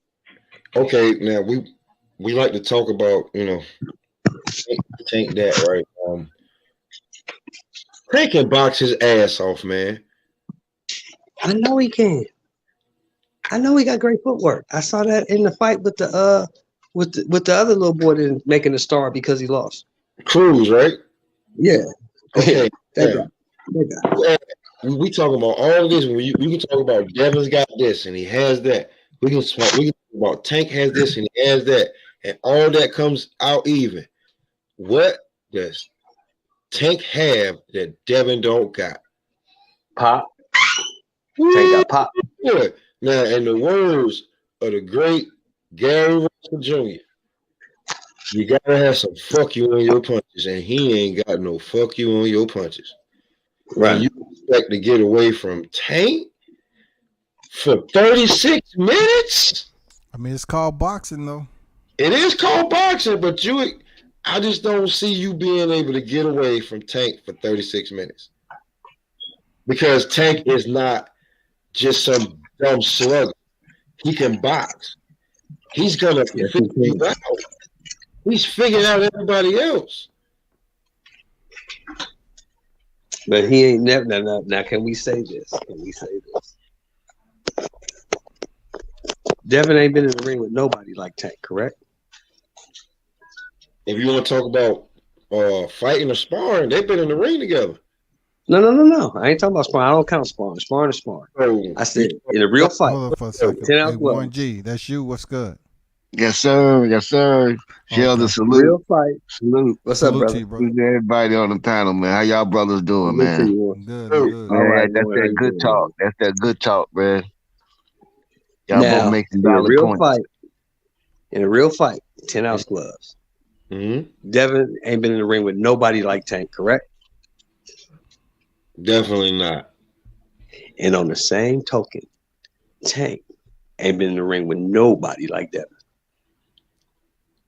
Okay, now we like to talk about, Tank that, right? Tank can box his ass off, man. I know he can. I know he got great footwork. I saw that in the fight with the other little boy that's making a star because he lost. Cruz, right? Yeah. Okay. That guy. We talking about all of this. We can talk about Devin's got this and he has that. We can talk about Tank has this and he has that, and all that comes out even. What does Tank have that Devin don't got? Pop. Tank got pop. Good. Now, in the words of the great Gary Russell Jr., you gotta have some fuck you on your punches, and he ain't got no fuck you on your punches. Right. And you expect to get away from Tank for 36 minutes? I mean, it's called boxing, though. It is called boxing, but I just don't see you being able to get away from Tank for 36 minutes. Because Tank is not just some dumb slugger. He can box. He's gonna figure you out. He's figuring out everybody else. But he ain't never. Now, can we say this? Devin ain't been in the ring with nobody like Tank, correct? If you want to talk about fighting or sparring, they've been in the ring together. No. I ain't talking about sparring. I don't count sparring. Sparring is sparring. Oh, I said in a real fight. Hold on for a second. 10 ounce Hey, gloves. Warren G, that's you. What's good? Yes, sir. Sheldon, salute. Real fight. Salute. What's up, Salute brother? to you, bro. Salute to everybody on the panel, man. How y'all brothers doing, man? Good. Man, All right, that's Warren, that good good. talk. That's that good talk, man. Y'all Now, both making in a valid real points. fight. In a real fight, 10 ounce gloves. Mm-hmm. Devin ain't been in the ring with nobody like Tank, correct? Definitely not. And on the same token, Tank ain't been in the ring with nobody like that.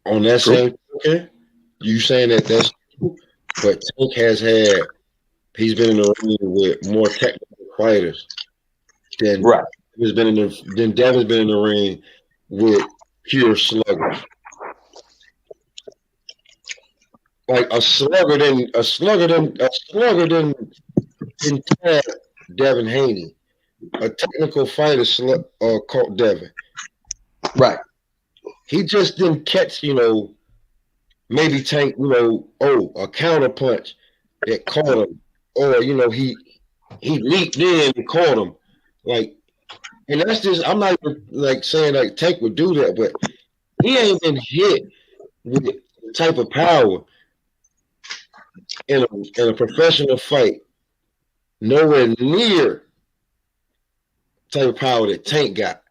On that True. same token, you saying that's true, but Tank he's been in the ring with more technical fighters than Right. Devin's been in the ring with pure sluggers. Like a slugger didn't tag Devin Haney. A technical fighter caught Devin. Right. He just didn't catch, maybe Tank, a counter punch that caught him. Or, he leaped in and caught him. Like, and that's just, I'm not even like saying like Tank would do that, but he ain't been hit with the type of power in a professional fight. Nowhere near type of power that Tank got.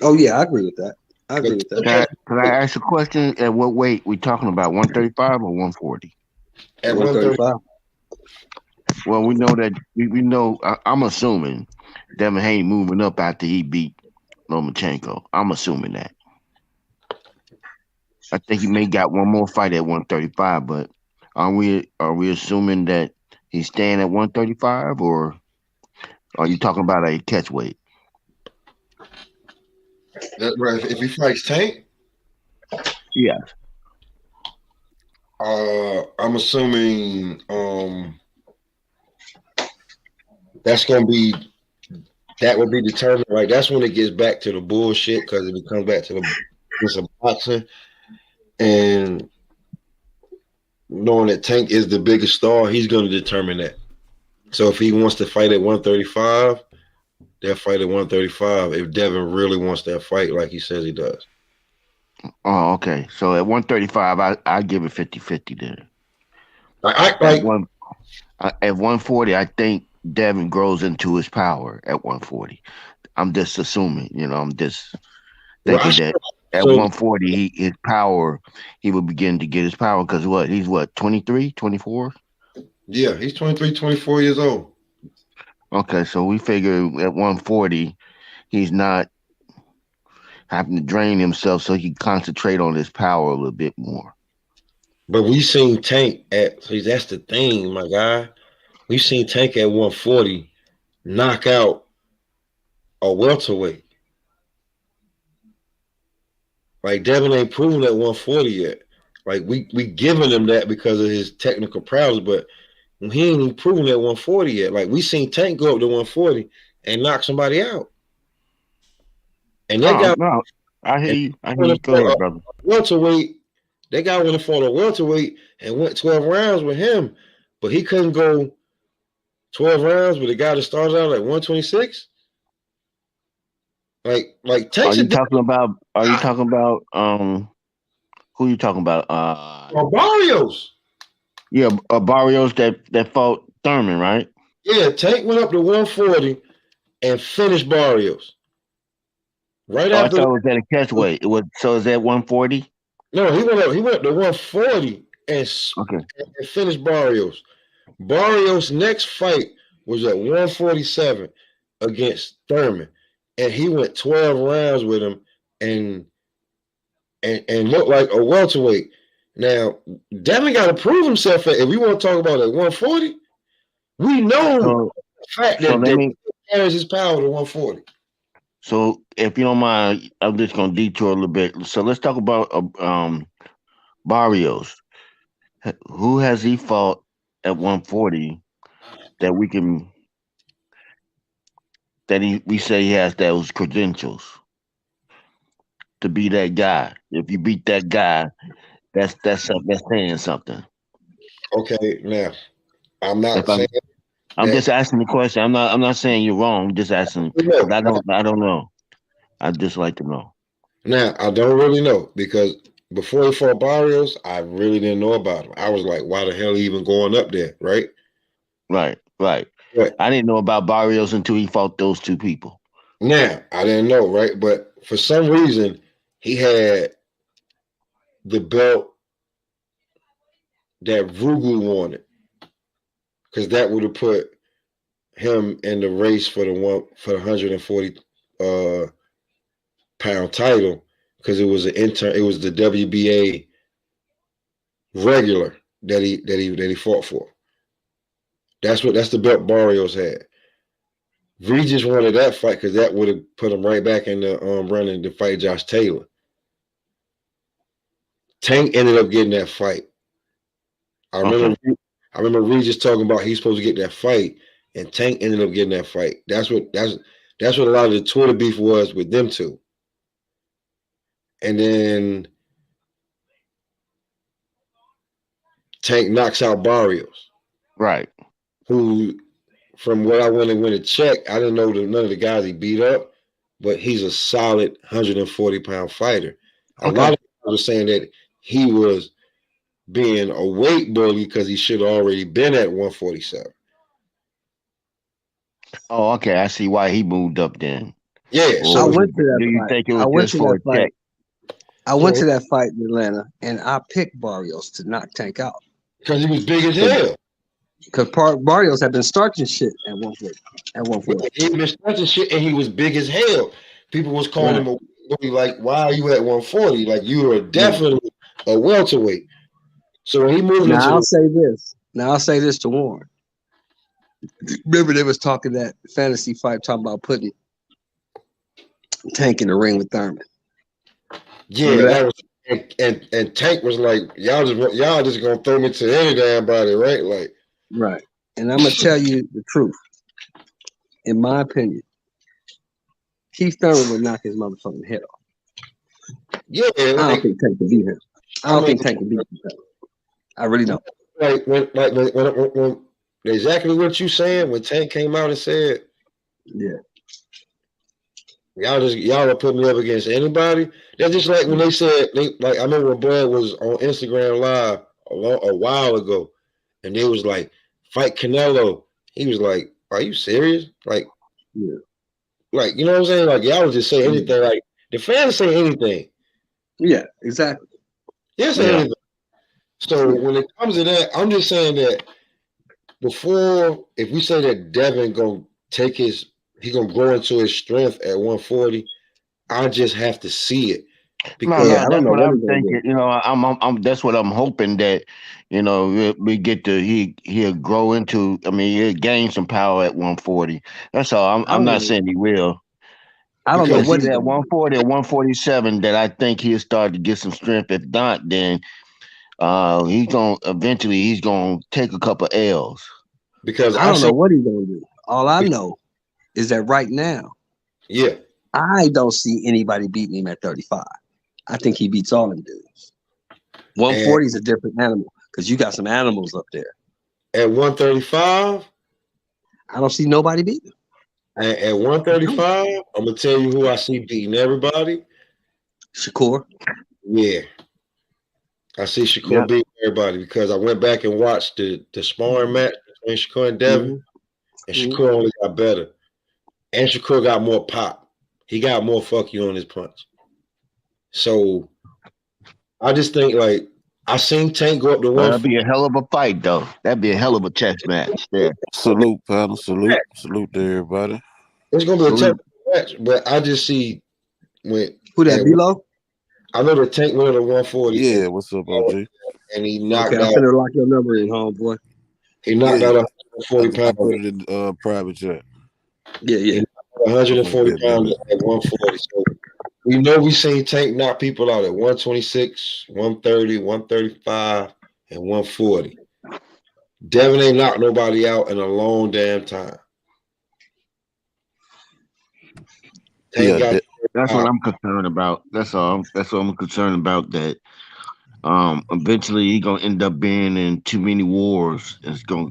Oh yeah, I agree with that. I agree with that. Can I ask a question? At what weight we talking about? 135 or 140? At 135. Well, we know that we know. I'm assuming Devin Haney moving up after he beat Lomachenko. I'm assuming that. I think he may got one more fight at 135, but are we assuming that he's staying at 135, or are you talking about a catch weight? That's right. If he fights Tank, Yeah. I'm assuming that would be determined. Right, that's when it gets back to the bullshit because it becomes back to the boxing, and knowing that Tank is the biggest star, he's going to determine that. So if he wants to fight at 135, they'll fight at 135. If Devin really wants that fight, like he says he does. Oh, okay. So at 135, I give it 50-50 then. At 140, I think Devin grows into his power at 140. I'm just assuming, I'm just thinking that at 140, his power, he will begin to get his power because he's 23, 24? Yeah, he's 23, 24 years old. Okay, so we figure at 140, he's not having to drain himself so he can concentrate on his power a little bit more. But we seen Tank that's the thing, my guy. We've seen Tank at 140 knock out a welterweight. Like Devin ain't proven at 140 yet. Like we giving him that because of his technical prowess, but he ain't even proven at 140 yet. Like we seen Tank go up to 140 and knock somebody out. And they got no, I hear you. Go ahead, brother. Welterweight. They got one for the welterweight and went 12 rounds with him, but he couldn't go 12 rounds with a guy that started out at 126. Like Are you talking about who you talking about? Barrios. Yeah, Barrios that fought Thurman, right? Yeah, Tank went up to 140 and finished Barrios. Right after I thought it was at a catch weight. So is that 140? No, he went up to 140 and finished Barrios. Barrios' next fight was at 147 against Thurman, and he went 12 rounds with him and looked like a welterweight. Now, Devin got to prove himself. If we want to talk about at 140, we know the fact that Devin carries his power to 140. So, if you don't mind, I'm just going to detour a little bit. So, let's talk about Barrios. Who has he fought at 140 that we say he has those credentials to be that guy? If you beat that guy, that's saying something. Okay, now I'm not saying. I'm just asking the question. I'm not saying you're wrong. I'm just asking. I don't know. I'd just like to know. Now I don't really know because before he fought Barrios, I really didn't know about him. I was like, why the hell he even going up there, right? Right. I didn't know about Barrios until he fought those two people. Now I didn't know, right? But for some reason, he had the belt that Rugal wanted, because that would have put him in the race for the 140 pound title because it was an intern. It was the WBA regular that he fought for. That's the belt Barrios had. Regis wanted that fight because that would have put him right back in the running to fight Josh Taylor. Tank ended up getting that fight. I remember Regis talking about he's supposed to get that fight, and Tank ended up getting that fight. That's what a lot of the Twitter beef was with them two. And then Tank knocks out Barrios. Right. Who, from what I went to check, I didn't know none of the guys he beat up, but he's a solid 140-pound fighter. A lot of people were saying that he was being a weight bully because he should have already been at 147. Oh, okay. I see why he moved up then. Yeah. I went to that Do you fight. think it was just for a check? I went to that fight in Atlanta, and I picked Barrios to knock Tank out. Because he was big as hell. Because Barrios had been starting shit at 140. He been starting shit, and he was big as hell. People was calling him a like, why are you at 140? Like, you are definitely a welterweight. So when he moved Now I'll say this to Warren. Remember they was talking that fantasy fight, talking about putting Tank in the ring with Thurman. Yeah, that was, and Tank was like, y'all just gonna throw me to any damn body, right? Like, right. And I'm gonna tell you the truth. In my opinion, Keith Thurman would knock his motherfucking head off. Yeah, I don't think Tank can beat him. I don't think Tank can beat him. I really don't. Like when exactly what you saying when Tank came out and said, yeah, y'all are putting me up against anybody. That's just like when they said I remember when Bud was on Instagram Live a while ago, and they was like, fight Canelo. He was like, are you serious? Like, yeah, like, you know what I'm saying? Like, y'all would just say anything. Like, the fans say anything. Yeah, exactly. Yes, say anything. So when it comes to that, I'm just saying that before, if we say that Devin gonna he gonna grow into his strength at 140, I just have to see it. Because that's what I'm thinking. You know, I'm that's what I'm hoping that, you know, we get to he'll grow into. I mean, he'll gain some power at 140. That's all. I'm not saying he will. I don't know what he's at 140 or 147 that I think he'll start to get some strength. If not, then he's gonna take a couple L's. Because I don't know what he's gonna do. All I know is that right now, I don't see anybody beating him at 35. I think he beats all them dudes. 140 is a different animal because you got some animals up there. At 135, I don't see nobody beating him. At 135, I'm gonna tell you who I see beating everybody. Shakur. Yeah. I see Shakur beating everybody because I went back and watched the sparring match between Shakur and Devin, and Shakur only got better. And Shakur got more pop. He got more fuck you on his punch. So I just think, like, I seen Tank go up to 140. That'd be a hell of a fight, though. That'd be a hell of a chess match. Yeah. Salute, pal. Salute to everybody. It's gonna be a tough match, but I just see when who that below. I know the Tank went to 140. Yeah, what's up, OG? And he knocked out. I'm finna lock your number in, homeboy. He knocked out 140 pounds. I put it in private chat. Yeah. 140 pounds at 140. So we know we seen Tank knock people out at 126, 130, 135, and 140. Devin ain't knocked nobody out in a long damn time. That's what I'm concerned about. That's all. That's what I'm concerned about. That eventually he's gonna end up being in too many wars. It's gonna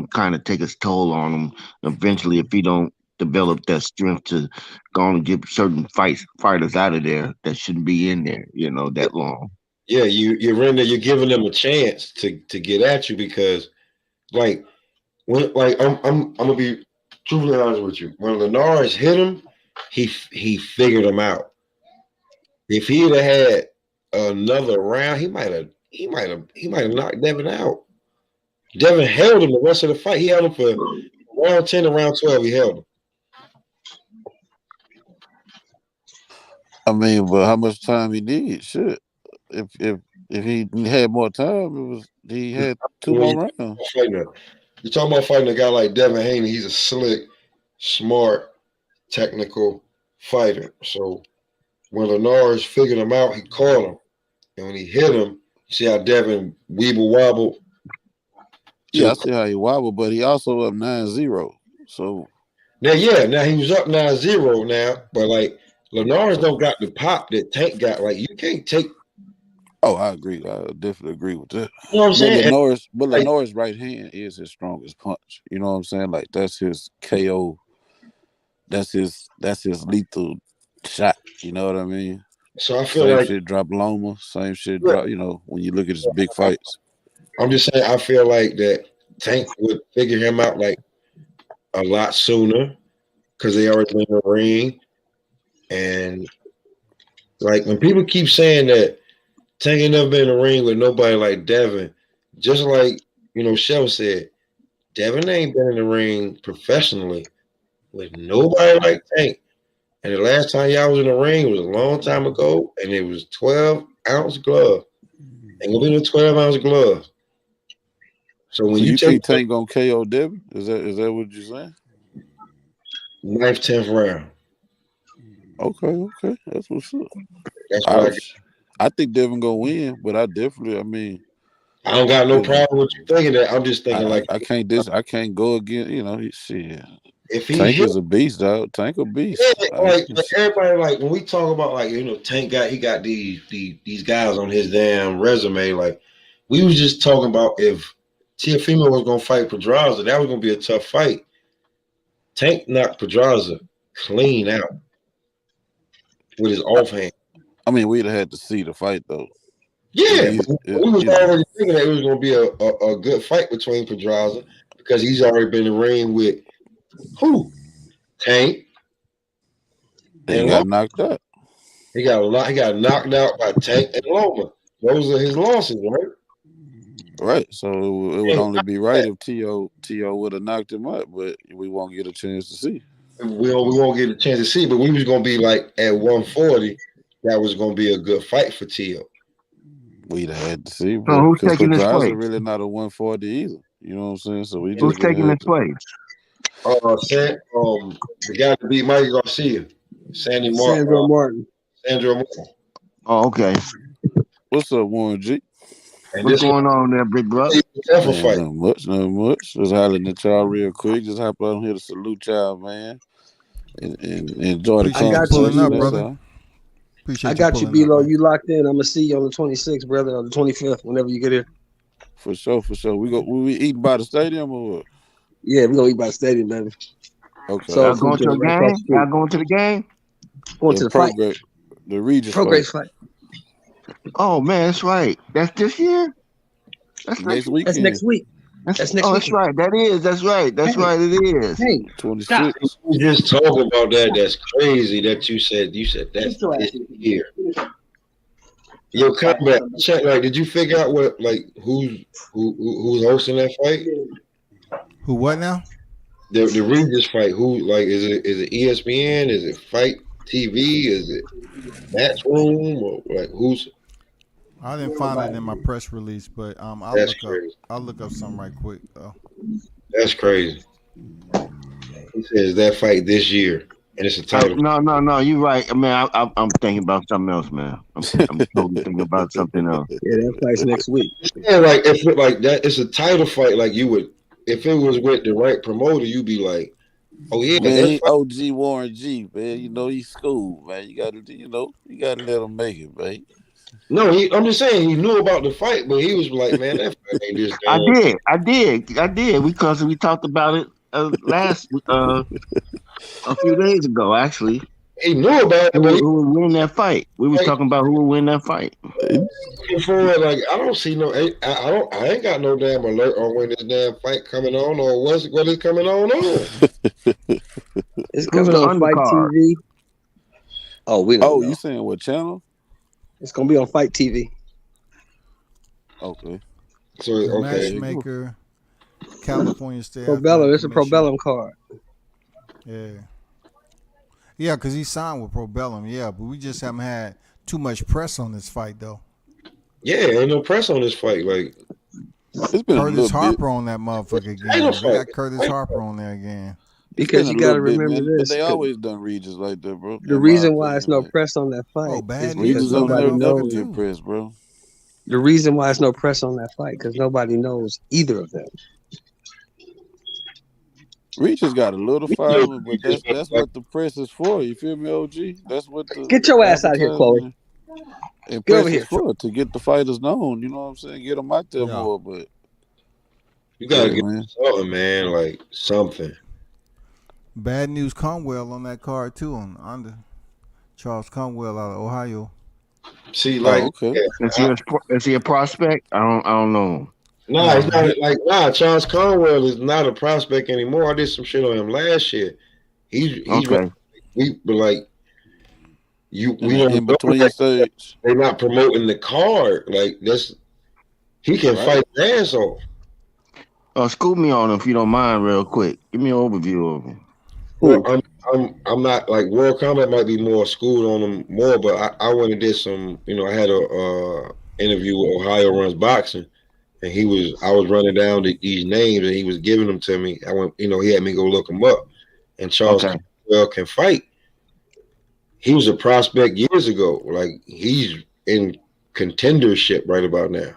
kind of take its toll on him. Eventually, if he don't develop that strength to go and get certain fighters out of there that shouldn't be in there, you know, that long. Yeah, you're giving them a chance to get at you because, like, I'm gonna be truthfully honest with you. When Linares hit him, he figured him out. If he'd have had another round, he might have knocked Devin out. Devin held him the rest of the fight. He held him for round 10 and round 12, he held him. I mean, but how much time he need? Shit. If he had more time, he had 2 more rounds. You're talking about fighting a guy like Devin Haney. He's a slick, smart, technical fighter. So when Linares figured him out, he caught him. And when he hit him, you see how Devin weeble wobble? Yeah, I see how he wobbled, but he also up 9-0. So now he was up 9-0 now, but like Linares don't got the pop that Tank got. Like you can't take. Oh, I agree. I definitely agree with that. You know what I'm saying? But Linares' right hand is his strongest punch. You know what I'm saying? Like that's his KO. That's his lethal shot. You know what I mean? So I feel same like shit drop Loma. Same shit drop. You know when you look at his big fights. I'm just saying I feel like that Tank would figure him out like a lot sooner because they already been in the ring. And like when people keep saying that Tank ain't never been in the ring with nobody like Devin, just like Shell said, Devin ain't been in the ring professionally with nobody like Tank. And the last time y'all was in the ring was a long time ago, and it was 12-ounce glove. Ain't gonna be no 12-ounce glove. So when you think Tank gonna KO Devin? Is that what you're saying? 9th, 10th round. Okay. That's what's up. That's what I think Devin gonna win, but I mean, I don't got no problem with you thinking that. I'm just thinking I can't go again. Shit. If he Tank is a beast, dog. Tank a beast. Yeah, like everybody, when we talk about Tank got these guys on his damn resume. Like we was just talking about if Teofimo was gonna fight Pedraza, that was gonna be a tough fight. Tank knocked Pedraza clean out with his offhand. I mean, we'd have had to see the fight though. Yeah, we was already thinking that it was going to be a good fight between Pedraza because he's already been in the ring with who? Tank. And he got knocked out. He got knocked out by Tank and Loma. Those are his losses, right? Right. So it would only be right if T.O. would have knocked him out, but we won't get a chance to see. We won't get a chance to see, but we was going to be like at 140. That was going to be a good fight for T.O. We'd have had to see. So who's taking his place? Really not a 140 either. You know what I'm saying? So who's taking his place? The guy that beat Mike Garcia, Sandor Martin. Oh, okay. What's up, Warren G? What's going on there, big brother? Not much. Just hollering at y'all real quick. Just hop on here to salute y'all, man, and enjoy the conversation. Up, brother. I got you, B-Lo. You locked in. I'm gonna see you on the 26th, brother, or the 25th, whenever you get here. For sure. We eating by the stadium or what? Yeah, we gonna eat by the stadium, baby. Okay. So y'all going to the game? Y'all going to the game? Going to the fight. The Regis fight. Oh man, that's right. That's this year. That's next week. That's next week. That's right. That's right. It is. Hey, 26. We just talking about that. That's crazy that you said that's this year. Yo, come back. Check. Like, did you figure out who's hosting that fight? Who what now? The Regis fight. Who is it ESPN? Is it Fight TV? Is it Matchroom? Or who's? I didn't find it in my press release, but I'll look up something right quick though. That's crazy. He says that fight this year, and it's a title. No, you're right. I mean, I'm thinking about something else, man. I'm totally thinking about something else. Yeah, that fight's next week. Yeah, if that, it's a title fight. Like you would, if it was with the right promoter, you'd be like, oh yeah, man. He OG Warren G, man. He's school, man. You gotta let him make it, man. No, I'm just saying he knew about the fight, but he was like, man, that fight ain't this. I did because we talked about it last a few days ago, actually. He knew about it. Who would win that fight? We was talking about who would win that fight. I don't see no. I ain't got no damn alert on when this damn fight coming on or what is coming on. It's coming on Fight TV. Oh, we don't know. You saying what channel? It's gonna be on Fight TV. Okay. So Matchmaker California State Probellum. Athletic It's a Commission. Probellum card. Yeah. Yeah, because he signed with Probellum, yeah, but we just haven't had too much press on this fight, though. Yeah, ain't no press on this fight. Like, It's been a Curtis little bit. Harper on that motherfucker ain't no again. They got fight. Curtis Harper on there again. It's been Because a you got to little bit, remember man. But this. they always done Regis like that, bro. The In my reason why it's opinion, no like, press on that Oh, fight Bad is News because Regis on that don't nobody never motherfucker knows. get too. pressed, bro. The reason why it's no press on that fight because nobody knows either of them. Regis got a little we following, but just that's what the press is for. You feel me, OG? That's what the Get your ass out of here, Chloe. advertisement and Get over press here. is for, to get the fighters known. You know what I'm saying? Get them out there Yeah. more. But you gotta yeah, get man. something, man. Like something. Bad News Conwell on that card, too, on under. Charles Conwell out of Ohio. See, like, Oh, okay. Is he a prospect? I don't know. nah, it's No, not like Charles Conwell is not a prospect anymore. I did some shit on him last year. He's Okay. but like we In don't know between that stage. they're not promoting the card. Like he can Right. fight his ass off. School me on him if you don't mind, real quick. Give me an overview of him. Well, I'm not like World Combat might be more schooled on him more, but I went and did some. I had a interview with Ohio Runs Boxing, and I was running down these names, and he was giving them to me. I went, he had me go look them up, and Charles Conwell can fight. He was a prospect years ago. Like he's in contendership right about now.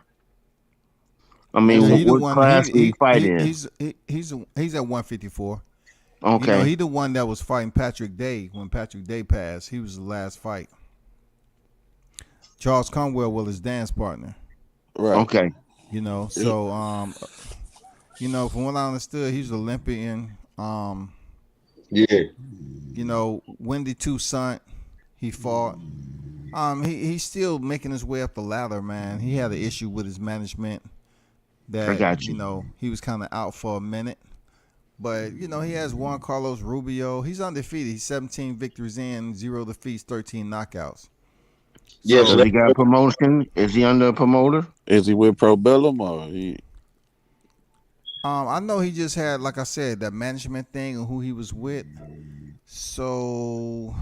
I mean, he the what one. class did he fight in? He's at 154. Okay. He the one that was fighting Patrick Day when Patrick Day passed. He was the last fight. Charles Conwell was his dance partner. Right. Okay. So from what I understood, he's Olympian. Yeah. Wendy Toussaint, he fought. He's still making his way up the ladder, man. He had an issue with his management that I got you. He was kind of out for a minute. But, he has Juan Carlos Rubio. He's undefeated. He's 17 victories in, 0 defeats, 13 knockouts. Yeah, So he got a promotion? Is he under a promoter? Is he with Probellum or he? I know he just had, like I said, that management thing and who he was with. So,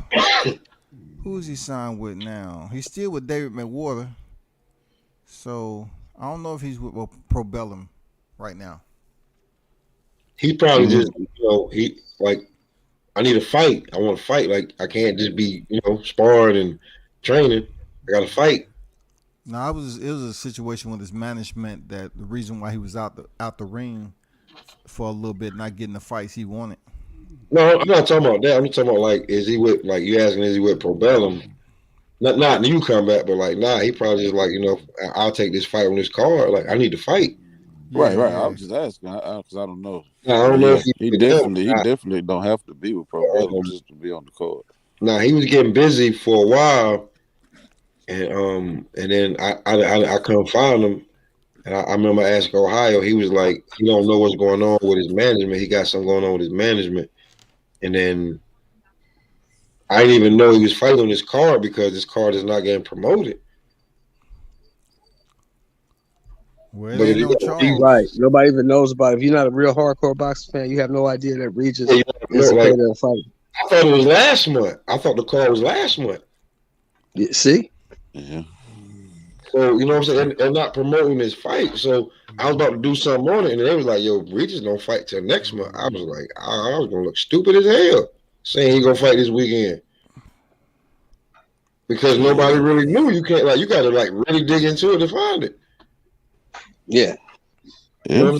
who's he signed with now? He's still with David McWhorter. So, I don't know if he's with Probellum right now. He probably just, he like, I need a fight. I want to fight. Like, I can't just be, sparring and training. I got to fight. No, it was a situation with his management that the reason why he was out the ring for a little bit, not getting the fights he wanted. No, I'm not talking about that. I'm talking about like, is he with, like, you asking, is he with Probellum? Not new combat, but like, nah, he probably just like, I'll take this fight on this card. Like, I need to fight. Right. I was just asking because I don't know. I don't know if he definitely don't have to be with Probellum just to be on the card. Nah, he was getting busy for a while, and then I couldn't find him, and I remember asking Ohio. He was like, he don't know what's going on with his management. He got something going on with his management, and then I didn't even know he was fighting on this card because this card is not getting promoted. Well, it ain't no Charles. Right. Nobody even knows about it. If you're not a real hardcore boxing fan, you have no idea that Regis Yeah, is like, a fight. I thought it was last month. I thought the card was last month. Yeah, see? Yeah. So, you know what I'm saying? They're not promoting this fight. So I was about to do something on it, and they was like, yo, Regis don't fight till next month. I was like, I was going to look stupid as hell saying he going to fight this weekend. Because nobody really knew. You can't, like, you got to, like, really dig into it to find it. Yeah. So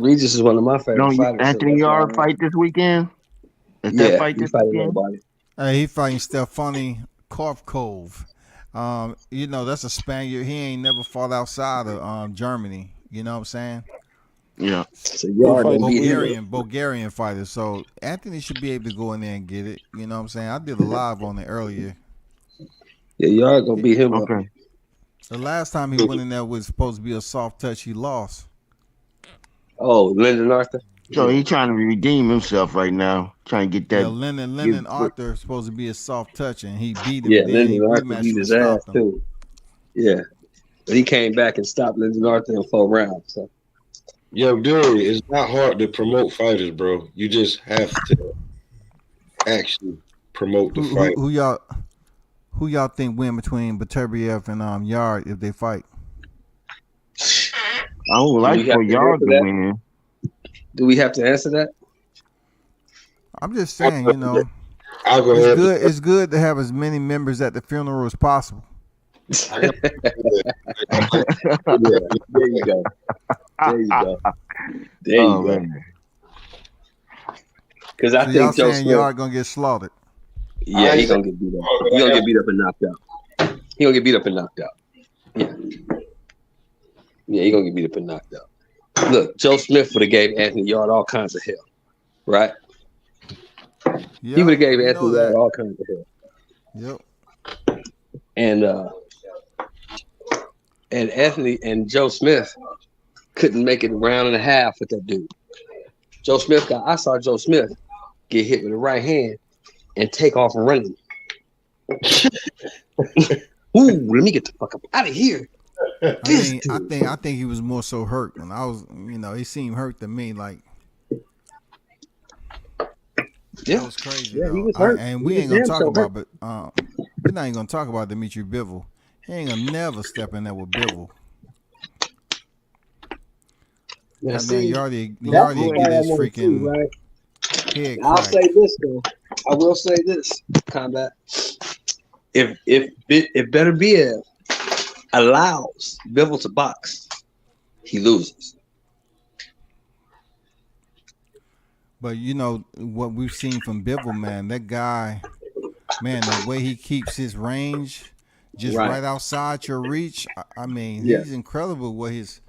Regis is one of my favorite fighters. Anthony Yard fight this weekend? Is that fight this weekend? He fighting Stefani Korfkov. That's a Spaniard. He ain't never fought outside of Germany. You know what I'm saying? Yeah. So Bulgarian fighter. So Anthony should be able to go in there and get it. You know what I'm saying? I did a live on it earlier. Yeah, y'all gonna beat him up. The last time he went in there was supposed to be a soft touch. He lost. Oh, Lyndon Arthur. So he's trying to redeem himself right now, trying to get that. Yeah, Lyndon Arthur is supposed to be a soft touch, and he beat him. Yeah, Lyndon Arthur beat his ass too. Yeah. But he came back and stopped Lindsey Arthur in 4 rounds. So. Yo, dude, it's not hard to promote fighters, bro. You just have to actually promote the fight. Who y'all think win between Beterbiev and Yard if they fight? I would like for Yard to win. Do we have to answer that? I'm just saying, you know, I'll go ahead. It's good to have as many members at the funeral as possible. There you go. There you go. There you go. Because I think Joe Smith Yard gonna get slaughtered. Yeah, he's gonna get beat up. He's gonna get beat up and knocked out. He's gonna get beat up and knocked out. Yeah, he's gonna get beat up and knocked out. Look, Joe Smith would have gave Anthony Yard all kinds of hell, right? Yeah, he would have gave Anthony Yard all kinds of hell. Yep. And Anthony and Joe Smith couldn't make it a round and a half with that dude. I saw Joe Smith get hit with the right hand and take off running. Ooh, let me get the fuck up out of here. I think he was more so hurt. And I was, you know, he seemed hurt to me. Like, that was crazy. Yeah, he was hurt. And we ain't gonna talk about, but we're not even gonna talk about Dimitri Bivol. He ain't gonna never step in there with Bivol. Now, I mean, Yardy get his freaking right? head I'll cracked. say this though. I will say this, Combat. If Beterbiev allows Bivol to box, he loses. But you know what we've seen from Bivol, man. That guy, man, the way he keeps his range just right outside your reach. I mean, he's incredible what he's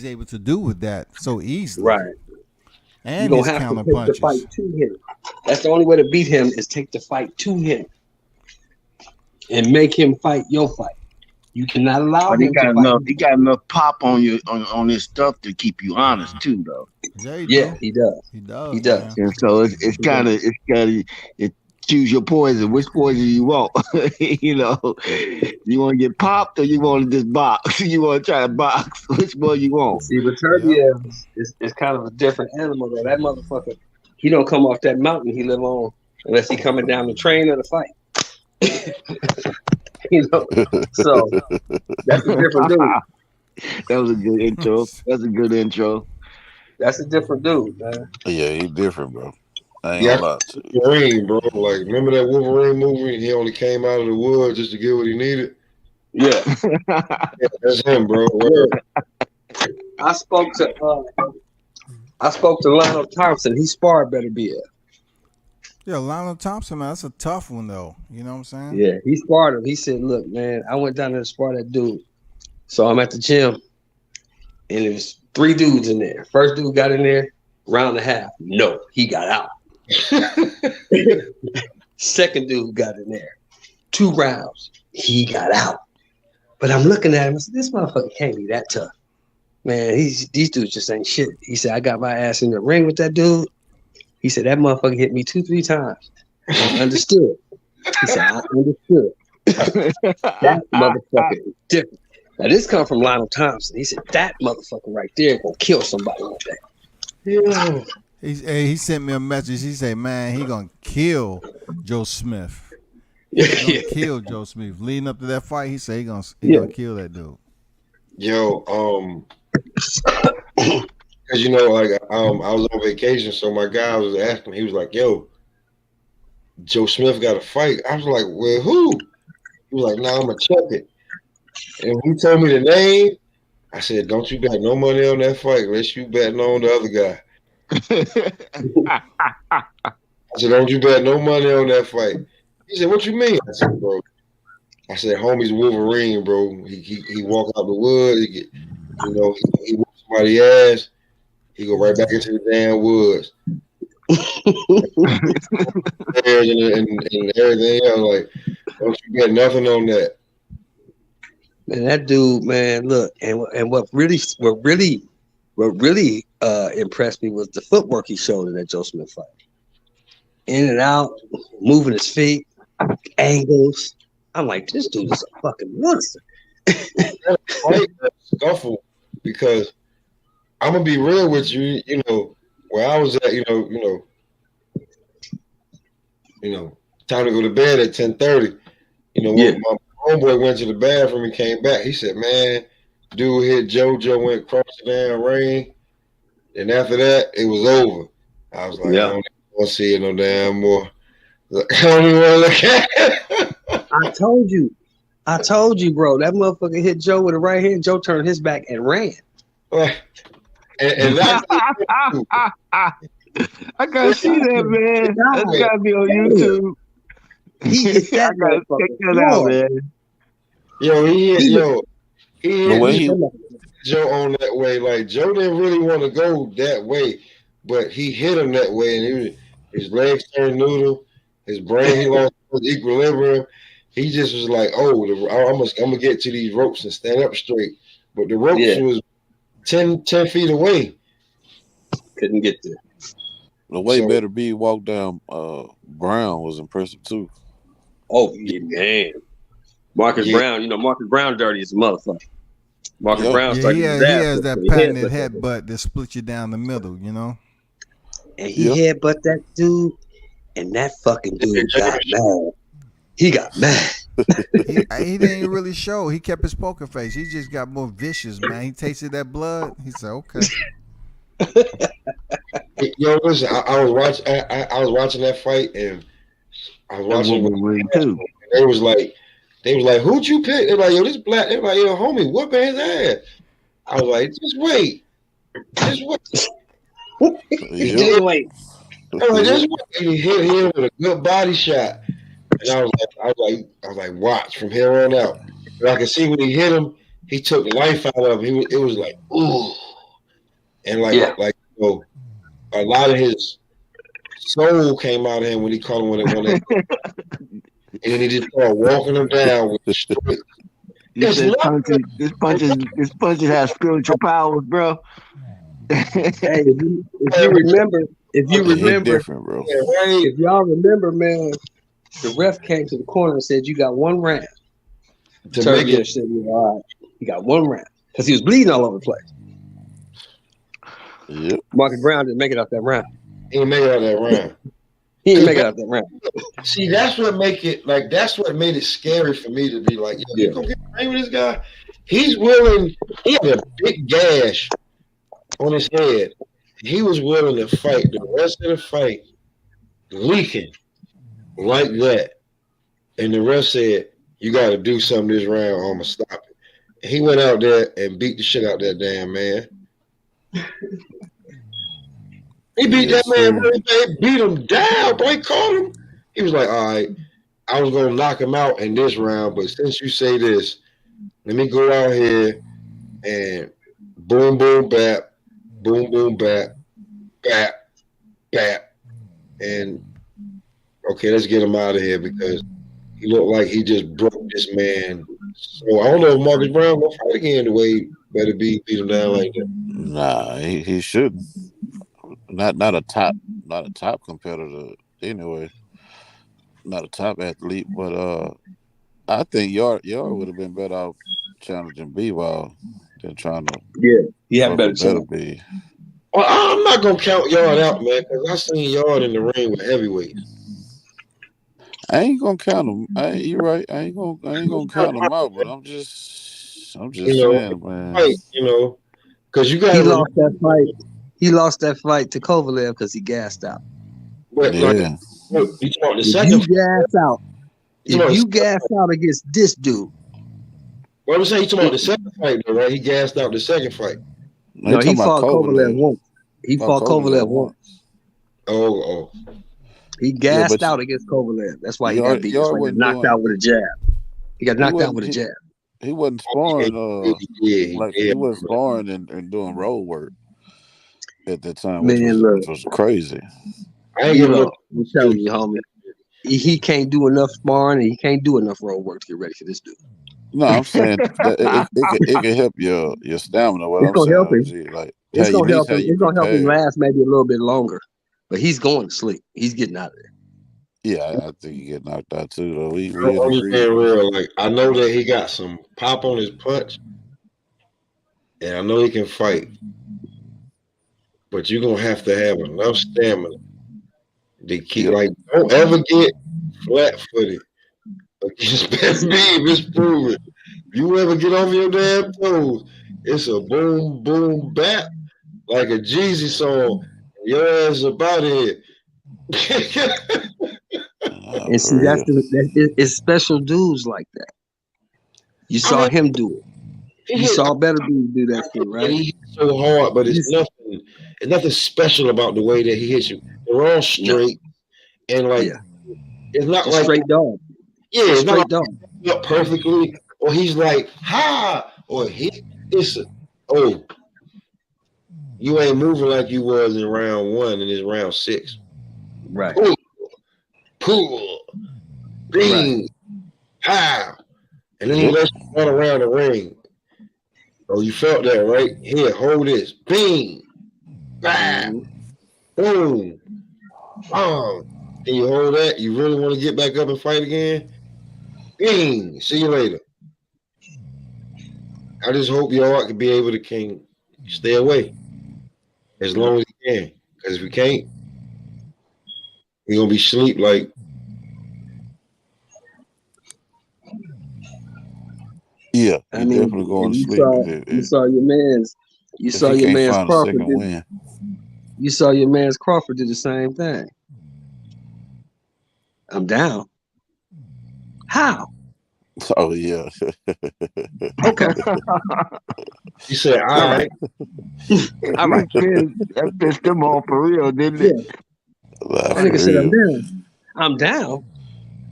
able to do with that so easily. Right. And his counter punches. Fight to him. That's the only way to beat him is take the fight to him and make him fight your fight. You cannot allow him to fight. He got enough pop on you on his stuff to keep you honest too, though. Yeah, he does. He does. He does. And so it's gotta choose your poison. Which poison you want? You know, you want to get popped or you want to just box? You want to try to box? Which one you want? See, but Beterbiev is kind of a different animal though. That motherfucker, he don't come off that mountain he live on unless he coming down the train or the fight. You know, so that's a different dude. That was a good intro. That's a good intro. That's a different dude, man. Yeah, he different, bro. I ain't gonna lie to you. Wolverine, bro. Like, remember that Wolverine movie? He only came out of the woods just to get what he needed. Yeah, that's him, bro. I spoke to Lionel Thompson. He sparred Beterbiev. Yeah, Lionel Thompson, man, that's a tough one though. You know what I'm saying? Yeah, he sparred him. He said, "Look, man, I went down there to spar that dude. So I'm at the gym, and there's 3 dudes in there. First dude got in there, round and a half. No, he got out. Second dude got in there, 2 rounds. He got out. But I'm looking at him. I said, this motherfucker can't be that tough. Man, these dudes just ain't shit. He said, I got my ass in the ring with that dude. He said, that motherfucker hit me 2-3 times. I understood. He said, I understood. That motherfucker is different. Now, this come from Lionel Thompson. He said, that motherfucker right there gonna kill somebody one day. Yeah. He sent me a message. He said, man, he gonna kill Joe Smith. He gonna kill Joe Smith. Leading up to that fight, he said he gonna kill that dude. Yo, because you know, like I was on vacation, so my guy was asking me, he was like, yo, Joe Smith got a fight. I was like, well, who? He was like, nah, I'm gonna check it. And he told me the name. I said, don't you bet no money on that fight unless you betting on the other guy. I said, don't you bet no money on that fight. He said, what you mean? I said, bro. I said, homie's Wolverine, bro. He walk out the wood. He get, you know, he whoop somebody's ass. He go right back into the damn woods. and everything else. Like, don't you bet nothing on that. Man, that dude, man, look, and what really impressed me was the footwork he showed in that Joe Smith fight. In and out, moving his feet, angles. I'm like, this dude is a fucking monster. Fight, scuffle because I'm gonna be real with you. You know where I was at. Time to go to bed at 10:30. My homeboy went to the bathroom and came back. He said, "Man, dude hit JoJo, went across the damn ring, and after that, it was over." I was like, I don't even want to see it no damn more. Like, I don't even want to look at it. I told you, bro. That motherfucker hit Joe with a right hand. Joe turned his back and ran. And that's I gotta see that, man. That's gotta be on YouTube. He hit that check that out, man. He hit Joe on that way. Like Joe didn't really want to go that way, but he hit him that way, and his legs turned noodle, his brain he lost equilibrium. He just was like, "Oh, I'm gonna get to these ropes and stand up straight." But the ropes was 10 feet away. Couldn't get there. The way Better B walked down Brown was impressive too. Oh yeah, man. Marcus Brown, Marcus Brown dirty as a motherfucker. Marcus Brown he has that patented headbutt that splits you down the middle, And he headbutt that dude, and that fucking dude got mad. He got mad. he didn't really show. He kept his poker face. He just got more vicious, man. He tasted that blood. He said, "Okay." Yo, listen, I was watching that fight, and I was watching too. They was like, "Who'd you pick?" They're like, "Yo, this black." They're like, "Yo, homie, whoop his ass." I was like, "Just wait." He did wait. I was like, "Just wait." And he hit him with a good body shot, and I was like, "Watch from here on out." But I could see when he hit him, he took the life out of him. It was like, ooh, and a lot of his soul came out of him when he caught him when it and then he just started walking him down with the straight. This punches have spiritual powers, bro. Hey, if you remember, different, bro. If y'all remember, man, the ref came to the corner and said, "You got one round." Turbier said, "All right, you got one round," because he was bleeding all over the place. Yep. Marcus Brown didn't make it out that round. He didn't make it out that round. He didn't make it out that round. See, that's what made it scary for me to be like, "Yo, you gonna get the ring with this guy?" He's willing. He had a big gash on his head. He was willing to fight the rest of the fight, leaking like that. And the ref said, "You got to do something this round, or I'm gonna stop it." And he went out there and beat the shit out that damn man. He beat that man, bro. He beat him down, bro. He caught him. He was like, "All right, I was gonna knock him out in this round, but since you say this, let me go out here and boom, boom, bap, boom, boom, bap, bap, bap, and okay, let's get him out of here because he looked like he just broke this man." So I don't know if Marcus Brown gonna fight again the way Better beat him down like that. Nah, he shouldn't. Not a top competitor anyway. Not a top athlete, but I think Yard would have been better off challenging B-Ball than trying to. Yeah, he had better be. Well, I'm not gonna count Yard out, man, because I seen Yard in the ring with heavyweights. I ain't gonna count him. You're right. I ain't gonna count him out, but I'm just saying, man. Because you got he lost that fight. He lost that fight to Kovalev because he gassed out. But you gas out. If you gas out against this dude. Well, I'm saying you talking about the second fight, though, right? He gassed out the second fight. No, he fought Kovalev once. He fought Kovalev once. Oh. He gassed out against Kovalev. That's why he got beat. That's why he got knocked out with a jab. He got knocked out with a jab. He wasn't sparring. He wasn't sparring and doing road work at that time, which was crazy. I'm telling you, homie. He can't do enough sparring and he can't do enough road work to get ready for this dude. No, I'm saying it can help your stamina. It's gonna help him. It's gonna help him. It's gonna help him last maybe a little bit longer. But he's going to sleep. He's getting out of there. Yeah, I think he get knocked out too. Though I'm just being real. Like I know that he got some pop on his punch, and I know he can fight, but you're gonna have to have enough stamina to keep. Yep. Like, don't ever get flat-footed against Beef. It's proven. You ever get off your damn toes, it's a boom, boom, bap like a Jeezy song. Your ass about here. And see, For real. it's special dudes like that. You I saw mean, him do it. he You hit. saw better dudes do that shit, And right? he hit so hard, but it's You- nothing. It's nothing special about the way that he hits you. They're all No, straight, and like yeah, it's not just like straight dog, yeah, just it's not like straight dog. he's up perfectly, or he's like ha, or he. It's a, oh, you ain't moving like you was in round one, and it's round 6. Right, Pull, pull, right. bing, pow, and then he Yep. lets you run around the ring. Oh, you felt that, right? Here, hold this, bing, bah, Mhm. boom. Oh, can you hold that? You really want to get back up and fight again? Bing. See you later. I just hope y'all can be able to stay away as long as you can. Because if we can't, we're gonna be sleep like Yeah, I he mean, definitely going and to sleep you you if saw he your can't man's find a Crawford second did. win. You saw your man's Crawford did the same thing. I'm down. How? Oh yeah. Okay, he said, all all right, right. all right. That pissed them off for real, didn't Yeah, it? Nah, that for nigga said I'm real. down. I'm down.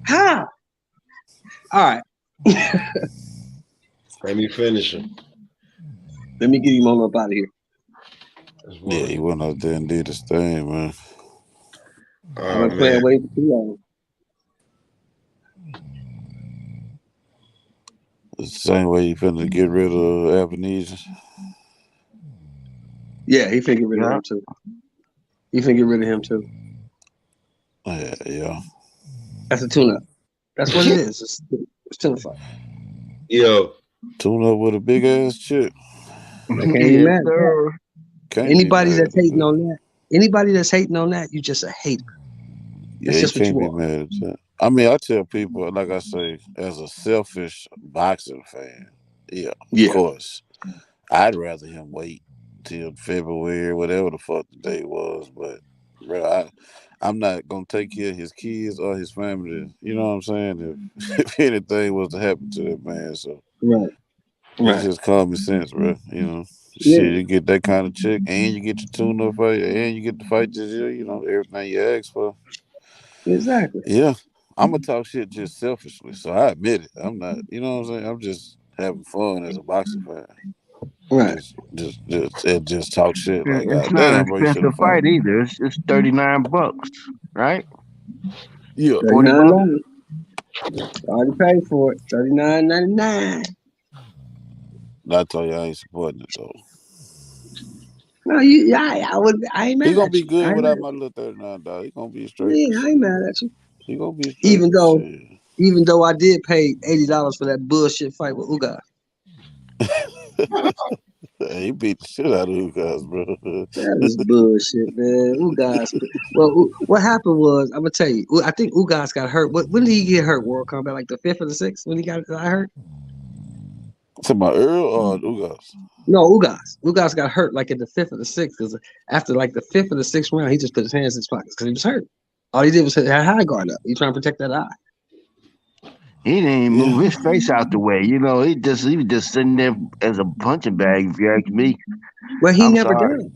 How? All right. Let me finish him. Let me get him on up out of here. That's Yeah, he one. went out there and did his thing, man. I've Oh been playing man. way for too long. It's the same way you finna get rid of Ebenezer. Yeah, he finna get rid of Yeah. him too. He finna get rid of him too. Yeah. That's a tune-up. That's what it is. It's tuna fight. Yo, Tune up with a big ass chick. I can't be Yes, mad at that. sir. Can't be Anybody mad that's at hating that. on that, anybody that's hating on that, you just a hater. Yeah, That's you just what can't you be are. mad at that. I mean, I tell people, like I say, as a selfish boxing fan, yeah, of Yeah. course, I'd rather him wait till February, whatever the fuck the day was. But, bro, I'm not gonna take care of his kids or his family. You know what I'm saying? If anything was to happen to that man, so Right. it's Right. just common sense, bro. You know, shit, Yeah. you get that kind of chick, and you get your tune-up fight, and you get the fight this year. You know, everything you ask for. Exactly. Yeah, I'm gonna talk shit just selfishly, so I admit it. I'm not, you know what I'm saying. I'm just having fun as a boxing fan. Right. Just talk shit. Like, It's God not an damn, bro, you should have expensive fought. fight either. It's $39, right? Yeah, $40. $39. Already paid for it. $39.99. I told you I ain't supporting it though. No, I ain't He mad gonna at be you. I good ain't mad without at my little $39. He gonna be you. straight. Yeah, I ain't mad at you. He gonna be straight. Even though Shit. even though I did pay $80 for that bullshit fight with Uga. He beat the shit out of you guys, bro. That was bullshit, man. Ugas. Well, what happened was, I'm gonna tell you. I think Ugas got hurt. When did he get hurt? World Combat, like the 5th or the 6th when he got hurt? To my Earl or Ugas? No, Ugas. Ugas got hurt like in the 5th or the 6th because after like the 5th or the 6th round, he just put his hands in his pockets because he was hurt. All he did was have high guard up. He trying to protect that eye. He didn't even Yeah. move his face out the way. You know, he was just sitting there as a punching bag, if you ask me. Well, he I'm never sorry. does.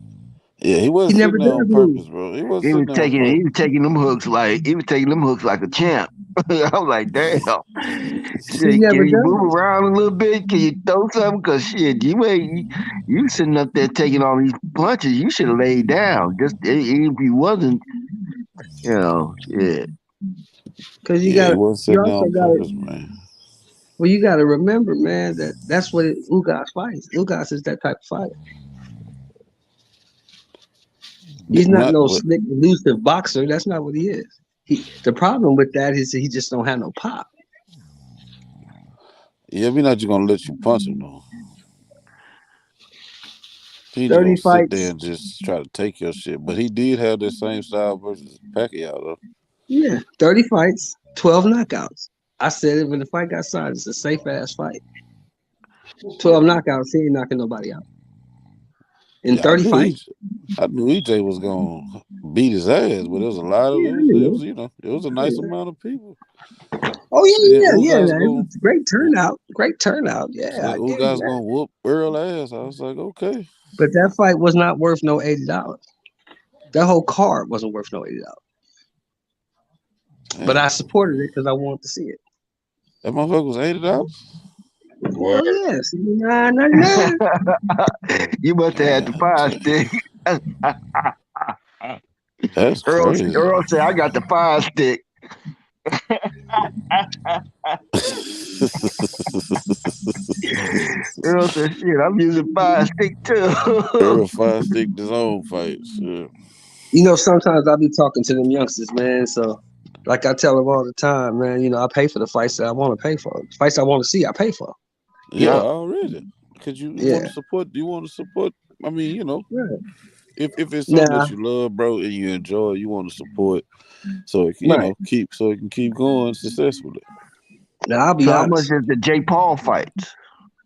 Yeah, he He wasn't never sitting there on does move. purpose, bro. He wasn't sitting there on He purpose. was taking them hooks like a champ. I'm like, damn. He Shit, never can you move does. around a little bit? Can you throw something? Cause shit, you sitting up there taking all these punches. You should have laid down. Just if you wasn't, shit. Because Yeah, he wasn't you sitting there also on got purpose, to, man. well, you got to remember, man, that's what Ugas fights. Ugas is that type of fighter. He's not Not no what. slick, elusive boxer. That's not what he is. The problem with that is that he just don't have no pop. Yeah, we're not just gonna let you punch him though. He just 30 gonna sit fights. there and just try to take your shit. But he did have that same style versus Pacquiao though. Yeah, 30 fights, 12 knockouts. I said it when the fight got signed. It's a safe ass fight. 12 knockouts. He ain't knocking nobody out. In Yeah, 30 fights? I knew EJ was gonna beat his ass, but it was a lot of Yeah, I it knew was it was a nice that. amount of people. Oh, Said yeah. Ugas Man. It gonna was a great turnout. Great turnout. Yeah, said I give you Ugas that. gonna whoop Earl ass. I was like, okay. But that fight was not worth no $80. That whole card wasn't worth no $80. But Damn. I supported it because I wanted to see it. That motherfucker was $80. What? Oh, yes. $9.99. You must have had the God fire damn. stick. That's crazy. Earl said, I got the fire stick. Earl said, shit, I'm using fire stick too. Earl Fire Stick his own fights. Yeah. You know, sometimes I be talking to them youngsters, man. So, like I tell them all the time, man, you know, I pay for the fights that I want to pay for. The fights I want to see, I pay for. Yeah, Yeah. already. Because you Yeah. want to support. You want to support. I mean, Right. if it's something Now, that you love, bro, and you enjoy, you want to support, so it can, right. it can keep going successfully. Now, I'll be So how much honest. is the Jake Paul fights?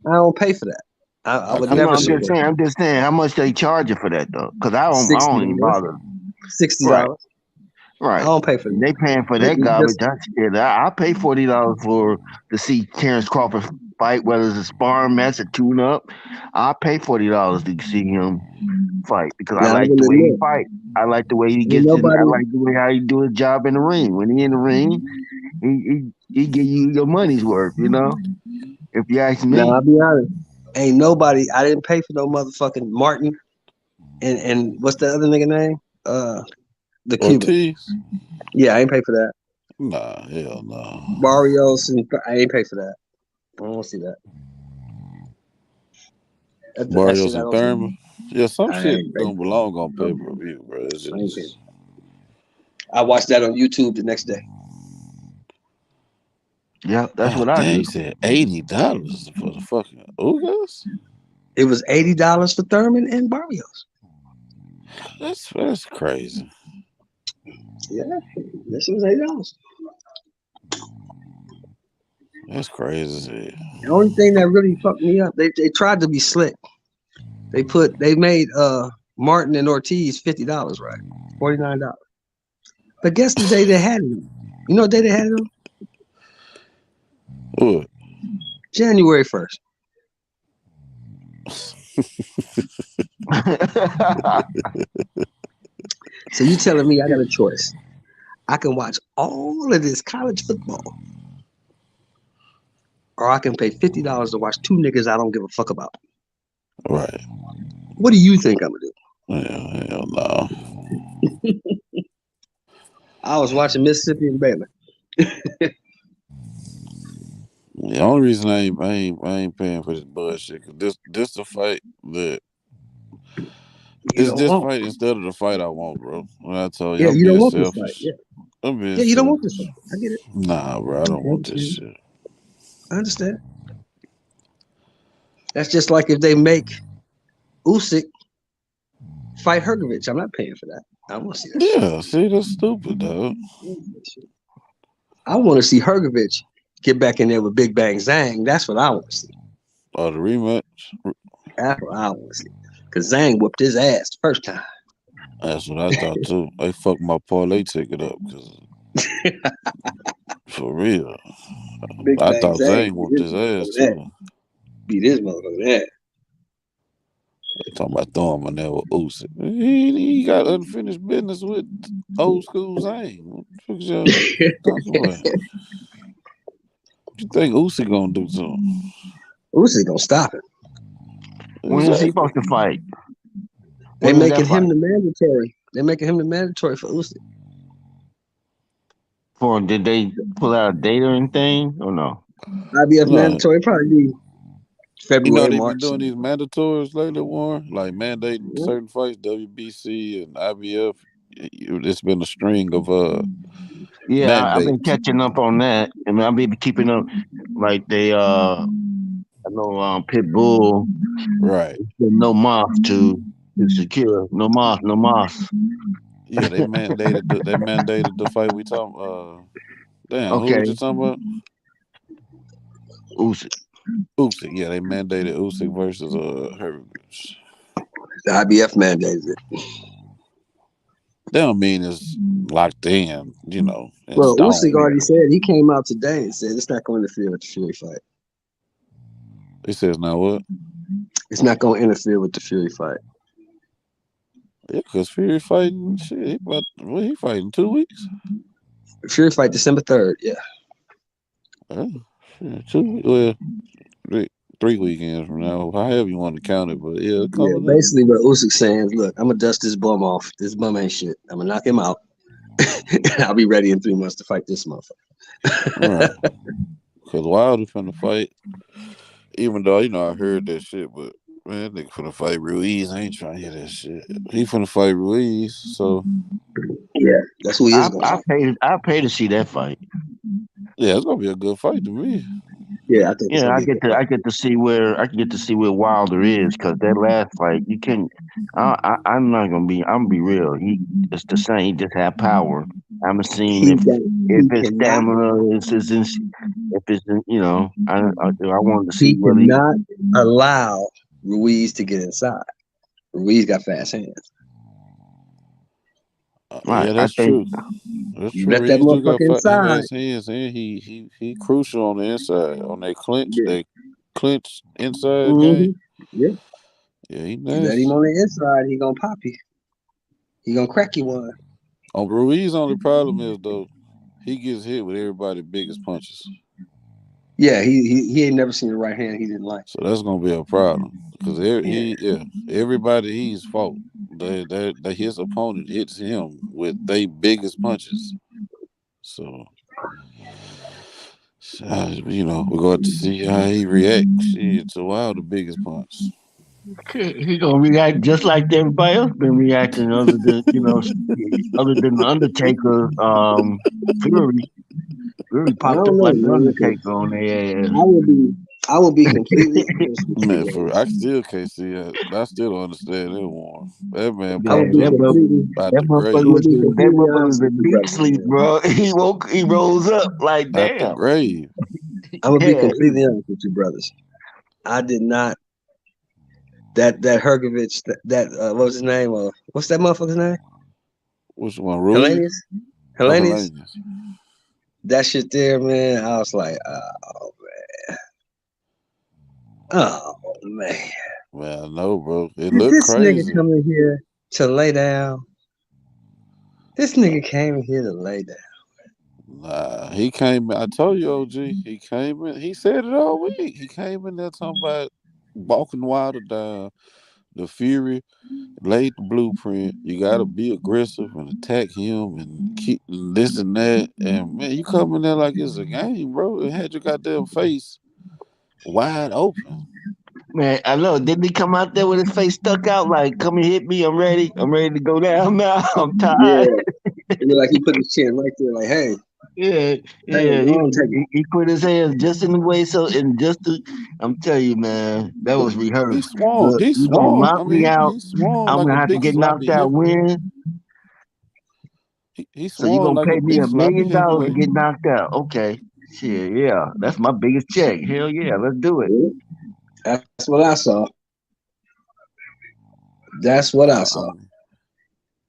I don't pay for that. I How would come never you I'm would? just support saying. it. I'm just saying. How much they charging for that though? Because I don't even $60. bother. $60. Right. I Right. don't pay for that. They paying for They that can garbage. just That's it. I pay $40 for to see Terrence Crawford fight, whether it's a sparring match, a tune up. I pay $40 to see him fight because I now. I like the will way he admit, fight. I like the way he ain't gets in. I nobody. like the way how he do his job in the ring. When he in the ring, he give you your money's worth. You know, if you ask Now me. I'll be honest. Ain't nobody. I didn't pay for no motherfucking Martin and what's the other nigga name? The Cuban. Ortiz? Yeah, I ain't pay for that. Nah, hell no. Barrios and I ain't pay for that. I don't see that. That shit Barrios I and don't see. Thurman. Yeah, some I shit ain't pay. don't belong on pay No, per view, bro. It's I ain't pay. just I watched that on YouTube the next day. Yeah, that's what God I damn. He do. said $80 for the fucking Ugas. It was $80 for Thurman and Barrios. That's crazy. Yeah, this was $80. That's crazy as hell. The only thing that really fucked me up, they tried to be slick. They made Martin and Ortiz $50, right? $49. But guess the day they had it on? You know what day they had it on? What? January 1st. So you telling me I got a choice? I can watch all of this college football, or I can pay $50 to watch two niggas I don't give a fuck about. Right. What do you think I'm gonna do? Yeah, hell no. I was watching Mississippi and Baylor. The only reason I ain't paying for this bullshit because this the fight that You it's don't this want. fight instead of the fight I want, bro. When I told you Yeah, I'm you don't being want this fight. selfish. Yeah, I'm being yeah, you don't want this selfish. fight. I get it. Nah, bro, I don't I want this understand. shit. I understand. That's just like if they make Usyk fight Hergovich. I'm not paying for that. I want to see that shit. Yeah, see, that's stupid, dog. I want to see Hergovich get back in there with Big Bang Zhang. That's what I want to see. Oh, the rematch. That's what I want to see. Because Zhang whooped his ass the first time. That's what I thought too. They fucked my parlay ticket up because for real, Big I Bang thought Zhang Zane whooped his ass that. too. Beat his motherfucker ass. They talking about throwing him in there with Usyk. He got unfinished business with old school Zane. What the fuck y'all talking about? What you think Usyk gonna do to him? Usyk gonna stop it. When is he Exactly. supposed to fight? They When is that making him fight? the mandatory. They making him the mandatory for Usyk. Did they pull out a date or anything? Or no? IBF No, mandatory probably be February, they've been March. doing these mandatories lately, Warren, like mandating Yeah. certain fights, WBC and IBF. It's been a string of Yeah, I've been mandates. catching up on that. I mean, I've been keeping up. Like they know Pitbull. Right. No moth to secure. No moth. Yeah, they mandated the fight we talking. Damn, who was Okay. you talking about? Usyk. Usyk. Yeah, they mandated Usyk versus Herbert. The IBF mandates it. That don't mean it's locked in, in Well, Usyk stone. already said he came out today and said it's not going to interfere with the Fury fight. He says now what? It's not going to interfere with the Fury fight. Yeah, because Fury fighting shit. He fighting 2 weeks. Fury fight December 3rd. Yeah. Shit, 2 weeks. Well, 3 weekends from now, however you want to count it, but yeah, it's coming up. Basically, what Usyk's saying is, look, I'm gonna dust this bum off. This bum ain't shit. I'm gonna knock him out. And I'll be ready in 3 months to fight this motherfucker. Right. Because Wilder finna fight. Even though, I heard that shit, but man, that nigga finna fight Ruiz. I ain't trying to hear that shit. He finna fight Ruiz, so yeah, that's who he is gonna fight. I pay to see that fight. Yeah, it's gonna be a good fight to me. Yeah, I think. Yeah, I get to see where Wilder is, because that last fight you can. I'm not gonna be. I'm gonna be real. It's the same. He just had power. I haven't seen if his stamina if it's I wanted to see he whether cannot allow Ruiz to get inside. Ruiz got fast hands. Right, Yeah, that's true. That's You true. let that Ruiz do got motherfucker inside. fast hands, and he crucial on the inside on that clinch. Yeah. That clinch inside game. Yeah. Yeah, he You nice. let him on the inside, he gonna pop you. He gonna crack you one. On Ruiz, only problem is though, he gets hit with everybody's biggest punches. Yeah, he ain't never seen a right hand he didn't like. So that's gonna be a problem because everybody he's fought, his opponent hits him with their biggest punches. So we're going to see how he reacts to Wilder's biggest punch. he gonna react just like everybody else been reacting, other than the Undertaker, Fury. Fury popped up like the Undertaker on their ass. I will be completely honest with Man, you. I still can't see that. I still don't understand that one. That man That motherfucker was a deep sleep, bro. He rose up like out damn. the grave. I'm gonna be completely honest with you, brothers. I did not. That Hergovich, that what was his name? What's that motherfucker's name? Which one? Ruiz? Hellenius. That shit there, man. I was like, oh man. Well, no, bro. It looked this crazy. Nigga come in here to lay down. This nigga came in here to lay down. Nah, he came in. I told you, OG. He came in. He said it all week. He came in there talking about walking Wilder down. The Fury laid the blueprint. You got to be aggressive and attack him and keep this and that. And man, you come in there like it's a game, bro. It had your goddamn face wide open. Man, I know. Didn't he come out there with his face stuck out like, come and hit me? I'm ready. I'm ready to go down now. I'm tired. Yeah. Like he put his chin right there, like, hey. Yeah. He put his hands just in the way, I'm telling you, man, that was rehearsed. He swung. Look, He swung. Gonna knock me out. He swung I'm like gonna a have to big get knocked out. Win. He So you swung gonna like pay a me big $1 sloppy million to heavyweight. get knocked out? Okay. Shit, yeah, that's my biggest check. Hell yeah, let's do it. That's what I saw. That's what I saw.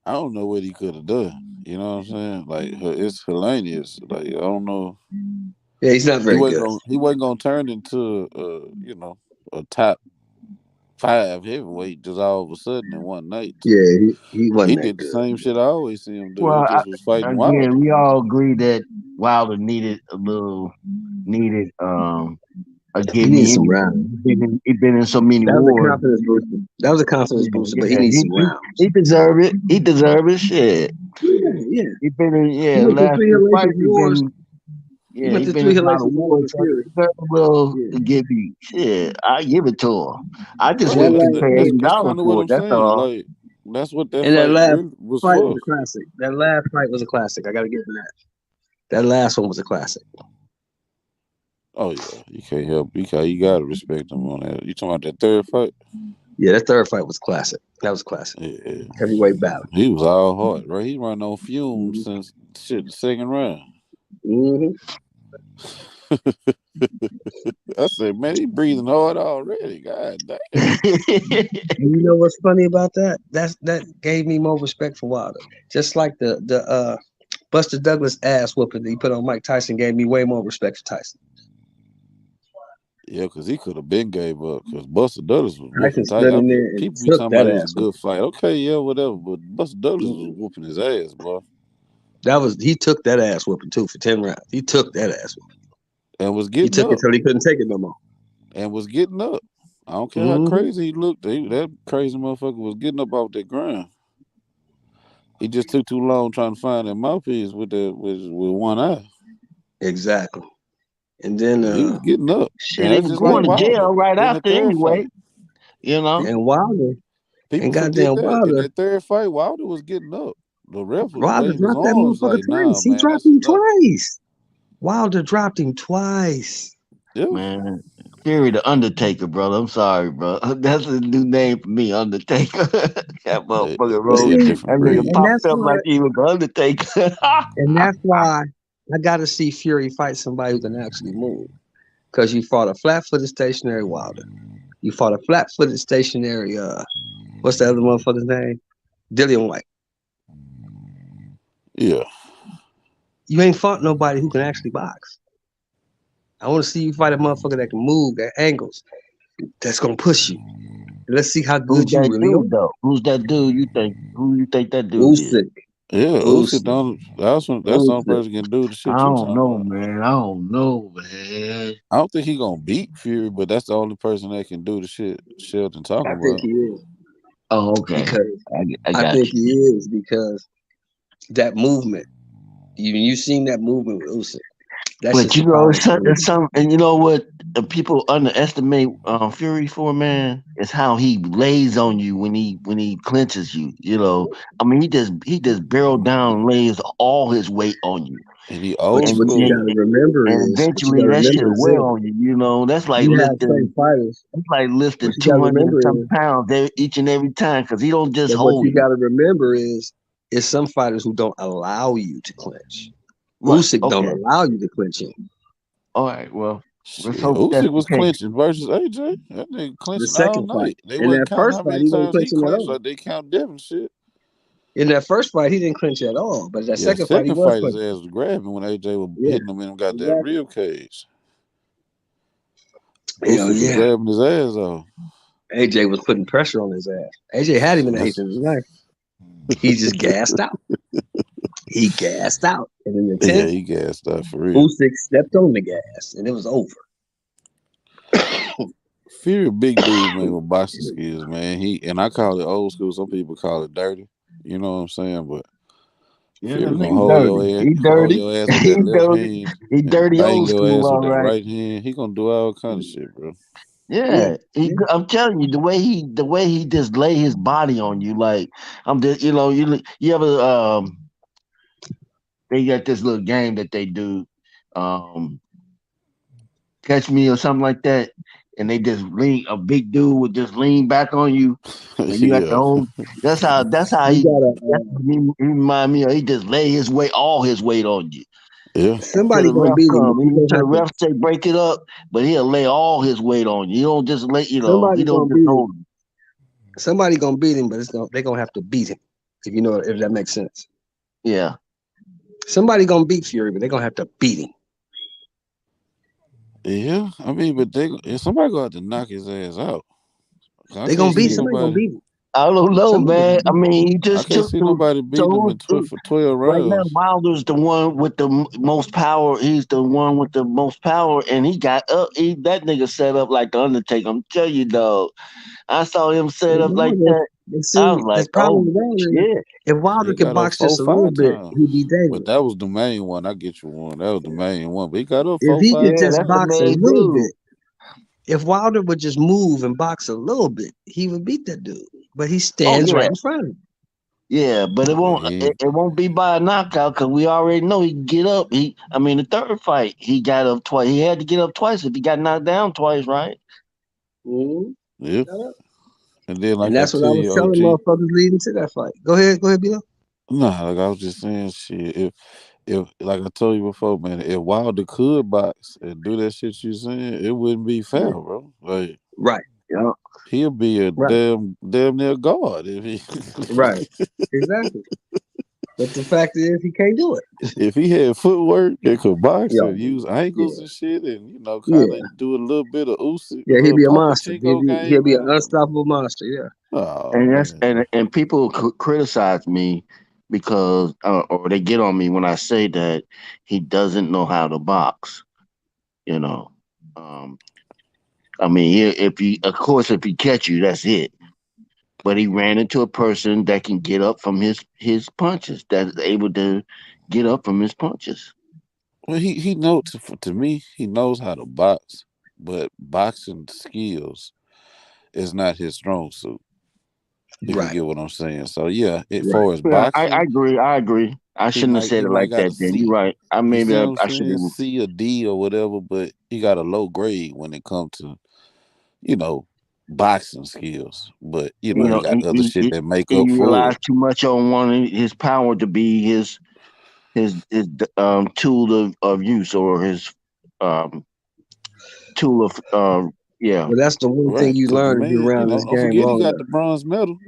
I don't know what he could have done. You know what I'm saying? Like, it's hilarious. Like, I don't know. Yeah, he's not very good. He wasn't gonna turn into a top 5 heavyweight just all of a sudden in one night. Yeah, he wasn't. He did the same shit I always see him do. Well, he just was fighting again, Wilder. we all agree that Wilder needed a give me some rounds. He's been in so many wars. That was a confidence booster, but he needs some rounds. He deserved it. He deserved it. Shit. Yeah. He's been in last 3 fights. He went through 3 hellacious wars. To give me shit. I give it to him. I just wouldn't pay $80 for it. That's all. Like, that's what that and fight that last really was fight for. was a classic. That last fight was a classic. I gotta give him that. That last one was a classic. Oh yeah, you can't help. You gotta respect him on that. You talking about that third fight? Yeah, that third fight was classic. That was classic. Yeah, Heavyweight battle. he was all hard, right? He run on fumes Mm-hmm. since shit the second round. Mm-hmm. I said, man, he breathing hard already. God damn. And you know what's funny about that? That gave me more respect for Wilder. Just like the Buster Douglas ass whooping that he put on Mike Tyson gave me way more respect for Tyson. Yeah, because he could have been gave up. Because Buster Douglas was Tyson whooping tight. stood in there and People be took talking that about it was a ass whooping. good fight. Okay, yeah, whatever. But Buster Douglas was Mm-hmm. whooping his ass, boy. He took that ass whooping too for 10 rounds. He took that ass whooping. And was He getting took it up. till he couldn't take it no more. And was getting up. I don't care how Mm-hmm. crazy he looked. That crazy motherfucker was getting up off that ground. He just took too long trying to find that mouthpiece with one eye. Exactly. And then He was getting up. Shit, And he that's was just like going to Wilder jail right in the after third anyway. fight. You know, and Wilder People and forget goddamn that. In Wilder. that third fight, Wilder was getting up. The ref was Wilder waving his dropped that arms motherfucker like, nah, twice. He man, dropped that's him enough. twice. Wilder dropped him twice. Yeah. man. Fury the Undertaker, brother. I'm sorry, bro. That's a new name for me, Undertaker. That motherfucker You He rolled. a see, different That nigga breed. and popped that's up why like he was the Undertaker. I gotta see Fury fight somebody who can actually move. Because you fought a flat-footed stationary Wilder. You fought a flat-footed stationary what's the other motherfucker's name? Dillian White. Yeah. You ain't fought nobody who can actually box. I want to see you fight a motherfucker that can move at angles. That's gonna push you. Let's see how Who's good you that really are. dude though? Who's that dude you think? Who you think that dude is? Usyk. Yeah, Usyk Usyk. don't. That's the only person can do the I shit you don't talking know, about. man. I don't know, man. I don't think he gonna beat Fury, but that's the only person that can do the shit Shelton talking I think about. he is. Oh, okay. Because I I got think you. he is because that movement. You seen that movement with Usyk. That But shit's you a know, power move. it's some, and you know what people underestimate Fury for, man, is how he lays on you when he clinches you. You know, I mean, he just barrel down, and lays all his weight on you, And he But old and what you and, school. gotta remember and is, eventually that shit this: wear on you. You know, that's like you have some lifting. fighters. It's like What lifting you gotta 200 and remember some is, pounds each and every time because he don't just but what hold you you. gotta remember is some fighters who don't allow you to clinch. Right. Usyk don't Okay. allow you to clinch him. All right. Well, let's Shit, hope that's Usyk the was case. clinching versus AJ. That nigga The clinching all second fight. night. They In wasn't that counting first how fight, many he wasn't times he clinching at clinched all. like they count Devin shit. In that first fight, he didn't clinch at all. But that Yeah, second fight, he second was fight his clinching. ass was grabbing when AJ was Yeah, hitting him and got that exactly. rib cage. Hell Usyk was yeah. grabbing his ass off. AJ was putting pressure on his ass. AJ had him in the eighth of his life. He just gassed out. He gassed out. And in the Yeah, 10th, he gassed up for real. Usyk stepped on the gas and it was over. Fury, big dude, man, with boxing skills, man. And I call it old school. Some people call it dirty. You know what I'm saying? But Yeah, Fury that gonna nigga dirty. He hold dirty. your ass with He that left dirty. hand He and dirty bang old your school, ass with all that right. right hand. He gonna do all kind of shit, bro. Yeah, Yeah. I'm telling you, the way he just lay his body on you, like I'm just, you ever they got this little game that they do, um, catch me or something like that, and they just a big dude would just lean back on you, and you got the Yeah, whole. That's how You that's what he remind me of. He just lay all his weight on you. yeah. Until somebody the gonna ref beat him, come, but you until gonna the have to. ref say break it up, but he'll lay all his weight on you. You don't just he Somebody don't gonna just beat him. hold you. Somebody gonna beat him, but they're gonna have to beat him. If that makes sense. Yeah. Somebody gonna beat Fury, but they're gonna have to beat him. Yeah, I mean, but if somebody gonna have to knock his ass out. I They're can't gonna beat see somebody. Gonna nobody. beat him. I don't know, Somebody man. gonna I beat him. mean, he I just can't took see the. nobody beating him So for 12 right now, rounds. Wilder's the one with the most power. He's the one with the most power, and he got up. That nigga set up like the Undertaker. I'm telling you, dog. I saw him set up like Wilder, that. and I see, was the like, problem oh with Wilder is shit. if Wilder He could got up box four, just a little five bit, times. he'd be But dangerous. that was the main one. I get you one. That was the main one. But he got up If four, he could five Yeah, just that's the box times. a main little dude. bit, if Wilder would just move and box a little bit, he would beat that dude. But he Oh stands yeah. right in front of him. Yeah, but it won't. He It won't be by a knockout because we already know he can get up. The third fight he got up twice. He had to get up twice if he got knocked down twice, right? Mhm. yeah. And then And like I that's what I tell was you, telling OG, motherfuckers leading to that fight. Go ahead, Bilo. nah, like I was just saying, shit. If like I told you before, man, if Wilder could box and do that shit you saying, it wouldn't be fair, Yeah. bro. Like Right. Yeah. he'll be a Right. damn near god if Right. he Exactly. But the fact is, he can't do it. if he had footwork and could box Yeah. and use ankles Yeah. and shit and kind Yeah. of do a little bit of Usyk, Yeah. He'll be a monster. Pachinko He'll game, be an man. unstoppable monster. Yeah. Oh And that's man, and people criticize me because or they get on me when I say that he doesn't know how to box. You know, um, if he of course if he catch you, that's it. But he ran into a person that can get up from his punches, that is able to get up from his punches. well he knows to me he knows how to box, but boxing skills is not his strong suit. If you Right. get what I'm saying. So yeah, as Right. far as Yeah, I boxing, agree. I agree. I shouldn't have said he it might like got a that. Then you're C. right. You see what I'm I should saying? have. C or D or whatever, but he got a low grade when it comes to you know boxing skills. But You he know, got other shit that make he up for relies it. too much on wanting his power to be his tool of use or his um tool of yeah. Well, that's the one thing Right, you because the learn if you're man, around this don't game forget he long got the enough. bronze medal.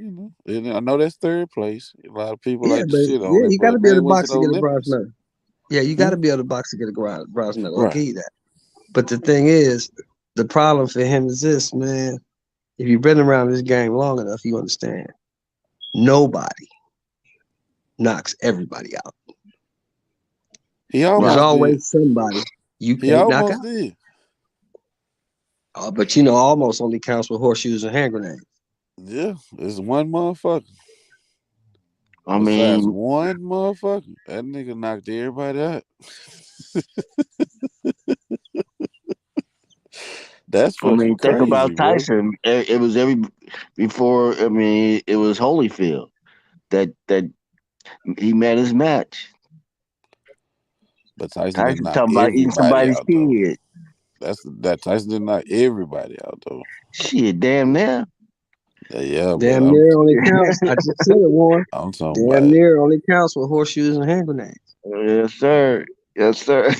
And I know that's third place. A lot of people Yeah, like to but shit on yeah, it, you got to but be able man, to was box it to get a bronze Olympics? medal. Yeah, you got Hmm? to be able to box to get a bronze medal. I'll Right. give you that. But the thing is, the problem for him is this, man. If you've been around this game long enough, you understand. Nobody knocks everybody out. He There's Right. almost did. always somebody you He can't knock almost out. did. But almost only counts with horseshoes and hand grenades. Yeah, it's one motherfucker. I Besides mean, one motherfucker, that nigga knocked everybody out. That's fucking think crazy, about bro. Tyson. It was before. It was Holyfield that he met his match. But Tyson didn't Tyson knock talking about eating everybody somebody's out though. kid. That Tyson didn't knock everybody out though. Shit, damn near. Yeah, but Damn near only counts. I just said it, Warren. I'm talking Damn about near only counts with horseshoes and hand grenades. Yes, sir. Yes, sir.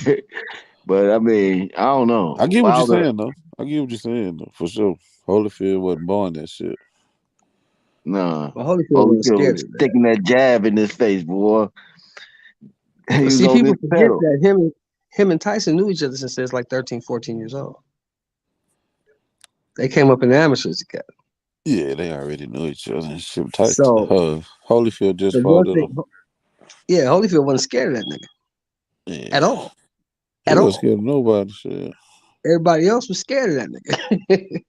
But I mean, I don't know. I get what you're Wilder, saying though. I get what you're saying though, for sure. Holyfield wasn't born that shit. nah. But Holyfield wasn't Holyfield scared was of that. sticking that jab in his face, boy. He But was see, on people his forget pedal. that him and Tyson knew each other since they was like 13, 14 years old. They came up in the amateurs together. Yeah, they already knew each other and shit. So Holyfield just the fought one at thing, him. yeah, Holyfield wasn't scared of that nigga at Yeah. all. He At wasn't all. scared of nobody. Shit. Everybody else was scared of that nigga.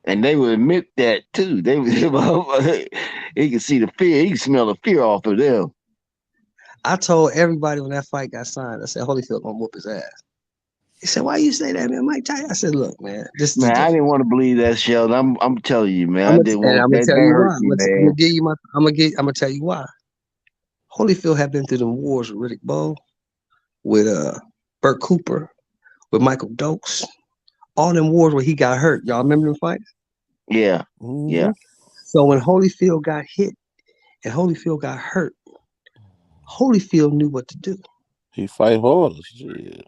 And they would admit that too. They would he could see the fear, he could smell the fear off of them. I told everybody when that fight got signed, I said Holyfield gonna whoop his ass. He said, "Why you say that, man? Mike Tyson." I said, "Look, man, this is the Man, I didn't difference. want to believe that, Sheldon. I'm telling you, man. I'm I gonna didn't and want I'm gonna that. tell That you hurt why. me, I'm gonna man. give you my. I'm gonna tell you why. Holyfield had been through the wars with Riddick Bowe, with Burt Cooper, with Michael Dokes. All them wars where he got hurt. Y'all remember them fights? Yeah. Mm-hmm. Yeah. So when Holyfield got hit and Holyfield got hurt, Holyfield knew what to do. He fight harder. Shit.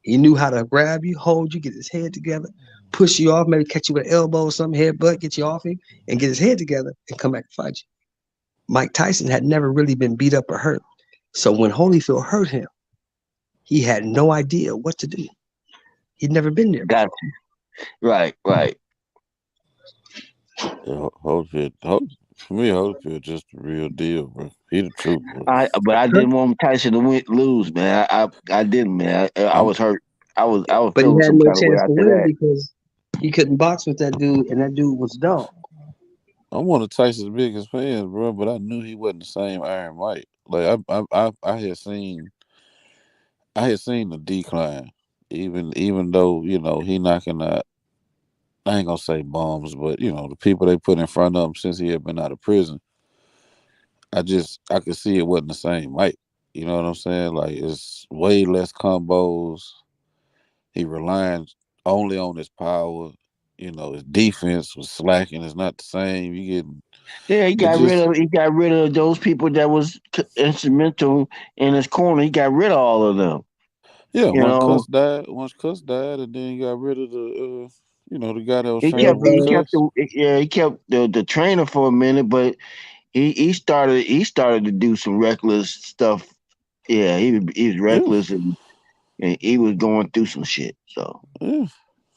He knew how to grab you, hold you, get his head together, push you off, maybe catch you with an elbow or something, headbutt, get you off him, and get his head together and come back and fight you. Mike Tyson had never really been beat up or hurt. So when Holyfield hurt him, he had no idea what to do. He'd never been there Got before. you. Right. Yeah, for me, Holyfield just the real deal, bro. He the truth, bro. But I didn't want Tyson to lose, man. I didn't, man. I I'm was hurt. I was But he feeling had some no kind of way chance to after win that. because he couldn't box with that dude, and that dude was dog. I'm one of Tyson's biggest fans, bro. But I knew he wasn't the same Iron Mike. Like I had seen the decline. Even though he knocking out. I ain't gonna say bombs, but the people they put in front of him since he had been out of prison. I could see it wasn't the same Mike. You know what I'm saying? Like it's way less combos. He relying only on his power. You know, his defense was slacking. It's not the same. You getting Yeah, it just he got rid of those people that was instrumental in his corner. He got rid of all of them. yeah. You know, Once Cuss died, and then he got rid of the guy that was he training kept with he Brother. kept Cuss. he kept the trainer for a minute, but he started to do some reckless stuff. Yeah, he was Yeah, reckless and he was going through some shit. So yeah.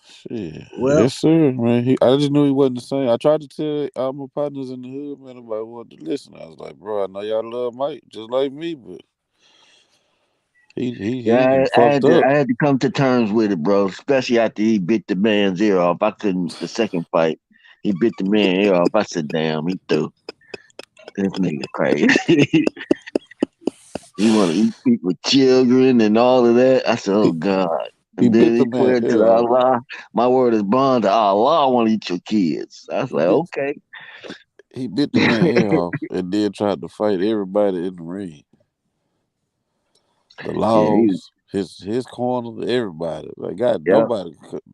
Shit. Well, Yes, sir, man. I just knew he wasn't the same. I tried to tell all my partners in the hood, man, about wanted to listen. I was like, bro, I know y'all love Mike just like me, but he yeah, fucked up. I had to come to terms with it, bro. Especially after he bit the man's ear off. I couldn't the second fight. He bit the man's ear off. I said, damn, he threw. This nigga crazy. He want to eat people, children, and all of that. I said, oh He, God. he And then bit the he man quit to ear off. Allah. My word is bond to Allah. I want to eat your kids. I was He like, bit okay. he bit the man ear off and then tried to fight everybody in the ring. The Yeah, laws, his corner, everybody. Like God, yeah, nobody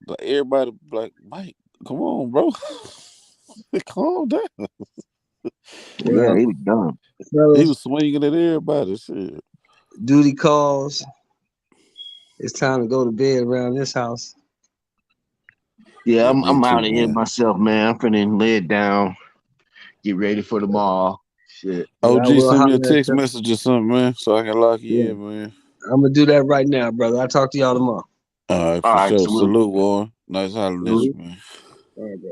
like everybody like Mike, come on, bro. Calm down. yeah, well, he was done. He fellas, was swinging at everybody. Shit. duty calls. It's time to go to bed around this house. Yeah, Yeah, me I'm too, out of here man. myself, man. I'm finna lay it down, get ready for tomorrow. Shit. But I OG, will send me a holler at text you. message or something, man, so I can lock you Yeah, in, man. I'm gonna do that right now, brother. I'll talk to y'all tomorrow. All right, All for right, sure. salute. Salute, Warren. Nice hollering at Mhm. you, man. All right, bro.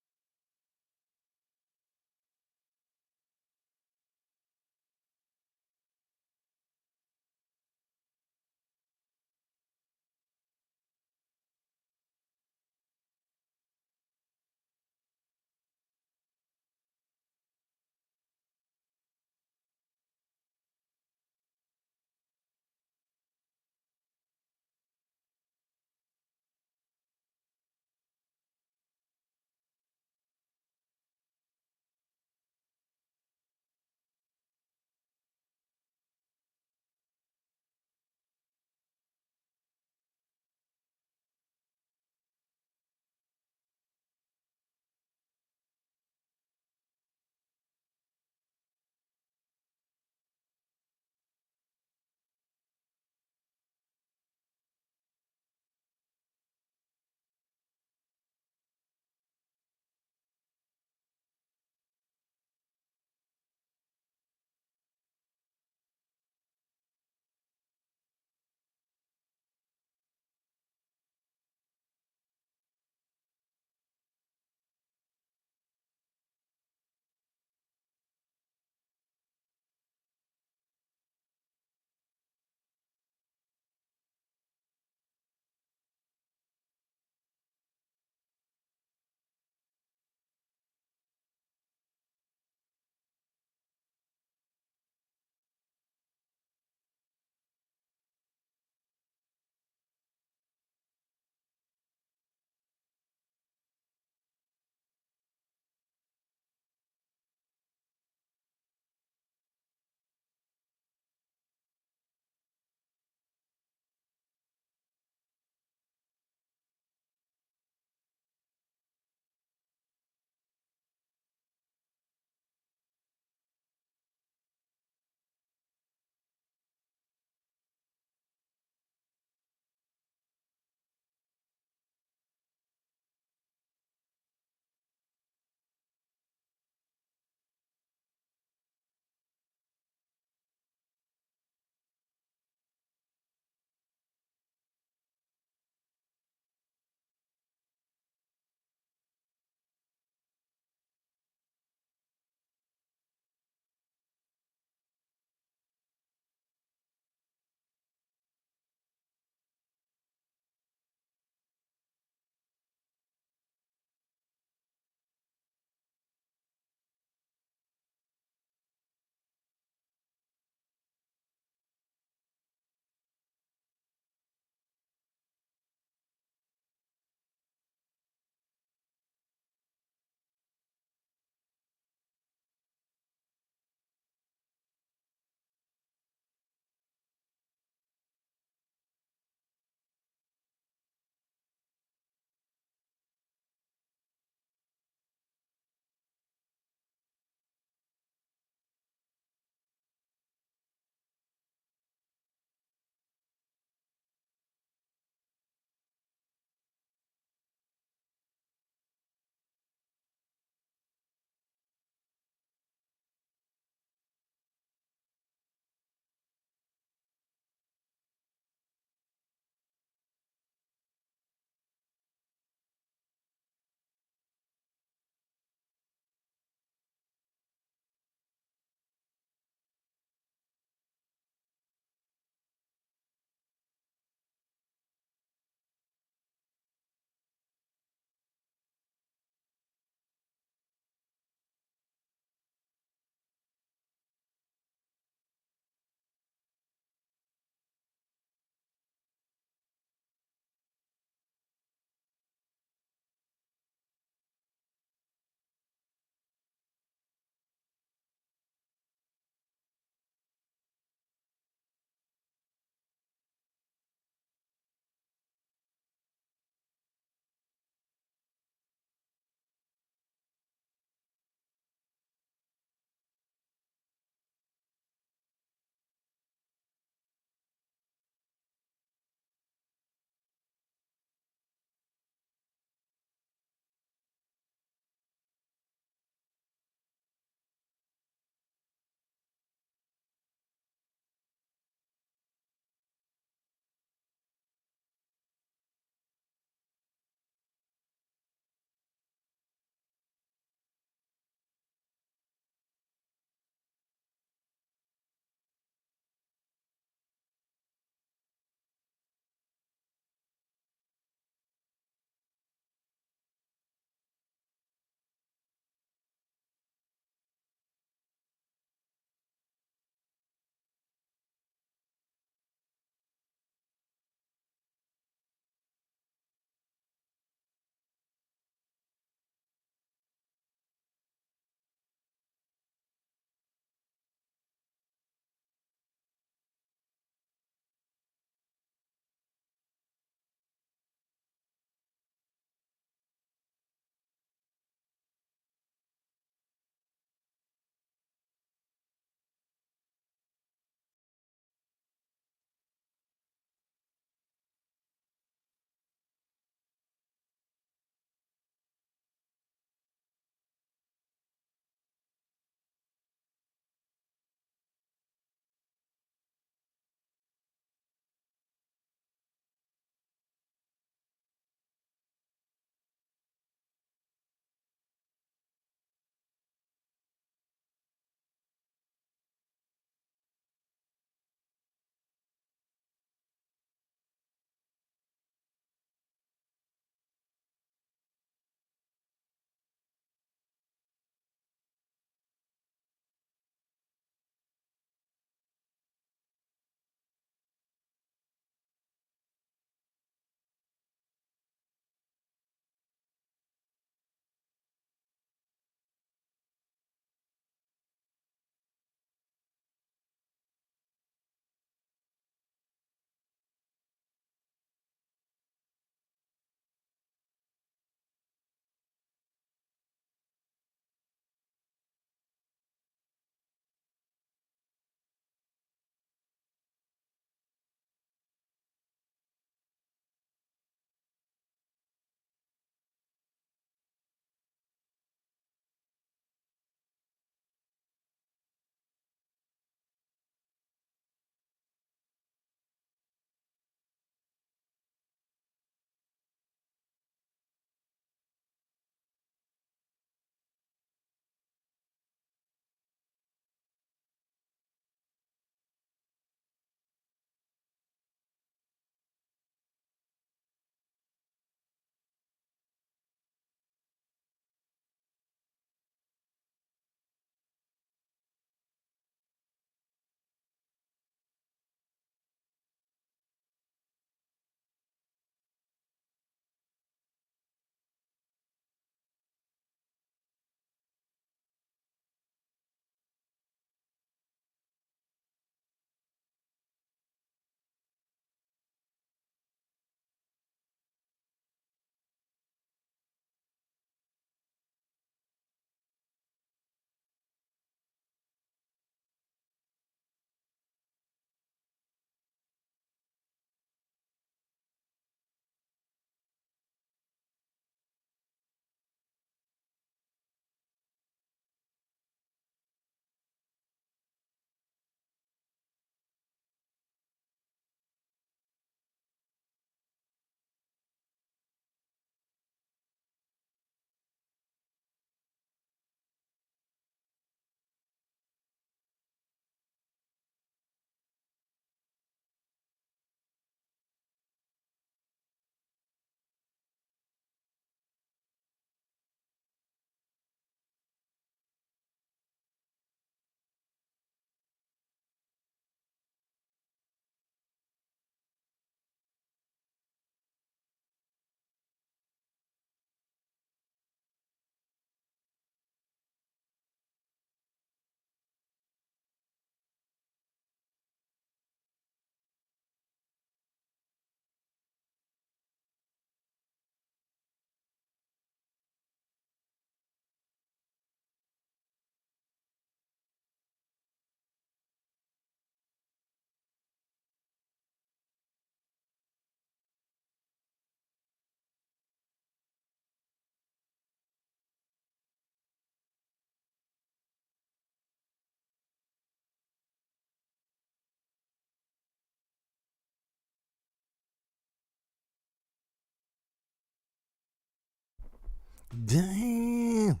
Damn.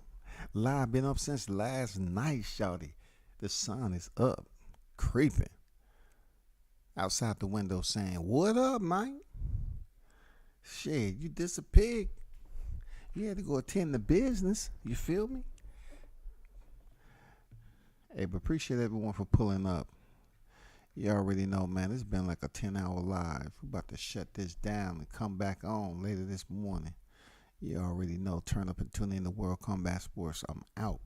Live been up since last night, shawty. The sun is up, creeping. Outside the window saying, "What up, Mike?" Shit, you disappeared. You had to go attend the business. You feel me? Hey, but appreciate everyone for pulling up. You already know, man, it's been like a 10-hour live. We're about to shut this down and come back on later this morning. You already know. Turn up and tune in to World Combat Sports. I'm out.